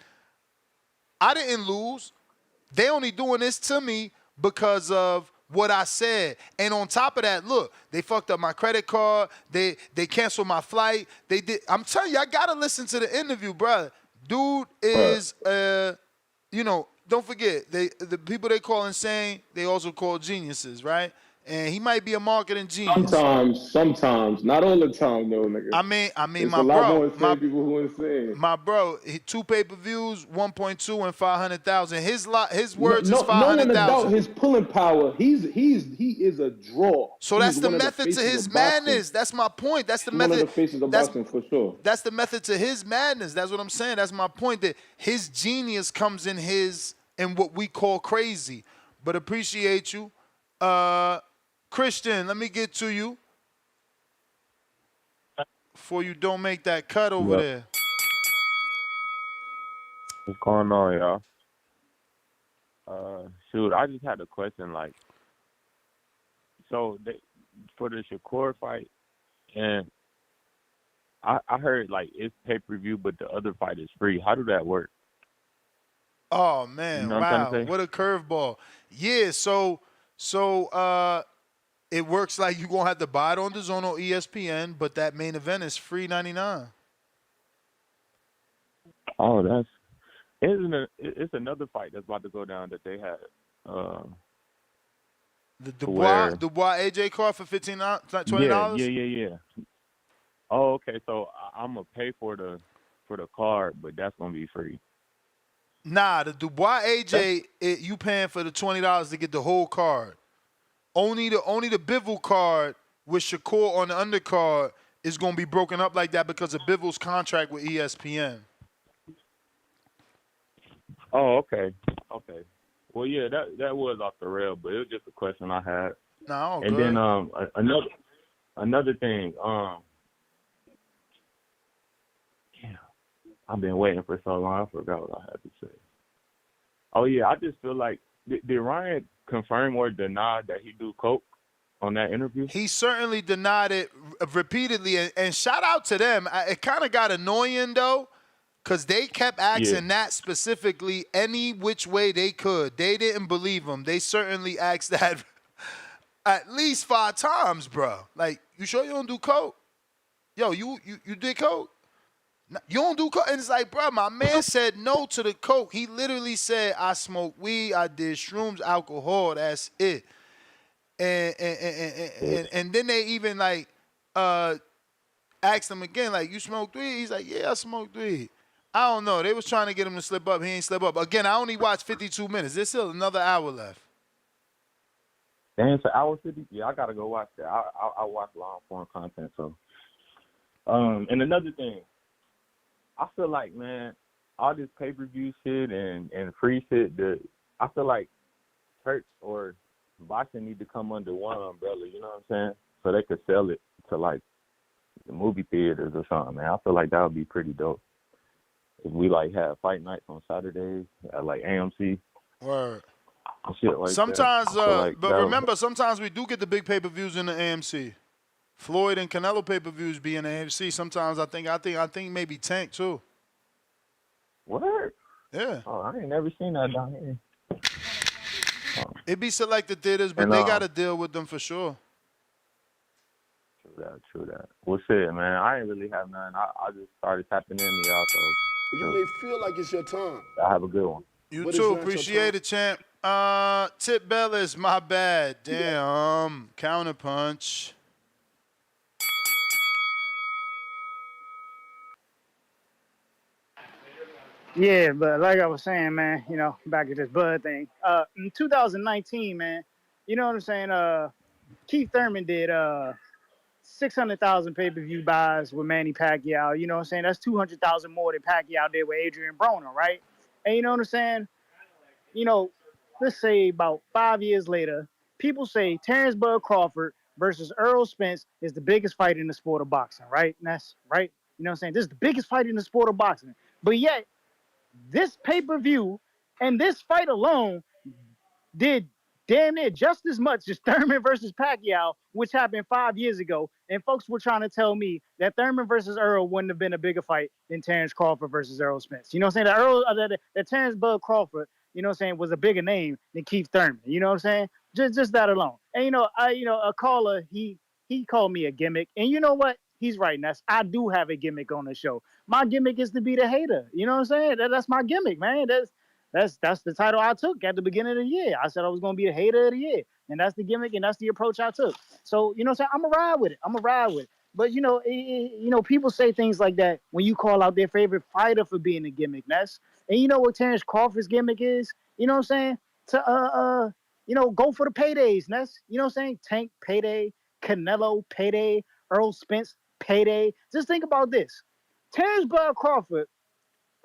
I didn't lose. They only doing this to me because of what I said. And on top of that, look, they fucked up my credit card. They canceled my flight. They did. I'm telling you, I gotta listen to the interview, brother. Dude is don't forget, the people they call insane, they also call geniuses, right? And he might be a marketing genius. Sometimes, not all the time, though, nigga. I mean, It's my a lot more bro, insane people who insane. my bro, 2 pay-per-views, 1.2 and 500,000. His words is No one about 500,000. his pulling power. He is a draw. So He's that's the one of the method to faces his of boxing. madness. That's my point. That's the He's one of method. the faces of boxing for sure. That's the method to his madness. That's what I'm saying. That's my point. That his genius comes in what we call crazy. But appreciate you, Christian. Let me get to you before you don't make that cut over there. What's going on, y'all? Shoot, I just had a question. Like, so for the Shakur fight, and I heard like it's pay-per-view, but the other fight is free. How do that work? Oh man, You know what I'm wow, trying to say? what a curveball. Yeah, so it works like you're gonna have to buy it on the Zone or ESPN, but that main event is free 99. Oh, it's another fight that's about to go down that they had. The Dubois AJ card for $20. Yeah. Oh, okay. So I'm gonna pay for the card, but that's gonna be free. Nah, the Dubois AJ, you paying for the $20 to get the whole card. Only the Bivol card with Shakur on the undercard is gonna be broken up like that because of Bivol's contract with ESPN. Oh, okay. Well, yeah, that was off the rail, but it was just a question I had. No, and good. Then another thing. I've been waiting for so long. I forgot what I had to say. Oh yeah, I just feel like did Ryan confirm or deny that he do coke on that interview? He certainly denied it repeatedly, and shout out to them. It kind of got annoying though, because they kept asking that specifically any which way they could. They didn't believe him. They certainly asked that at least 5 times, bro. Like, you sure you don't do coke? Yo, you did coke? You don't do coke? And it's like, bro, my man said no to the coke. He literally said, I smoke weed, I did shrooms, alcohol, that's it. And then they even like asked him again, like, you smoke weed? He's like, yeah, I smoke weed. I don't know. They was trying to get him to slip up. He ain't slip up. Again, I only watched 52 minutes. There's still another hour left. Damn, it's an hour 50. Yeah, I gotta go watch that. I watch long form content. So, and another thing, I feel like, man, all this pay-per-view shit and free shit, I feel like church or boxing need to come under one umbrella, you know what I'm saying? So they could sell it to, like, the movie theaters or something, man. I feel like that would be pretty dope. If we, like, have fight nights on Saturdays at, like, AMC. Word. Shit like sometimes, like but remember, sometimes we do get the big pay-per-views in the AMC. Floyd and Canelo pay-per-views be in the AMC. Sometimes I think maybe Tank too. What? Yeah. Oh, I ain't never seen that down here. It be selected theaters, but And, they got to deal with them for sure. True that. Well, shit, man, I ain't really have none. I just started tapping into y'all, so. You may feel like it's your time. I have a good one. You But too. it's not your Appreciate it, champ. Tip Bellis, my bad. Damn. Counterpunch. Yeah, but like I was saying, man, you know, back to this Bud thing. In 2019, man, you know what I'm saying? Keith Thurman did 600,000 pay-per-view buys with Manny Pacquiao. You know what I'm saying? That's 200,000 more than Pacquiao did with Adrian Broner, right? And you know what I'm saying? You know, let's say about 5 years later, people say Terrence Bud Crawford versus Errol Spence is the biggest fight in the sport of boxing, right? And that's right. You know what I'm saying? This is the biggest fight in the sport of boxing. But yet, this pay-per-view and this fight alone did damn near just as much as Thurman versus Pacquiao, which happened 5 years ago. And folks were trying to tell me that Thurman versus Earl wouldn't have been a bigger fight than Terrence Crawford versus Errol Spence. You know what I'm saying? That Terrence Bud Crawford, you know what I'm saying, was a bigger name than Keith Thurman. You know what I'm saying? Just that alone. And a caller, he called me a gimmick. And you know what? He's right, Ness. I do have a gimmick on the show. My gimmick is to be the hater. You know what I'm saying? That's my gimmick, man. That's the title I took at the beginning of the year. I said I was going to be the hater of the year. And that's the gimmick and that's the approach I took. So, you know what I'm saying? I'm going to ride with it. I'm going to ride with it. But, people say things like that when you call out their favorite fighter for being a gimmick, Ness. And you know what Terrence Crawford's gimmick is? You know what I'm saying? To, go for the paydays, Ness. You know what I'm saying? Tank, payday. Canelo, payday. Earl Spence, payday. Just think about this. Terrence Bud Crawford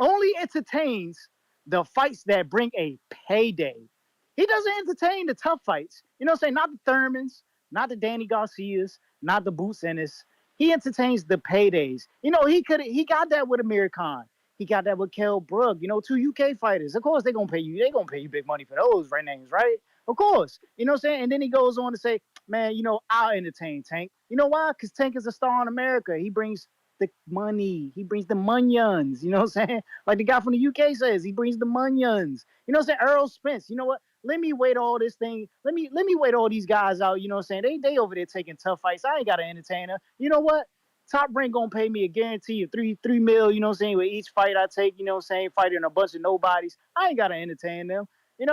only entertains the fights that bring a payday. He doesn't entertain the tough fights. You know what I'm saying? Not the Thurmans, not the Danny Garcias, not the Boots Ennis. He entertains the paydays. He got that with Amir Khan. He got that with Kell Brook, two UK fighters. Of course, they're gonna pay you. They're gonna pay you big money for those right names, right? Of course. You know what I'm saying? And then he goes on to say, man, I'll entertain Tank. You know why? Because Tank is a star in America. He brings the money. He brings the munions. You know what I'm saying? Like the guy from the UK says, he brings the munions. You know what I'm saying? Earl Spence. You know what? Let me wait all this thing. Let me wait all these guys out. You know what I'm saying? They over there taking tough fights. I ain't got an entertainer. You know what? Top Rank gonna pay me a guarantee of three mil, you know what I'm saying, with each fight I take, you know what I'm saying, fighting a bunch of nobodies. I ain't gotta entertain them. And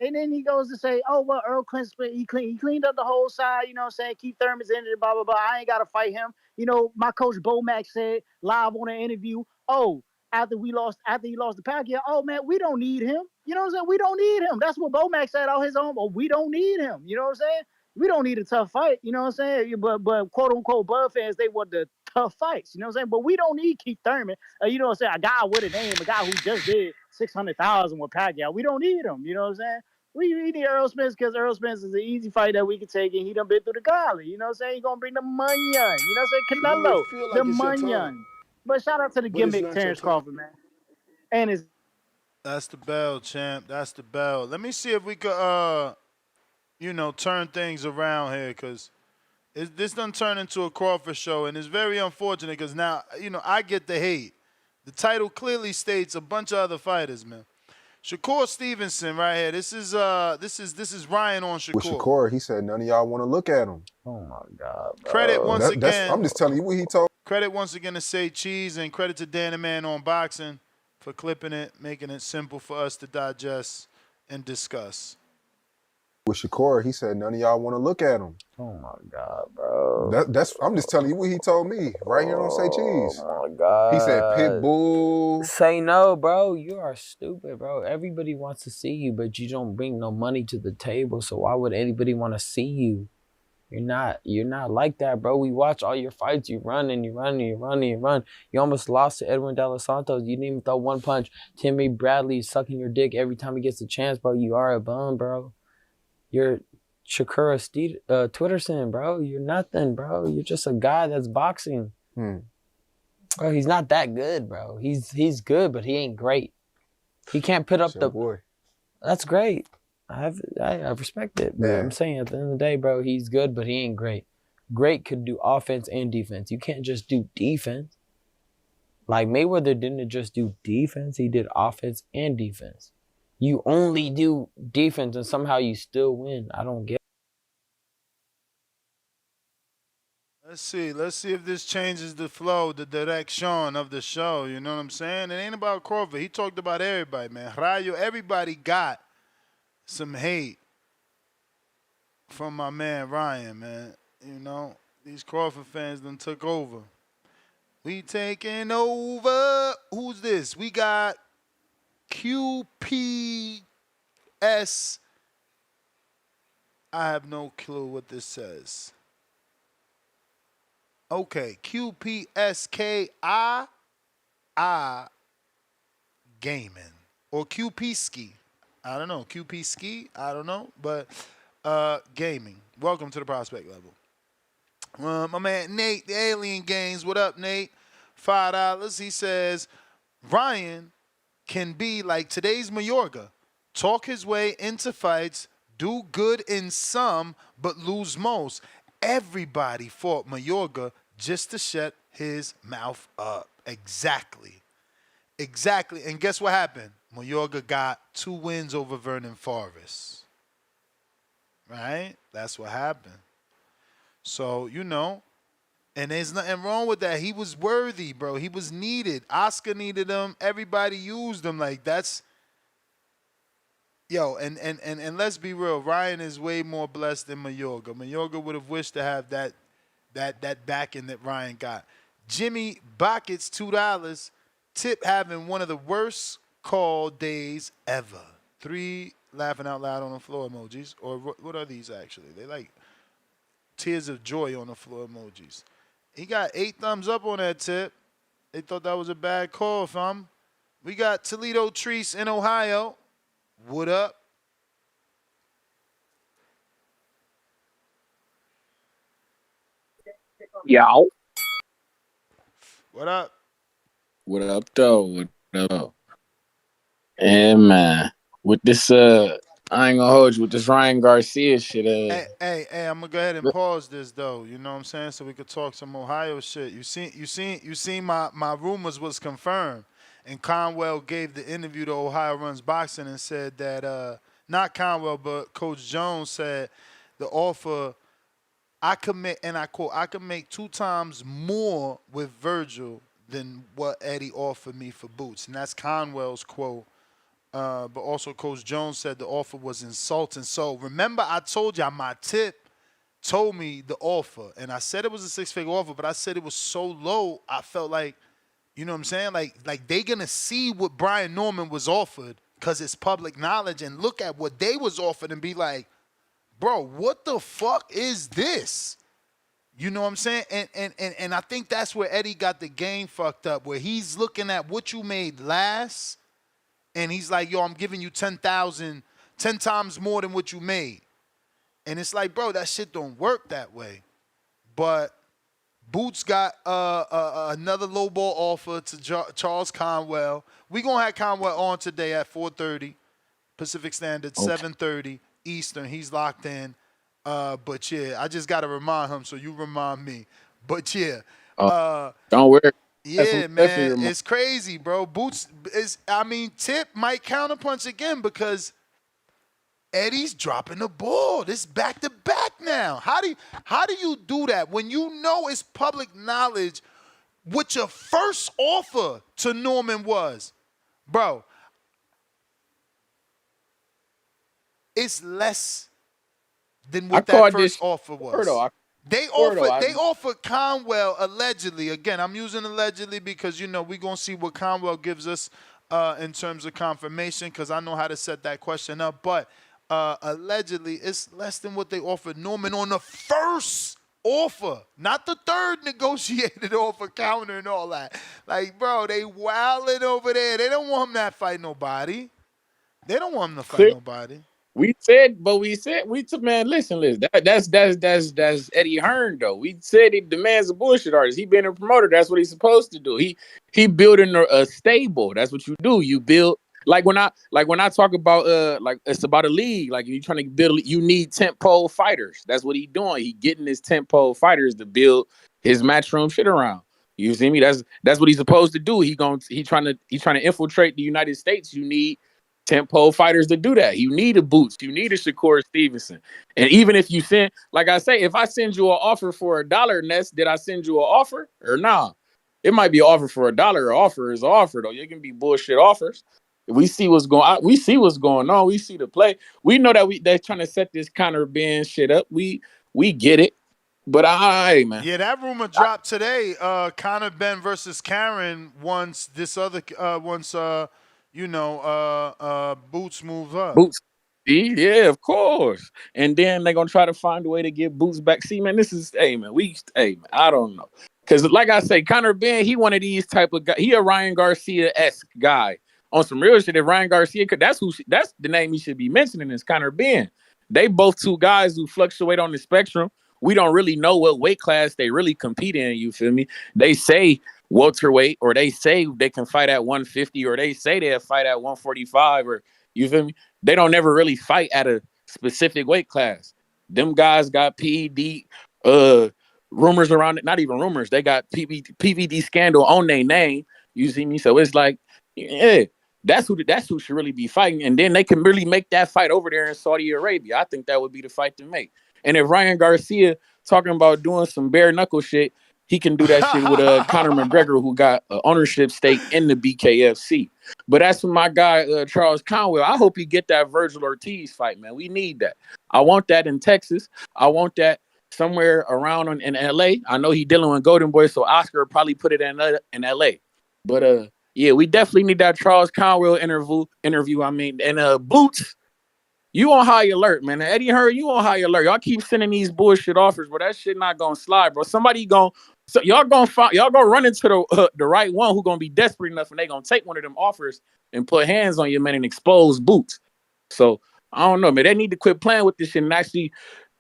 then he goes to say, oh, well, Earl Clinton, he cleaned up the whole side, you know what I'm saying? Keith Thurman's in it, blah, blah, blah. I ain't got to fight him. My coach Bo Mack said live on an interview, oh, after he lost the Pacquiao, oh, man, we don't need him. You know what I'm saying? We don't need him. That's what Bo Mack said on his own. Oh, we don't need him. You know what I'm saying? We don't need a tough fight. You know what I'm saying? But quote unquote, Bud fans, they want the tough fights. You know what I'm saying? But we don't need Keith Thurman. You know what I'm saying? A guy with a name, a guy who just did 600,000 with Pacquiao. We don't need him. You know what I'm saying? We need Earl Spence because Earl Spence is an easy fight that we can take, and he done been through the gauntlet. You know what I'm saying? He gonna bring the munion. You know what I'm saying? Do it Canelo, feel the like it's your time, munion. But shout out to the but it's gimmick, not your Terrence time? Crawford, man. And his That's the bell, champ. That's the bell. Let me see if we could, turn things around here, because this done turned into a Crawford show, and it's very unfortunate because now, I get the hate. The title clearly states a bunch of other fighters, man. Shakur Stevenson right here. This is Ryan on With Shakur. Shakur, he said none of y'all want to look at him. Oh my God, Credit bro. once again. I'm just telling you what he told. Credit once again to Say Cheese, and credit to Danny Man on Boxing for clipping it, making it simple for us to digest and discuss. With Shakur, he said none of y'all want to look at him. Oh my God, bro. I'm just telling you what he told me right here on Say Cheese. Oh my God. He said Pitbull. Say no, bro. You are stupid, bro. Everybody wants to see you, but you don't bring no money to the table. So why would anybody want to see you? You're not like that, bro. We watch all your fights. You run and you run and you run and you run. You almost lost to Edwin De Los Santos. You didn't even throw one punch. Timmy Bradley is sucking your dick every time he gets a chance, bro. You are a bum, bro. You're Shakur Twitterson, bro. You're nothing, bro. You're just a guy that's boxing. Bro, he's not that good, bro. He's good, but he ain't great. He can't put up boy. That's great. I respect it, but I'm saying at the end of the day, bro, he's good, but he ain't great. Great could do offense and defense. You can't just do defense. Like Mayweather didn't just do defense, he did offense and defense. You only do defense and somehow you still win. I don't get it. Let's see if this changes the flow, the direction of the show. You know what I'm saying? It ain't about Crawford. He talked about everybody, man. Rayo, everybody got some hate from my man Ryan, man. These Crawford fans done took over. We taking over. Who's this? We got QPS. I have no clue what this says. Okay, QPSKI Gaming or QP Ski. I don't know. QP Ski. I don't know, but gaming. Welcome to the prospect level. My man Nate, the Alien Games. What up, Nate? $5. He says Ryan can be like today's Mayorga, talk his way into fights, do good in some, but lose most. Everybody fought Mayorga just to shut his mouth up. Exactly. Exactly. And guess what happened? Mayorga got 2 wins over Vernon Forrest. Right? That's what happened. So, and there's nothing wrong with that. He was worthy, bro. He was needed. Oscar needed him. Everybody used him. Like, that's, yo, and let's be real. Ryan is way more blessed than Mayorga. Mayorga would have wished to have that backing that Ryan got. Jimmy Buckets, $2. Tip having one of the worst call days ever. 3 laughing out loud on the floor emojis. Or what are these actually? They like tears of joy on the floor emojis. He got 8 thumbs up on that tip. They thought that was a bad call, fam. We got Toledo Treese in Ohio. What up? Yo. What up? What up, though? What up? Yeah, man. With this, I ain't gonna hold you with this Ryan Garcia shit. Hey, I'm gonna go ahead and pause this though. You know what I'm saying? So we could talk some Ohio shit. You seen my rumors was confirmed, and Conwell gave the interview to Ohio Runs Boxing and said that not Conwell but Coach Jones said the offer I could make, and I quote, I could make 2 times more with Virgil than what Eddie offered me for Boots, and that's Conwell's quote. But also Coach Jones said the offer was insulting. So remember I told y'all my tip told me the offer. And I said it was a 6-figure offer, but I said it was so low, I felt like, you know what I'm saying? Like they gonna see what Brian Norman was offered because it's public knowledge and look at what they was offered and be like, bro, what the fuck is this? You know what I'm saying? And I think that's where Eddie got the game fucked up, where he's looking at what you made last. And he's like, yo, I'm giving you 10 times more than what you made. And it's like, bro, that shit don't work that way. But Boots got another lowball offer to Charles Conwell. We going to have Conwell on today at 4:30 Pacific Standard, 7:30 Eastern. He's locked in. But, yeah, I just got to remind him, so you remind me. But, yeah. Don't worry. Yeah, man, it's crazy, bro. Boots is, Tip might counterpunch again because Eddie's dropping the ball. This back to back now. How do you do that when you know it's public knowledge what your first offer to Norman was? Bro, it's less than what that first offer was. They offered Conwell allegedly. Again, I'm using allegedly because we're gonna see what Conwell gives us in terms of confirmation because I know how to set that question up. But allegedly, it's less than what they offered Norman on the first offer, not the third negotiated offer, counter and all that. Like, bro, they wilding over there. They don't want him to fight nobody. They don't want him to fight nobody. We said, man, listen. That's Eddie Hearn though. We said he demands a bullshit artist. He been a promoter. That's what he's supposed to do. He building a stable. That's what you do. You build like when I talk about like it's about a league. Like you trying to build, you need tentpole fighters. That's what he doing. He getting his tentpole fighters to build his matchroom shit around. You see me? That's what he's supposed to do. He trying to infiltrate the United States. You need tentpole fighters to do that. You need a Boots. You need a Shakur Stevenson. And even if you send, like I say, if I send you an offer for $1, Ness, did I send you an offer or nah? It might be an offer for $1. An offer is an offer though. You can be bullshit offers. We see what's going on. We see what's going on. We see the play. We know that they're trying to set this Conor Ben shit up. We get it. But man. Yeah, that rumor dropped today. Conor Ben versus Karen once Boots moves up. Boots. Yeah, of course. And then they're gonna try to find a way to get Boots back. See, man, this is hey man, I don't know. Cause like I say, Conor Ben, he one of these type of guy. He a Ryan Garcia-esque guy on some real shit. If Ryan Garcia could, that's the name he should be mentioning is Conor Ben. They both two guys who fluctuate on the spectrum. We don't really know what weight class they really compete in. You feel me? They say welterweight, or they say they can fight at 150, or they say they'll fight at 145, or you feel me? They don't ever really fight at a specific weight class. Them guys got PED rumors around it, not even rumors. They got PVD scandal on their name. You see me? So it's like, yeah, that's who should really be fighting. And then they can really make that fight over there in Saudi Arabia. I think that would be the fight to make. And if Ryan Garcia talking about doing some bare knuckle shit, he can do that shit with Conor McGregor, who got an ownership stake in the BKFC. But as for my guy Charles Conwell, I hope he get that Virgil Ortiz fight, man. We need that. I want that in Texas. I want that somewhere around in LA. I know he dealing with Golden Boy, so Oscar will probably put it in LA. But yeah, we definitely need that Charles Conwell interview. I mean, and Boots, you on high alert, man. Eddie Hearn, you on high alert. Y'all keep sending these bullshit offers, but that shit not gonna slide, bro. Y'all gonna run into the right one who gonna be desperate enough, and they gonna take one of them offers and put hands on your man and expose Boots. So I don't know, man. They need to quit playing with this shit and actually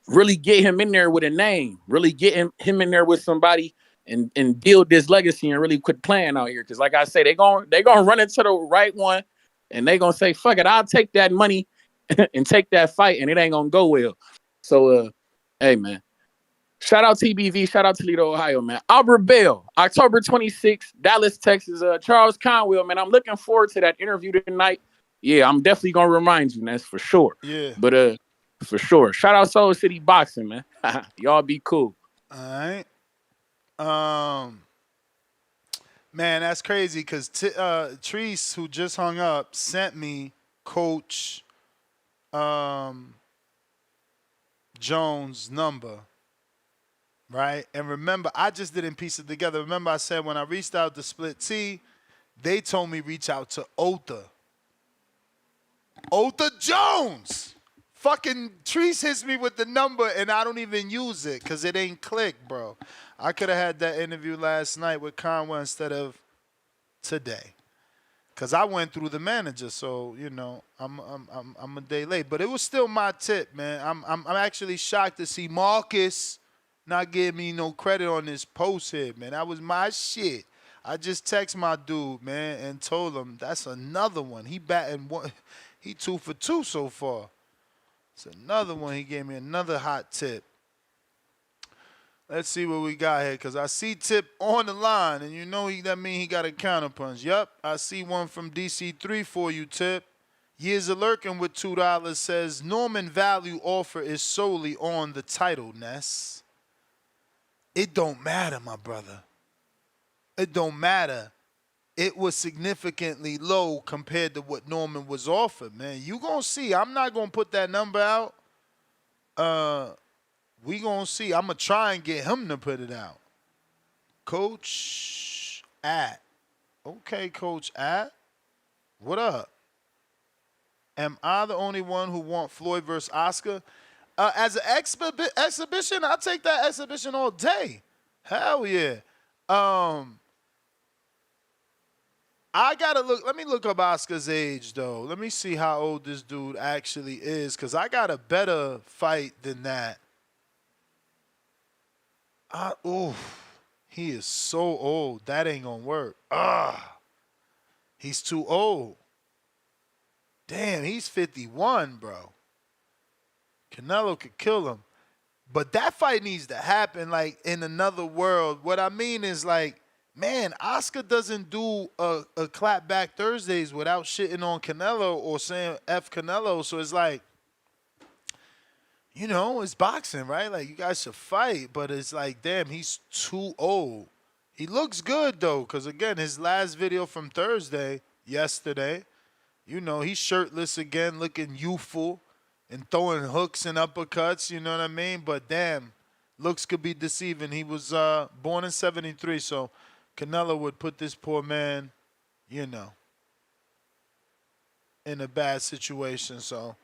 really get him in there with a name, really get him in there with somebody and build this legacy and really quit playing out here. Because like I say, they gonna run into the right one and they gonna say, fuck it, I'll take that money and take that fight, and it ain't gonna go well. So hey man. Shout out TBV, shout out Toledo, Ohio, man. Albert Bell, October 26th, Dallas, Texas. Charles Conwell, man. I'm looking forward to that interview tonight. Yeah, I'm definitely gonna remind you, that's for sure. Yeah. But for sure. Shout out Soul City Boxing, man. Y'all be cool. All right. Man, that's crazy because Treese, who just hung up, sent me Coach Jones' number. Right? And remember, I just didn't piece it together. Remember, I said when I reached out to Split T, they told me reach out to Otha. Otha Jones! Fucking Treese hits me with the number, and I don't even use it because it ain't clicked, bro. I could have had that interview last night with Conwell instead of today. Because I went through the manager, so, you know, I'm a day late. But it was still my tip, man. I'm actually shocked to see Marcus not giving me no credit on this post here, man. That was my shit. I just text my dude, man, and told him that's another one. He batting one. He 2 for 2 so far. It's another one. He gave me another hot tip. Let's see what we got here, because I see Tip on the line, and you know that means he got a counterpunch. Yep, I see one from DC3 for you, Tip. Years of Lurking with $2 says, Norman value offer is solely on the title, Ness. It don't matter, my brother. It don't matter. It was significantly low compared to what Norman was offered, man. You gonna see. I'm not gonna put that number out. We gonna see. I'm gonna try and get him to put it out. Coach at. Okay, Coach at. What up? Am I the only one who want Floyd versus Oscar? As an exhibition, I'll take that exhibition all day. Hell yeah. I gotta look. Let me look up Oscar's age, though. Let me see how old this dude actually is, because I got a better fight than that. He is so old. That ain't gonna work. He's too old. Damn, he's 51, bro. Canelo could kill him. But that fight needs to happen, like, in another world. What I mean is, like, man, Oscar doesn't do a clap back Thursdays without shitting on Canelo or saying F Canelo. So it's like, you know, it's boxing, right? Like, you guys should fight. But it's like, damn, he's too old. He looks good, though, because, again, his last video from yesterday, you know, he's shirtless again, looking youthful and throwing hooks and uppercuts, you know what I mean? But, damn, looks could be deceiving. He was born in 73, so Canelo would put this poor man, you know, in a bad situation. So,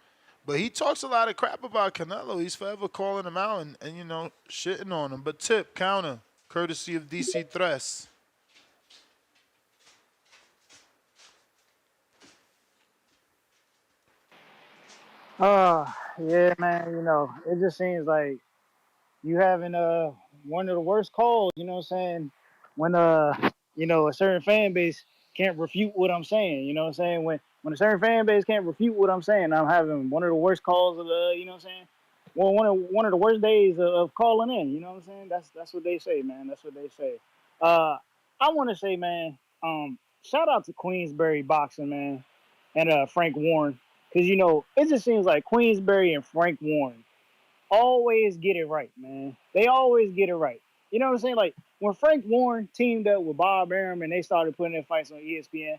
But he talks a lot of crap about Canelo. He's forever calling him out and shitting on him. But tip, counter, courtesy of DC Threats. Yeah, man. It just seems like you having one of the worst calls, you know what I'm saying? When a certain fan base can't refute what I'm saying, you know what I'm saying? When a certain fan base can't refute what I'm saying, I'm having one of the worst calls of the, you know what I'm saying? Well, one of the worst days of calling in, you know what I'm saying? That's what they say, man. That's what they say. I want to say, man, shout out to Queensberry Boxing, man, and Frank Warren, because it just seems like Queensberry and Frank Warren always get it right, man. They always get it right. You know what I'm saying? Like when Frank Warren teamed up with Bob Arum and they started putting their fights on ESPN,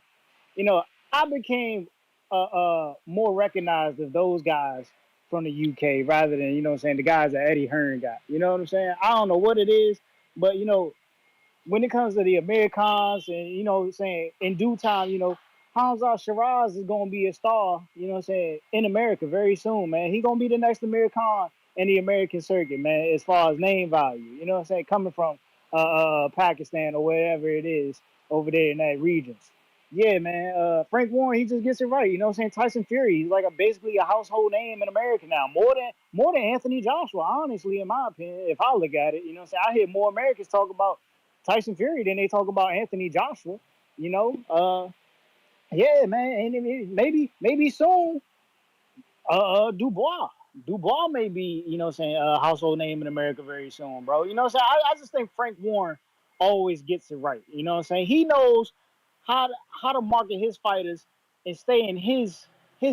you know, I became more recognized of those guys from the UK rather than, you know what I'm saying, the guys that Eddie Hearn got. You know what I'm saying? I don't know what it is, but when it comes to the Americans and, saying in due time, Hamza Shiraz is going to be a star, you know what I'm saying, in America very soon, man. He going to be the next American in the American circuit, man, as far as name value, you know what I'm saying, coming from Pakistan or wherever it is over there in that region. Yeah, man. Frank Warren, he just gets it right. You know what I'm saying? Tyson Fury, he's like basically a household name in America now. More than Anthony Joshua, honestly, in my opinion, if I look at it. You know what I'm saying? I hear more Americans talk about Tyson Fury than they talk about Anthony Joshua. You know? Yeah, man. And maybe soon Dubois. Dubois may be, you know what I'm saying, a household name in America very soon, bro. You know what I'm saying? I just think Frank Warren always gets it right. You know what I'm saying? He knows how to market his fighters and stay in his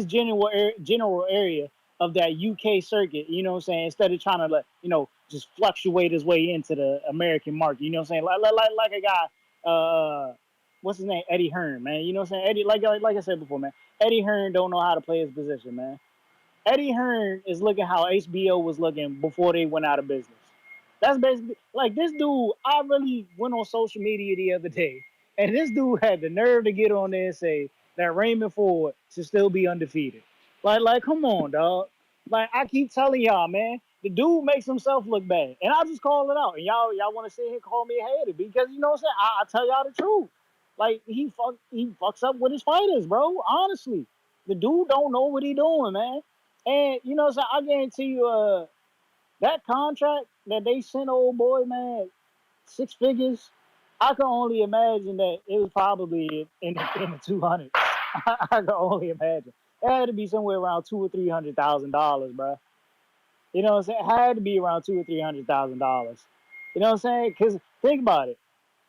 general area of that UK circuit, you know what I'm saying, instead of trying to just fluctuate his way into the American market, you know what I'm saying? Like a guy what's his name? Eddie Hearn, man. You know what I'm saying? Eddie, like I said before, man. Eddie Hearn don't know how to play his position, man. Eddie Hearn is looking how HBO was looking before they went out of business. That's basically like this dude. I really went on social media the other day, and this dude had the nerve to get on there and say that Raymond Ford should still be undefeated. Like, come on, dog. Like, I keep telling y'all, man, the dude makes himself look bad, and I just call it out. And y'all want to sit here and call me a hater because you know what I'm saying. I tell y'all the truth. Like he fucks up with his fighters, bro. Honestly, the dude don't know what he doing, man. And you know what I'm saying. I guarantee you, that contract that they sent old boy, man, 6 figures. I can only imagine that it was probably in the 200s. I can only imagine. It had to be somewhere around $200,000 or $300,000, bro. You know what I'm saying? It had to be around $200,000 or $300,000. You know what I'm saying? Because think about it.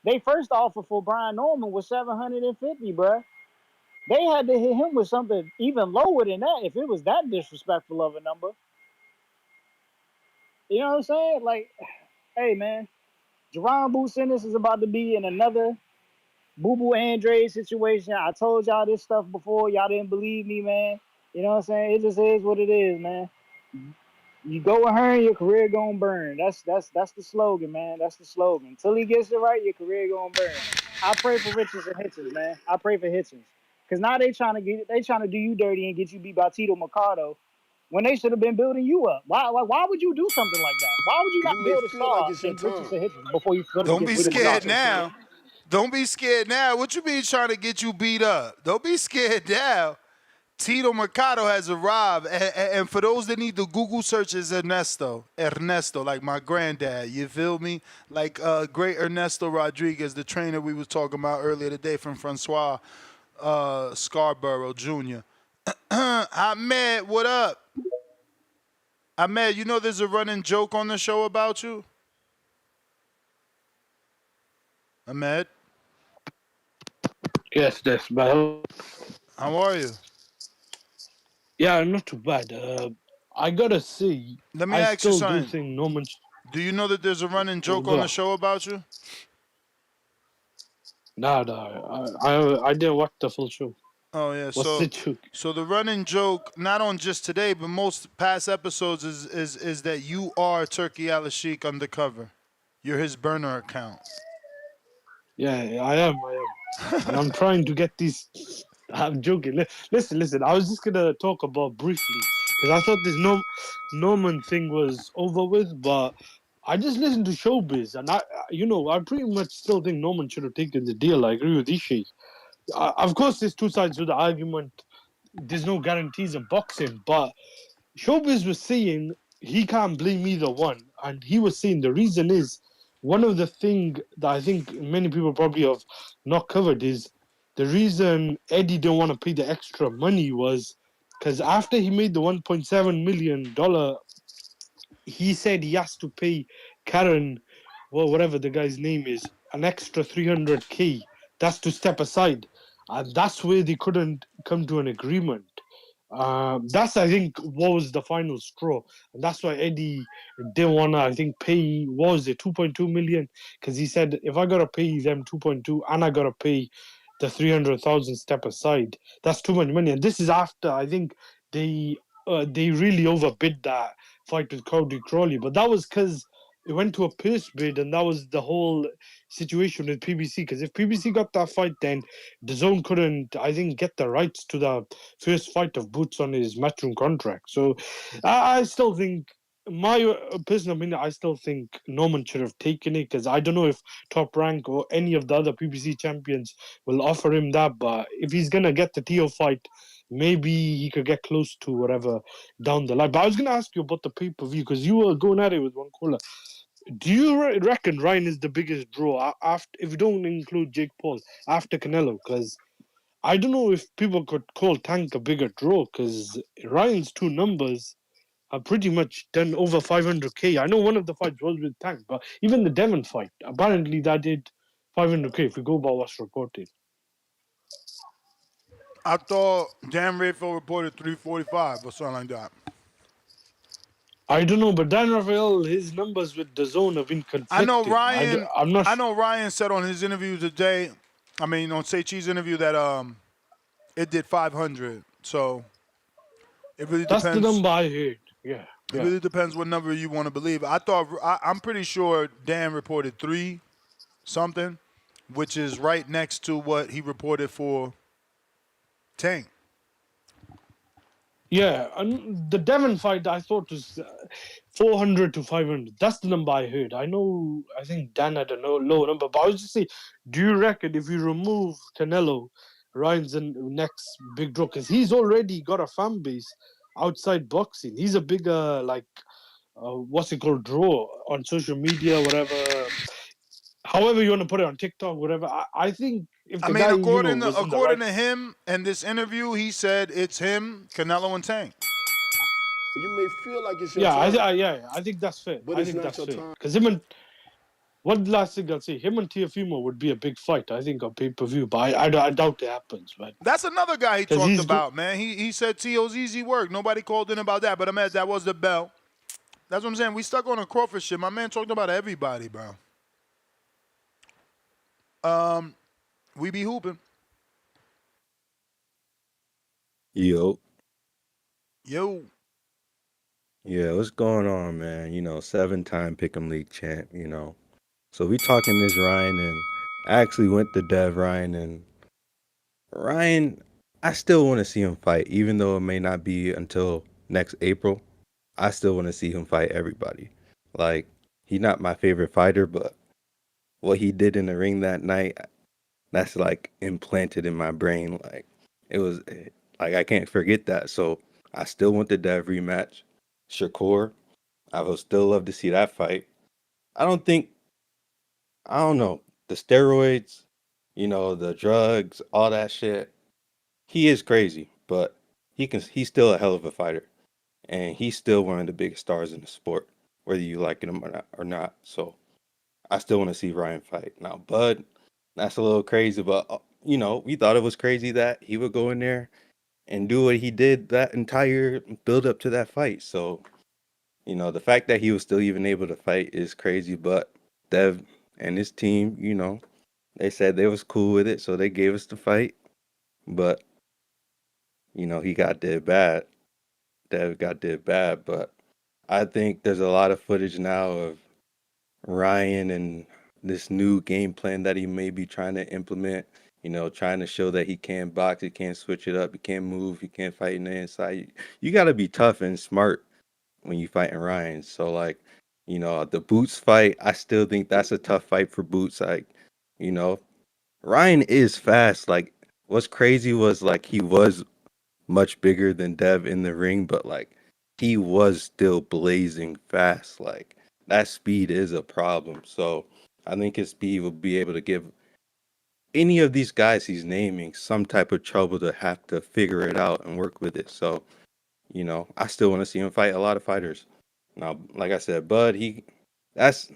They first offer for Brian Norman was 750, bro. They had to hit him with something even lower than that if it was that disrespectful of a number. You know what I'm saying? Like, hey, man, Jerron Boots Ennis is about to be in another Boo Boo Andre situation. I told y'all this stuff before. Y'all didn't believe me, man. You know what I'm saying? It just is what it is, man. You go with her and your career gonna burn. That's the slogan, man. That's the slogan. Until he gets it right, your career gonna burn. I pray for Richards and Hitchens, man. I pray for Hitchens. Cause now they trying to do you dirty and get you beat by Tito Mercado when they should have been building you up. Why would you do something like that? Why would you You not may build a feel like star it's your in time, Richards and Hitchens before you go Don't against be Tito scared Mercado? now. Don't be scared now. What you mean trying to get you beat up? Don't be scared now. Tito Mercado has arrived. And for those that need the Google search is Ernesto, like my granddad. You feel me? Like great Ernesto Rodriguez, the trainer we was talking about earlier today from Francois Scarboro Jr. Ahmed, what up? Ahmed, you know there's a running joke on the show about you? Ahmed, Yes, that's bad. how are you? Yeah, not too bad. I gotta say, Let me I ask you still do something. think Norman. Do you know that there's a running joke on Go the on. show about you? No, I didn't watch the full show. Oh yeah, What's the joke? so the running joke, not on just today, but most past episodes is that you are Turkey Al Sheik undercover. You're his burner account. Yeah, I am, and I'm trying to get these. I'm joking. Listen. I was just gonna talk about briefly because I thought this Norman thing was over with, but I just listened to Showbiz, and I pretty much still think Norman should have taken the deal. I agree with Ishii. Of course, there's two sides to the argument. There's no guarantees in boxing, but Showbiz was saying he can't blame either one, and he was saying the reason is one of the thing that I think many people probably have not covered is the reason Eddie didn't want to pay the extra money was because after he made the $1.7 million, he said he has to pay Karen, well, whatever the guy's name is, an extra 300K. That's to step aside, and that's where they couldn't come to an agreement. That's I think what was the final straw, and that's why Eddie didn't wanna I think pay what was it 2.2 million because he said if I gotta pay them 2.2 and I gotta pay the 300,000 step aside, that's too much money. And this is after I think they really overbid that fight with Cody Crowley, but that was because it went to a purse bid, and that was the whole situation with PBC. Because if PBC got that fight, then the zone couldn't, I think, get the rights to the first fight of Boots on his matchroom contract. So I still think, my personal opinion, I still think Norman should have taken it because I don't know if Top Rank or any of the other PBC champions will offer him that. But if he's gonna get the Tio fight, maybe he could get close to whatever down the line. But I was gonna ask you about the pay per view because you were going at it with one caller. Do you reckon Ryan is the biggest draw after, if you don't include Jake Paul, after Canelo? Because I don't know if people could call Tank a bigger draw because Ryan's two numbers are pretty much done over 500K. I know one of the fights was with Tank, but even the Devon fight, apparently that did 500K if we go by what's reported. I thought Dan Rayfield reported 345 or something like that. I don't know, but Dan Rafael, his numbers with the zone have been conflicting. I know Ryan. I'm not. I know Ryan said on his interview today. I mean, on Seichi's interview that it did 500. So it really That's depends. the number I heard. Yeah. It really depends what number you want to believe. I'm pretty sure Dan reported 3 something, which is right next to what he reported for Tank. Yeah, and the Devon fight I thought was 400 to 500. That's the number I heard. I think Dan had a low number, but I was just saying, do you reckon if you remove Canelo, Ryan's the next big draw? Because he's already got a fan base outside boxing. He's a bigger, what's it called, draw on social media, whatever. However you want to put it on TikTok, whatever. I think if the guy, according was in the right... to him and this interview, he said it's him, Canelo, and Tank. You may feel like it's your time. I think that's fair. But I it's think not that's your fair. time. Because him and one last thing I'll say, him and Teofimo would be a big fight. I think on pay per view, but I doubt it happens, man. That's another guy he talked about, man. He said T.O.'s easy work. Nobody called in about that, but I mean that was the bell. That's what I'm saying. We stuck on a Crawford shit. My man talked about everybody, bro. We be hooping. Yo. Yo. Yeah, what's going on, man? 7-time Pick'em League champ, So we talking this Ryan, and I actually went to Dev Ryan, and Ryan, I still want to see him fight, even though it may not be until next April. I still want to see him fight everybody. Like, he's not my favorite fighter, but what he did in the ring that night, that's like implanted in my brain. Like, it was like I can't forget that. So I still want the Dev rematch. Shakur, I would still love to see that fight. I don't know, the steroids, the drugs, all that shit. He is crazy, but he's still a hell of a fighter. And he's still one of the biggest stars in the sport, whether you like him or not. So I still want to see Ryan fight. Now, Bud, that's a little crazy, but we thought it was crazy that he would go in there and do what he did that entire build up to that fight. So, the fact that he was still even able to fight is crazy, but Dev and his team, they said they was cool with it, so they gave us the fight. But, he got did bad. Dev got did bad, but I think there's a lot of footage now of Ryan and this new game plan that he may be trying to implement. trying to show that he can't box, he can't switch it up, he can't move, he can't fight in the inside. You got to be tough and smart when you fighting Ryan. So like, the Boots fight, I still think that's a tough fight for Boots. Like, you know, Ryan is fast. Like, what's crazy was like he was much bigger than Dev in the ring, but like he was still blazing fast. Like that speed is a problem. So I think his speed will be able to give any of these guys he's naming some type of trouble to have to figure it out and work with it. So, I still want to see him fight a lot of fighters. Now, like I said, that's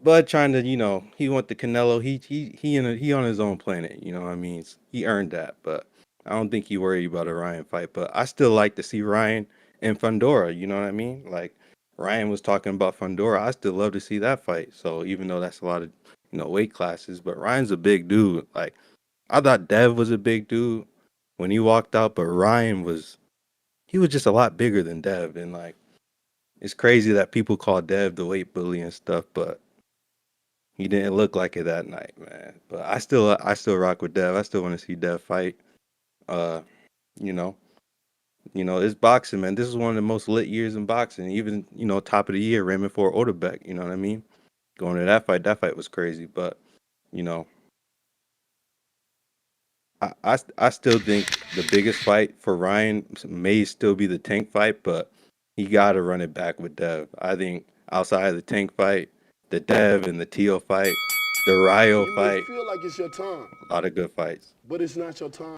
Bud trying to, he want the Canelo. He on his own planet. You know what I mean? He earned that, but I don't think he worried about a Ryan fight. But I still like to see Ryan and Fundora. You know what I mean? Like Ryan was talking about Fundora. I still love to see that fight. So even though that's a lot of, weight classes, but Ryan's a big dude. Like I thought Dev was a big dude when he walked out, but he was just a lot bigger than Dev, and like it's crazy that people call Dev the weight bully and stuff, but he didn't look like it that night, man. But I still rock with Dev. I still want to see Dev fight. Uh, you know, it's boxing, man. This is one of the most lit years in boxing. Even top of the year, Raymond Ford Odebeck. You know what I mean? Going to that fight was crazy. But you know, I still think the biggest fight for Ryan may still be the Tank fight, but he got to run it back with Dev. I think outside of the Tank fight, the Dev and the Teo fight, the Ryo You may fight, feel like it's your time, a lot of good fights. but it's not your time.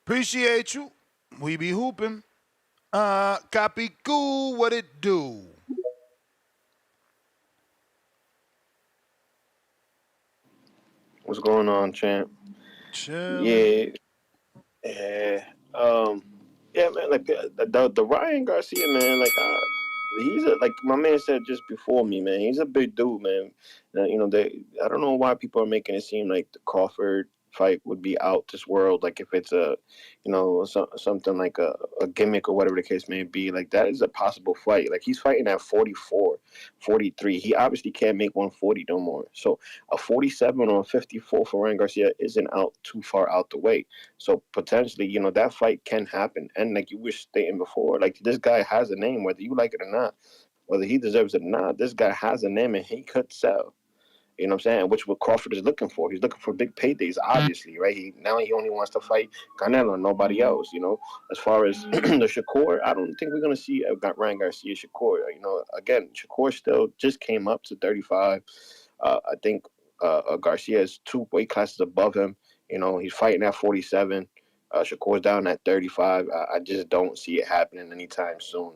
Appreciate you. We be hooping. Copy cool. What it do? What's going on, champ? Chilling. Yeah, yeah, um, yeah, man. Like the Ryan Garcia, man. He's like my man said just before me, man. He's a big dude, man. I don't know why people are making it seem like the Crawford fight would be out this world. Like if it's something like a gimmick or whatever the case may be. Like that is a possible fight. Like he's fighting at 44, 43. He obviously can't make 140 no more. So a 47 or a 54 for Ryan Garcia isn't out too far out the way. So potentially, that fight can happen. And like you were stating before, like this guy has a name, whether you like it or not, whether he deserves it or not. This guy has a name, and he could sell. You know what I'm saying? Which what Crawford is looking for. He's looking for big paydays, obviously, right? He only wants to fight Canelo, nobody else. As far as the Shakur, I don't think we're gonna see Ryan Garcia Shakur. Again, Shakur still just came up to 35. I think Garcia is 2 weight classes above him. He's fighting at 47. Shakur's down at 35. I just don't see it happening anytime soon.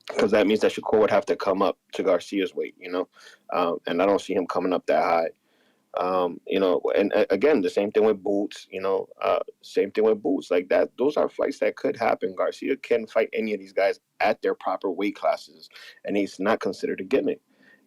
Because that means that Shakur would have to come up to Garcia's weight. And I don't see him coming up that high. And again, the same thing with Boots. Same thing with Boots. Like that, those are fights that could happen. Garcia can fight any of these guys at their proper weight classes, and he's not considered a gimmick.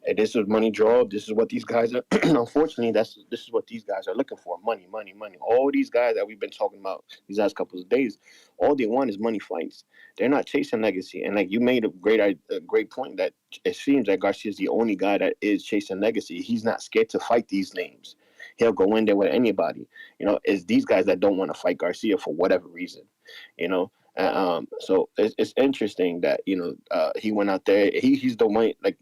And this is money draw. This is what these guys are. Unfortunately, this is what these guys are looking for: money, money, money. All these guys that we've been talking about these last couple of days, all they want is money fights. They're not chasing legacy. And like you made a great point that it seems that Garcia is the only guy that is chasing legacy. He's not scared to fight these names. He'll go in there with anybody. It's these guys that don't want to fight Garcia for whatever reason. So it's interesting that he went out there. He's the one, like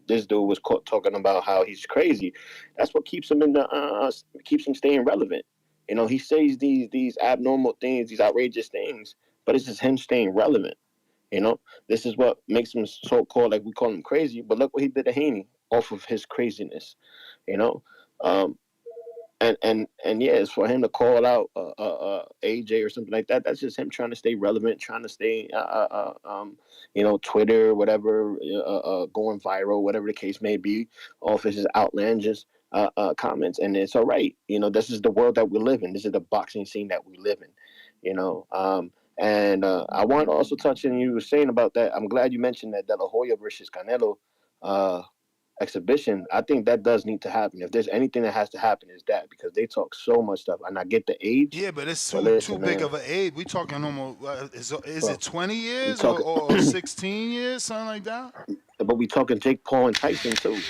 this dude was talking about how he's crazy. That's what keeps him keeps him staying relevant. He says these abnormal things, these outrageous things, but it's just him staying relevant. This is what makes him so called, like we call him crazy. But look what he did to Haney off of his craziness. You know, um, and yeah, it's for him to call out AJ or something like that. That's just him trying to stay relevant, trying to stay, Twitter, whatever, going viral, whatever the case may be, off his outlandish comments. And it's all right. This is the world that we live in. This is the boxing scene that we live in. And I want to also touch on you were saying about that. I'm glad you mentioned that De La Hoya versus Canelo. Exhibition, I think that does need to happen. If there's anything that has to happen, is that, because they talk so much stuff, and I get the age. Yeah, but it's But too listen, big man, of an age. We talking almost is bro, it 20 we years talking, or 16 years, something like that? but we talking Jake Paul and Tyson too.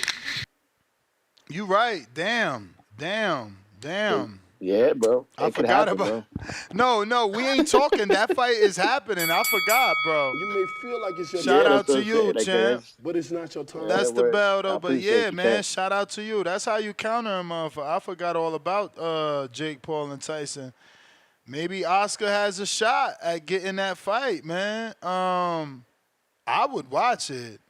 You right. Damn. Damn. Yeah, bro. I It could forgot happen, about. bro. No, we ain't talking. That fight is happening. I forgot, bro. You may feel like it's your Shout Yeah, time, out that's what to I'm you, saying. Like champ. that's but it's not your time. That's the word. bell I though. But yeah, appreciate you, man, champ. shout out to you. That's how you counter him, motherfucker. I forgot all about Jake Paul and Tyson. Maybe Oscar has a shot at getting that fight, man. I would watch it.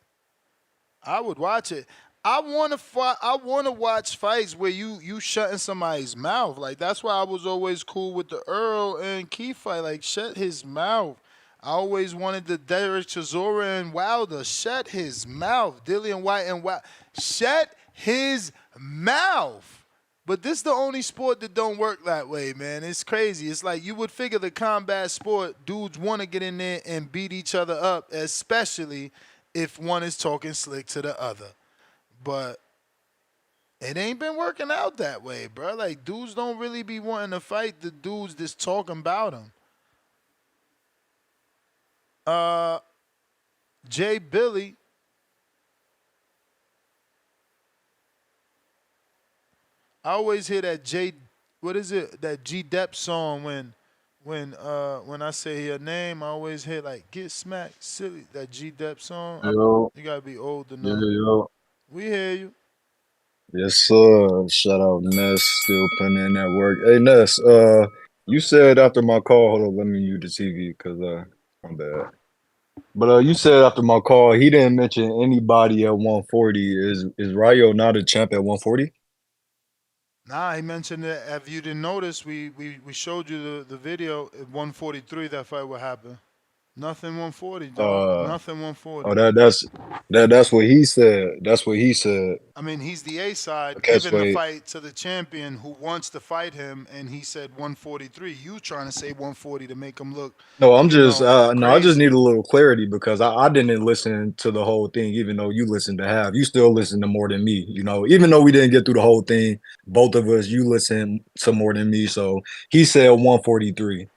I would watch it. I want to fight. I want to watch fights where you shutting somebody's mouth. Like that's why I was always cool with the Earl and Keith fight. Like shut his mouth. I always wanted the Derek Chisora and Wilder. Shut his mouth. Dillian White and Wilder. Shut his mouth. But this the only sport that don't work that way, man. It's crazy. It's like you would figure the combat sport, dudes want to get in there and beat each other up, especially if one is talking slick to the other. But it ain't been working out that way, bro. Like dudes don't really be wanting to fight the dudes that's talking about them. Jay Billy. I always hear that what is it? That G Dep song when I say her name, I always hear like get smacked silly. That G Dep song. Yo, You gotta be old to yo, know. yo. We hear you. Yes, sir. Shout out Ness, still putting in that work. Hey, Ness, you said after my call, hold on, let me mute the TV because I'm bad. But you said after my call, he didn't mention anybody at 140. Is Rayo not a champ at 140? Nah, he mentioned that if you didn't notice, we showed you the video at 143 that fight would happen. Nothing 140, dog. Uh, Nothing oh, 140. that's what he said. That's what he said. I mean, he's the A side, Okay, giving the wait. fight to the champion who wants to fight him, and he said 143. You trying to say 140 to make him look, No, I'm just no, I just crazy. need a little clarity because I didn't listen to the whole thing, even though you listened to half. You still listen to more than me, even though we didn't get through the whole thing, both of us, you listen to more than me. So he said 143.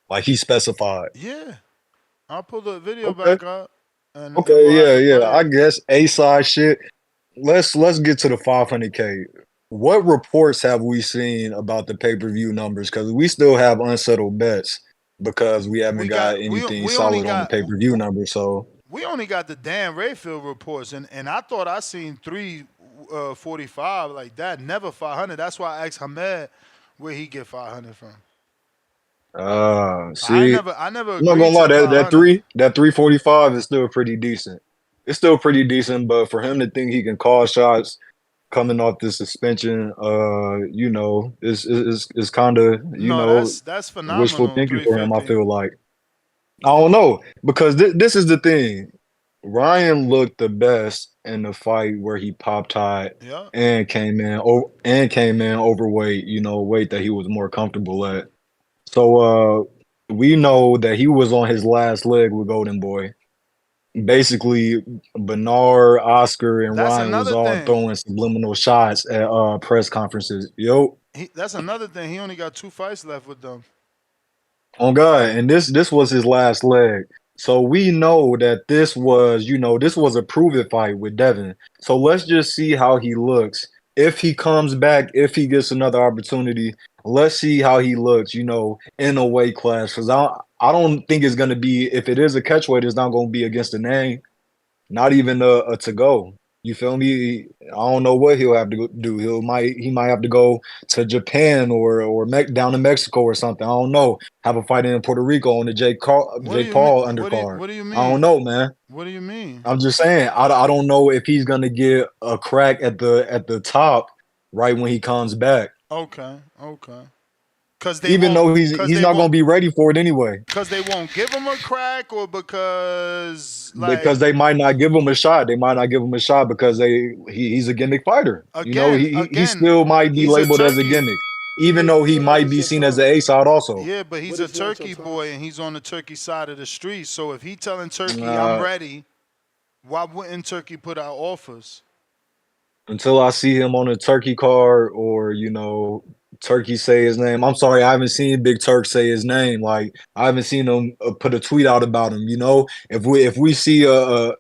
Like he specified. Yeah, I'll pull the video Okay. back up, and Okay, we'll have to yeah. play I it. guess A side shit. Let's get to the 500K. What reports have we seen about the pay-per-view numbers? Because we still have unsettled bets because we haven't We got got anything we only solid on the got pay-per-view numbers. So we only got the Dan Rayfield reports, and I thought I seen 345 like that. Never 500. That's why I asked Hamed where he get 500 from. see, I never I'm not gonna agreed to lie, the that 500. three that 345 is still pretty decent. It's still pretty decent, but for him to think he can call shots coming off this suspension, is kind of, No, that's wishful phenomenal. thinking for him, I 350. feel like. I don't know because this is the thing. Ryan looked the best in the fight where he pop tied Yeah. and came in overweight, weight that he was more comfortable at. So we know that he was on his last leg with Golden Boy. Basically, Bernard, Oscar, and That's Ryan was another all thing. throwing subliminal shots at press conferences. Yo, That's another thing. He only got 2 fights left with them. on God, and this was his last leg. So we know that this was a prove it fight with Devin. So let's just see how he looks. If he comes back, if he gets another opportunity, let's see how he looks, in a weight class. Because I don't think it's gonna be, if it is a catchweight, it's not gonna be against the name. Not even a to go. You feel me? I don't know what he'll have to do. He might have to go to Japan or down to Mexico or something. I don't know. Have a fight in Puerto Rico on the Jake What do you mean? Paul undercard. What do you I don't mean? know, man. What do you mean? I'm just saying. I don't know if he's gonna get a crack at the top right when he comes back. Okay. Cause they Even won't. though he's Cause he's they not won't. gonna be ready for it anyway. Cause they won't give him a crack, or because Because they might not give him a shot. They might not give him a shot because he's a gimmick fighter. He again, still might be he's a labeled as a turkey. gimmick, You even may though he feel like might it's be your seen as an time, A side also. Yeah, but he's but a it's not your turkey time. boy, and he's on the turkey side of the street. So if he telling Turkey, I'm Uh, ready, why wouldn't Turkey put out offers? until I see him on a turkey card or Turkey say his name. I'm sorry, I haven't seen Big Turk say his name. Like I haven't seen him put a tweet out about him. You know, if we see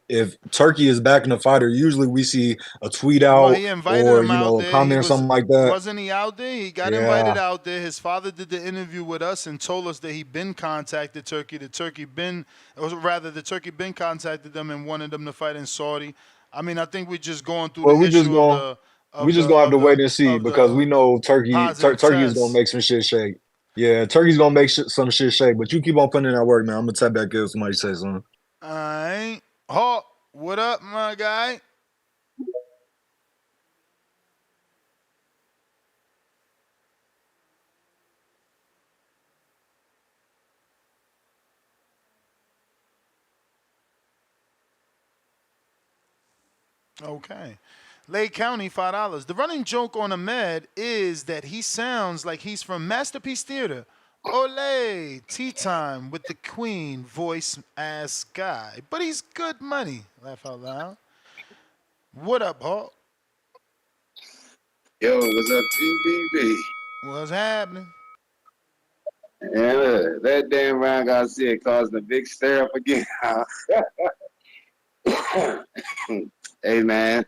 if Turkey is backing the fighter, usually we see a tweet Well, out he invited or him out a there. He comment or something like that. wasn't he out there? He got invited Yeah. out there. His father did the interview with us and told us that he been contacted Turkey. The Turkey been contacted them and wanted them to fight in Saudi. I mean, I think we're just going through Well, the issue of the we of the just gonna have of to the wait and see of because the we know positive Turkey is gonna tests. make some shit shake. Yeah, Turkey's gonna make some shit shake. But you keep on putting in that work, man. I'm gonna tap back if somebody say something. All right, Hawk, what up, my guy? Okay. Lake County, $5. The running joke on Ahmed is that he sounds like he's from Masterpiece Theater. Olay, tea time with the queen voice ass guy. But he's good money. Laugh out loud. What up, Hawk? Yo, what's up, GBB? What's happening? Yeah, that damn Ryan Garcia causing a big stir up again. Hey, man.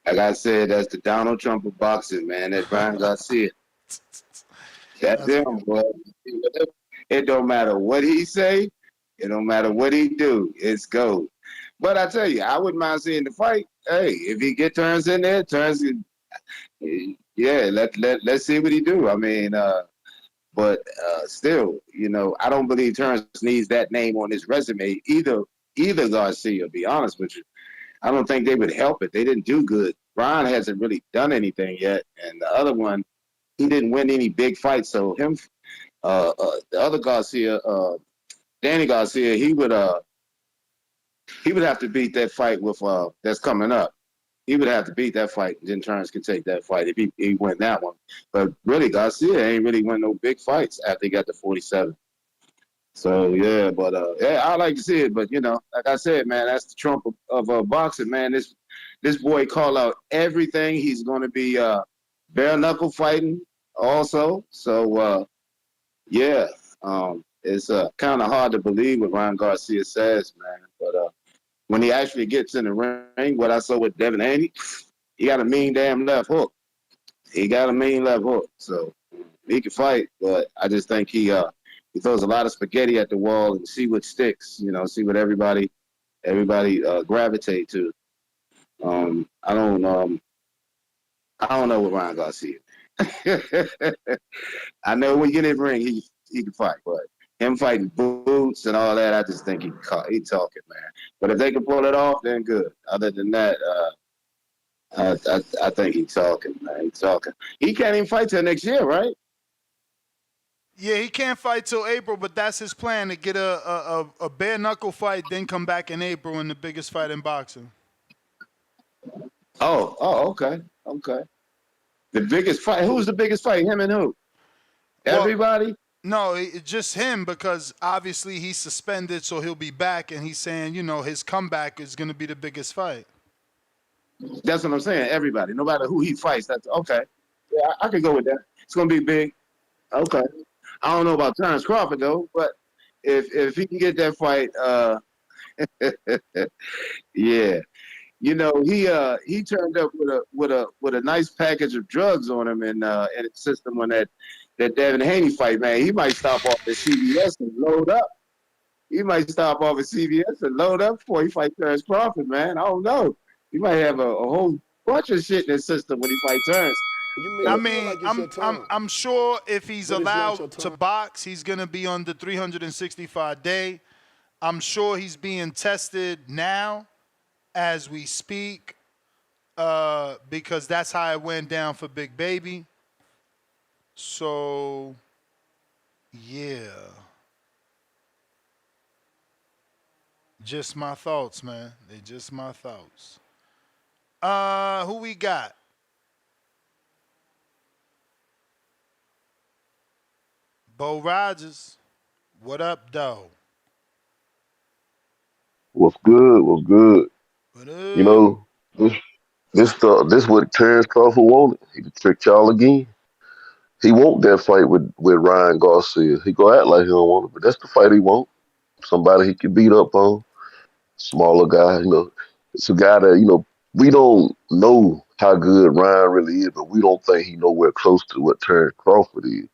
Like I said, that's the Donald Trump of boxing, man. That Ryan Garcia. That's him, boy. It don't matter what he say. It don't matter what he do. It's gold. But I tell you, I wouldn't mind seeing the fight. Hey, if he get turns in there, yeah, let's see what he do. I mean, but still, I don't believe Terrence needs that name on his resume either Garcia, to be honest with you. I don't think they would help it. They didn't do good. Brian hasn't really done anything yet. And the other one, he didn't win any big fights. So the other Garcia, Danny Garcia, he would have to beat that fight with that's coming up. He would have to beat that fight, and then Terrence could take that fight if he win that one. But really, Garcia ain't really win no big fights after he got to 47. So yeah, but yeah, I like to see it. But like I said, man, that's the Trump of boxing, man. This boy call out everything. He's going to be bare knuckle fighting also. So yeah, it's kind of hard to believe what Ryan Garcia says, man. But when he actually gets in the ring, what I saw with Devin Haney, he got a mean damn left hook. He got a mean left hook, so he can fight. But I just think he throws a lot of spaghetti at the wall and see what sticks. See what everybody gravitate to. I don't know what Ryan Garcia. I know when you get in the ring, he can fight, but him fighting boots and all that, I just think he talking, man. But if they can pull it off, then good. Other than that, I think he's talking, man. He's talking. He can't even fight till next year, right? Yeah, he can't fight till April, but that's his plan to get a bare knuckle fight, then come back in April in the biggest fight in boxing. Oh, okay. The biggest fight. Who's the biggest fight? Him and who? Everybody? No, just him because obviously he's suspended, so he'll be back, and he's saying, his comeback is going to be the biggest fight. That's what I'm saying. Everybody, no matter who he fights. That's okay. Yeah, I can go with that. It's going to be big. Okay. I don't know about Terrence Crawford though, but if he can get that fight, yeah. He turned up with a nice package of drugs on him in his system on that Devin Haney fight, man. He might stop off at CVS and load up. He might stop off at CVS and load up before he fights Terrence Crawford, man. I don't know. He might have a whole bunch of shit in his system when he fights Terrence. I mean, I'm sure if he's allowed to box, he's gonna be on the 365 day. I'm sure he's being tested now as we speak, because that's how it went down for Big Baby. So, yeah. Just my thoughts, man. They just my thoughts. Who we got? Bo Rogers. What up, though? What's good? What's good? What up? You know, This what Terrence Crawford wanted. He tricked y'all again. He want that fight with Ryan Garcia. He go act like he don't want it, but that's the fight he want. Somebody he can beat up on. Smaller guy, It's a guy that, we don't know how good Ryan really is, but we don't think he nowhere close to what Terrence Crawford is.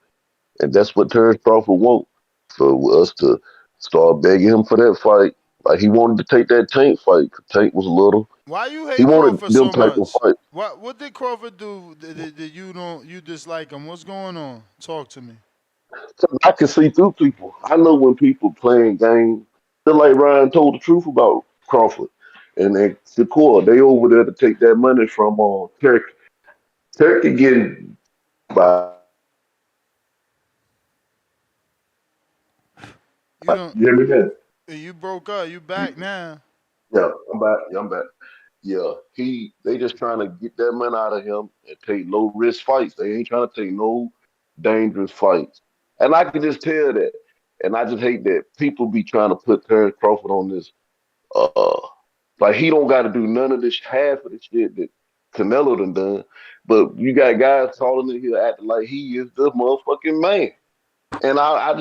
And that's what Terrence Crawford want. For us to start begging him for that fight. Like he wanted to take that Tank fight. 'Cause Tank was little. Why you He hate wanted Crawford them so type of much? fight. What did Crawford do that you dislike him? What's going on? Talk to me. So I can see through people. I know when people playing games. Just like Ryan told the truth about Crawford. And then Shakur, they over there to take that money from Turkey. Turkey getting by. You don't. You hear me now? You broke up. You back now. Yeah, I'm back. Yeah, I'm back. Yeah, they just trying to get that money out of him and take low risk fights. They ain't trying to take no dangerous fights. And I can just tell that. And I just hate that people be trying to put Terrence Crawford on this uh like he don't gotta do none of this half of the shit that Canelo done. But you got guys calling in here acting like he is the motherfucking man. And I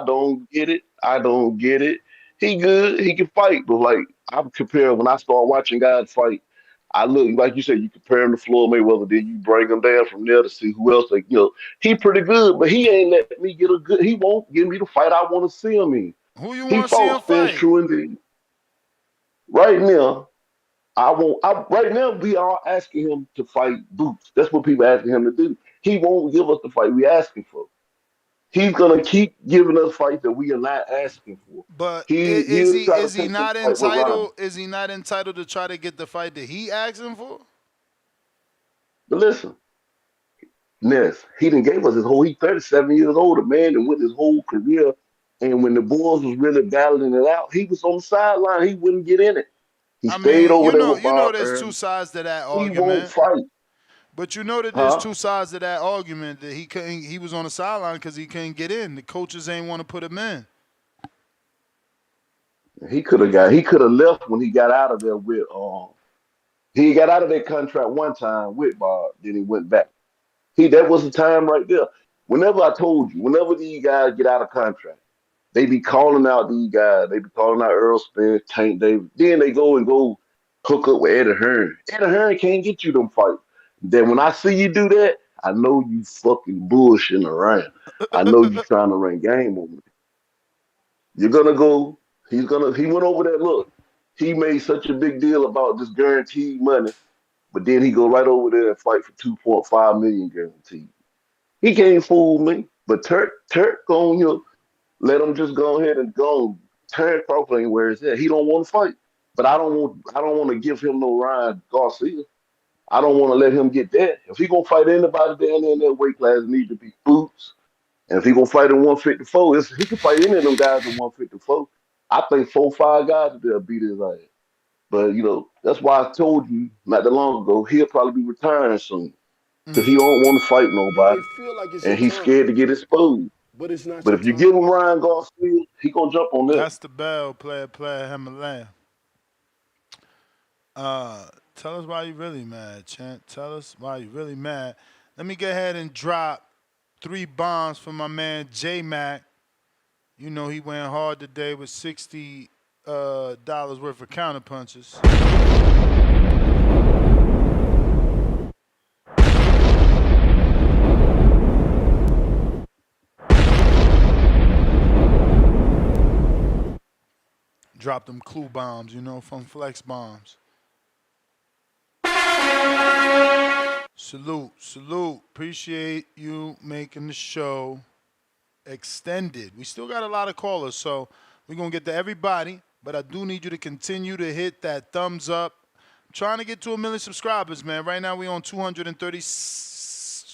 don't get it. I don't get it. He good. He can fight, but like I'm comparing when I start watching guys fight. I look like you said. You compare him to Floyd Mayweather, then you break him down from there to see who else. Like he pretty good, but he ain't let me get a good. He won't give me the fight I want to see him in. Who you He want to see fought him Spence fight? Truendi. Right now, I won't. Right now, we are asking him to fight Boots. That's what people asking him to do. He won't give us the fight we asking for. He's gonna keep giving us fights that we are not asking for. But He'll try to is he take this not fight with Ronda. entitled? Is he not entitled to try to get the fight that he asking for? But listen, Ness, he didn't gave us his whole. He 37 years old, a man, and with his whole career. And when the Bulls was really battling it out, he was on the sideline. He wouldn't get in it. He I stayed mean, over there with you know, Bob there's two Earl. sides to that He won't argument. fight, But you know that there's huh? two sides to that argument that he couldn't. He was on the sideline because he couldn't get in. The coaches ain't want to put him in. He could have left when he got out of there with he got out of that contract one time with Bob, then he went back. That was the time right there. Whenever I told you, whenever these guys get out of contract, they be calling out these guys. They be calling out Earl Spence, Tank Davis. Then they go hook up with Eddie Hearn. Eddie Hearn can't get you them fights. Then when I see you do that, I know you fucking bullshitting around. I know you trying to run game on me. You're gonna go. He went over there. Look, he made such a big deal about this guaranteed money, but then he go right over there and fight for 2.5 million guaranteed. He can't fool me. But Turk going, let him just go ahead and go. Terrence Crawford ain't where it's at. He don't want to fight. But I don't want to give him no Ryan Garcia. I don't want to let him get that. If he gonna fight anybody down there in that weight class, it need to be Boots. And if he gonna fight at 154, he can fight any of them guys at 154. I think 4, 5 guys will beat his ass. But that's why I told you not that long ago, he'll probably be retiring soon. Because he don't want to fight You may nobody. feel like it's your And he's time, scared to get exposed. but it's not But your if you time. give him Ryan Garcia, he gonna jump on that. That's the bell, player Himalaya. Tell us why you really mad, Chant. Tell us why you really mad. Let me go ahead and drop 3 bombs for my man J Mac. You know he went hard today with $60 worth of counter punches. Drop them clue bombs, from Flex Bombs. Salute. Appreciate you making the show extended. We still got a lot of callers, so we're going to get to everybody, but I do need you to continue to hit that thumbs up. I'm trying to get to 1 million subscribers, man. Right now we on 230,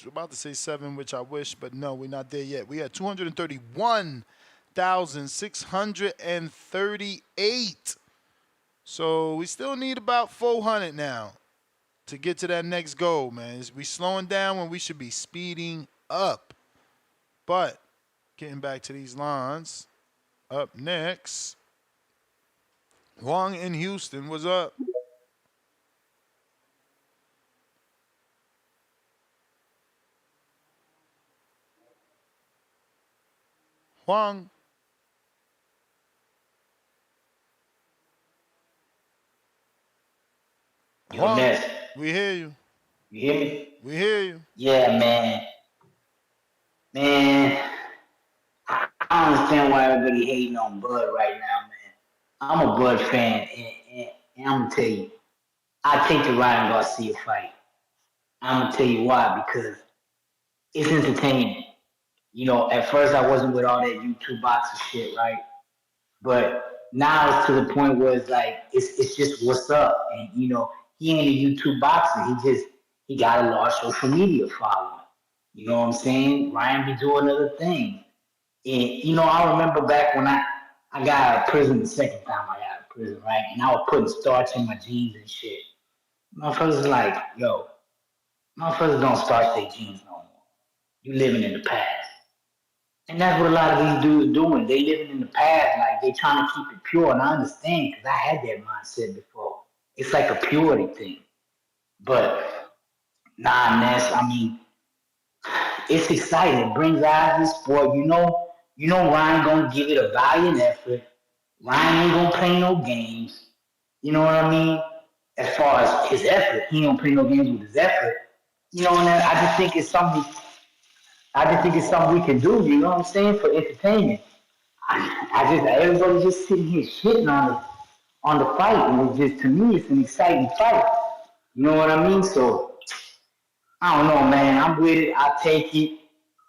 about to say 7, which I wish, but no, we're not there yet. We at 231,638. So we still need about 400 now to get to that next goal, man. We slowing down when we should be speeding up. But getting back to these lines, up next, Wong in Houston, what's up? Huang. Yo, Huang, Ness, we hear you. you hear me? We hear you. Yeah, man. Man, I don't understand why everybody hating on Bud right now, man. I'm a Bud fan, and I'm gonna tell you, I take the Ryan Garcia fight. I'm gonna tell you why, because it's entertaining. You know, at first I wasn't with all that YouTube boxing shit, right? But now it's to the point where it's like it's just what's up, and you know he ain't a YouTube boxer. He got a large social media following. You know what I'm saying? Ryan be doing other things, and you know I remember back when I got out of prison the second time I got out of prison, right? And I was putting starch in my jeans and shit. Motherfuckers is like, yo, motherfuckers don't starch their jeans no more. You living in the past. And that's what a lot of these dudes doing. They living in the past, like they trying to keep it pure. And I understand because I had that mindset before. It's like a purity thing. But nah, Ness, I mean, it's exciting. It brings eyes to the sport. You know Ryan gonna give it a valiant effort. Ryan ain't gonna play no games. You know what I mean? As far as his effort, he don't play no games with his effort. You know, and I just think it's something. I just think it's something we can do. You know what I'm saying for entertainment. I just everybody just sitting here shitting on the fight, and it's just to me it's an exciting fight. You know what I mean? So I don't know, man. I'm with it. I take it.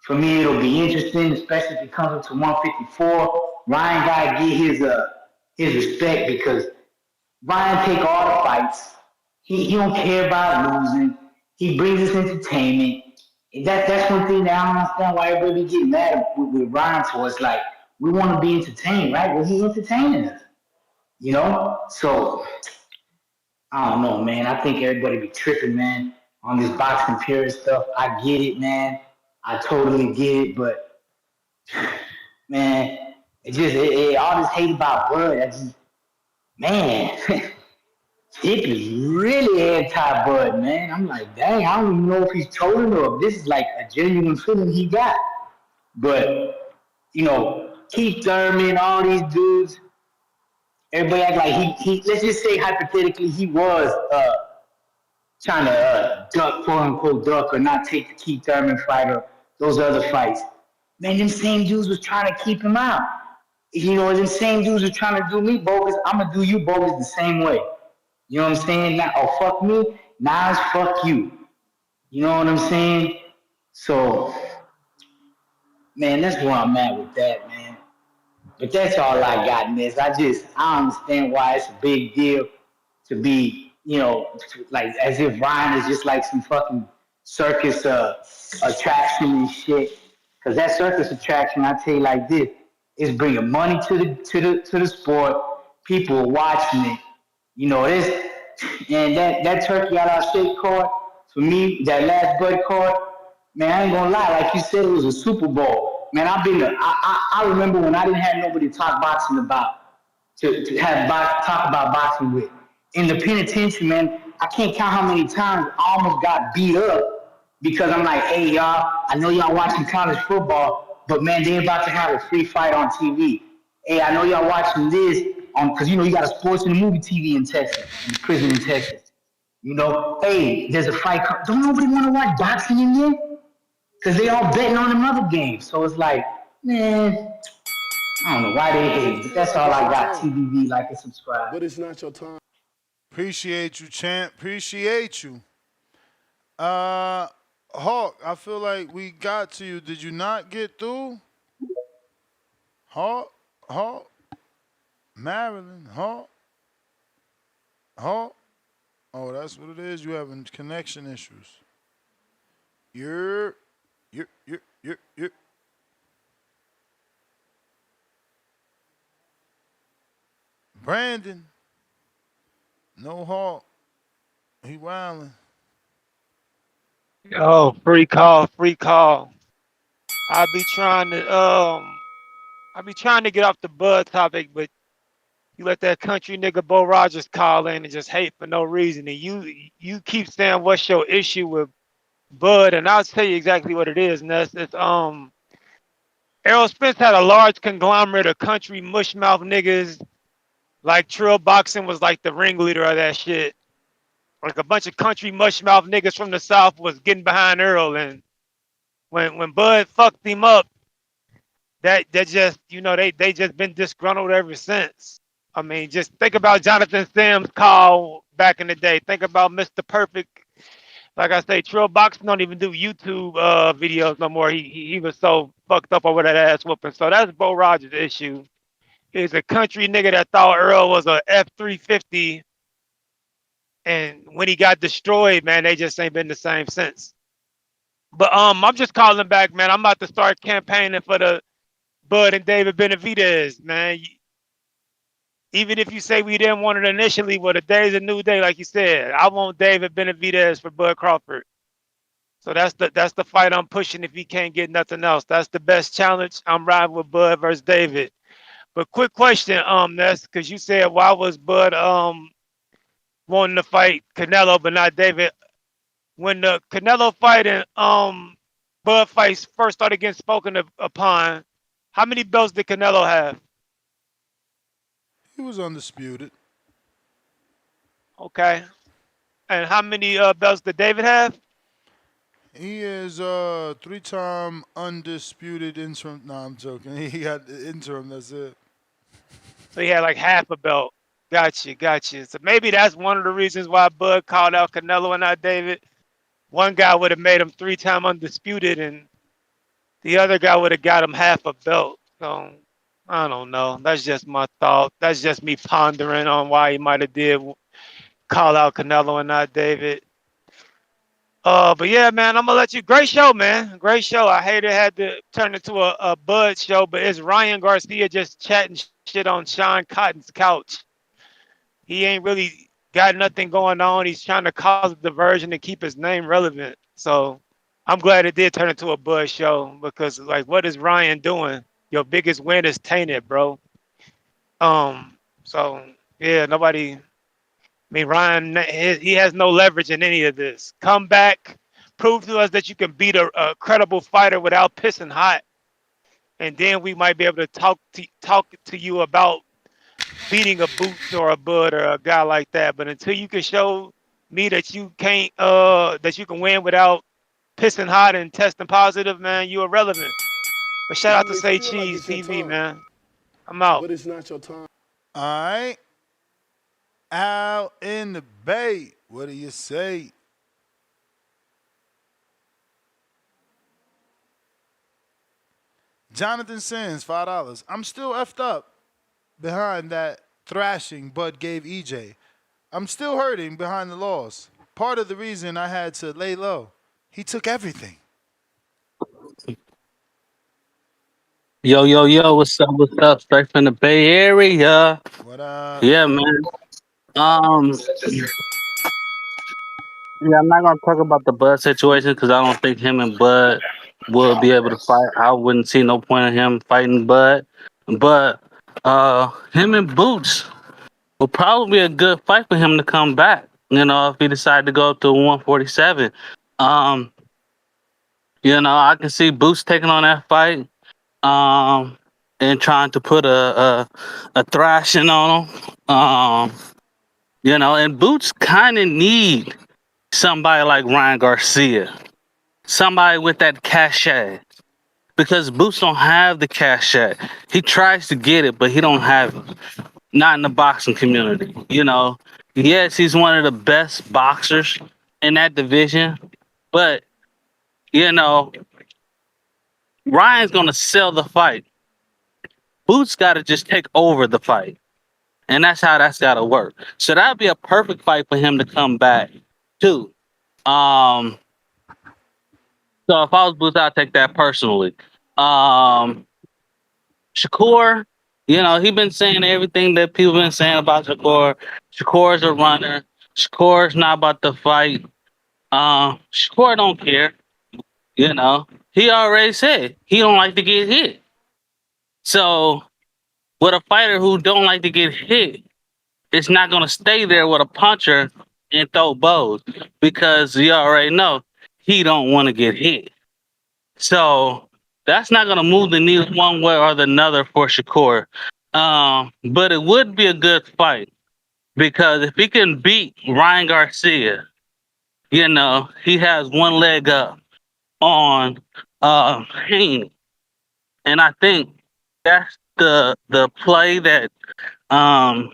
For me, it'll be interesting, especially if it comes up to 154. Ryan gotta get his respect because Ryan take all the fights. He don't care about losing. He brings us entertainment. And that's one thing that I don't understand why everybody get mad with Ryan for. It's like we want to be entertained, right? Well, he's entertaining us, you know. So I don't know, man. I think everybody be tripping, man, on this boxing period stuff. I get it, man. I totally get it, but man, all this hate about Bud. I just man. It is really anti-Bud, man. I'm like, dang, I don't even know if he's trolling or if this is like a genuine feeling he got. But, you know, Keith Thurman, all these dudes, everybody act like he let's just say hypothetically he was trying to duck, quote unquote, duck or not take the Keith Thurman fight or those other fights. Man, them same dudes was trying to keep him out. You know, them same dudes was trying to do me bogus. I'm going to do you bogus the same way. You know what I'm saying? Now, oh, fuck me. Now it's fuck you. You know what I'm saying? So, man, that's where I'm at with that, man. But that's all I got in this. I understand why it's a big deal to be, you know, like as if Ryan is just like some fucking circus attraction and shit. Because that circus attraction, I tell you like this, is bringing money to the sport. People are watching it. You know, this and that turkey out our state card, for me, that last Bud card, man, I ain't gonna lie, like you said, it was a Super Bowl. Man, I remember when I didn't have nobody to talk boxing about, talk about boxing with. In the penitentiary, man, I can't count how many times I almost got beat up because I'm like, hey y'all, I know y'all watching college football, but man, they about to have a free fight on TV. Hey, I know y'all watching this on because you know you got a sports and movie TV in Texas, in the prison in Texas. You know, hey, there's a fight. Don't nobody want to watch boxing in there? Because they all betting on them other games. So it's like, man, I don't know why they hate, but Feel that's like all it's I your got. time, TVV, like and subscribe. but it's not your time. Appreciate you, champ. Appreciate you. Uh, Hawk, I feel like we got to you. Did you not get through? Hawk, Maryland, Hawk. Oh, that's what it is. You having connection issues. You're. Brandon, no Hawk. He wildin'. Oh, free call, free call. I be trying to I be trying to get off the Bud topic, but you let that country nigga Bo Rogers call in and just hate for no reason. And you keep saying what's your issue with Bud, and I'll tell you exactly what it is, Ness. It's Errol Spence had a large conglomerate of country mushmouth niggas. Like Trill Boxing was like the ringleader of that shit. Like a bunch of country mushmouth niggas from the South was getting behind Earl, and when Bud fucked him up, that just they just been disgruntled ever since. I mean, just think about Jonathan Sims' call back in the day. Think about Mr. Perfect. Like I say, Trill Boxing don't even do YouTube videos no more. He was so fucked up over that ass whooping. So that's Bo Rogers' issue. He's a country nigga that thought Earl was a F-350, and when he got destroyed, man, they just ain't been the same since. But I'm just calling back, man. I'm about to start campaigning for the Bud and David Benavidez, man. Even if you say we didn't want it initially, well, the day's a new day, like you said. I want David Benavidez for Bud Crawford. So that's the fight I'm pushing if he can't get nothing else. That's the best challenge. I'm riding with Bud versus David. But quick question, Ness, because you said why was Bud wanting to fight Canelo but not David? When the Canelo fight and Bud fights first started getting spoken upon, how many belts did Canelo have? He was undisputed. Okay. And how many belts did David have? He is three-time undisputed interim. No, I'm joking. He got the interim. That's it. So he had like half a belt. Gotcha. So maybe that's one of the reasons why Bud called out Canelo and not David. One guy would have made him three-time undisputed, and the other guy would have got him half a belt. So I don't know. That's just my thought. That's just me pondering on why he might have did call out Canelo and not David. But yeah, man, I'm gonna let you. Great show, man. Great show. I hate it had to turn into a Bud show, but it's Ryan Garcia just chatting shit on Sean Cotton's couch. He ain't really got nothing going on. He's trying to cause a diversion to keep his name relevant. So I'm glad it did turn into a Bud show because, like, what is Ryan doing? Your biggest win is tainted, bro. So yeah, nobody. I mean, Ryan, he has no leverage in any of this. Come back, prove to us that you can beat a credible fighter without pissing hot, and then we might be able to talk to you about beating a Boots or a Bud or a guy like that. But until you can show me that you can't, that you can win without pissing hot and testing positive, man, you irrelevant. But shout out You to may Say feel like Cheese it's your TV, time, man. I'm out. but it's not your time. All right. Out in the bay. What do you say? Jonathan Sins, $5. I'm still effed up behind that thrashing Bud gave EJ. I'm still hurting behind the loss. Part of the reason I had to lay low. He took everything. Yo, what's up? What's up? Straight from the Bay Area. What up? Yeah, man. Um, yeah, I'm not gonna talk about the Bud situation because I don't think him and Bud will be able to fight. I wouldn't see no point in him fighting Bud. But him and Boots will probably be a good fight for him to come back. You know, if he decided to go up to 147. Um, I can see Boots taking on that fight. Um, and trying to put a thrashing on him. And Boots kind of need somebody like Ryan Garcia, somebody with that cachet, because Boots don't have the cachet. He tries to get it, but he don't have it. Not in the boxing community. Yes, he's one of the best boxers in that division, but you know, Ryan's gonna sell the fight. Boots got to just take over the fight. And that's how that's got to work. So that'd be a perfect fight for him to come back too. Um, so if I was Boots, I'd take that personally. Um, Shakur, he been saying everything that people been saying about Shakur. Shakur's a runner. Shakur's not about to fight. Shakur don't care. He already said he don't like to get hit. So with a fighter who don't like to get hit, it's not going to stay there with a puncher and throw bows because you already know he don't want to get hit. So That's not gonna move the needle one way or the other for Shakur. But it would be a good fight because if he can beat Ryan Garcia, he has one leg up on Haney. And I think that's the play that um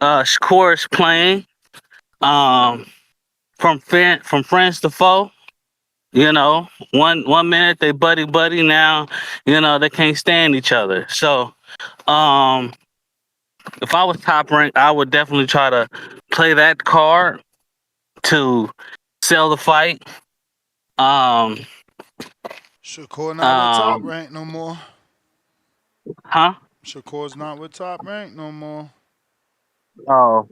Shakur is playing. Um from friends to foe. One minute they buddy now, they can't stand each other. So um if I was top ranked, I would definitely try to play that card to sell the fight. Um Shakur not with top um rank no more. huh? Shakur's not with top rank no more. Oh,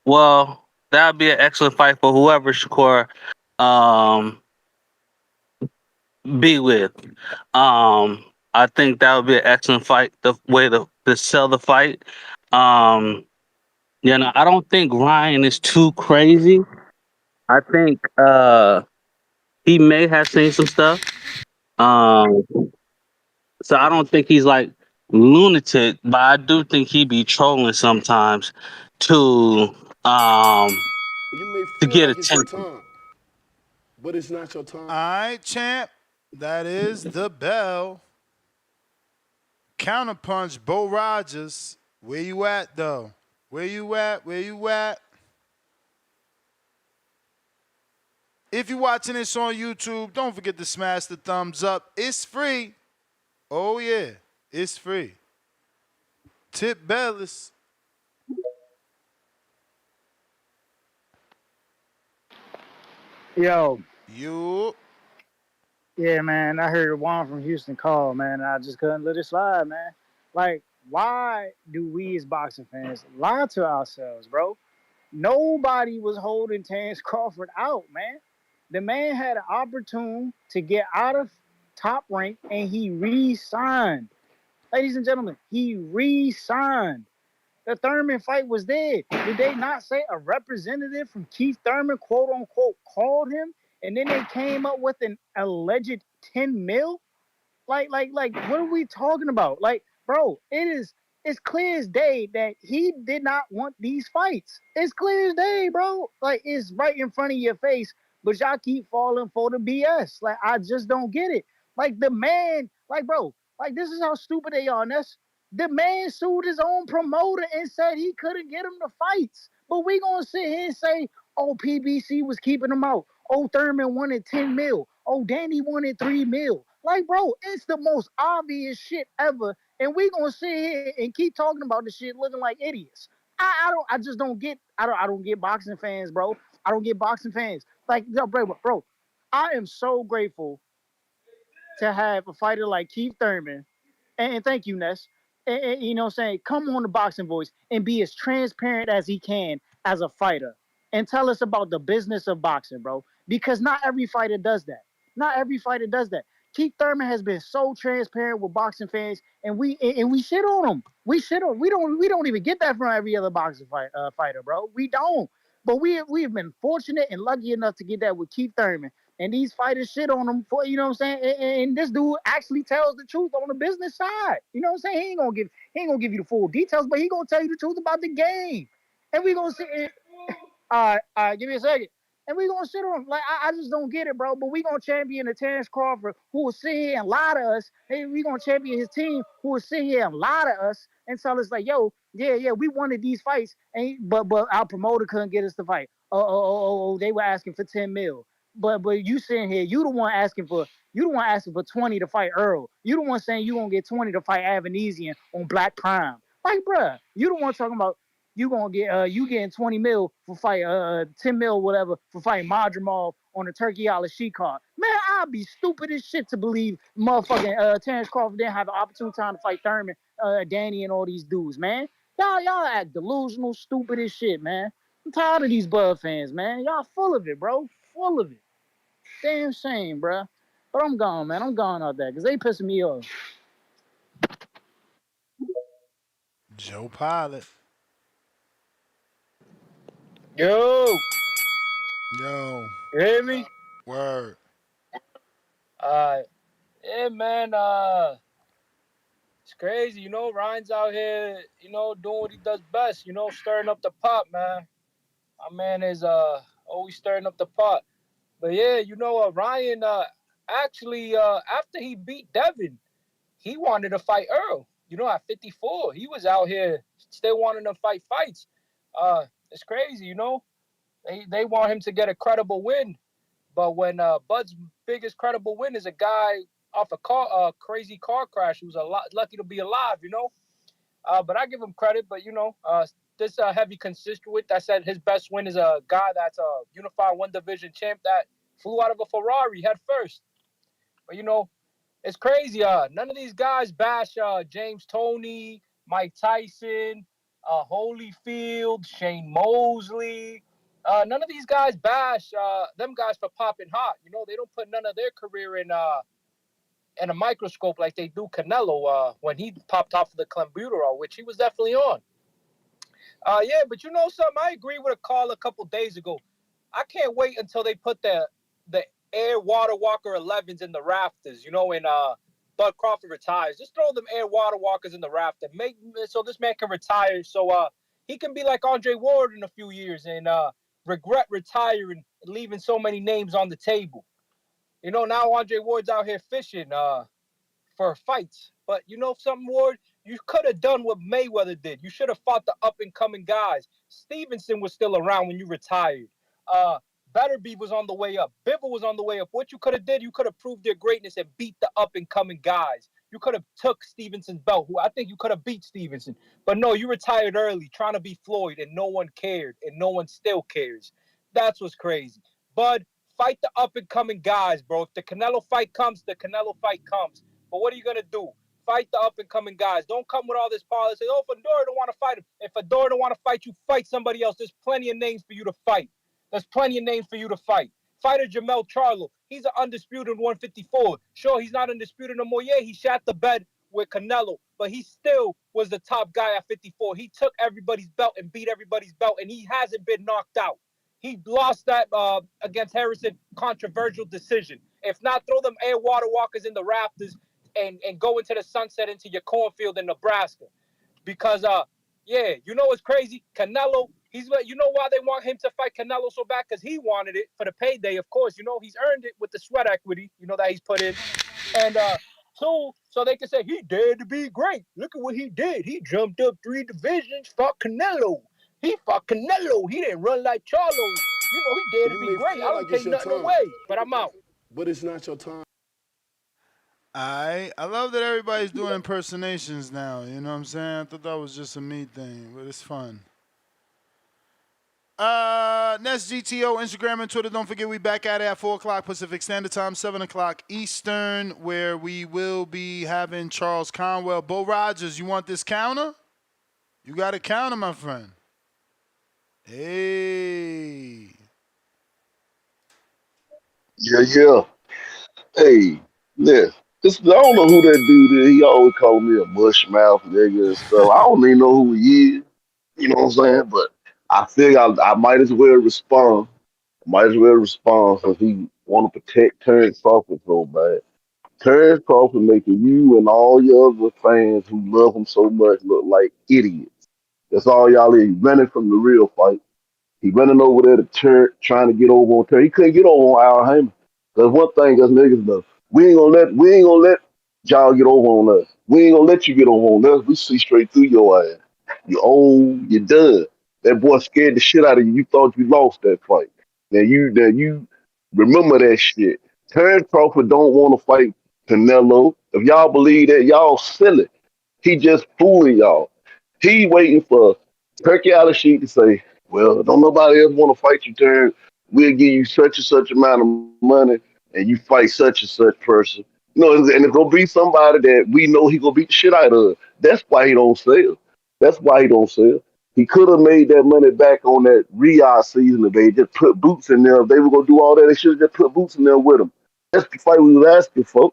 well, that would be an excellent fight for whoever Shakur um be with. I think that would be an excellent fight. The way to sell the fight. Um, I don't think Ryan is too crazy. I think he may have seen some stuff. Um, so I don't think he's like lunatic, but I do think he be trolling sometimes to um You may to feel get like it's your attention. time, but it's not your All time. right, champ. That is the bell. Counterpunch, Bo Rogers. Where you at, though? Where you at? Where you at? If you're watching this on YouTube, don't forget to smash the thumbs up. It's free. Oh, yeah. It's free. Tip Bellis. Yo, You. yeah, man, I heard Juan from Houston call, man, and I just couldn't let it slide, man. Like, why do we as boxing fans lie to ourselves, bro? Nobody was holding Terrence Crawford out, man. The man had an opportunity to get out of top rank, and he re-signed. Ladies and gentlemen, he re-signed. The Thurman fight was there. Did they not say a representative from Keith Thurman, quote unquote, called him? And then they came up with an alleged 10 mil? Like, what are we talking about? Like, bro, it's clear as day that he did not want these fights. It's clear as day, bro. Like, it's right in front of your face, but y'all keep falling for the BS. Like, I just don't get it. Like, the man, like, bro, like, this is how stupid they are, Ness. The man sued his own promoter and said he couldn't get him the fights. But we gonna sit here and say, oh, PBC was keeping him out. Oh, Thurman wanted 10 mil. Oh, Danny wanted 3 mil. Like, bro, it's the most obvious shit ever. And we gonna sit here and keep talking about this shit looking like idiots. I just don't get I don't get boxing fans, bro. I don't get boxing fans. Like, yo, bro, I am so grateful to have a fighter like Keith Thurman, and thank you, Ness. And, you know what I'm saying? Come on the boxing voice and be as transparent as he can as a fighter. And tell us about the business of boxing, bro. Because not every fighter does that. Not every fighter does that. Keith Thurman has been so transparent with boxing fans, and we shit on him. We shit on. We don't even get that from every other boxing fighter, bro. We don't. But we've been fortunate and lucky enough to get that with Keith Thurman. And these fighters shit on him for, you know what I'm saying? And this dude actually tells the truth on the business side. You know what I'm saying? He ain't gonna give you the full details, but he gonna tell you the truth about the game. And we gonna see. All right, give me a second. And we gonna sit on like I just don't get it, bro. But we gonna champion the Terrence Crawford who will sit here and lie to us. Hey, we gonna champion his team who will sit here and lie to us and tell us like, yo, yeah, we wanted these fights, and but our promoter couldn't get us the fight. They were asking for 10 mil. But you sitting here, you the one asking for 20 to fight Earl. You the one saying you gonna get 20 to fight Avanesian on Black Prime. Like, bruh, you the one talking about you gonna get you getting 20 mil for fight 10 mil whatever for fighting Madrimov on the Turkey Allah She card. Man, I'd be stupid as shit to believe motherfucking Terrence Crawford didn't have an opportune time to fight Thurman, Danny, and all these dudes, man. Y'all act delusional, stupid as shit, man. I'm tired of these Bud fans, man. Y'all full of it, bro. Full of it. Damn shame, bro. But I'm gone, man. I'm gone out there because they pissing me off. Joe Pilot. Yo, Yo. you hear me? Word. All right. Yeah, man. It's crazy. Ryan's out here. Doing what he does best. Stirring up the pot, man. My man is always stirring up the pot. But yeah, Ryan actually after he beat Devin, he wanted to fight Earl. At 54, he was out here still wanting to fight fights. It's crazy. They want him to get a credible win, but when Bud's biggest credible win is a guy off a crazy car crash who's a lot lucky to be alive. But I give him credit. But this heavy constituent that said his best win is a guy that's a unified one division champ that flew out of a Ferrari head first. But it's crazy. None of these guys bash James Toney, Mike Tyson, Holyfield, Shane Mosley. None of these guys bash them guys for popping hot. They don't put none of their career in a microscope like they do Canelo when he popped off of the clenbuterol, which he was definitely on. Yeah, but something? I agree with a call a couple days ago. I can't wait until they put the Air Water Walker 11s in the rafters, and Bud Crawford retires. Just throw them Air Water Walkers in the rafter. Make so this man can retire, so he can be like Andre Ward in a few years and regret retiring and leaving so many names on the table. Now Andre Ward's out here fishing. For fights. But something, Ward? You could have done what Mayweather did. You should have fought the up and coming guys. Stevenson was still around when you retired. Betterby was on the way up. Bivol was on the way up. What you could have did, you could have proved their greatness and beat the up and coming guys. You could have took Stevenson's belt, who I think you could have beat Stevenson. But no, you retired early, trying to be Floyd, and no one cared, and no one still cares. That's what's crazy. Bud, fight the up and coming guys, bro. If the Canelo fight comes, the Canelo fight comes. But what are you gonna do? Fight the up and coming guys. Don't come with all this politics. Oh, Fedora don't want to fight him. If Fedora don't want to fight you, fight somebody else. There's plenty of names for you to fight. There's plenty of names for you to fight. Fighter Jamel Charlo. He's an undisputed 154. Sure, he's not undisputed no more. Yeah, he shot the bed with Canelo, but he still was the top guy at 54. He took everybody's belt and beat everybody's belt, and he hasn't been knocked out. He lost that against Harrison, controversial decision. If not, throw them Air Water Walkers in the rafters and go into the sunset into your cornfield in Nebraska. Because yeah, what's crazy? Canelo, he's why they want him to fight Canelo so bad, because he wanted it for the payday, of course. He's earned it with the sweat equity, that he's put in. And two, so they can say he dared to be great. Look at what he did. He jumped up 3 divisions, fought Canelo. He fought Canelo. He didn't run like Charlo. He dared to You be may great. I feel don't like it's take your nothing time, away, but I'm out. but it's not your time. I love that everybody's doing impersonations now. You know what I'm saying? I thought that was just a me thing, but it's fun. Nest GTO, Instagram and Twitter. Don't forget we back at it at 4 o'clock Pacific Standard Time, 7 o'clock Eastern, where we will be having Charles Conwell. Bo Rogers, you want this counter? You got a counter, my friend. Hey. Yeah, yeah. Hey, listen. This, I don't know who that dude is. He always called me a bush mouth nigga and stuff. I don't even know who he is. You know what I'm saying? But I think I might as well respond. Might as well respond because he want to protect Terrence Crawford so bad. Terrence Crawford making you and all your other fans who love him so much look like idiots. That's all y'all is. Running from the real fight. He running over there to Turk, trying to get over on Turk. He couldn't get over on Al Heyman. That's one thing us niggas know. We ain't gonna let y'all get over on us. We ain't gonna let you get over on us. We see straight through your ass. You old, you done. That boy scared the shit out of you. You thought you lost that fight. Now you remember that shit. Terrence Crawford don't want to fight Canelo. If y'all believe that, y'all silly. He just fooling y'all. He waiting for Turkey out of sheet to say, well, don't nobody else want to fight you, Terrence. We'll give you such and such amount of money and you fight such and such person. And it's gonna be somebody that we know he gonna beat the shit out of. That's why he don't sell. That's why he don't sell. He could have made that money back on that Riyadh season if they just put boots in there. If they were gonna do all that, they should have just put boots in there with him. That's the fight we was asking for.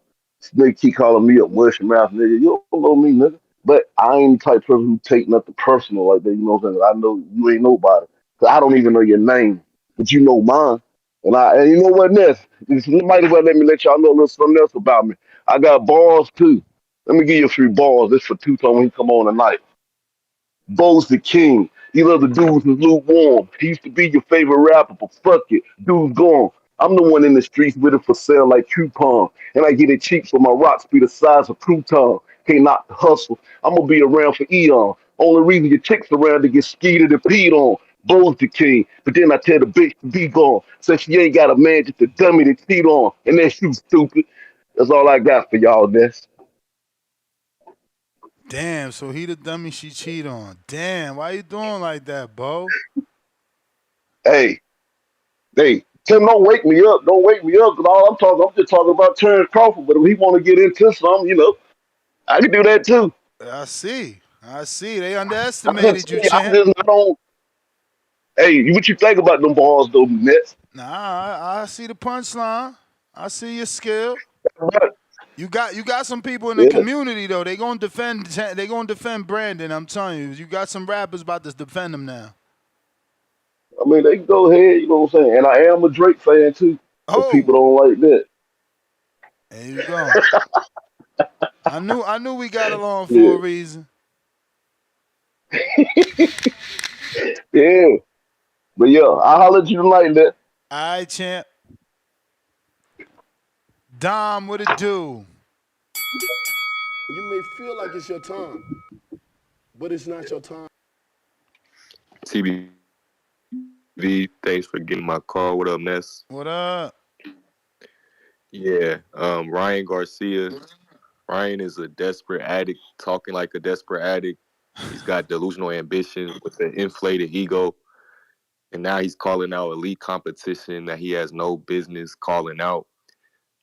They keep calling me a mush mouth nigga. You don't know me, nigga. But I ain't the type of person who take nothing personal like that. You know what I'm saying? I know you ain't nobody. 'Cause I don't even know your name, but you know mine. And you know what, Ness? You might as well let me let y'all know a little something else about me. I got balls too. Let me give you a few balls. This for two time when he come on tonight. Bo's the king. These other dudes is lukewarm. He used to be your favorite rapper, but fuck it. Dude's gone. I'm the one in the streets with it for sale like coupon. And I get it cheap so my rocks be the size of crouton. Can't knock the hustle. I'm gonna be around for eon. Only reason your chicks around to get skeeted and peed on. Bo's the king. But then I tell the bitch to be gone. Since she ain't got a man just a dummy to cheat on. And that's you stupid. That's all I got for y'all, this. Damn, so he the dummy she cheat on. Damn, why you doing like that, Bo? Hey, hey, Tim, don't wake me up. Don't wake me up, cause all I'm just talking about Terrence Crawford. But if he want to get into something, I can do that too. I see. I see. They I'm just underestimated you, saying, I'm champ. just not on. Hey, what you think about them balls, though, Nets? Nah, I see the punchline. I see your skill. You got some people in the Yeah, community though. They gonna defend Brandon. I'm telling you. You got some rappers about to defend him now. I mean, they can go ahead. You know what I'm saying? And I am a Drake fan too, but people Oh, don't like that. there you go. I knew we got along for Yeah, a reason. yeah. But yeah, I'll holler at you tonight, Net. All right, champ. Dom, what it do? You may feel like it's your time, but it's not your time. TBV, thanks for getting my call. What up, Ness? What up? Yeah, Ryan Garcia. Ryan is a desperate addict, talking like a desperate addict. He's got delusional ambition with an inflated ego, and now he's calling out elite competition that he has no business calling out.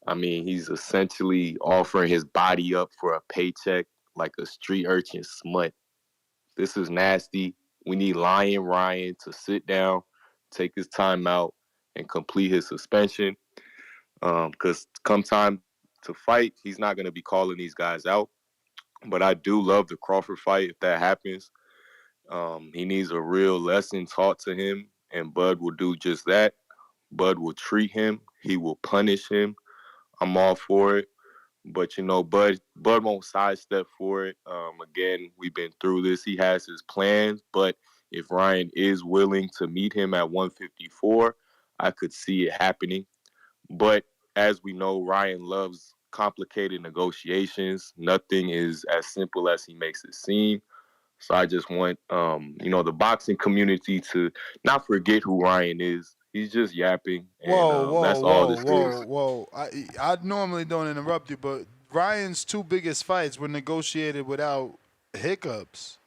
I mean, he's essentially offering his body up for a paycheck like a street urchin smut. This is nasty. We need Lion Ryan to sit down, take his time out, and complete his suspension. Because come time to fight, he's not going to be calling these guys out. But I do love the Crawford fight if that happens. He needs a real lesson taught to him, and Bud will do just that. Bud will treat him. He will punish him. I'm all for it. But Bud won't sidestep for it. Again, we've been through this. He has his plans, but if Ryan is willing to meet him at 154, I could see it happening. But as we know, Ryan loves complicated negotiations. Nothing is as simple as he makes it seem. So I just want the boxing community to not forget who Ryan is. He's just yapping, and Whoa, whoa, that's all whoa, this is. whoa, whoa. I normally don't interrupt you, but Ryan's two biggest fights were negotiated without hiccups.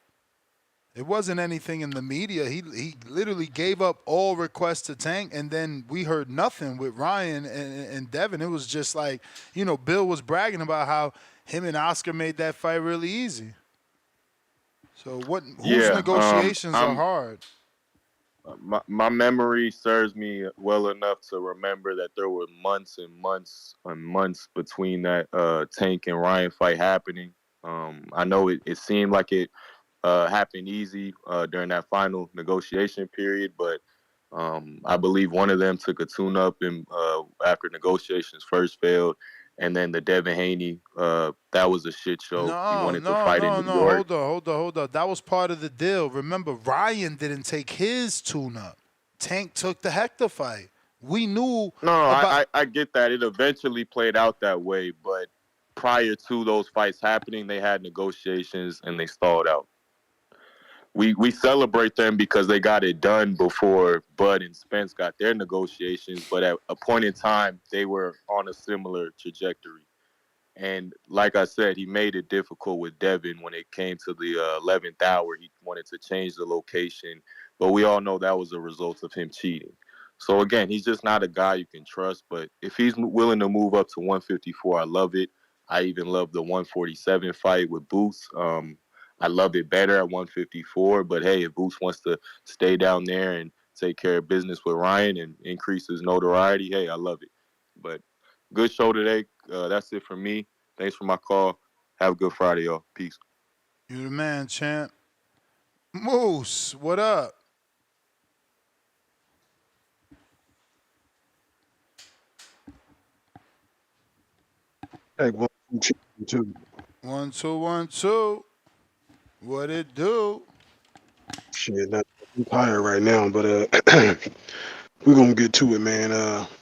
It wasn't anything in the media. He literally gave up all requests to Tank, and then we heard nothing with Ryan and Devin. It was just like, Bill was bragging about how him and Oscar made that fight really easy. So whose Yeah, negotiations are I'm hard? my memory serves me well enough to remember that there were months and months and months between that Tank and Ryan fight happening. I know it seemed like it happened easy during that final negotiation period, but I believe one of them took a tune-up and after negotiations first failed, and then the Devin Haney, that was a shit show. He No, wanted to no, fight in no, New no. York. Hold on. That was part of the deal. Remember, Ryan didn't take his tune-up. Tank took the Hector fight. We knew No, about. I get that. It eventually played out that way, but prior to those fights happening, they had negotiations and they stalled out. We celebrate them because they got it done before Bud and Spence got their negotiations, but at a point in time, they were on a similar trajectory. And like I said, he made it difficult with Devin when it came to the 11th hour. He wanted to change the location, but we all know that was a result of him cheating. So again, he's just not a guy you can trust. But if he's willing to move up to 154, I love it. I even love the 147 fight with Boots. I love it better at 154. But hey, if Boots wants to stay down there and take care of business with Ryan and increase his notoriety, hey, I love it. But good show today. That's it for me. Thanks for my call. Have a good Friday, y'all. Peace. You the man, champ. Moose, what up? Hey, Too. 1 2 1 2. What it do? Shit, I'm tired right now, but we're gonna get to it, man.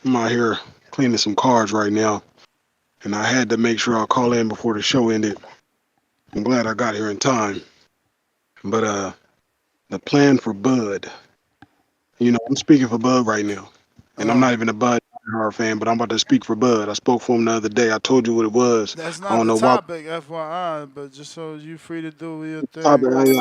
I'm out here cleaning some cards right now, and I had to make sure I call in before the show ended. I'm glad I got here in time. But the plan for Bud, I'm speaking for Bud right now, and I'm not Oh, even a Bud fan, but I'm about to speak for Bud. I spoke for him the other day. I told you what it was. that's I not don't the know why. topic, FYI. But just so you free to do your Topic. thing.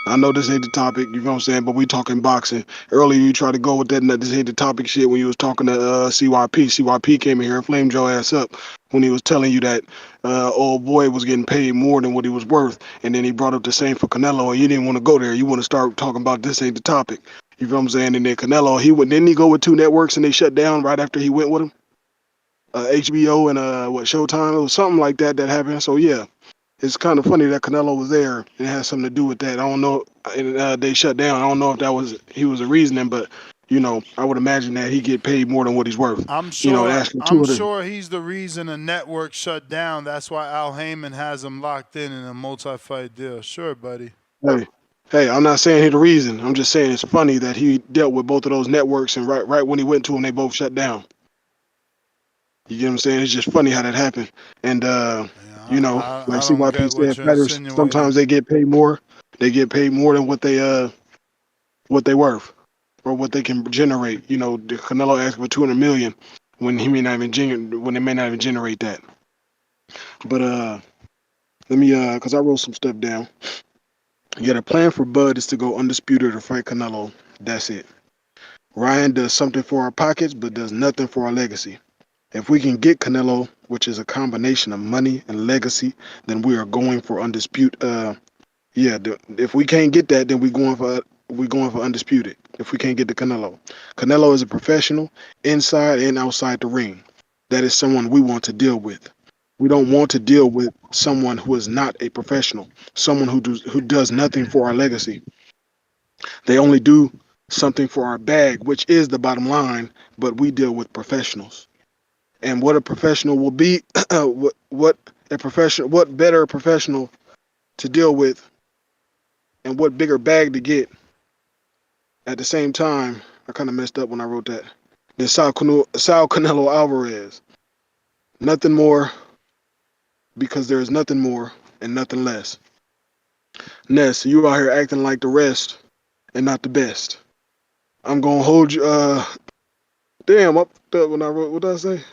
I know this ain't the topic. You know what I'm saying? But we talking boxing. Earlier, you tried to go with that. This ain't the topic shit when you was talking to CYP. CYP came in here and flamed your ass up when he was telling you that old boy was getting paid more than what he was worth, and then he brought up the same for Canelo, and you didn't want to go there. You want to start talking about this ain't the topic. You know what I'm saying? And then Canelo, didn't he go with two networks and they shut down right after he went with him? HBO and what Showtime? It was something like that happened. So yeah. It's kind of funny that Canelo was there and it has something to do with that. I don't know. And they shut down. I don't know if that was he was a reasoning, but I would imagine that he get paid more than what he's worth. I'm And sure. asking two I'm of the sure he's the reason the network shut down. That's why Al Heyman has him locked in a multi-fight deal. Sure, buddy. hey, hey, I'm not saying he the reason. I'm just saying it's funny that he dealt with both of those networks and right when he went to them, they both shut down. You get what I'm saying? It's just funny how that happened. And I like don't CYP get what said, you're fighters insinuating. sometimes they get paid more. They get paid more than what they worth or what they can generate. The Canelo asked for 200 million when he may not even when they may not even generate that. But let me cause I wrote some stuff down. Yeah, the plan for Bud is to go undisputed or fight Canelo. That's it. Ryan does something for our pockets, but does nothing for our legacy. If we can get Canelo, which is a combination of money and legacy, then we are going for undisputed. If we can't get that, then we going for undisputed. If we can't get the Canelo, Canelo is a professional inside and outside the ring. That is someone we want to deal with. We don't want to deal with someone who is not a professional, someone who does nothing for our legacy. They only do something for our bag, which is the bottom line. But we deal with professionals, and what a professional will be, what better professional to deal with, and what bigger bag to get. At the same time, I kind of messed up when I wrote that. Then Sal Canelo Alvarez. Nothing more because there is nothing more and nothing less. Ness, you out here acting like the rest and not the best. I'm gonna hold you. Damn, I fucked up when I wrote. What did I say?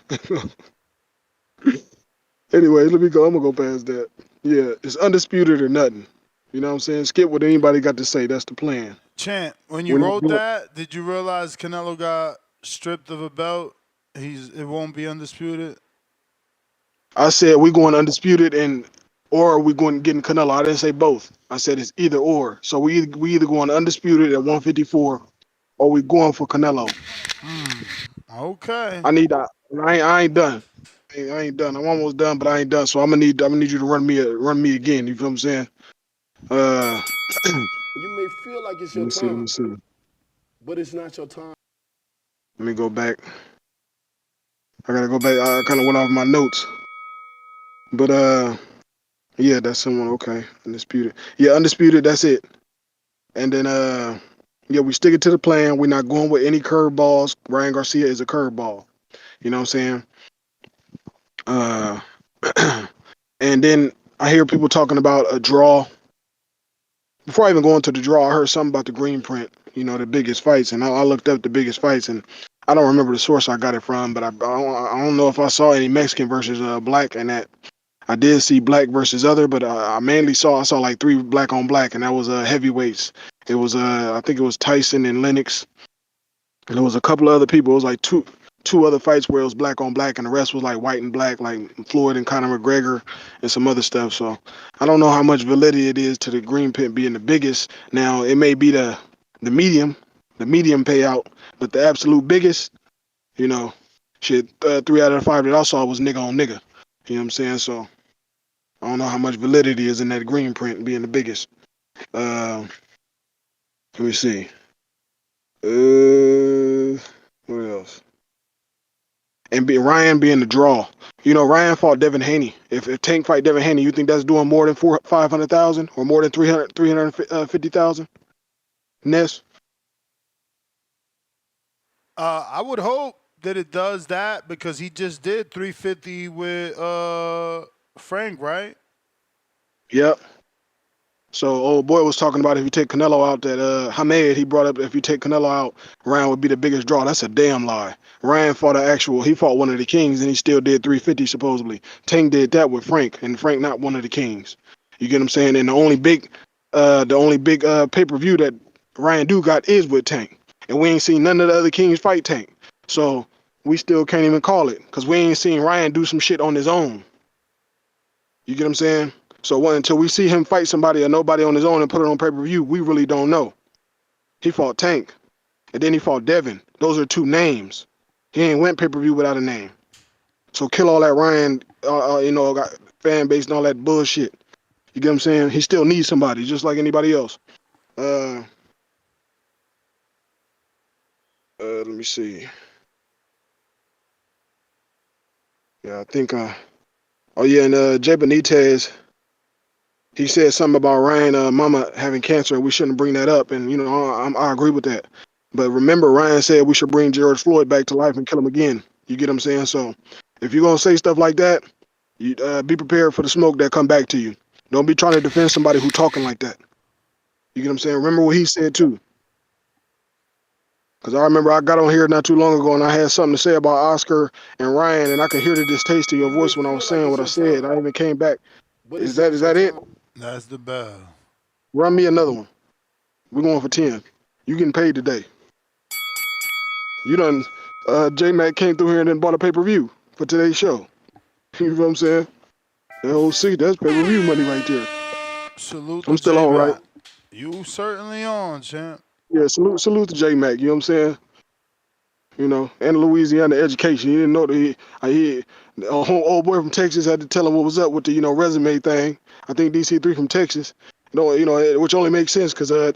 Anyway, let me go. I'm gonna go past that. Yeah, it's undisputed or nothing. You know what I'm saying? Skip what anybody got to say. That's the plan. Chant, when you We're not wrote doing. that, did you realize Canelo got stripped of a belt? It won't be undisputed. I said we going undisputed or we going getting Canelo. I didn't say both. I said it's either or. So we either going undisputed at 154 or we going for Canelo. Okay. I ain't done. I ain't done. I'm almost done, but I ain't done. So I'm gonna need you to run me again. You feel what I'm saying? Uh, You may feel like it's let your me see. Let time, me see. but it's not your time. Let me go back. I gotta go back. I kind of went off my notes, but yeah, that's someone. Okay, undisputed. Yeah, undisputed. That's it. And then yeah, we stick it to the plan. We're not going with any curveballs. Ryan Garcia is a curveball. You know what I'm saying? Uh, and then I hear people talking about a draw. Before I even go into the draw, I heard something about the green print. The biggest fights, and I looked up the biggest fights, and I don't remember the source I got it from, but I don't know if I saw any Mexican versus black in that. I did see black versus other, but I mainly saw like three black on black, and that was heavyweights. It was I think it was Tyson and Lennox, and there was a couple of other people. It was like two other fights where it was black on black, and the rest was like white and black, like Floyd and Conor McGregor and some other stuff. So I don't know how much validity it is to the green print being the biggest. Now it may be the medium, the medium payout, but the absolute biggest, you know, shit, 3 out of the 5 that I saw was nigga on nigga. You know what I'm saying? So I don't know how much validity is in that green print being the biggest. Let me see. What else? and Ryan being the draw. Ryan fought Devin Haney. If Tank fight Devin Haney, you think that's doing more than 500,000 or more than 350,000? Ness? I would hope that it does that because he just did 350 with Frank, right? Yep. So old boy was talking about if you take Canelo out, that Hamed, he brought up if you take Canelo out, Ryan would be the biggest draw. That's a damn lie. Ryan fought he fought one of the kings and he still did 350 supposedly. Tank did that with Frank, and Frank not one of the kings. You get what I'm saying? And the only big pay-per-view that Ryan do got is with Tank. And we ain't seen none of the other kings fight Tank. So we still can't even call it because we ain't seen Ryan do some shit on his own. You get what I'm saying? So until we see him fight somebody or nobody on his own and put it on pay-per-view, we really don't know. He fought Tank, and then he fought Devin. Those are two names. He ain't went pay-per-view without a name. So kill all that Ryan, got fan base and all that bullshit. You get what I'm saying? He still needs somebody, just like anybody else. Let me see. Yeah, I think. Oh yeah, and Jay Benitez. He said something about Ryan, mama having cancer, and we shouldn't bring that up. And I agree with that. But remember, Ryan said we should bring George Floyd back to life and kill him again. You get what I'm saying? So if you're gonna say stuff like that, you be prepared for the smoke that come back to you. Don't be trying to defend somebody who talking like that. You get what I'm saying? Remember what he said too. Because I remember I got on here not too long ago and I had something to say about Oscar and Ryan, and I could hear the distaste in your You may voice when I was feel like saying it's what I your time, said. I even came back. but Is it's that not is your that it? time. That's the bell. Run me another one. We're going for 10. You getting paid today. You done, J Mac came through here and then bought a pay per view for today's show. You know what I'm saying? That whole seat, that's pay per view money right there. Salute to I'm still J on, right? Mac. You certainly on, champ. Yeah, salute to J Mac. You know what I'm saying? And Louisiana education. He didn't know that old boy from Texas had to tell him what was up with the resume thing. I think DC3 from Texas. Which only makes sense because I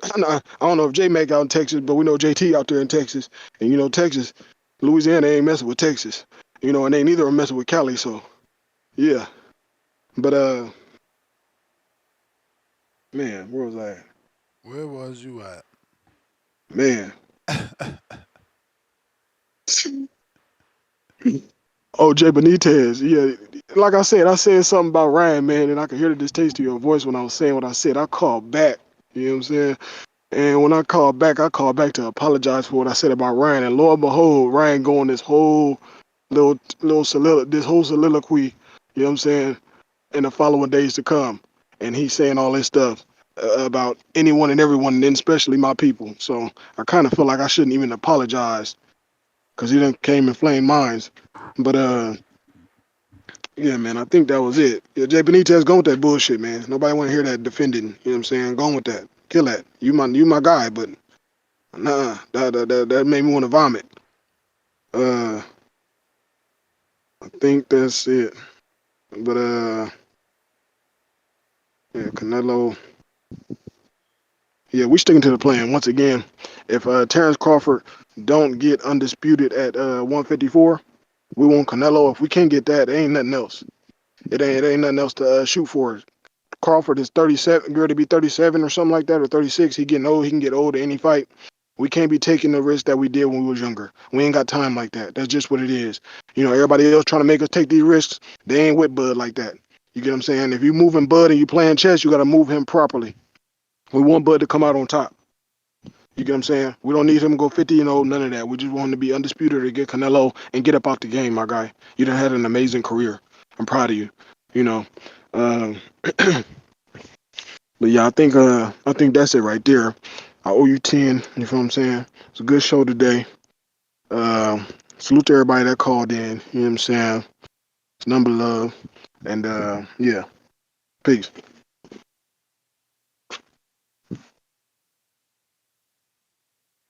don't know if J Mac out in Texas, but we know JT out there in Texas, and Texas, Louisiana ain't messing with Texas, and they neither are messing with Cali. So yeah, but man, where was I at? Where was you at? Man. Oh, Jay Benitez. Yeah. Like I said something about Ryan, man, and I could hear the distaste of your voice when I was saying what I said. I called back. You know what I'm saying? And when I called back to apologize for what I said about Ryan. And lo and behold, Ryan going this whole this whole soliloquy, you know what I'm saying, in the following days to come. And he's saying all this stuff about anyone and everyone, and then especially my people. So I kind of feel like I shouldn't even apologize because he done came and flamed mines. But yeah, man, I think that was it. Yeah, Jay Benitez, going with that bullshit, man. Nobody want to hear that defending. You know what I'm saying? Going with that. Kill that. You my guy, but nah, that made me want to vomit. I think that's it. But yeah, Canelo. Yeah, we sticking to the plan once again. If Terrence Crawford don't get undisputed at 154, we want Canelo. If we can't get that, there ain't nothing else. It ain't nothing else to shoot for. Crawford is 37, going to be 37 or something like that, or 36. He getting old. He can get old at any fight. We can't be taking the risk that we did when we was younger. We ain't got time like that. That's just what it is. Everybody else trying to make us take these risks, they ain't with Bud like that. You get what I'm saying? If you moving Bud and you playing chess, you got to move him properly. We want Bud to come out on top. You get what I'm saying? We don't need him to go 50 and 0, none of that. We just want him to be undisputed to get Canelo and get up out the game, my guy. You done had an amazing career. I'm proud of you. You know. Um, But yeah, I think that's it right there. I owe you 10. You feel what I'm saying? It's a good show today. Salute to everybody that called in. You know what I'm saying? It's number love. And yeah, peace.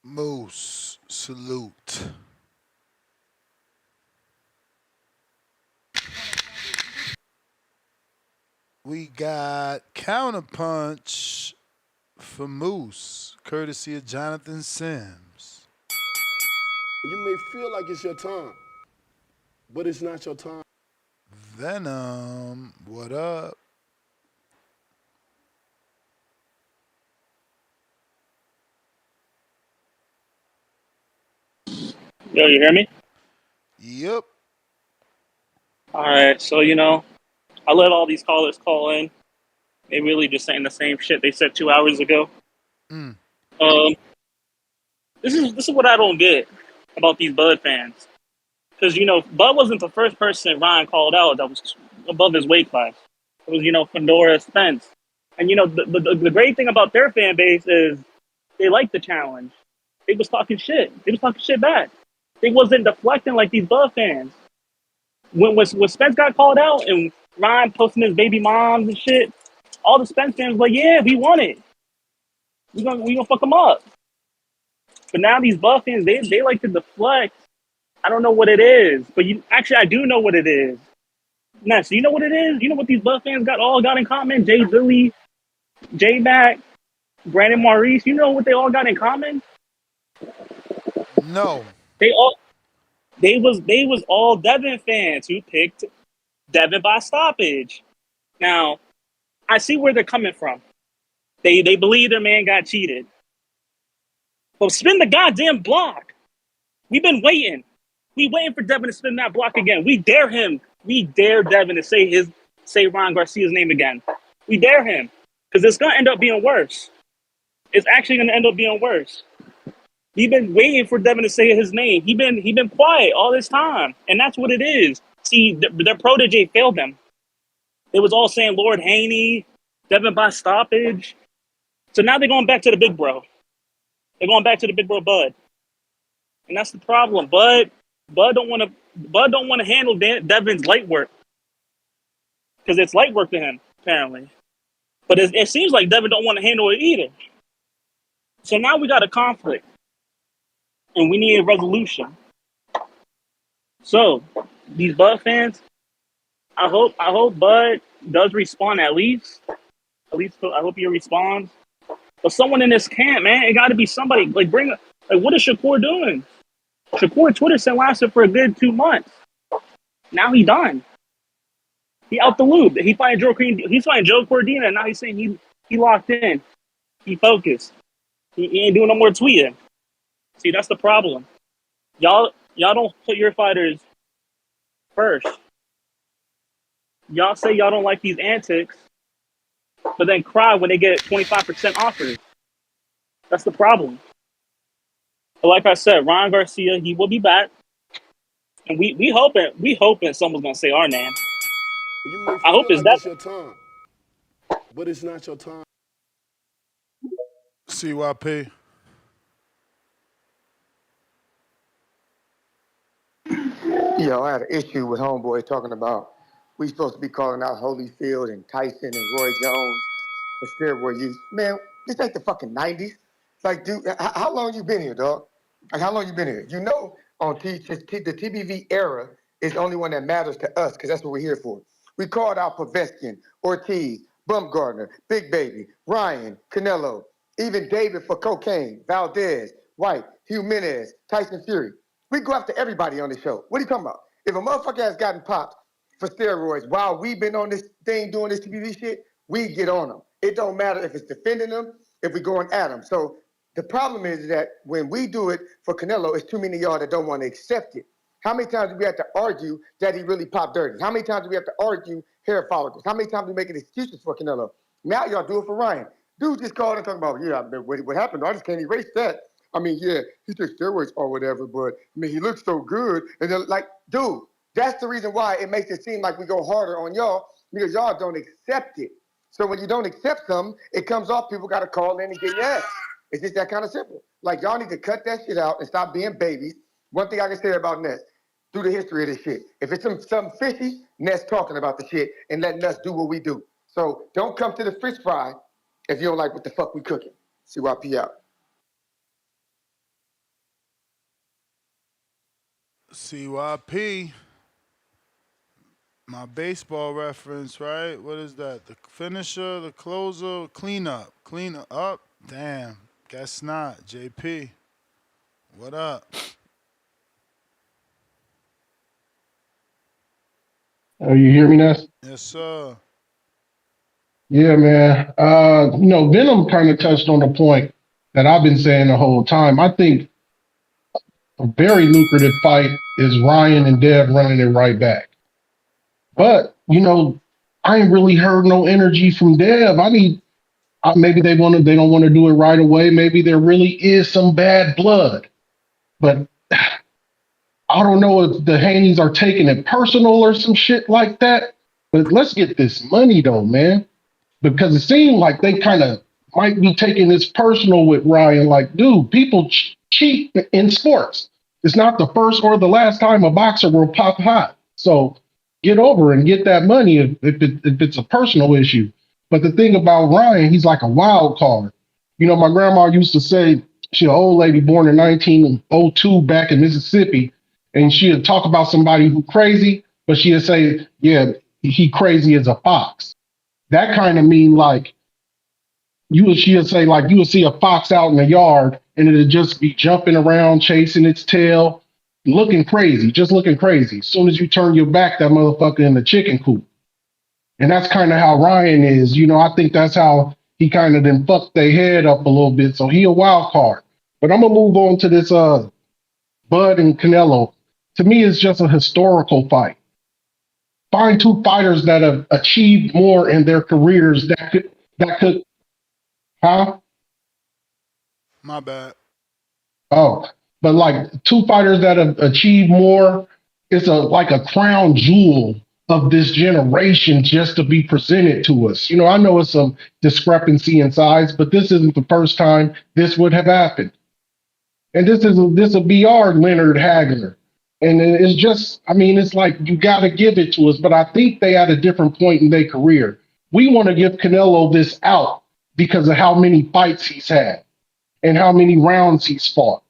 Moose, salute. We got Counterpunch for Moose, courtesy of Jonathan Sims. You may feel like it's your time, but it's not your time. Venom, what up? Yo, you hear me? Yep. All right. So, I let all these callers call in. They really just saying the same shit they said 2 hours ago. Mm. Um, this is what I don't get about these Bud fans. Because, Bud wasn't the first person Ryan called out that was above his weight class. It was, Fedora Spence. And, the great thing about their fan base is they like the challenge. They was talking shit. They was talking shit back. They wasn't deflecting like these Bud fans. When Spence got called out and Ryan posting his baby moms and shit, all the Spence fans were like, yeah, we won it. We gonna fuck them up. But now these Buff fans, they like to deflect. I don't know what it is, but I do know what it is. Ness, you know what it is? You know what these Buff fans got in common? Jay Billy, J Mac, Brandon Maurice. You know what they all got in common? No. They all they was all Devin fans who picked Devin by stoppage. Now, I see where they're coming from. They believe their man got cheated. Well, spin the goddamn block. We've been waiting. We waiting for Devin to spin that block again. We dare him. We dare Devin to say Ron Garcia's name again. We dare him. Because it's gonna end up being worse. It's actually gonna end up being worse. We've been waiting for Devin to say his name. He been quiet all this time. And that's what it is. See, their protege failed them. It was all saying Lord Haney, Devin by stoppage. So now they're going back to the big bro. They're going back to the big bro Bud, and that's the problem. Bud don't want to handle Devin's light work because it's light work to him apparently. But it seems like Devin don't want to handle it either. So now we got a conflict, and we need a resolution. So these Bud fans, I hope Bud does respond at least. At least I hope he responds. But someone in this camp, man, it got to be somebody. Like what is Shakur doing? Shakur Twitter sent lasted for a good 2 months. Now he done. He out the loop. He's fighting Joe Cordina, and now he's saying he locked in. He focused. He ain't doing no more tweeting. See, that's the problem. Y'all don't put your fighters first. Y'all say y'all don't like these antics, but then cry when they get 25% offers. That's the problem. But like I said, Ron Garcia, he will be back. And we hoping someone's gonna say our name. You may I hope feel it's like it's Devin. your time, but it's not your time. CYP. Yo, I had an issue with Homeboy talking about we supposed to be calling out Holyfield and Tyson and Roy Jones for steroid use. Man, this ain't the fucking 90s. Like, dude, how long you been here, dog? Like, how long you been here? You know, the TBV era is the only one that matters to us because that's what we're here for. We called out Povetkin, Ortiz, Bumgardner, Big Baby, Ryan, Canelo, even David for cocaine, Valdez, White, Jimenez, Tyson Fury. We go after everybody on the show. What are you talking about? If a motherfucker has gotten popped for steroids while we've been on this thing doing this TV shit, we get on them. It don't matter if it's defending them, if we're going at them. So the problem is that when we do it for Canelo, it's too many of y'all that don't want to accept it. How many times do we have to argue that he really popped dirty? How many times do we have to argue hair follicles? How many times do we make excuses for Canelo? Now y'all do it for Ryan. Dude just called and talking about, yeah, what happened? I just can't erase that. I mean, yeah, he took steroids or whatever, but I mean, he looks so good. And then, like, dude, that's the reason why it makes it seem like we go harder on y'all because y'all don't accept it. So when you don't accept something, it comes off. People got to call in and get your ass. It's just that kind of simple. Like, y'all need to cut that shit out and stop being babies. One thing I can say about Ness, through the history of this shit, if it's something fishy, Ness talking about the shit and letting us do what we do. So don't come to the fish fry if you don't like what the fuck we cooking. CYP out. CYP. My baseball reference, right? What is that? The finisher, the closer, cleanup. Clean up. Damn. Guess not. JP. What up? Oh, you hear me now? Yes, sir. Yeah, man. Venom kind of touched on the point that I've been saying the whole time. I think a very lucrative fight is Ryan and Dev running it right back. But, I ain't really heard no energy from Dev. Maybe they don't want to do it right away. Maybe there really is some bad blood. But I don't know if the Haney's are taking it personal or some shit like that. But let's get this money though, man. Because it seemed like they kind of might be taking this personal with Ryan. Like, dude, people cheat in sports. It's not the first or the last time a boxer will pop hot. So get over and get that money if it's a personal issue. But the thing about Ryan, he's like a wild card. My grandma used to say, she's an old lady born in 1902 back in Mississippi, and she'd talk about somebody who crazy, but she'd say, yeah, he crazy as a fox. That kind of mean like she'll say like you would see a fox out in the yard and it'd just be jumping around, chasing its tail, looking crazy, just looking crazy. As soon as you turn your back, that motherfucker in the chicken coop. And that's kind of how Ryan is. I think that's how he kind of then fucked their head up a little bit. So he a wild card. But I'm gonna move on to this Bud and Canelo. To me, it's just a historical fight. Find two fighters that have achieved more in their careers that could. Huh? My bad. Oh, but like two fighters that have achieved more, it's like a crown jewel of this generation just to be presented to us. I know it's some discrepancy in size, but this isn't the first time this would have happened. And this will be our Leonard Hagler. And it's just, it's like you got to give it to us. But I think they at a different point in their career. We want to give Canelo this out because of how many fights he's had and how many rounds he's fought.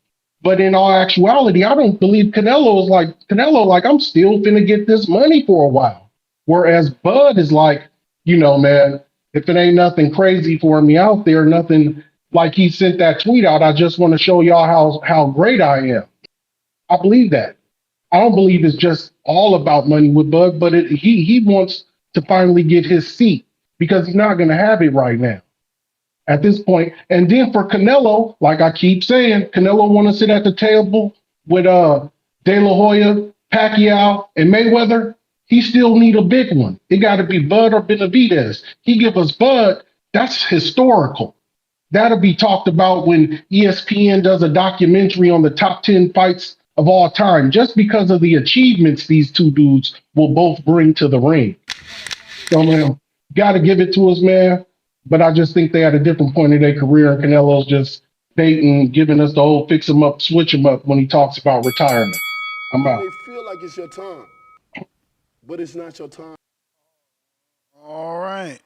But in all actuality, I don't believe Canelo, like, I'm still finna get this money for a while. Whereas Bud is like, man, if it ain't nothing crazy for me out there, nothing like he sent that tweet out, I just want to show y'all how great I am. I believe that. I don't believe it's just all about money with Bud, but he wants to finally get his seat because he's not going to have it right now at this point. And then for Canelo, like I keep saying, Canelo want to sit at the table with De La Hoya, Pacquiao, and Mayweather. He still need a big one. It got to be Bud or Benavidez. He give us Bud. That's historical. That'll be talked about when ESPN does a documentary on the top 10 fights of all time, just because of the achievements these two dudes will both bring to the ring. So, man, got to give it to us, man. But I just think they at a different point in their career, and Canelo's just baiting, giving us the old fix them up, switch them up when he talks about retirement. I'm You out. may feel like it's your time, but it's not your time. All right.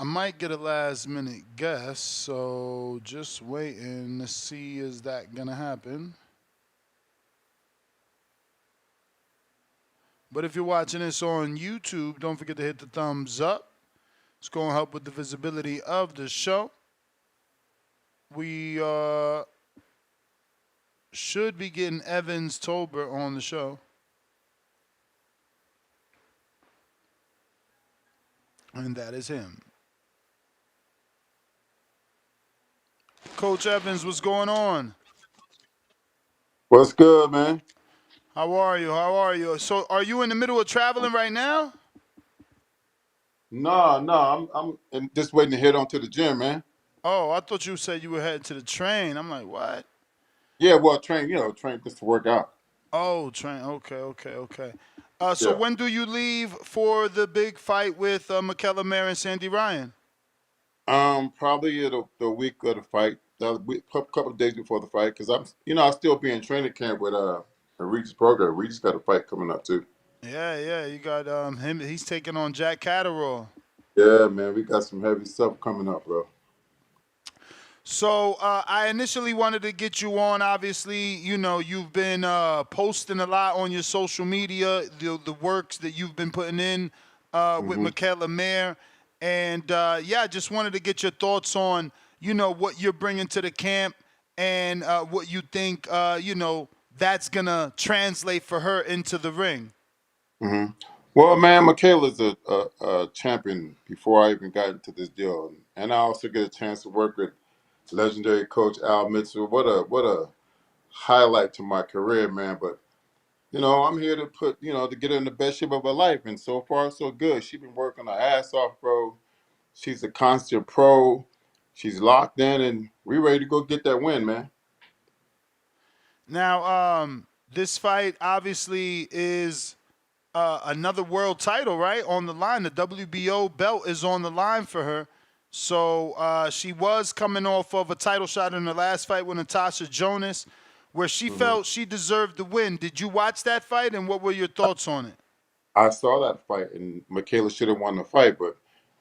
I might get a last minute guess, so just waiting to see is that gonna happen. But if you're watching this on YouTube, don't forget to hit the thumbs up. It's gonna help with the visibility of the show. We should be getting Evans Tober on the show. And that is him. Coach Evans, what's going on? What's good, man? How are you? How are you? So, are you in the middle of traveling right now? No, I'm just waiting to head on to the gym, man. Oh, I thought you said you were headed to the train. I'm like, what? Yeah, well, train just to work out. Oh, train. Okay. So Yeah. when do you leave for the big fight with McKellar and Sandy Ryan? Probably the week of the fight, couple of days before the fight, because I still be in training camp with Regis program. Regis got a fight coming up too. Yeah. You got him. He's taking on Jack Catterall. Yeah, man, we got some heavy stuff coming up, bro. So I initially wanted to get you on. Obviously, you've been posting a lot on your social media, the works that you've been putting in with Michaela Mayer. And I just wanted to get your thoughts on, what you're bringing to the camp and what you think, that's gonna translate for her into the ring? Hmm. Well, man, Michaela's a champion before I even got into this deal, and I also get a chance to work with legendary coach Al Mitchell. What a highlight to my career, man. But I'm here to to get her in the best shape of her life, and so far so good. She's been working her ass off, bro. She's a constant pro. She's locked in, and we ready to go get that win, man. Now, this fight obviously is another world title, right, on the line. The WBO belt is on the line for her. So she was coming off of a title shot in the last fight with Natasha Jonas, where she Hmm. felt she deserved the win. Did you watch that fight, and what were your thoughts on it? I saw that fight, and Michaela should have won the fight, but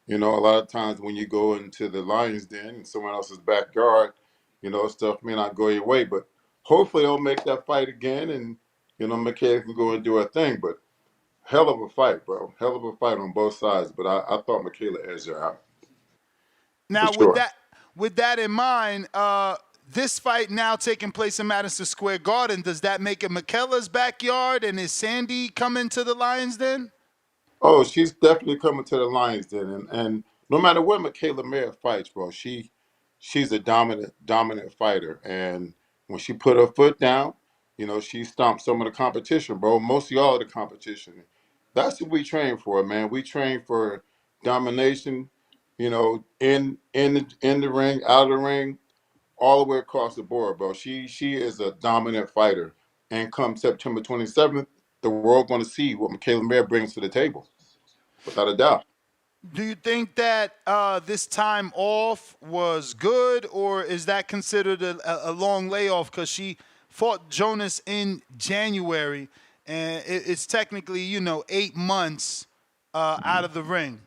a lot of times when you go into the Lions Den in someone else's backyard, stuff may not go your way. But hopefully they'll make that fight again, and Michaela can go and do her thing. But hell of a fight, bro. Hell of a fight on both sides. But I thought Michaela edged her out for Now, sure. with that in mind, this fight now taking place in Madison Square Garden, does that make it Michaela's backyard? And is Sandy coming to the Lions Den? Oh, she's definitely coming to the Lions Den, and no matter where Michaela Mayer fights, bro, she's a dominant fighter, and when she put her foot down, she stomped some of the competition, bro. Mostly all of the competition. That's what we train for, man. We train for domination, in the ring, out of the ring, all the way across the board, bro. She is a dominant fighter, and come September 27th, the world going to see what Michaela Mayer brings to the table without a doubt. Do you think that this time off was good, or is that considered a long layoff because she fought Jonas in January, and it's technically 8 months out of the ring?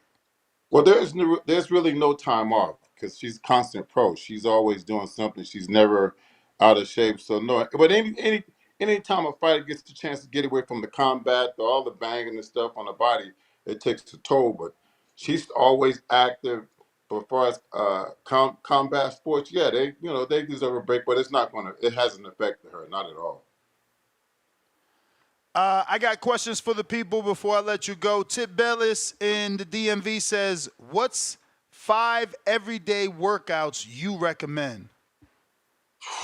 Well, there's really no time off because she's constant pro. She's always doing something. She's never out of shape. So no, but any time a fighter gets the chance to get away from the combat, all the banging and stuff on the body, it takes a toll. But she's always active. But as far as combat sports, yeah, they deserve a break, but it hasn't affected her, not at all. I got questions for the people before I let you go. Tip Bellis in the DMV says, "What's 5 everyday workouts you recommend?"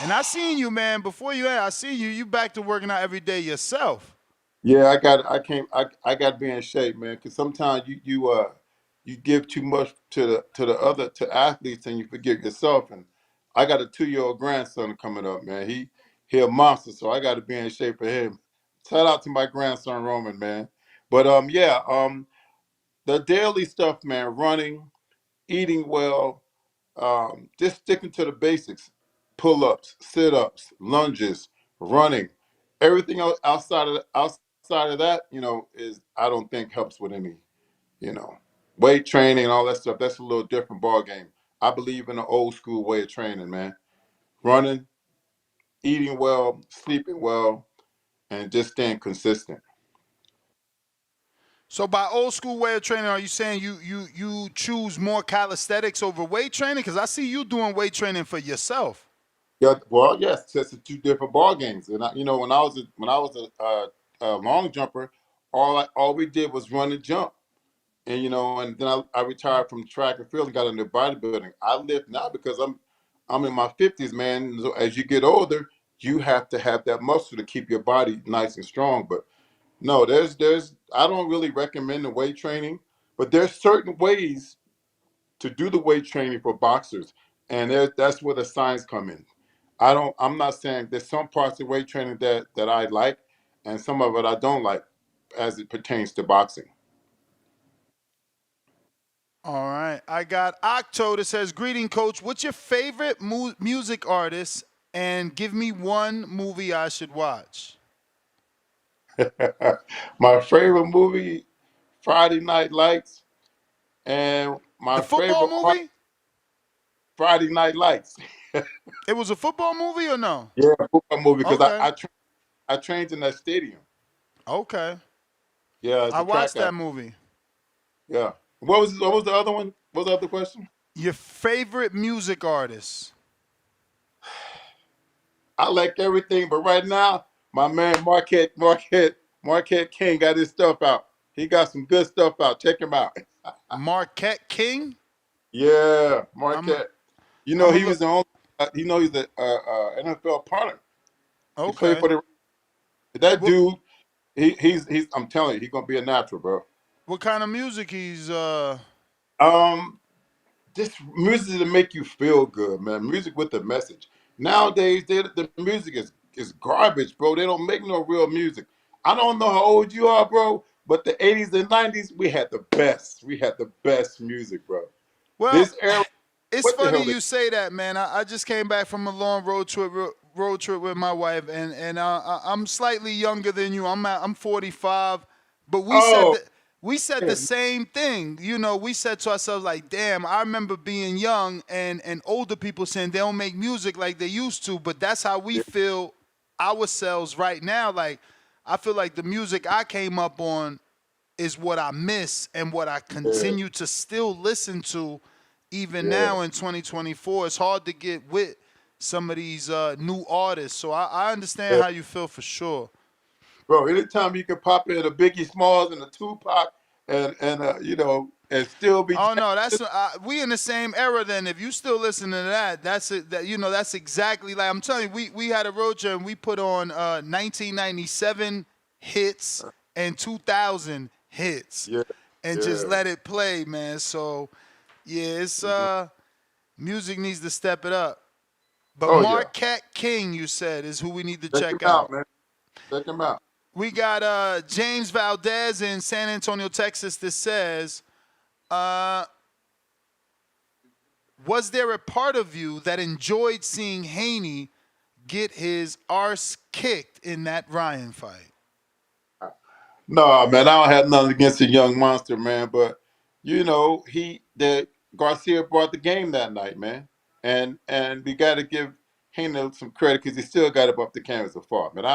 And I seen you, man. Before you, I seen you. You back to working out every day yourself. Yeah, I got to be in shape, man. Because sometimes you give too much to athletes and you forget yourself. And I got a 2-year old grandson coming up, man. He a monster, so I got to be in shape for him. Shout out to my grandson Roman, man. But yeah, the daily stuff, man. Running, eating well, just sticking to the basics: pull-ups, sit-ups, lunges, running. Everything else outside of that, is I don't think helps with any, you know, weight training and all that stuff. That's a little different ball game. I believe in the old school way of training, man. Running, eating well, sleeping well, and just staying consistent. So by old school way of training, are you saying you choose more calisthenics over weight training? Because I see you doing weight training for yourself. Yeah, well, yes, it's two different ball games. And when I was a long jumper, all we did was run and jump. And then I retired from track and field and got into bodybuilding. I live now because I'm in my 50s, man. So as you get older, you have to have that muscle to keep your body nice and strong. But no, there's I don't really recommend the weight training, but there's certain ways to do the weight training for boxers, and that's where the science come in. I'm not saying there's some parts of weight training that I like, and some of it I don't like, as it pertains to boxing. All right. I got Octo that says, "Greeting, coach. What's your favorite music artist? And give me one movie I should watch." My favorite movie, Friday Night Lights, and The my football favorite art, movie? Friday Night Lights. It was a football movie or no? Yeah, football movie because Okay. I trained in that stadium. Okay. Yeah, as I a track watched that athlete. movie. Yeah. What was the other one? What was the other question? Your favorite music artist? I like everything, but right now My man Marquette King got his stuff out. He got some good stuff out. Check him out. Marquette King. Yeah, I'm a, Marquette. You know I'm a he look. was the only. He's the NFL punter. He played Okay. for the that What dude. He's. I'm telling you, he's gonna be a natural, bro. what kind of music he's Um, just music to make you feel good, man. Music with a message. Nowadays, the music is garbage, bro. They don't make no real music. I don't know how old you are, bro, but the 80s and 90s, we had the best. We had the best music, bro. Well, This era, it's what the funny hell? you say that, man. I just came back from a long road trip with my wife, and I'm slightly younger than you. I'm 45, but Oh, we said the man. same thing. You know, we said to ourselves like, "Damn, I remember being young and older people saying they don't make music like they used to." But that's how we Yeah, feel ourselves right now. Like, I feel like the music I came up on is what I miss and what I yeah, continue to still listen to even yeah. now in 2024. It's hard to get with some of these new artists. So I understand Yeah. how you feel for sure. Bro, anytime you can pop in a Biggie Smalls and a Tupac and and still be Oh no, jamming. that's we in the same era. Then, if you still listening to that, that's it. That that's exactly like I'm telling you. We had a road trip and we put on 1997 hits and 2000 hits, Yeah, and just yeah. let it play, man. So yeah, it's Mhm. music needs to step it up. But Oh yeah. Marquette King, you said, is who we need to Check him check out, out. man. Check him out. We got James Valdez in San Antonio, Texas, that says, uh, was there a part of you that enjoyed seeing Haney get his arse kicked in that Ryan fight? No, man, I don't have nothing against the young monster, man. But the Garcia brought the game that night, man, and we got to give Hano some credit because he still got it up the canvas so far. But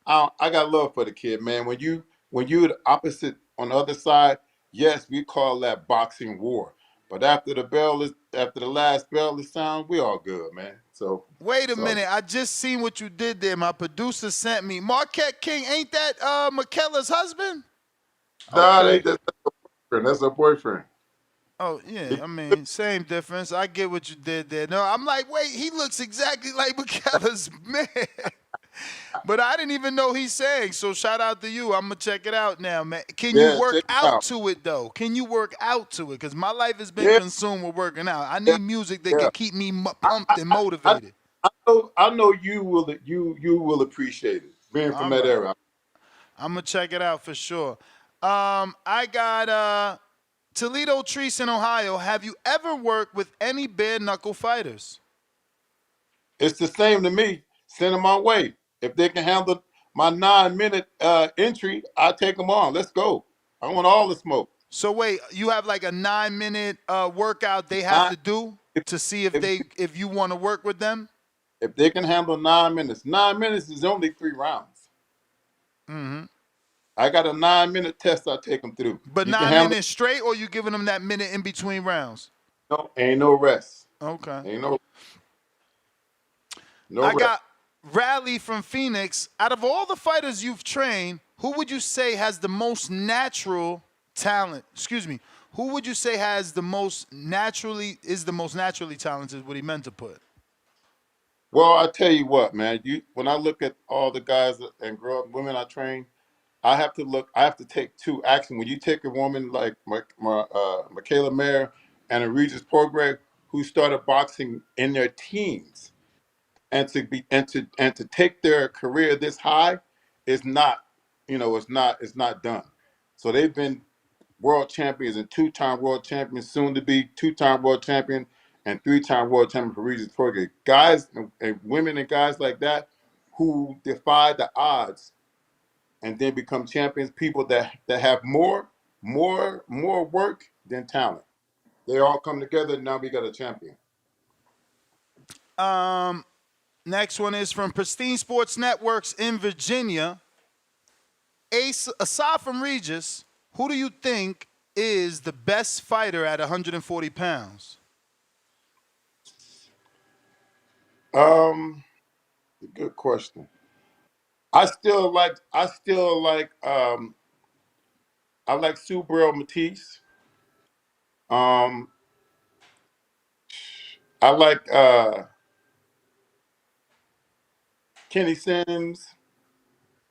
I got love for the kid, man. When you the opposite on the other side, yes, we call that boxing war. But after the last bell is sound, we all good, man. So Wait a it's all minute. good. I just seen what you did there. My producer sent me. Marquette King, ain't that McKellar's husband? Nah, Okay. that's her boyfriend. That's her boyfriend. Oh yeah, I mean, same difference. I get what you did there. No, I'm like, wait, he looks exactly like McKellar's man. But I didn't even know he sang. So shout out to you. I'm gonna check it out now, man. Can you Yeah, work check it out out. to it though? Can you work out to it? Cause my life has been Yeah, consumed with working out. I yeah, need music that yeah. can keep me I, pumped I, and I, I motivated. I know you will appreciate it being from All that right, era. I'm gonna check it out for sure. I got Toledo Treese in Ohio. Have you ever worked with any bare knuckle fighters? It's the same to me. Send them my way. If they can handle my 9 minute entry, I take them on. Let's go. I want all the smoke. So wait, you have like a 9 minute workout they have Nine, to do if, to see if if if you want to work with them? if they can handle 9 minutes, 9 minutes is only 3 rounds. Mm-hmm. I got a 9 minute test I take them through. But You can nine handle. minutes straight, or you giving them that minute in between rounds? No, ain't no rest. Okay. Ain't no I rest. got Rally from Phoenix. Out of all the fighters you've trained, who would you say has the most natural talent? Excuse me. Who would you say has the most naturally talented? What he meant to put. Well, I tell you what, man. When I look at all the guys and girl women I train, I have to look. I have to take two action. When you take a woman like Michaela Mayer and a Regis Prograis who started boxing in their teens, and to take their career this high is not, it's not done. So they've been world champions and two-time world champions, soon to be two-time world champion and three-time world champion for Regis Prograis. Guys and women and guys like that who defy the odds and then become champions. People that have more work than talent. They all come together. And now we got a champion. Um, Next one is from Pristine Sports Networks in Virginia. Aside from Regis, who do you think is the best fighter at 140 pounds? Um, Good question. I like Subriel Matisse. Um, I like Kenny Sims.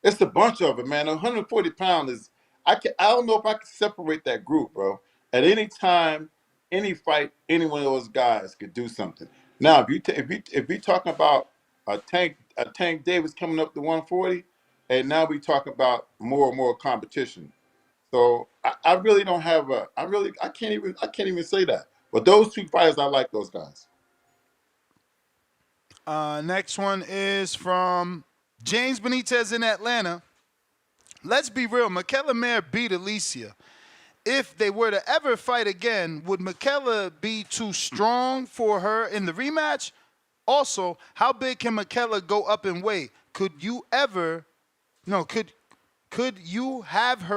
It's a bunch of it, man. 140 pound is I don't know if I can separate that group, bro. At any time, any fight, any one of those guys could do something. Now, if you talking about a Tank Davis coming up to 140, and now we talk about more and more competition. So I really don't have a I can't even say that. But those two fighters, I like those guys. Next one is from James Benitez in Atlanta. Let's be real. Michaela Mayer beat Alicia. If they were to ever fight again, would Michaela be too strong for her in the rematch? Also, how big can Michaela go up in weight? Could you have her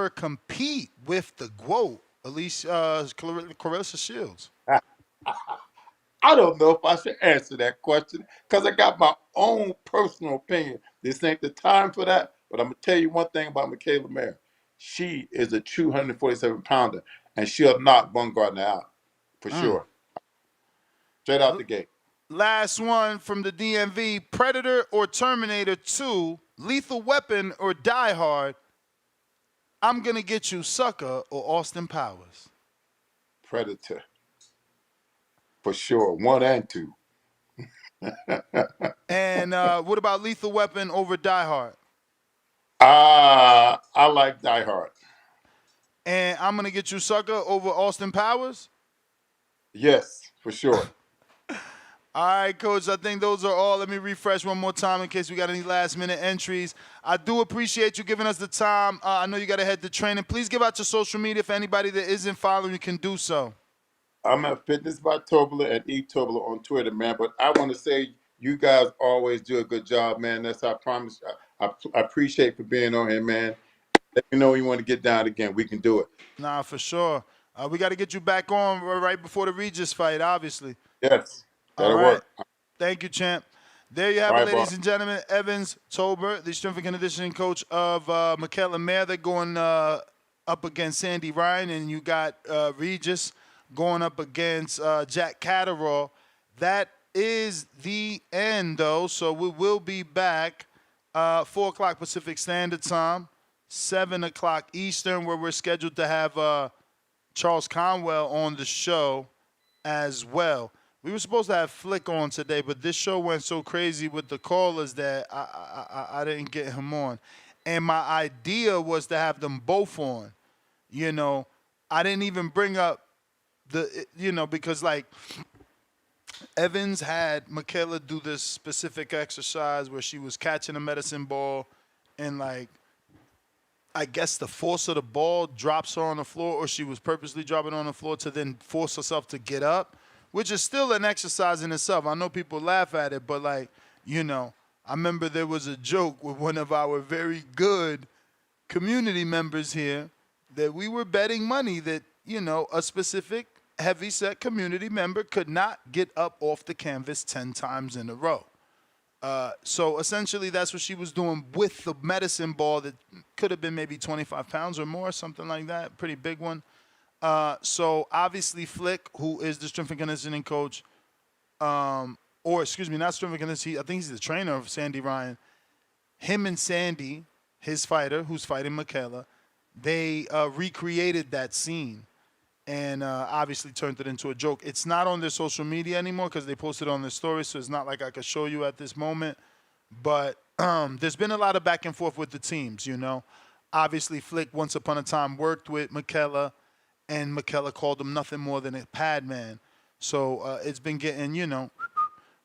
compete with the GWOAT, Alicia Clarissa Shields? I don't know if I should answer that question because I got my own personal opinion. This ain't the time for that, but I'm gonna tell you one thing about Michaela Mayer. She is a true 147 pounder, and she'll knock Bumgarner out for sure, straight out the gate. Last one from the DMV, Predator or Terminator 2, Lethal Weapon or Die Hard, I'm going to Get You Sucker or Austin Powers. Predator for sure, one and two. And what about Lethal Weapon over Die Hard? I like Die Hard. And I'm going to Get You Sucker over Austin Powers? Yes, for sure. All right, Coach, I think those are all. Let me refresh one more time in case we got any last-minute entries. I do appreciate you giving us the time. I know you got to head to training. Please give out your social media for anybody that isn't following you can do so. I'm at Fitness by Tober and Eat Tober on Twitter, man. But I want to say you guys always do a good job, man. That's I promise. I appreciate for being on here, man. Let me know when you want to get down again. We can do it. Nah, for sure. We got to get you back on right before the Regis fight, obviously. Yes, All that'll right. work. Thank you, champ. There you have All it, right, ladies boss. and gentlemen. Evans Tober, the strength and conditioning coach of Michaela Mayer. They're going up against Sandy Ryan, and you got Regis going up against Jack Catterall. That is the end, though. So we will be back 4 o'clock Pacific Standard Time, 7 o'clock Eastern, where we're scheduled to have Charles Conwell on the show as well. We were supposed to have Flick on today, but this show went so crazy with the callers that I didn't get him on. And my idea was to have them both on. You know, I didn't even bring up because like Evans had Michaela do this specific exercise where she was catching a medicine ball and like I guess the force of the ball drops her on the floor, or she was purposely dropping on the floor to then force herself to get up, which is still an exercise in itself. I know people laugh at it, but I remember there was a joke with one of our very good community members here that we were betting money that, a specific heavyset community member could not get up off the canvas 10 times in a row. So essentially that's what she was doing with the medicine ball that could have been maybe 25 pounds or more, something like that, pretty big one. So obviously Flick, who is the strength and conditioning coach, or excuse me, not strength and conditioning, I think he's the trainer of Sandy Ryan. Him and Sandy, his fighter, who's fighting Michaela, they recreated that scene and obviously turned it into a joke. It's not on their social media anymore because they posted it on their story, so it's not like I could show you at this moment. But there's been a lot of back and forth with the teams, Obviously, Flick once upon a time worked with Michaela, and Michaela called him nothing more than a pad man. So it's been getting,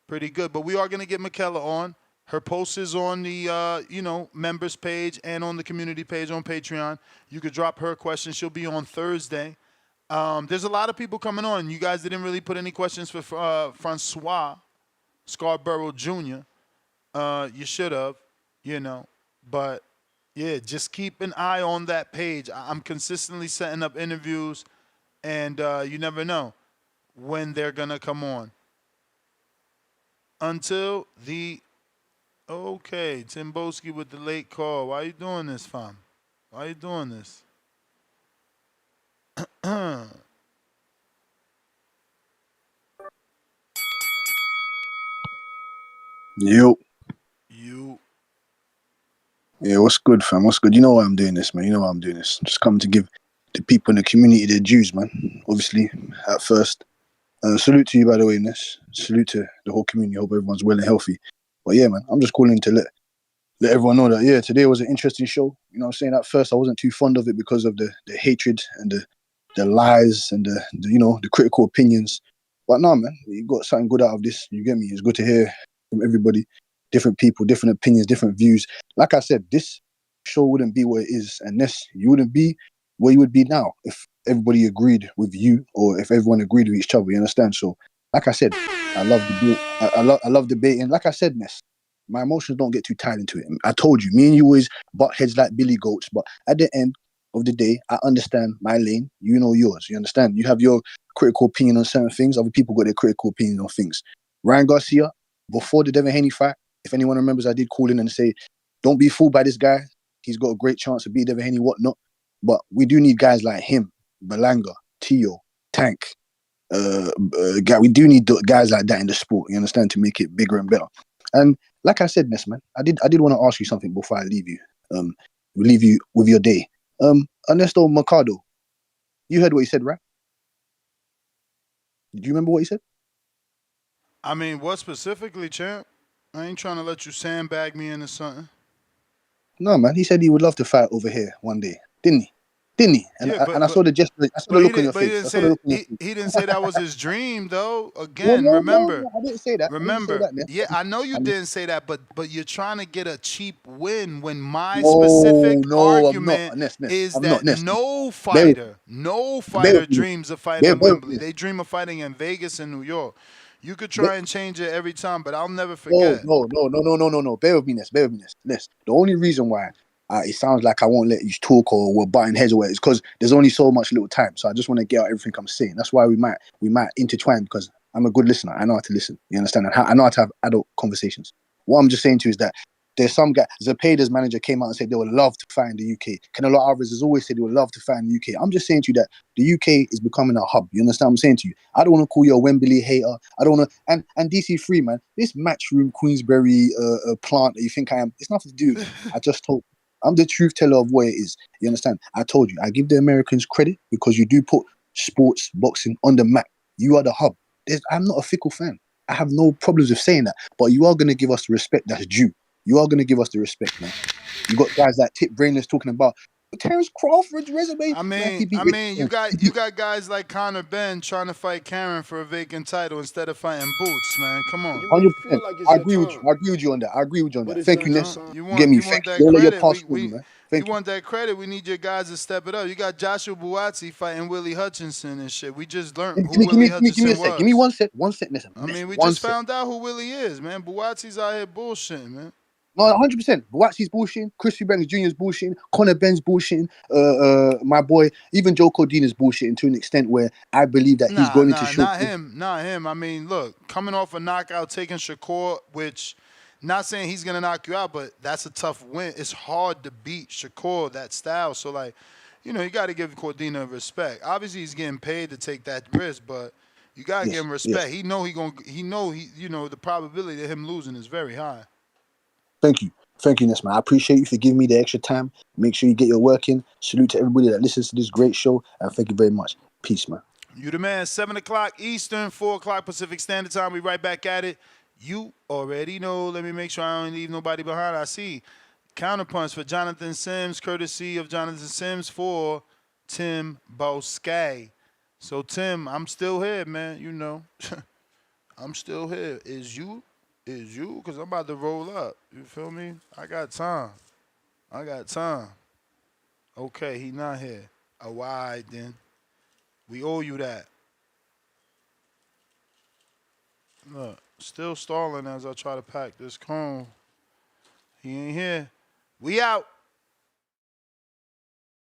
pretty good. But we are going to get Michaela on. Her post is on the, members page and on the community page on Patreon. You could drop her a question. She'll be on Thursday. There's a lot of people coming on. You guys didn't really put any questions for Franois Scarboro Jr. You should have, But, yeah, just keep an eye on that page. I'm consistently setting up interviews, and you never know when they're going to come on. Until the Okay, Timboski with the late call. Why you doing this, fam? Why you doing this? Yo, You. yeah, what's good, fam? What's good? You know why I'm doing this, man. You know why I'm doing this. Just come to give the people in the community their dues, man. Obviously, at first, salute to you, by the way, Ness. Salute to the whole community. Hope everyone's well and healthy. But yeah, man, I'm just calling to let everyone know that yeah, today was an interesting show. You know what I'm saying? At first I wasn't too fond of it because of the hatred and the lies and the you know the critical opinions. But no, man, you got something good out of this. You get me? It's good to hear from everybody, different people, different opinions, different views. Like I said, this show wouldn't be what it is, and this you wouldn't be where you would be now if everybody agreed with you or if everyone agreed with each other. You understand? So, like I said, I love debate. I love debating. Like I said, Ness, my emotions don't get too tied into it. I told you, me and you always butt heads like billy goats, but at the end of the day, I understand my lane. You know yours. You understand? You have your critical opinion on certain things. Other people got their critical opinion on things. Ryan Garcia, before the Devin Haney fight, if anyone remembers, I did call in and say, don't be fooled by this guy. He's got a great chance to beat Devin Haney, whatnot. But we do need guys like him, Belanga, Tio, Tank. We do need guys like that in the sport. You understand, to make it bigger and better. And like I said, Ness, man, I did want to ask you something before I leave you. Leave you with your day. Ernesto Mercado, you heard what he said, right? Did you remember what he said? I mean, what specifically, champ? I ain't trying to let you sandbag me into something. No, man. He said he would love to fight over here one day, didn't he? Didn't he? And Yeah, I saw the gesture. I saw the but he look on didn't. your But he face. didn't I saw the say look on your face. he didn't say that was his dream though. Well, Again, no, no, remember, no. I didn't say that. I didn't say remember. that, Ness. Yeah, I know you I'm, didn't say that, but you're trying to get a cheap win when my no, specific no, I'm not. argument Ness. is I'm not. that Ness. no Bear with fighter, no me. Bear fighter with me. dreams of fighting in Bear with Wembley. me. They dream of fighting in Vegas and New York. You could Bear, try and change it every time, but I'll never No, forget. no, no, no, no, no, no, no. Bear with me, Ness. Bear with me, Ness. Ness. The only reason why it sounds like I won't let you talk or we're butting heads away is because there's only so much little time. So I just want to get out everything I'm saying. That's why we might intertwine because I'm a good listener. I know how to listen. You understand? And I know how to have adult conversations. What I'm just saying to you is that there's some guy, Zepeda's manager came out and said they would love to fight in the UK. Canelo Alvarez has always said they would love to fight in the UK. I'm just saying to you that the UK is becoming a hub. You understand what I'm saying to you? I don't want to call you a Wembley hater. I don't want to. And DC3, man, this Matchroom Queensberry plant that you think I am, it's nothing to do with me. I just told. I'm the truth teller of what it is. You understand? I told you. I give the Americans credit because you do put sports boxing on the map. You are the hub. I'm not a fickle fan. I have no problems with saying that. But you are going to give us the respect that's due. You are going to give us the respect, man. You got guys like Tip Brainless talking about Terrence Crawford's resume. I Man, mean, he beat I Rick mean, you Jones. got you got guys like Conor Ben trying to fight Karen for a vacant title instead of fighting Boots, man. Come on. You may 100%. feel like it's I your agree with you. time, I agree with you on that. I agree with you on but that. it's Thank you, not your Ness. time. You get me. You Thank want you. that Don't let your credit? past fool you, man. You Thank you. want that credit? We need your guys to step it up. You got Joshua Buatsi fighting Willie Hutchinson and shit. We just learned Give who me, give Willie me, give me, give me a Hutchinson sec. Give me was. one sec. One sec, Ness. I Ness, mean, we one just sec. found out who Willie is, man. Buatsi's out here bullshitting, man. No, 100%. Buatsi's bullshitting. Chris Eubanks Jr. is bullshitting. Conor Ben's bullshitting. My boy, even Joe Cordina is bullshitting to an extent where I believe that he's Nah, going into nah, show. not him. Not him. I mean, look, coming off a knockout, taking Shakur, which, not saying he's gonna knock you out, but that's a tough win. It's hard to beat Shakur that style. So like, you got to give Cordina respect. Obviously, he's getting paid to take that risk, but you gotta give Yes, him yes. respect. The probability of him losing is very high. Thank you. Thank you, Nesman. I appreciate you for giving me the extra time. Make sure you get your work in. Salute to everybody that listens to this great show. And thank you very much. Peace, man. You the man. 7 o'clock Eastern, 4 o'clock Pacific Standard Time. We right back at it. You already know. Let me make sure I don't leave nobody behind. I see counterpunch for Jonathan Sims, courtesy of Jonathan Sims for Tim Bosque. So Tim, I'm still here, man. I'm still here. Is you? Because I'm about to roll up. You feel me? I got time. Okay, he not here. Why then? We owe you that. Look, still stalling as I try to pack this cone. He ain't here. We out.